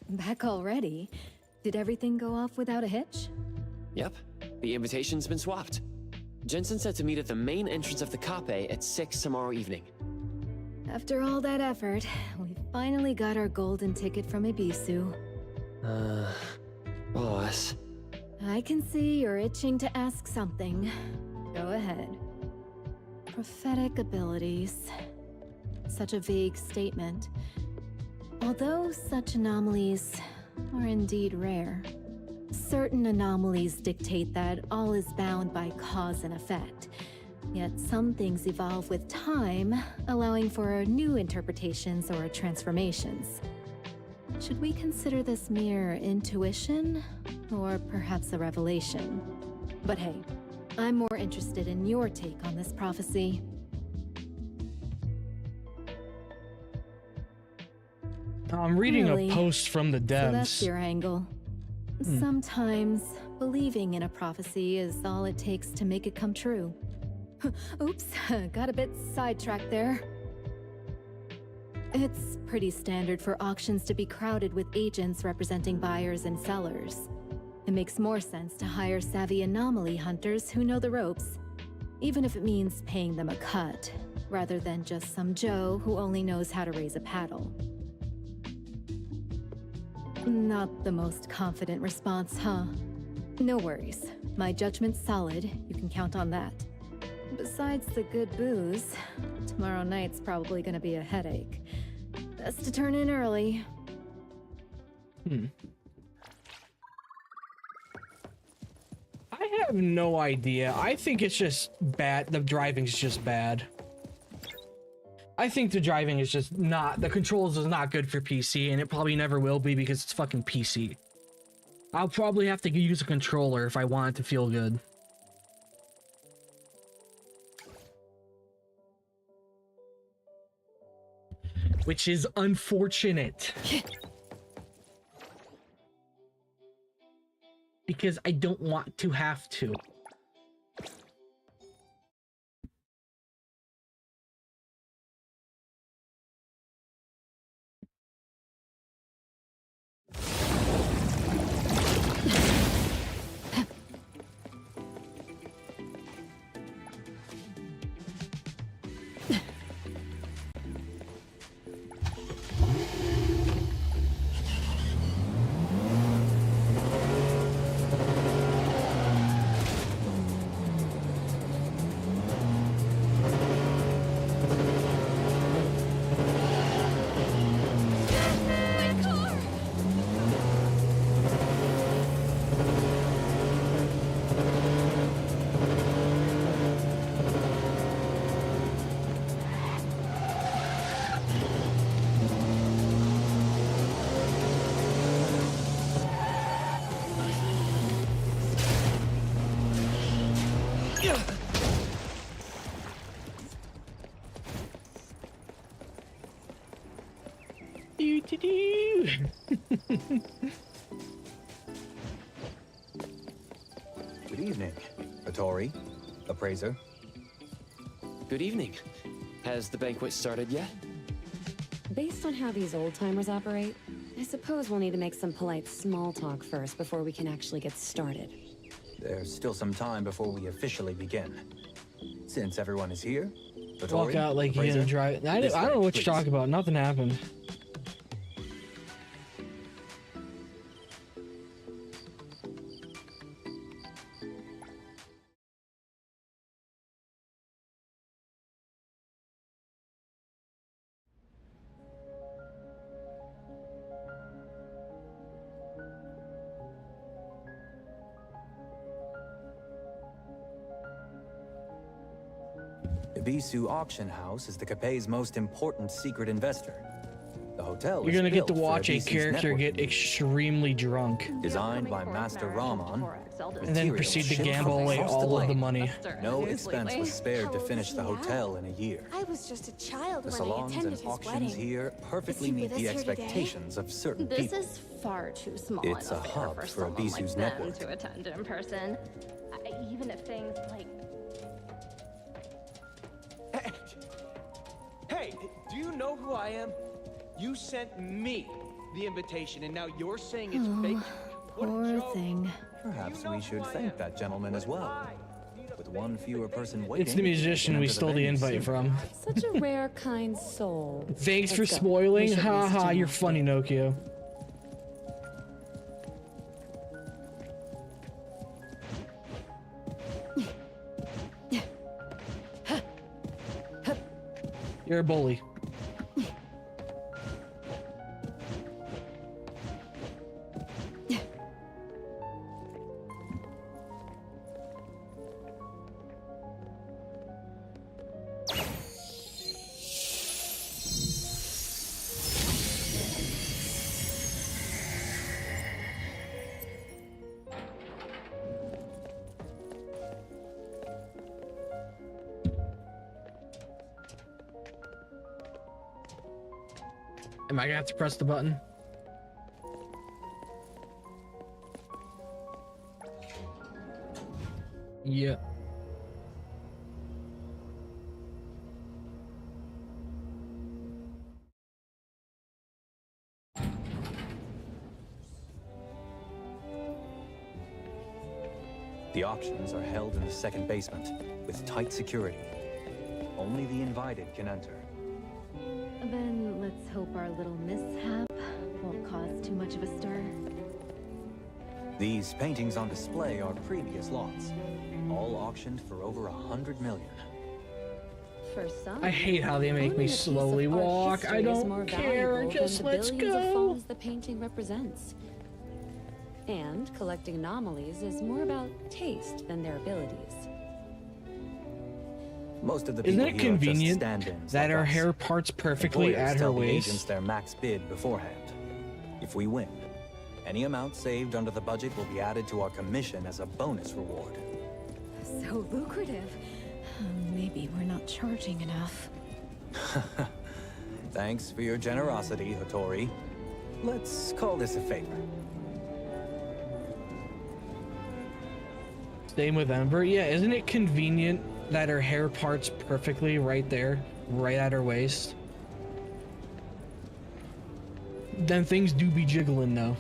Back already? Did everything go off without a hitch? Yep. The invitation's been swapped. Jensen said to meet at the main entrance of the Cape at 6 tomorrow evening. After all that effort, we finally got our golden ticket from Ibisu. Boss. I can see you're itching to ask something. Go ahead. Prophetic abilities. Such a vague statement. Although such anomalies are indeed rare, certain anomalies dictate that all is bound by cause and effect. Yet some things evolve with time, allowing for new interpretations or transformations. Should we consider this mere intuition, or perhaps a revelation? But hey, I'm more interested in your take on this prophecy. I'm reading Really? a post from the devs. So that's your angle. Sometimes, believing in a prophecy is all it takes to make it come true. Oops, got a bit sidetracked there. It's pretty standard for auctions to be crowded with agents representing buyers and sellers. It makes more sense to hire savvy anomaly hunters who know the ropes, even if it means paying them a cut, rather than just some Joe who only knows how to raise a paddle. Not the most confident response, huh? No worries. My judgment's solid. You can count on that. Besides the good booze, tomorrow night's probably gonna be a headache. Best to turn in early. I have no idea. I think it's just bad. The driving's just bad. I think the driving is just not, the controls is not good for PC, and it probably never will be because it's fucking PC. I'll probably have to use a controller if I want it to feel good. Which is unfortunate. Because I don't want to have to. Good evening, Hattori, appraiser. Good evening. Has the banquet started yet? Based on how these old-timers operate, I suppose we'll need to make some polite small talk first before we can actually get started. There's still some time before we officially begin. Since everyone is here, Hattori, Walk out like you're gonna drive. I don't know what you're talking about. Nothing happened. Ibisu Auction House is the Capet's most important secret investor. The hotel You're gonna is get to built for watch a Ibisu's character network get extremely drunk. Designed by Master Rahman, And then proceed to gamble away all of the money. No expense was spared to finish the hotel in a year. I was just a child The when I salons attended and his auctions wedding. here perfectly Is he meet with the us here today? expectations of certain This people. is far too small It's an a affair hub for for someone Ibisu's like them network. to attend in person. Even if things like Hey, do you know who I am? You sent me the invitation, and now you're saying it's fake? What a Poor joke. thing. Perhaps we should thank that gentleman as well. With one fewer person waiting, It's the musician we stole the invite from. Such a rare, kind soul. Thanks for Let's go. spoiling. We should at least Haha, do you're that. funny, Nokia. You're a bully. Am I gonna have to press the button? Yeah. The auctions are held in the second basement, with tight security. Only the invited can enter. Then let's hope our little mishap won't cause too much of a stir. These paintings on display are previous lots, all auctioned for over 100 million. For some, I hate how they make me owning a piece of slowly art walk. I history is don't more care. valuable Just than the let's billions of go. photos the painting represents. And collecting anomalies is more about taste than their abilities. Most of the Isn't people it here are just convenient stand-ins that like her us. hair parts perfectly Employers at her tell the agents waist? their max bid beforehand. If we win, any amount saved under the budget will be added to our commission as a bonus reward. So lucrative. Maybe we're not charging enough. Thanks for your generosity, Hattori. Let's call this a favor. Same with Ember. Yeah, isn't it convenient that her hair parts perfectly right there, right at her waist? Then things do be jiggling though.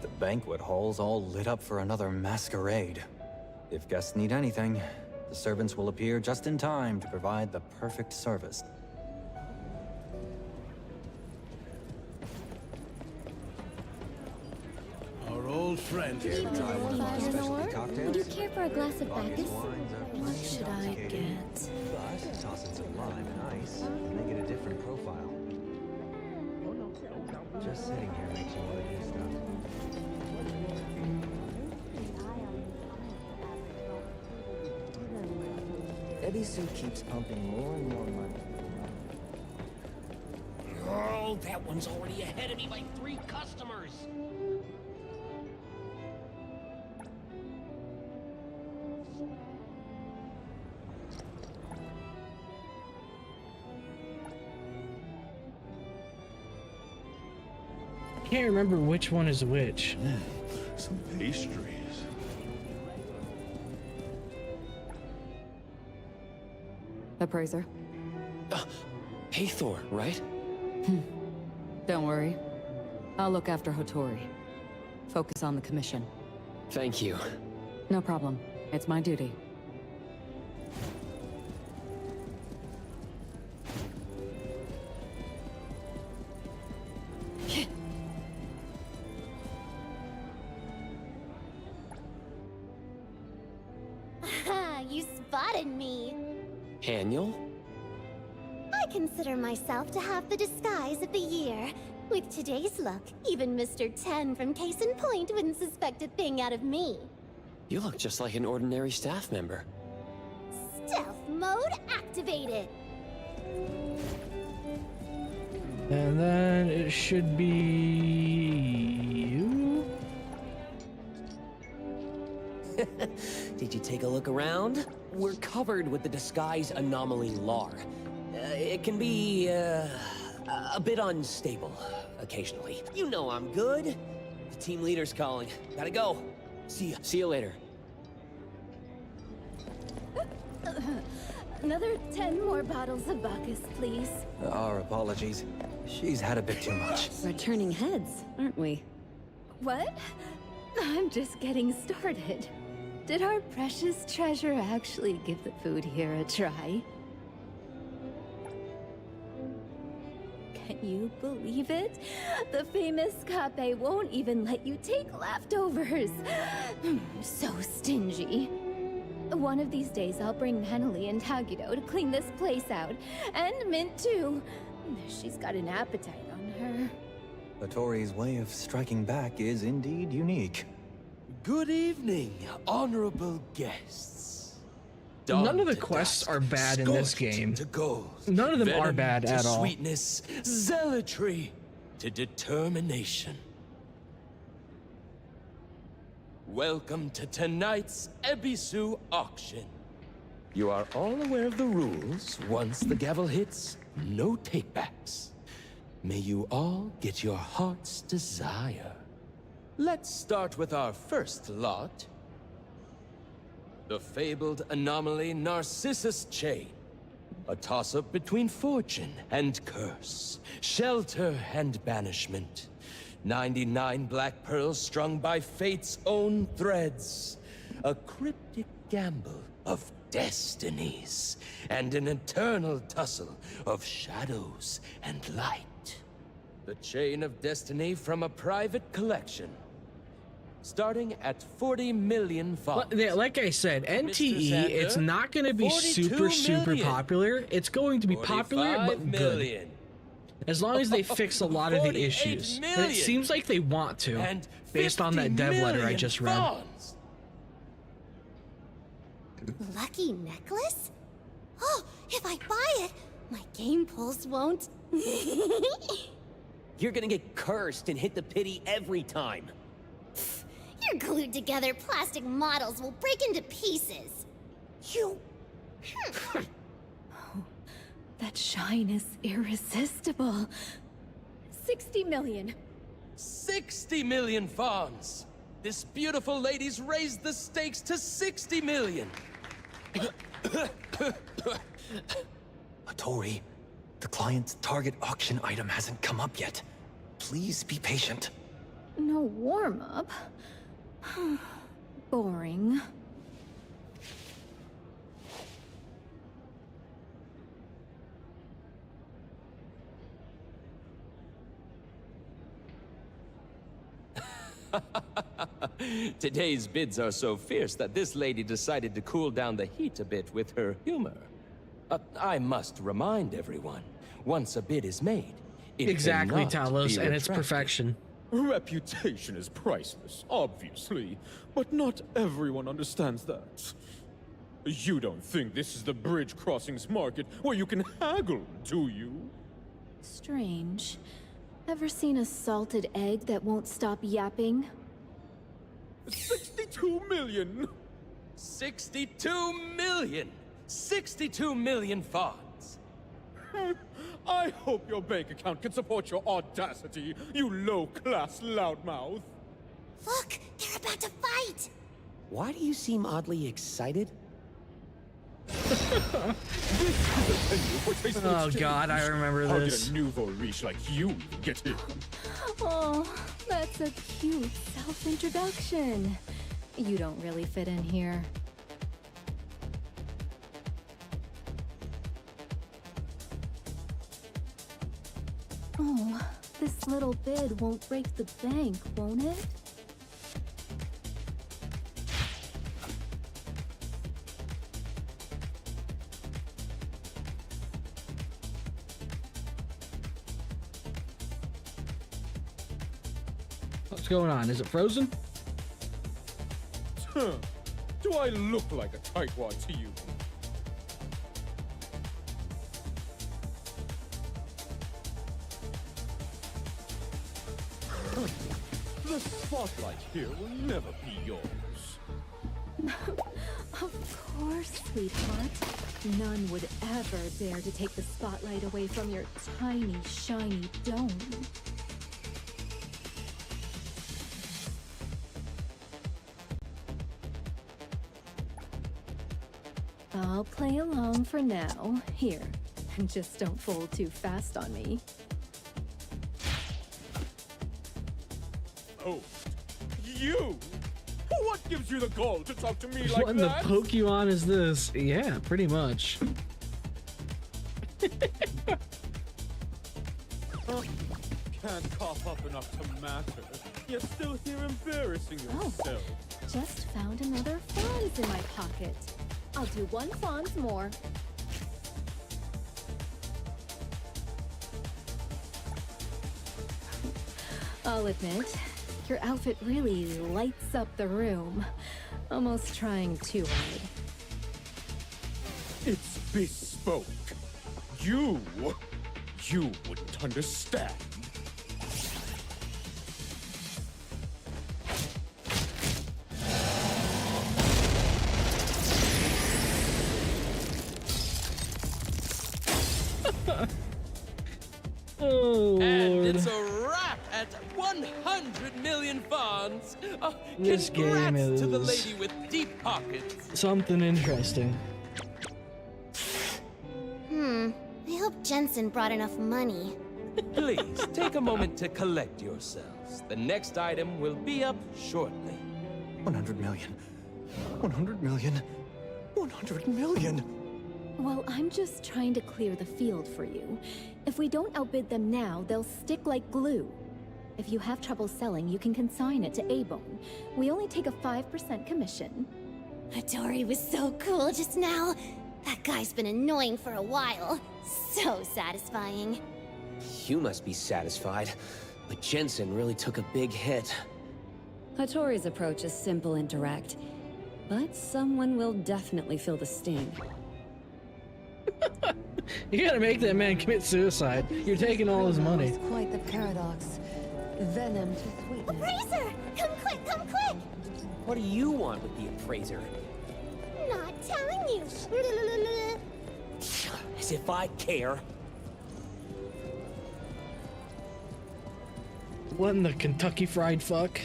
The banquet hall's all lit up for another masquerade. If guests need anything, the servants will appear just in time to provide the perfect service. Our old friend here. Would you care for a glass of Bacchus? What should I get? But toss in some lime and ice, and they get a different profile. Just sitting here makes you want to do stuff. Ebisu keeps pumping more and more money. Oh, that one's already ahead of me by 3 customers. I can't remember which one is which. Some pastries. Appraiser. Hathor, right? Don't worry. I'll look after Hattori. Focus on the commission. Thank you. No problem. It's my duty. Aha, you spotted me. Haniel? I consider myself to have the disguise of the year. With today's look, even Mr. 10 from Case in Point wouldn't suspect a thing out of me. You look just like an ordinary staff member. Stealth mode activated. And then it should be you. Did you take a look around? We're covered with the disguise anomaly lore. It can be, a bit unstable, occasionally. You know I'm good. The team leader's calling. Gotta go. See ya. See you later. Another 10 more bottles of Bacchus, please. Our apologies. She's had a bit too much. We're turning heads, aren't we? What? I'm just getting started. Did our precious treasure actually give the food here a try? Can you believe it? The famous Cape won't even let you take leftovers. So stingy. One of these days I'll bring Henley and Tagudo to clean this place out. And Mint too. She's got an appetite on her. Hattori's way of striking back is indeed unique. Good evening, honorable guests. None of the quests are bad in this game. None of them are bad at all. Sweetness, zealotry to determination. Welcome to tonight's Ebisu auction. You are all aware of the rules. Once the gavel hits, no takebacks. May you all get your heart's desire. Let's start with our first lot. The fabled anomaly Narcissus Chain. A toss-up between fortune and curse, shelter and banishment. 99 black pearls strung by fate's own threads. A cryptic gamble of destinies, and an eternal tussle of shadows and light. The Chain of Destiny from a private collection. Starting at 40 million fonts. Like I said, NTE, it's not going to be super popular. It's going to be popular, but good. As long as they fix a lot of the issues. And it seems like they want to, based on that dev letter I just read. Lucky necklace? Oh, if I buy it, my game pulse won't. You're gonna get cursed and hit the pity every time. Your glued together plastic models will break into pieces. You... Oh, that shine is irresistible. 60 million. 60 million fonts! This beautiful lady's raised the stakes to 60 million! Hattori, the client's target auction item hasn't come up yet. Please be patient. No warm-up? Boring. Today's bids are so fierce that this lady decided to cool down the heat a bit with her humor. I must remind everyone, once a bid is made, it exactly, cannot Talos, be and it's retracted. perfection. Reputation is priceless, obviously, but not everyone understands that. You don't think this is the bridge crossings market where you can haggle, do you? Strange. Ever seen a salted egg that won't stop yapping? 62 million! 62 million! 62 million fonts! I hope your bank account can support your audacity, you low-class loudmouth! Look, they're about to fight! Why do you seem oddly excited? Oh god, I remember How this. did a nouveau riche like you get here? Oh, that's a cute self-introduction. You don't really fit in here. Oh, this little bid won't break the bank, won't it? What's going on? Is it frozen? Do I look like a tightwad to you? The spotlight here will never be yours. Of course, sweetheart. None would ever dare to take the spotlight away from your tiny, shiny dome. I'll play along for now. Here, just don't fold too fast on me. Oh, you? What gives you the gall to talk to me like What in the that? Pokemon is this? Yeah, pretty much. Can't cough up enough to matter. You're still here embarrassing yourself. Just found another Fonz in my pocket. I'll do one Fonz more. I'll admit, your outfit really lights up the room. Almost trying too hard. It's bespoke. You wouldn't understand. Oh, And Lord. it's a wrap at 100 million fonts! This game Congrats to the is- lady with deep pockets! Something interesting. I hope Jensen brought enough money. Please, take a moment to collect yourselves. The next item will be up shortly. 100 million. 100 million. 100 million. Well, I'm just trying to clear the field for you. If we don't outbid them now, they'll stick like glue. If you have trouble selling, you can consign it to A-Bone. We only take a 5% commission. Hattori was so cool just now. That guy's been annoying for a while. So satisfying. You must be satisfied, but Jensen really took a big hit. Hattori's approach is simple and direct, but someone will definitely feel the sting. You gotta make that man commit suicide. You're taking all his money. It's quite the paradox. Venom to sweetness. Appraiser! Come quick, come quick! What do you want with the appraiser? Not telling you. As if I care. What in the Kentucky Fried Fuck?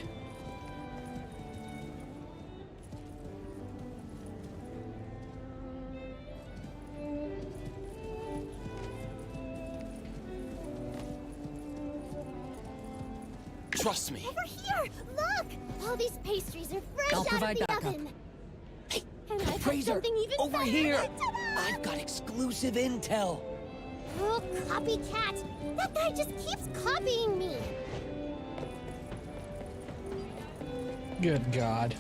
Trust me. Over here! Look! All these pastries are fresh I'll out provide of the backup. oven. And I've got Appraiser, something even over better. here! Ta-da! I've got exclusive intel. Oh, copycat! That guy just keeps copying me. Good God.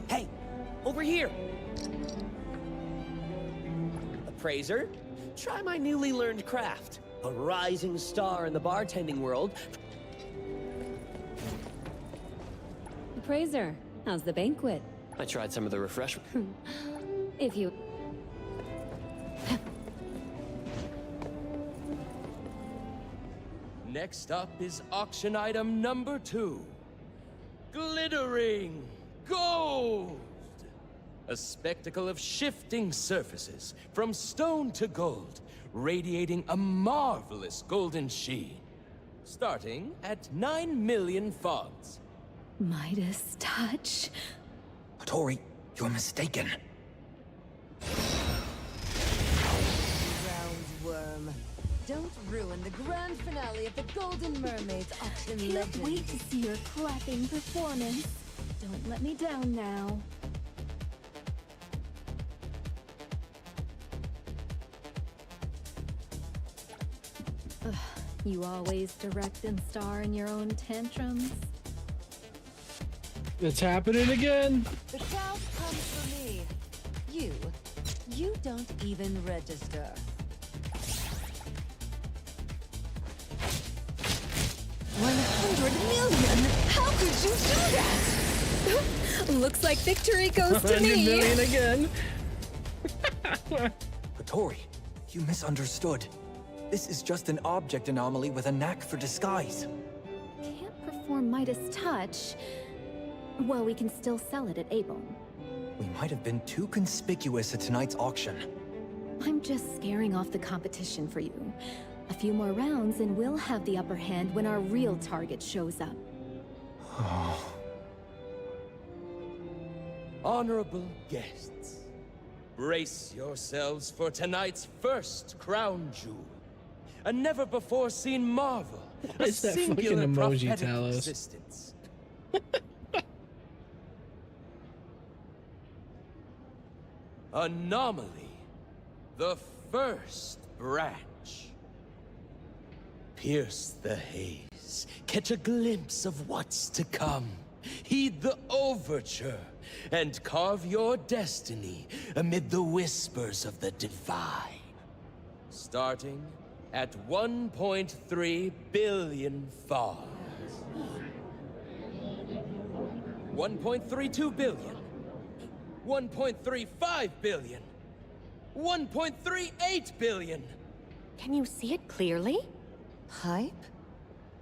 Hey, over here! Appraiser, try my newly learned craft. A rising star in the bartending world. Appraiser, how's the banquet? I tried some of the refreshment. If you... Next up is auction item number 2. Glittering gold! A spectacle of shifting surfaces, from stone to gold, radiating a marvelous golden sheen. Starting at 9 million fonts. Midas touch? Hattori, you're mistaken. Roundworm. Don't ruin the grand finale of the Golden Mermaid's auction Can't legend. wait to see your clapping performance. Don't let me down now. Ugh, you always direct and star in your own tantrums. It's happening again. The crowd comes for me. You don't even register. $100 million? How could you do that? Looks like victory goes to 100 me. million again. Hattori, you misunderstood. This is just an object anomaly with a knack for disguise. Can't perform Midas touch. Well, we can still sell it at A-Bone. We might have been too conspicuous at tonight's auction. I'm just scaring off the competition for you. A few more rounds and we'll have the upper hand when our real target shows up. Honorable guests, brace yourselves for tonight's first crown jewel. A never-before-seen marvel. What A is that fucking singular emoji, prophetic Talos? existence. Anomaly. The first branch. Pierce the haze. Catch a glimpse of what's to come. Heed the overture. And carve your destiny amid the whispers of the divine. Starting at 1.3 billion fonts. 1.32 billion. 1.35 billion. 1.38 billion. Can you see it clearly? Hype?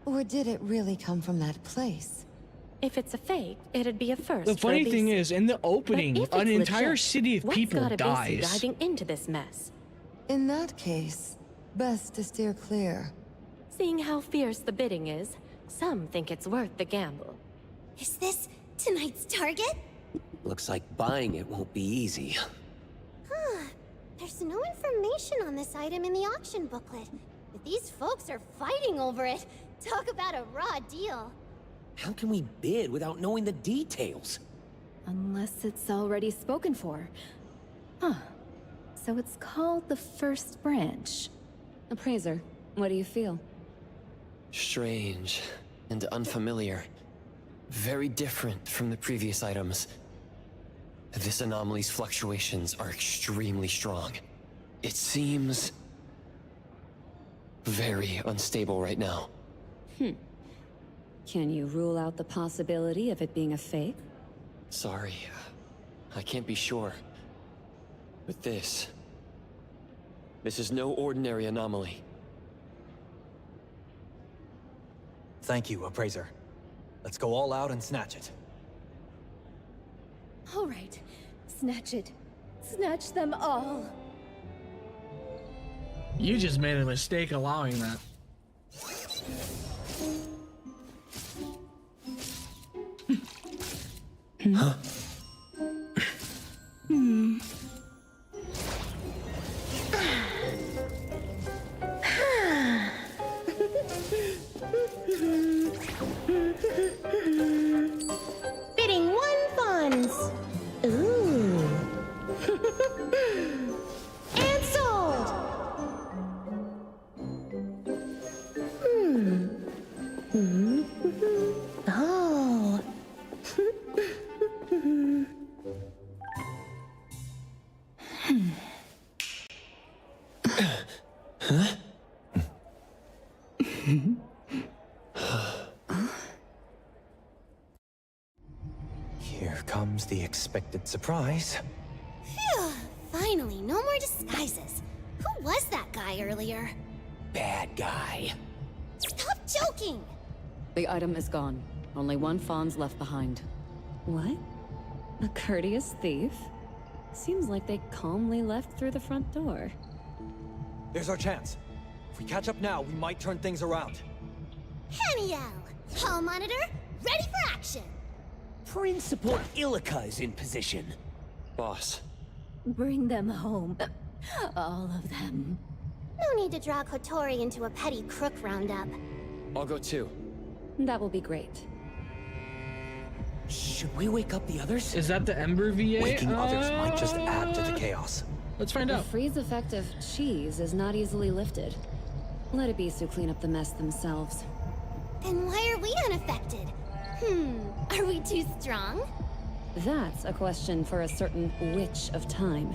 Or did it really come from that place? If it's a fake, it'd be a first. The funny for thing BC. is, in the opening, But if an it's entire legit, city of what's people got a BC dies. diving into this mess? In that case, best to steer clear. Seeing how fierce the bidding is, some think it's worth the gamble. Is this tonight's target? Looks like buying it won't be easy. Huh. There's no information on this item in the auction booklet. But these folks are fighting over it. Talk about a raw deal. How can we bid without knowing the details? Unless it's already spoken for. Huh. So it's called the First Branch. Appraiser, what do you feel? Strange and unfamiliar. Very different from the previous items. This anomaly's fluctuations are extremely strong. It seems very unstable right now. Can you rule out the possibility of it being a fake? Sorry, I can't be sure. But this is no ordinary anomaly. Thank you, Appraiser. Let's go all out and snatch it. All right. Snatch it. Snatch them all. You just made a mistake allowing that. Huh? Bidding 1 funds. Ooh. And sold. Oh. Here comes the expected surprise. Phew. Finally, no more disguises. Who was that guy earlier? Bad guy. Stop joking! The item is gone. Only 1 fawn's left behind. What? A courteous thief? Seems like they calmly left through the front door. There's our chance. If we catch up now, we might turn things around. Haniel! Hall monitor, ready for action! Principal Illica is in position. Boss. Bring them home. All of them. No need to draw Kotori into a petty crook roundup. I'll go too. That will be great. Should we wake up the others? Is that the Ember VA? Waking others might just add to the chaos. Let's find The out. freeze effect of cheese is not easily lifted. Let Ebisu clean up the mess themselves. Then why are we unaffected? Are we too strong? That's a question for a certain witch of time.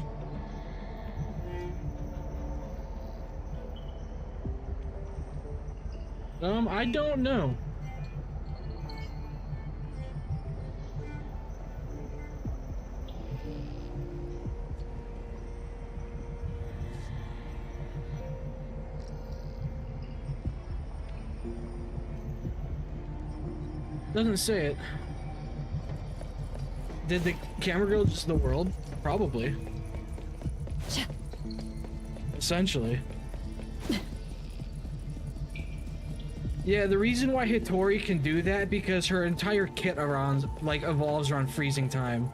I don't know. Doesn't say it. Did the camera go just the world? Probably. Essentially. Yeah, the reason why Hitori can do that because her entire kit around evolves around freezing time.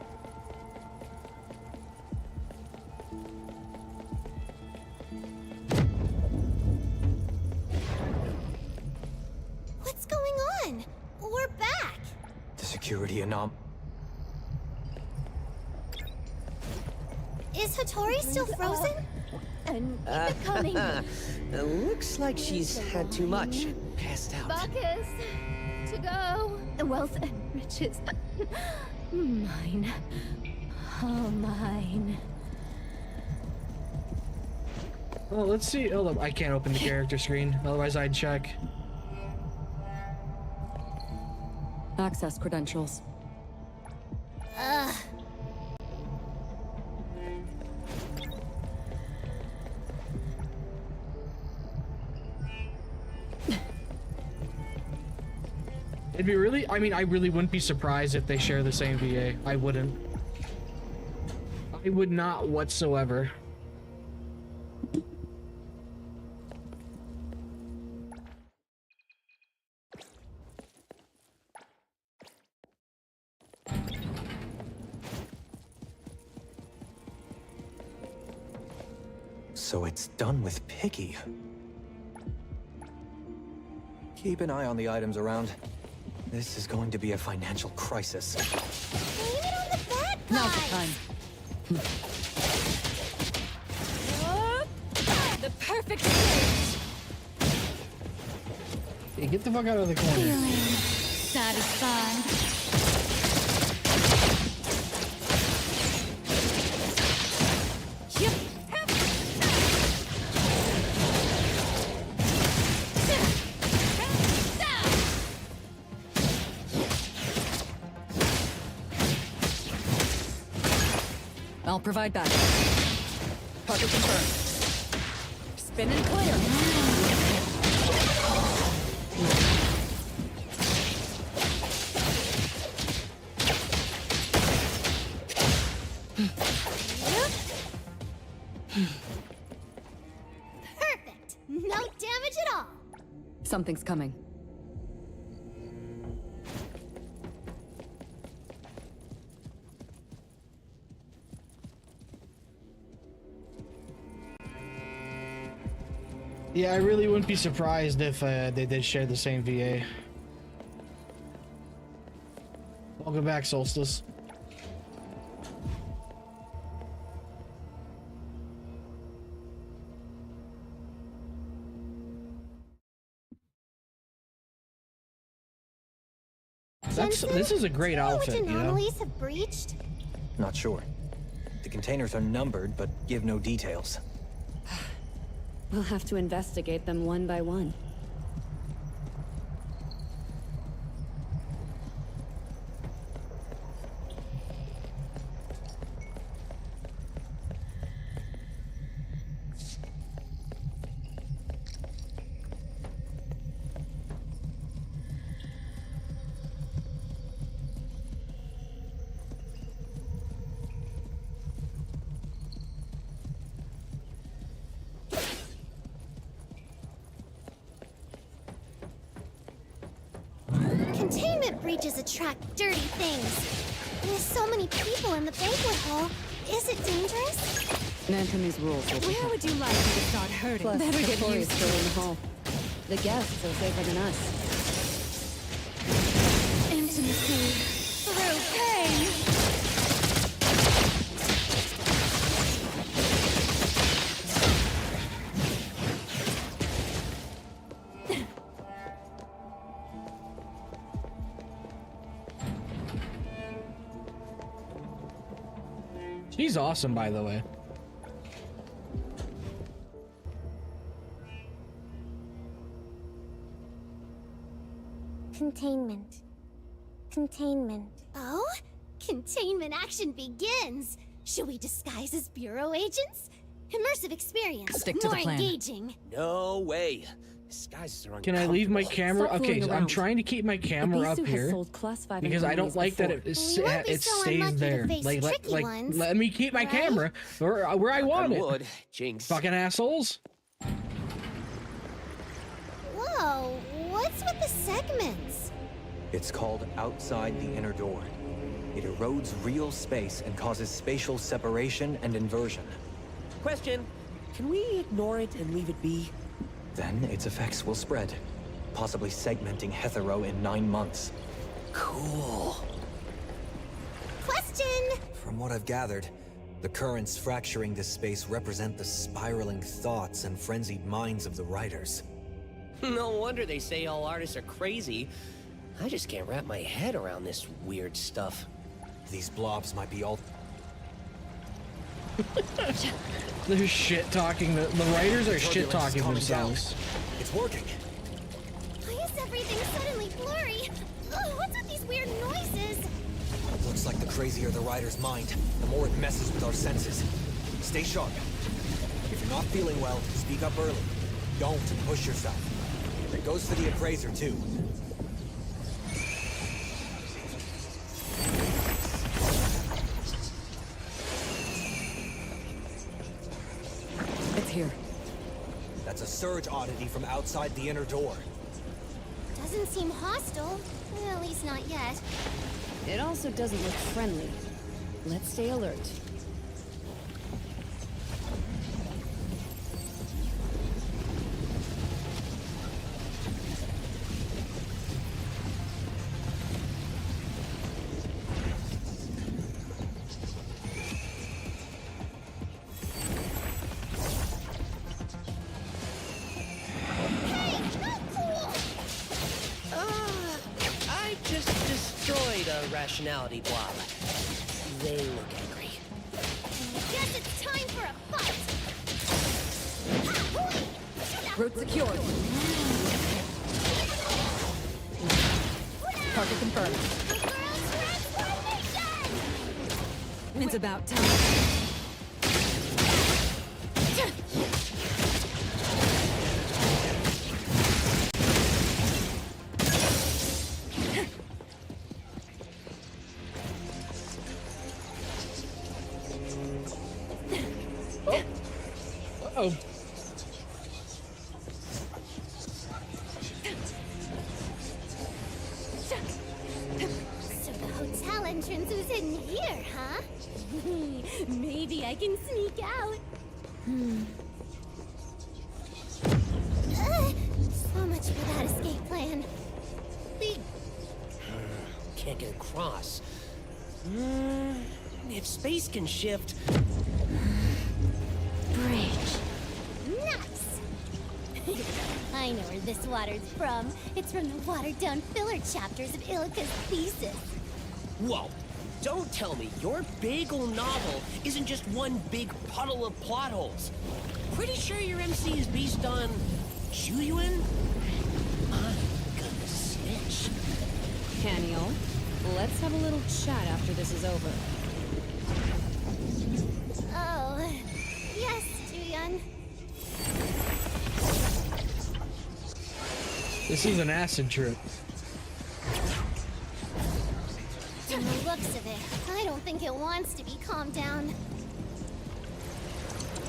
What's going on? We're back! The security Is Hitori still frozen? And keep it coming. Looks like she's had too much and passed out. Bacchus, to go. Wealth and riches. Mine. All mine. Well, let's see. Hold up, I can't open the character screen. Otherwise, I'd check. Access credentials. Ugh. It'd be really, I mean, I really wouldn't be surprised if they share the same VA. I wouldn't. I would not whatsoever. So it's done with Picky. Keep an eye on the items around. This is going to be a financial crisis. Blame it on the Now's the time. The perfect stage. Hey, get the fuck out of the corner. Feeling satisfied. Yep. I'll provide backup. Target confirmed. Spin and clear. Perfect. No damage at all. Something's coming. Yeah, I really wouldn't be surprised if they did share the same VA. Welcome back, Solstice. This is a great outfit, Which you know? anomalies have breached? Not sure. The containers are numbered, but give no details. We'll have to investigate them one by one. Containment breaches attract dirty things. With so many people in the banquet hall, is it dangerous? Nantome's rules will Where would you like me to start hurting? Plus, Better get Tori's used to still in it. the hall. The guests are safer than us. Intimacy through pain. She's awesome, by the way. Containment. Containment. Oh? Containment action begins! Should we disguise as bureau agents? Immersive experience. Stick to the more plan. engaging. No way. Disguises are Can I leave my uncomfortable. camera? Stop Okay, fooling so I'm around. trying to keep my camera up Abisu has here sold class 5 because I don't anomalies like that before. You won't be it so stays unlucky to there. face Like, tricky ones, let me keep my right? camera where I want I it. would, Jinx. Fucking assholes. Whoa, what's with the segments? It's called outside the inner door. It erodes real space and causes spatial separation and inversion. Question. Can we ignore it and leave it be? Then its effects will spread, possibly segmenting Hetero in 9 months. Cool. Question! From what I've gathered, the currents fracturing this space represent the spiraling thoughts and frenzied minds of the writers. No wonder they say all artists are crazy. I just can't wrap my head around this weird stuff. These blobs might be all... They're shit talking. The writers are shit talking themselves. It's working. Why is everything suddenly blurry? Ugh, what's with these weird noises? Looks like the crazier the writer's mind, the more it messes with our senses. Stay sharp. If you're not feeling well, speak up early. Don't push yourself. It goes for the appraiser, too. It's here. That's a surge oddity from outside the inner door. Doesn't seem hostile. At least not yet. It also doesn't look friendly. Let's stay alert. rationality blob. They look angry. Guess it's time for a fight! Route secured. Target confirmed. It's about time. Oh. So the hotel entrance was in here, huh? Maybe I can sneak out. So much for that escape plan. Can't get across. If space can shift... Bridge. Nice! I know where this water's from. It's from the watered-down filler chapters of Ilika's thesis. Whoa! Don't tell me your big ol' novel isn't just one big puddle of plot holes. Pretty sure your MC is based on... Chuyuan? I'm gonna snitch. Daniel, let's have a little chat after this is over. Oh, yes, Juyeon. This is an acid trip. From the looks of it, I don't think it wants to be calmed down.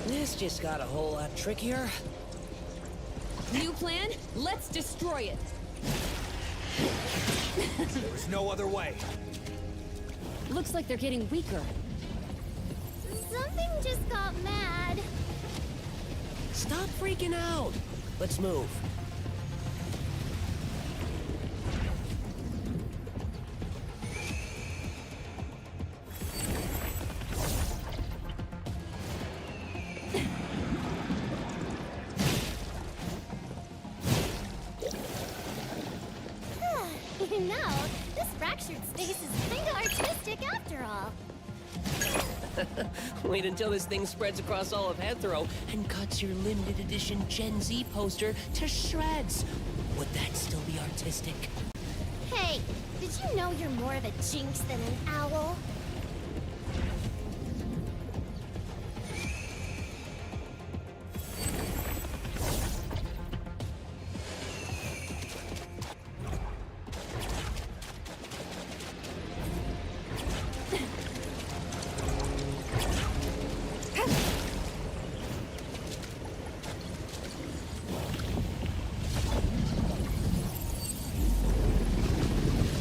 This just got a whole lot trickier. New plan? Let's destroy it. There's no other way. Looks like they're getting weaker. Something just got mad. Stop freaking out. Let's move. You know, this fractured space is kinda artistic after all. Wait until this thing spreads across all of Heathrow and cuts your limited edition Gen Z poster to shreds. Would that still be artistic? Hey, did you know you're more of a jinx than an owl?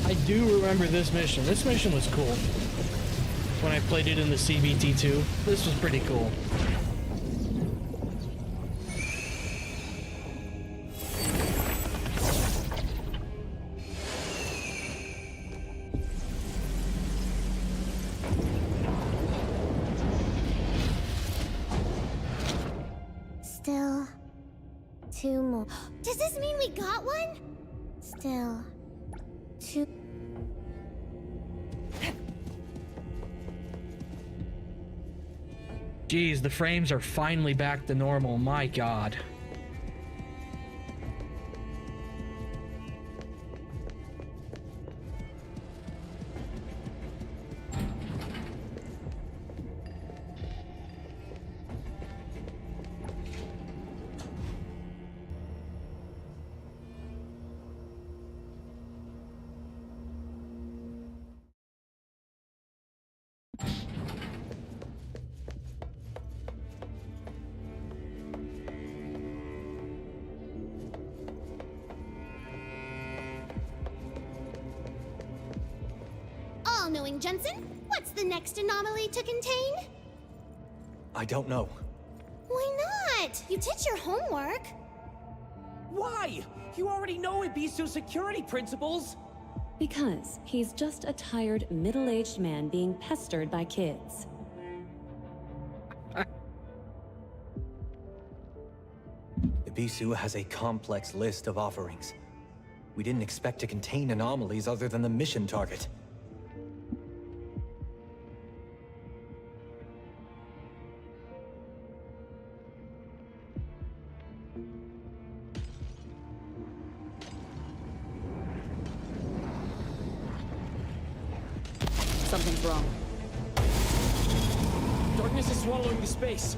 I do remember this mission. This mission was cool. When I played it in the CBT2, this was pretty cool. Still 2 more. Does this mean we got one? Still 2. Geez, the frames are finally back to normal. My God. All-knowing Jensen, what's the next anomaly to contain? I don't know. Why not? You did your homework. Why? You already know Ibisu's security principles. Because he's just a tired, middle-aged man being pestered by kids. Ibisu has a complex list of offerings. We didn't expect to contain anomalies other than the mission target. Something's wrong. Darkness is swallowing the space.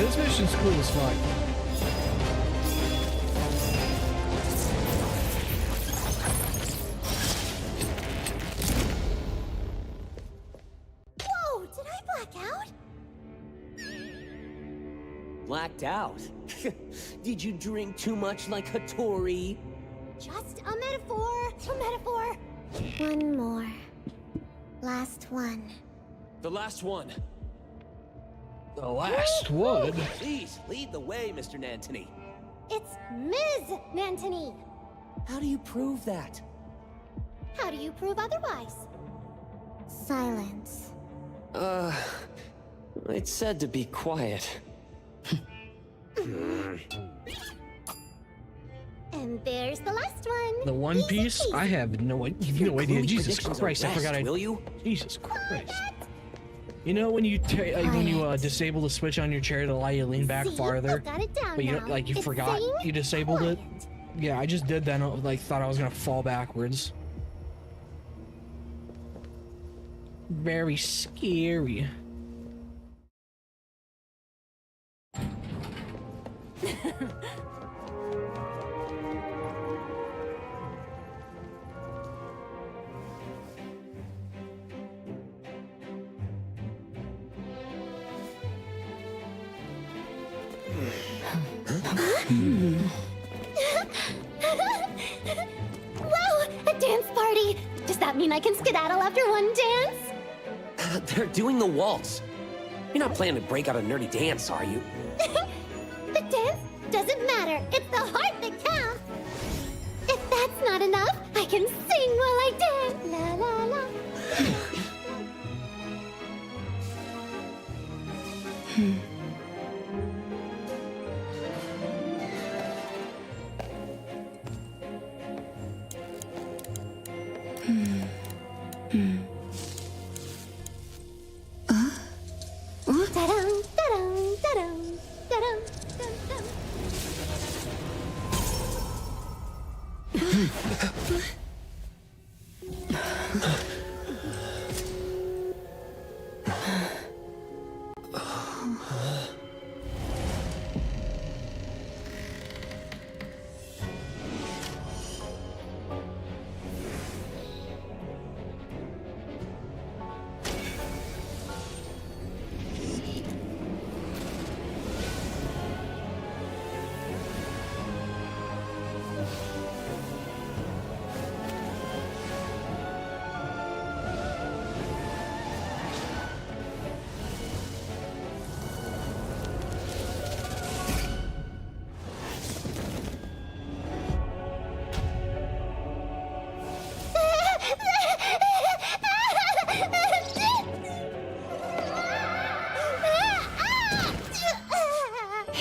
This mission's cool as fuck. Whoa, did I black out? Blacked out? Did you drink too much like Hattori? Just a metaphor. A metaphor. One more. Last one. The last one. The last one? Please, lead the way, Mr. Nantony. It's Ms. Nantony. How do you prove that? How do you prove otherwise? Silence. It's said to be quiet. And there's the last one. The One Piece? I have no idea. Jesus Christ, I forgot. Will you? Jesus Christ. You know when you disable the switch on your chair to allow you to lean back farther, got it down but you now. like you It's forgot saying you disabled it? Yeah, I just did that. And like thought I was gonna fall backwards. Very scary. Wow, a dance party. Does that mean I can skedaddle after one dance? They're doing the waltz. You're not planning to break out a nerdy dance, are you? The dance doesn't matter. It's the heart that counts. If that's not enough, I can sing while I dance. La la la. Da-dum, da-dum, da-dum, da-dum, dum-dum.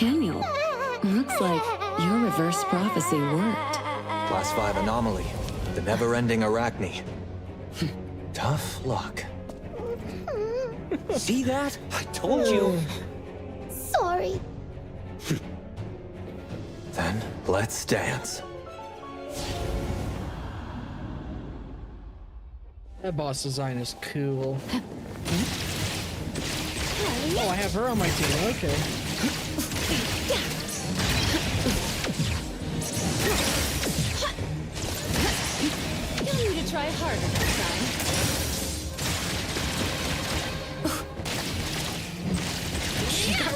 Daniel, looks like your reverse prophecy worked. Class 5 anomaly. The never-ending Arachne. Tough luck. See that? I told you. Sorry. Then, let's dance. That boss design is cool. Oh, I have her on my team. Okay. You'll need to try harder next time.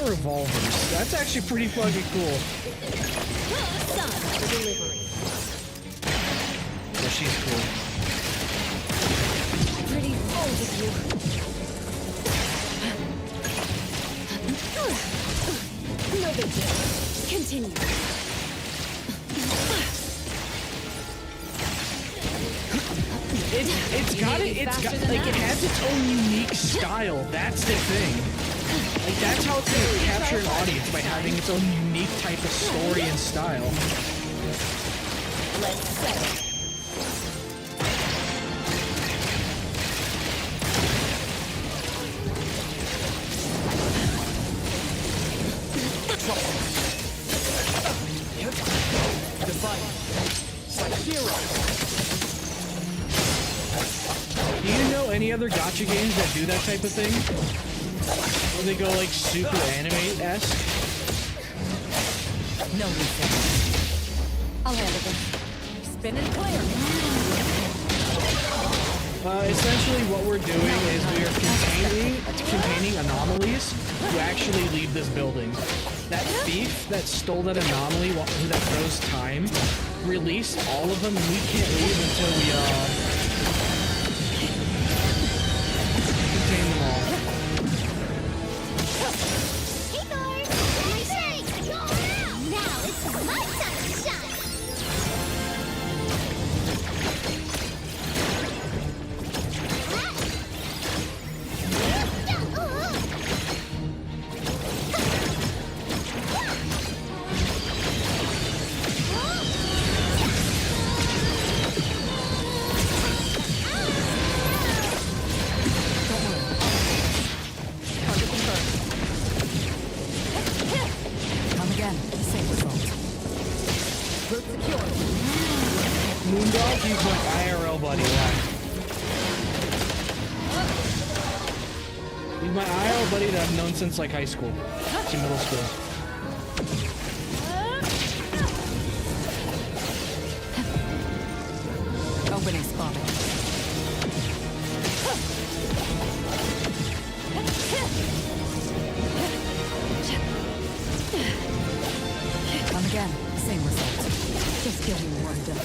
got revolvers. That's actually pretty fucking cool. Son for delivery. Yeah, she's cool. Pretty bold of you. No big deal. Continue. It's got like it has its own unique style. That's the thing. Like that's how it's gonna capture an audience, by having its own unique type of story and style. Let's settle. Do you know any other gacha games that do that type of thing? Where they go like super anime-esque? No reset. I'll handle this. Spin and clear. Essentially what we're doing is we are containing anomalies to actually leave this building. That thief that stole that anomaly that froze time released all of them, and we can't leave until we contain them all. Hey guys! Hey, now it's my time to shine! Moondog, he's my IRL buddy. Why? He's my IRL buddy that I've known since like high school, to middle school. Opening spot. Come again. Same result. Just getting warmed up.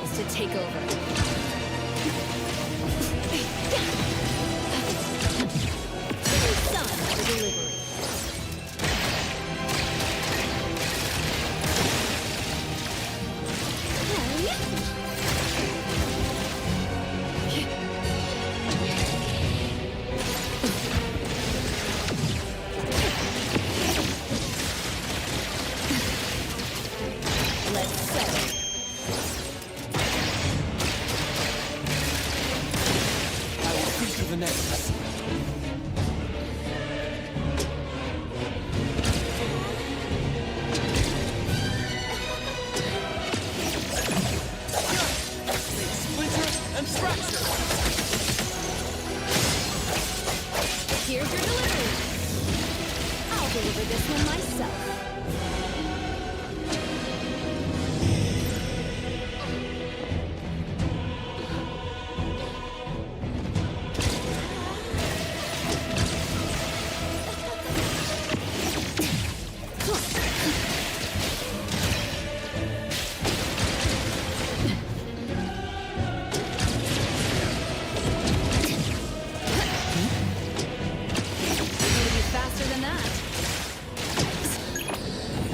To take over. Son for delivery. Let's settle.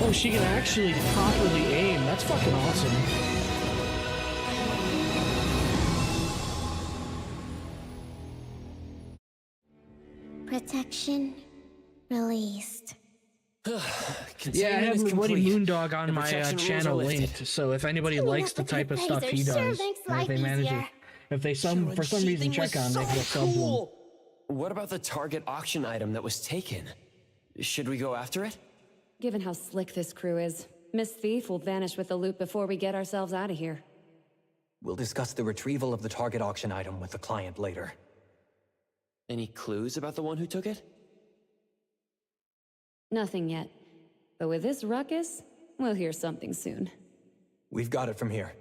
Oh, she can actually properly aim. That's fucking awesome. Protection released. Yeah, I have Woody Moondog on my channel linked, so if anybody likes the type of stuff he does, or if they manage it, if they for some reason check on, they will sub to him. What about the target auction item that was taken? Should we go after it? Given how slick this crew is, Miss Thief will vanish with the loot before we get ourselves out of here. We'll discuss the retrieval of the target auction item with the client later. Any clues about the one who took it? Nothing yet. But with this ruckus, we'll hear something soon. We've got it from here.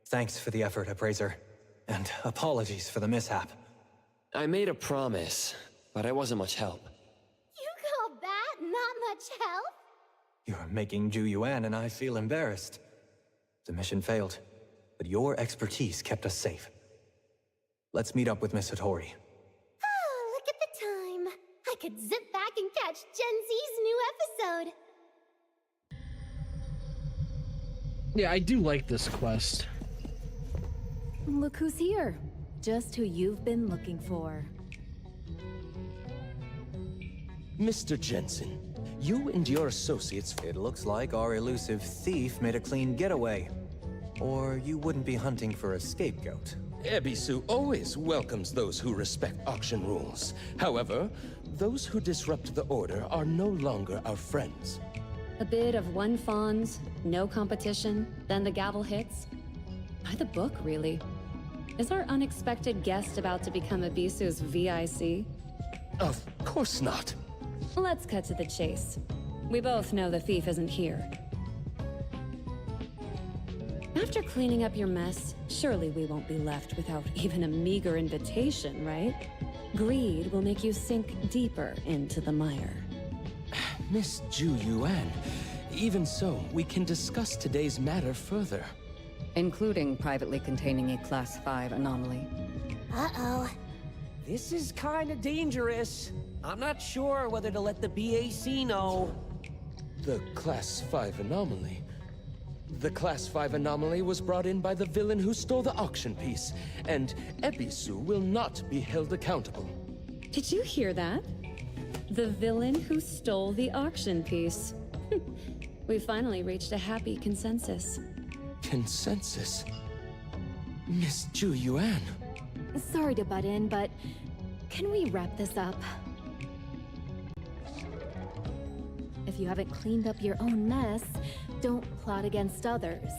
Thanks for the effort, Appraiser. And apologies for the mishap. I made a promise, but I wasn't much help. You call that not much help? You're making Zhu Yuan and I feel embarrassed. The mission failed, but your expertise kept us safe. Let's meet up with Miss Hattori. Oh, look at the time. I could zip back and catch Gen Z's new episode. Yeah, I do like this quest. Look who's here. Just who you've been looking for. Mr. Jensen, you and your associates... It looks like our elusive thief made a clean getaway. Or you wouldn't be hunting for a scapegoat. Ebisu always welcomes those who respect auction rules. However, those who disrupt the order are no longer our friends. A bid of 1 fons, no competition, then the gavel hits. By the book, really. Is our unexpected guest about to become Ebisu's VIC? Of course not. Let's cut to the chase. We both know the thief isn't here. After cleaning up your mess, surely we won't be left without even a meager invitation, right? Greed will make you sink deeper into the mire. Miss Zhu Yuan, even so, we can discuss today's matter further. Including privately containing a Class 5 anomaly. Uh-oh. This is kinda dangerous. I'm not sure whether to let the BAC know. The Class 5 anomaly? The Class 5 anomaly was brought in by the villain who stole the auction piece, and Ebisu will not be held accountable. Did you hear that? The villain who stole the auction piece. We finally reached a happy consensus. Consensus? Miss Zhu Yuan? Sorry to butt in, but can we wrap this up? If you haven't cleaned up your own mess, don't plot against others.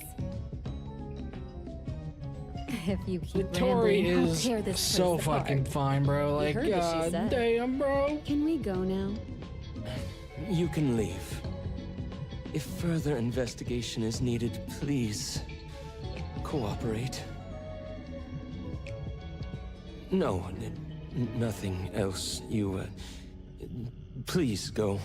If you keep Tori rambling, I'll is tear this so place apart. fucking fine, bro. Like, heard what she said. damn, bro. Can we go now? You can leave. If further investigation is needed, please cooperate. No, nothing else. You, please go.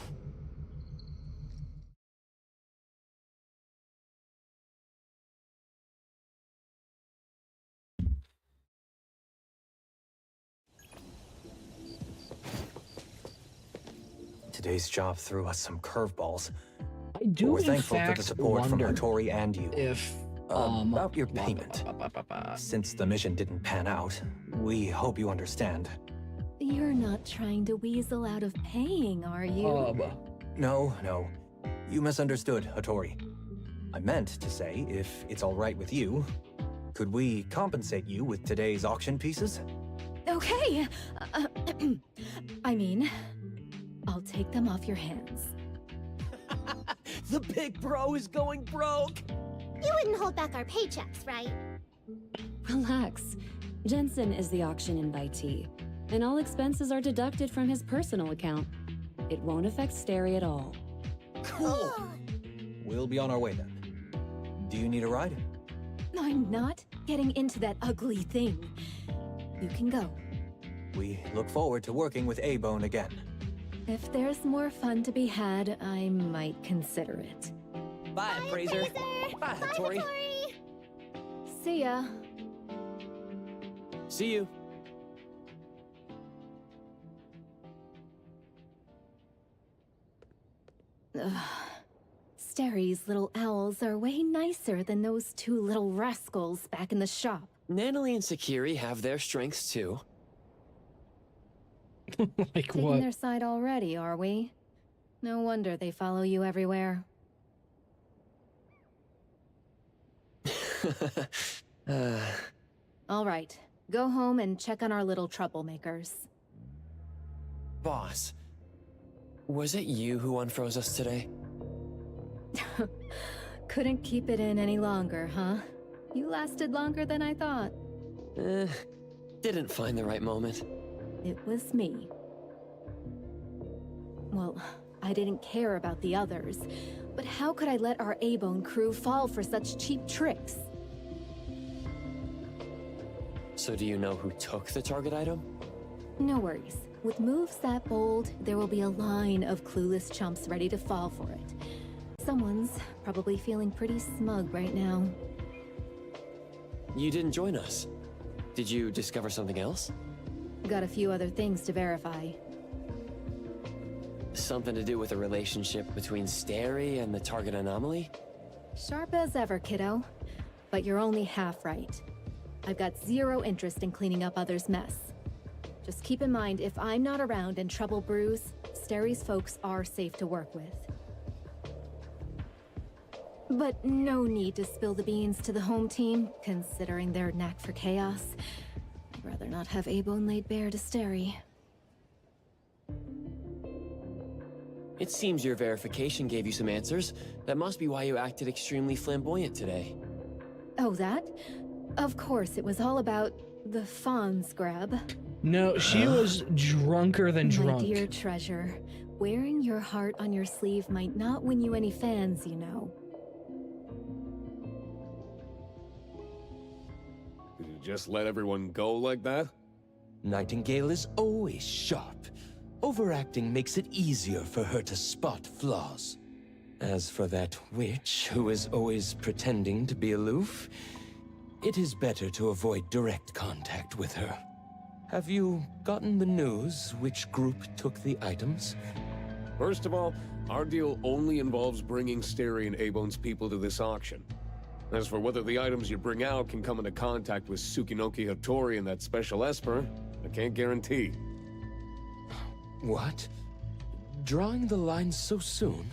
Today's job threw us some curveballs. I do, We're in thankful for the fact, support from wonder Hattori and you. if about your payment. Since the mission didn't pan out, we hope you understand. You're not trying to weasel out of paying, are you? No. You misunderstood, Hattori. I meant to say, if it's all right with you, could we compensate you with today's auction pieces? Okay. I mean, I'll take them off your hands. The big bro is going broke! You wouldn't hold back our paychecks, right? Relax. Jensen is the auction invitee, and all expenses are deducted from his personal account. It won't affect Stary at all. Cool! We'll be on our way then. Do you need a ride? I'm not getting into that ugly thing. You can go. We look forward to working with A-Bone again. If there's more fun to be had, I might consider it. Bye, Appraiser. Bye, Hattori. See ya. See you. Sterry's little owls are way nicer than those two little rascals back in the shop. Natalie and Sakiri have their strengths too. Like Taking what? their side already, are we? No wonder they follow you everywhere. All right, go home and check on our little troublemakers. Boss, was it you who unfroze us today? Couldn't keep it in any longer, huh? You lasted longer than I thought. Didn't find the right moment. It was me. Well, I didn't care about the others, but how could I let our A-Bone crew fall for such cheap tricks? So do you know who took the target item? No worries. With moves that bold, there will be a line of clueless chumps ready to fall for it. Someone's probably feeling pretty smug right now. You didn't join us. Did you discover something else? Got a few other things to verify. Something to do with a relationship between Sterry and the target anomaly? Sharp as ever, kiddo. But you're only half right. I've got zero interest in cleaning up others' mess. Just keep in mind, if I'm not around and trouble brews, Sterry's folks are safe to work with. But no need to spill the beans to the home team, considering their knack for chaos. I'd rather not have A-Bone laid bare to Sterry. It seems your verification gave you some answers. That must be why you acted extremely flamboyant today. Oh, that? Of course, it was all about the Fawn's grab. No, she was drunker than drunk. My dear treasure, wearing your heart on your sleeve might not win you any fans, you know. Did you just let everyone go like that? Nightingale is always sharp. Overacting makes it easier for her to spot flaws. As for that witch who is always pretending to be aloof, it is better to avoid direct contact with her. Have you gotten the news which group took the items? First of all, our deal only involves bringing Sterry and A-Bone's people to this auction. As for whether the items you bring out can come into contact with Tsukinoki Hattori and that special Esper, I can't guarantee. What? Drawing the line so soon?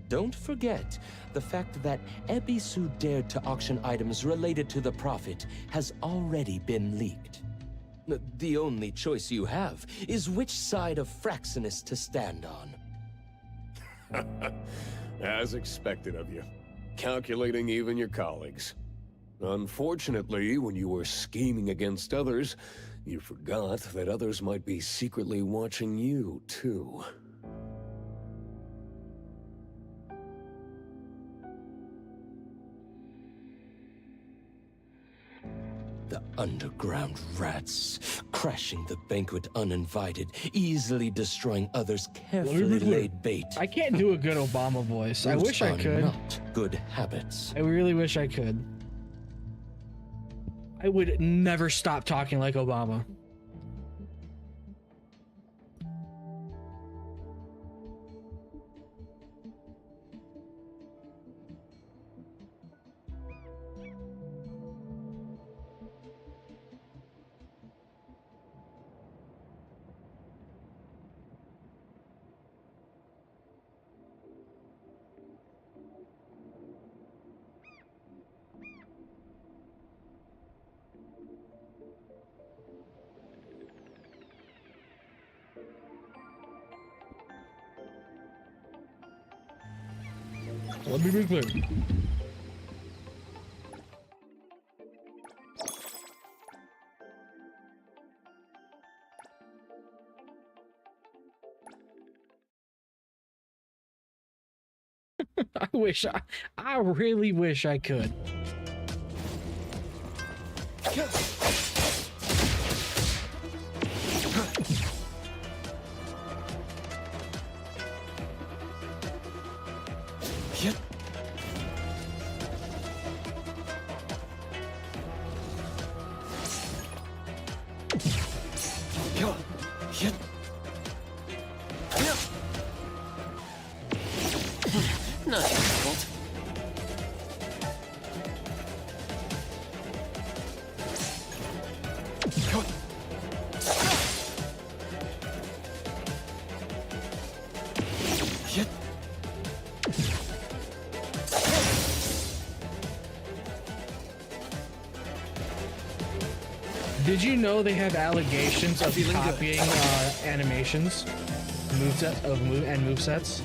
Don't forget, the fact that Ebisu dared to auction items related to the Prophet has already been leaked. The only choice you have is which side of Fraxinus to stand on. As expected of you. Calculating even your colleagues. Unfortunately, when you were scheming against others, you forgot that others might be secretly watching you, too. The underground rats, crashing the banquet uninvited, easily destroying others' carefully laid bait. I can't do a good Obama voice. I wish I could. Not good habits. I really wish I could. I would never stop talking like Obama. Let me be clear. I really wish I could. Not What? Did you know they have allegations of copying animations, movesets?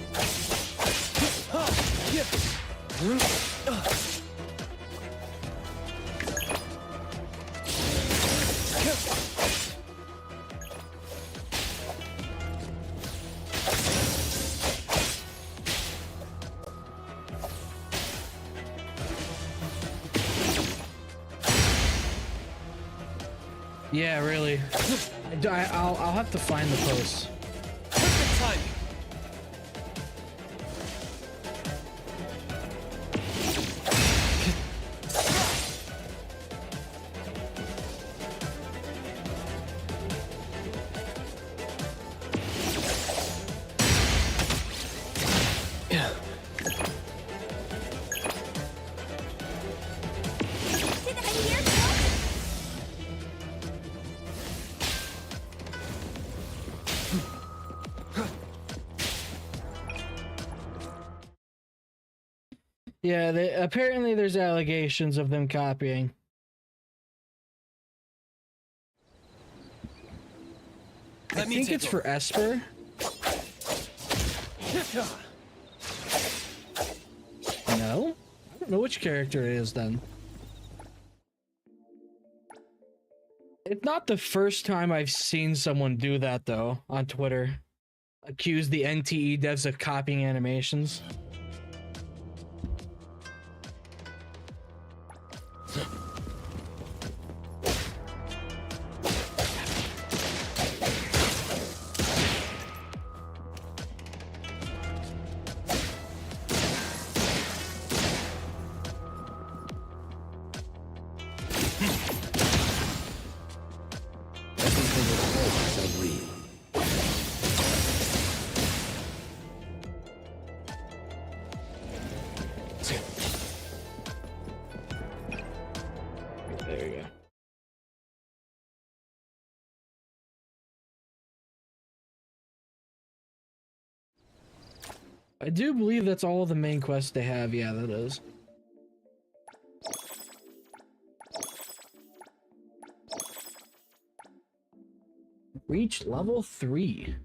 Yeah, really. I'll have to find the post. Perfect timing. Yeah, apparently there's allegations of them copying. I think it's for Esper. No? I don't know which character it is then. It's not the first time I've seen someone do that though, on Twitter. Accuse the NTE devs of copying animations. There you go. I do believe that's all the main quests they have. Yeah, that is. Reach level 3.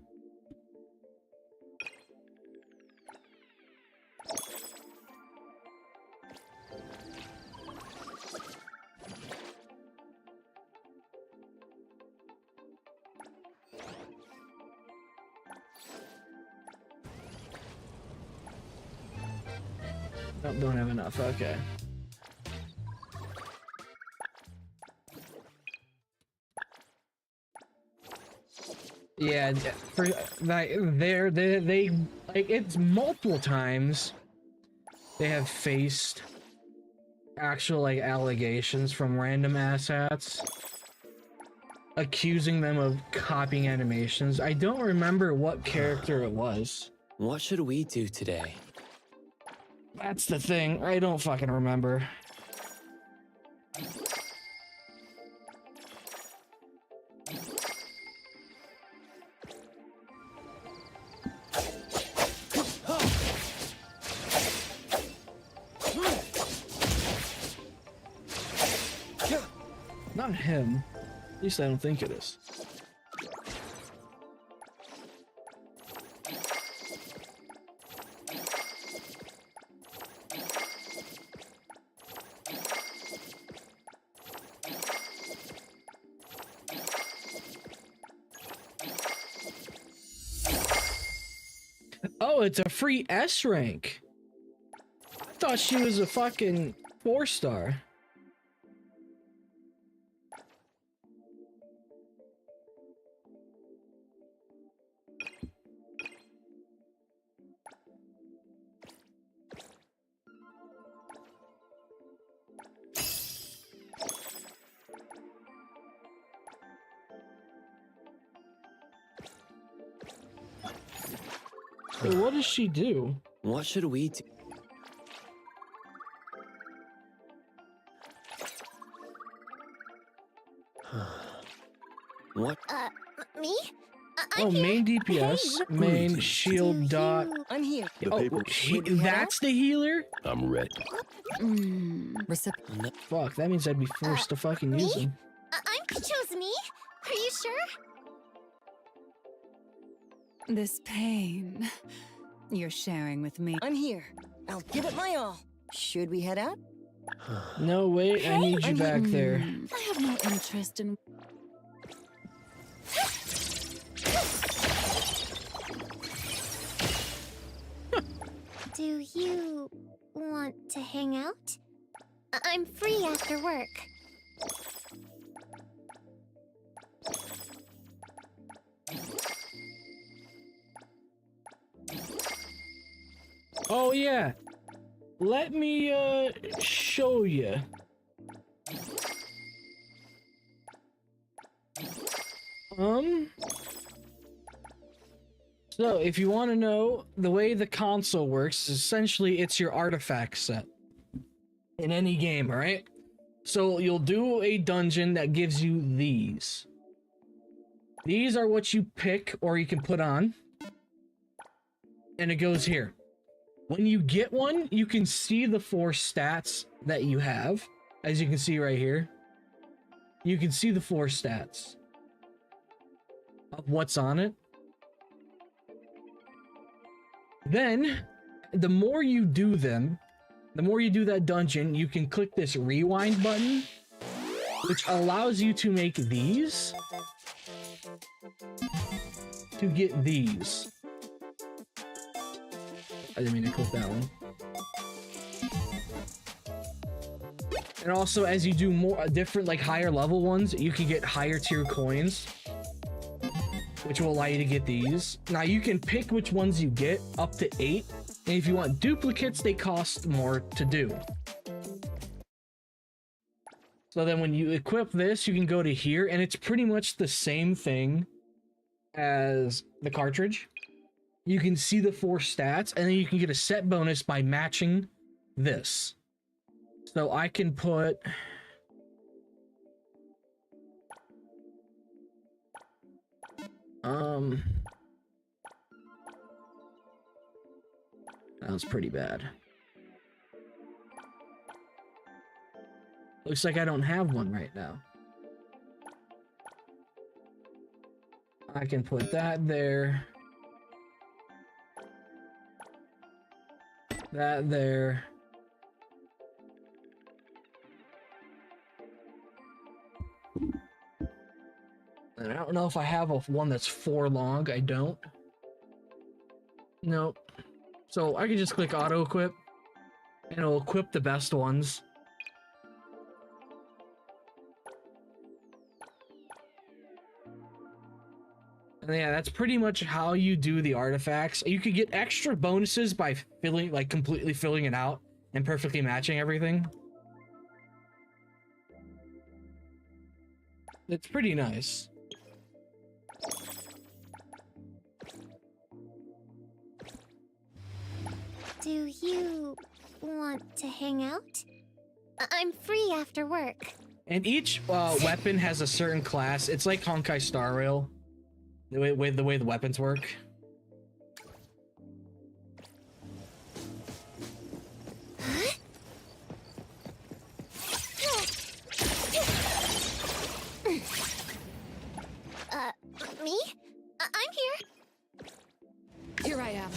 Oh, don't have enough. Okay. Yeah, for like they like it's multiple times they have faced actual like allegations from random asshats accusing them of copying animations. I don't remember what character it was. What should we do today? That's the thing. I don't fucking remember. Not him. At least I don't think it is. Oh, it's a free S rank. I thought she was a fucking 4-star. So what does she do? What should we do? What? Me? Oh, main DPS, main shield dot. I'm here. That's the healer? I'm ready. Fuck, that means I'd be forced to fucking use him. Chose me? Are you sure? This pain you're sharing with me. I'm here. I'll give it my all. Should we head out? No, wait, I need you back there. I have no interest in. Do you want to hang out? I'm free after work. Oh yeah. Let me show you. So if you want to know the way the console works, essentially it's your artifact set in any game, all right? So you'll do a dungeon that gives you these. These are what you pick or you can put on. And it goes here. When you get one, you can see the 4 stats that you have. As you can see right here. You can see the 4 stats of what's on it. Then, the more you do them, the more you do that dungeon, you can click this rewind button, which allows you to make these to get these. I didn't mean to click that one. And also, as you do more different, like higher level ones, you can get higher tier coins, which will allow you to get these. Now you can pick which ones you get, up to 8. And if you want duplicates, they cost more to do. So then when you equip this, you can go to here, and it's pretty much the same thing as the cartridge. You can see the 4 stats, and then you can get a set bonus by matching this. So I can put... That was pretty bad. Looks like I don't have one right now. I can put that there. That there. And I don't know if I have one that's 4 long. I don't. Nope. So I can just click auto equip and it'll equip the best ones. And yeah, that's pretty much how you do the artifacts. You could get extra bonuses by filling, like completely filling it out and perfectly matching everything. It's pretty nice. Do you want to hang out? I'm free after work. And each weapon has a certain class. It's like Honkai Star Rail, the way the weapons work. Me? I'm here. Here I am.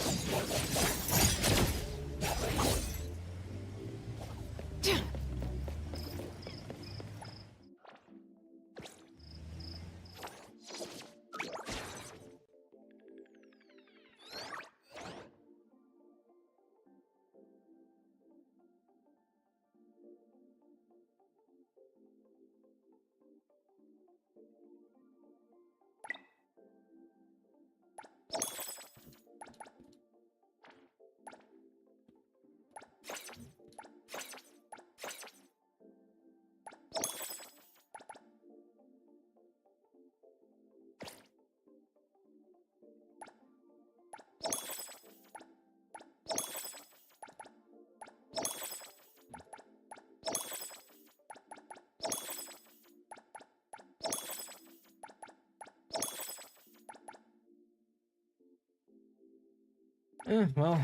Well,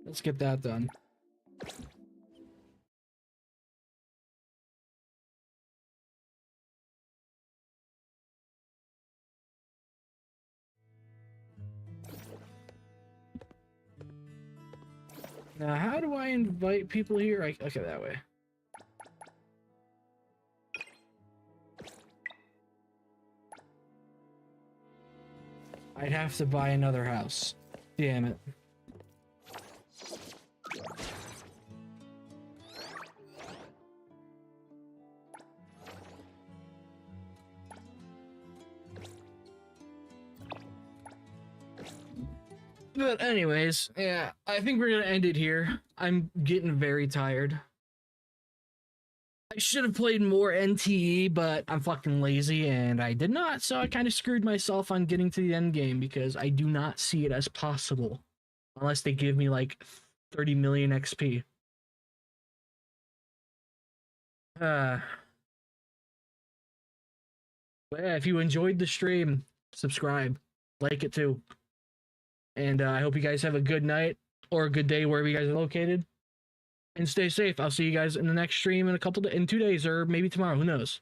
let's get that done. Now, how do I invite people here? Okay, that way. I'd have to buy another house. Damn it. But anyways, yeah, I think we're gonna end it here. I'm getting very tired. I should have played more NTE, but I'm fucking lazy and I did not, so I kind of screwed myself on getting to the end game because I do not see it as possible unless they give me like 30 million XP. But yeah, if you enjoyed the stream, subscribe, like it too. And I hope you guys have a good night or a good day wherever you guys are located. And stay safe. I'll see you guys in the next stream in 2 days or maybe tomorrow. Who knows?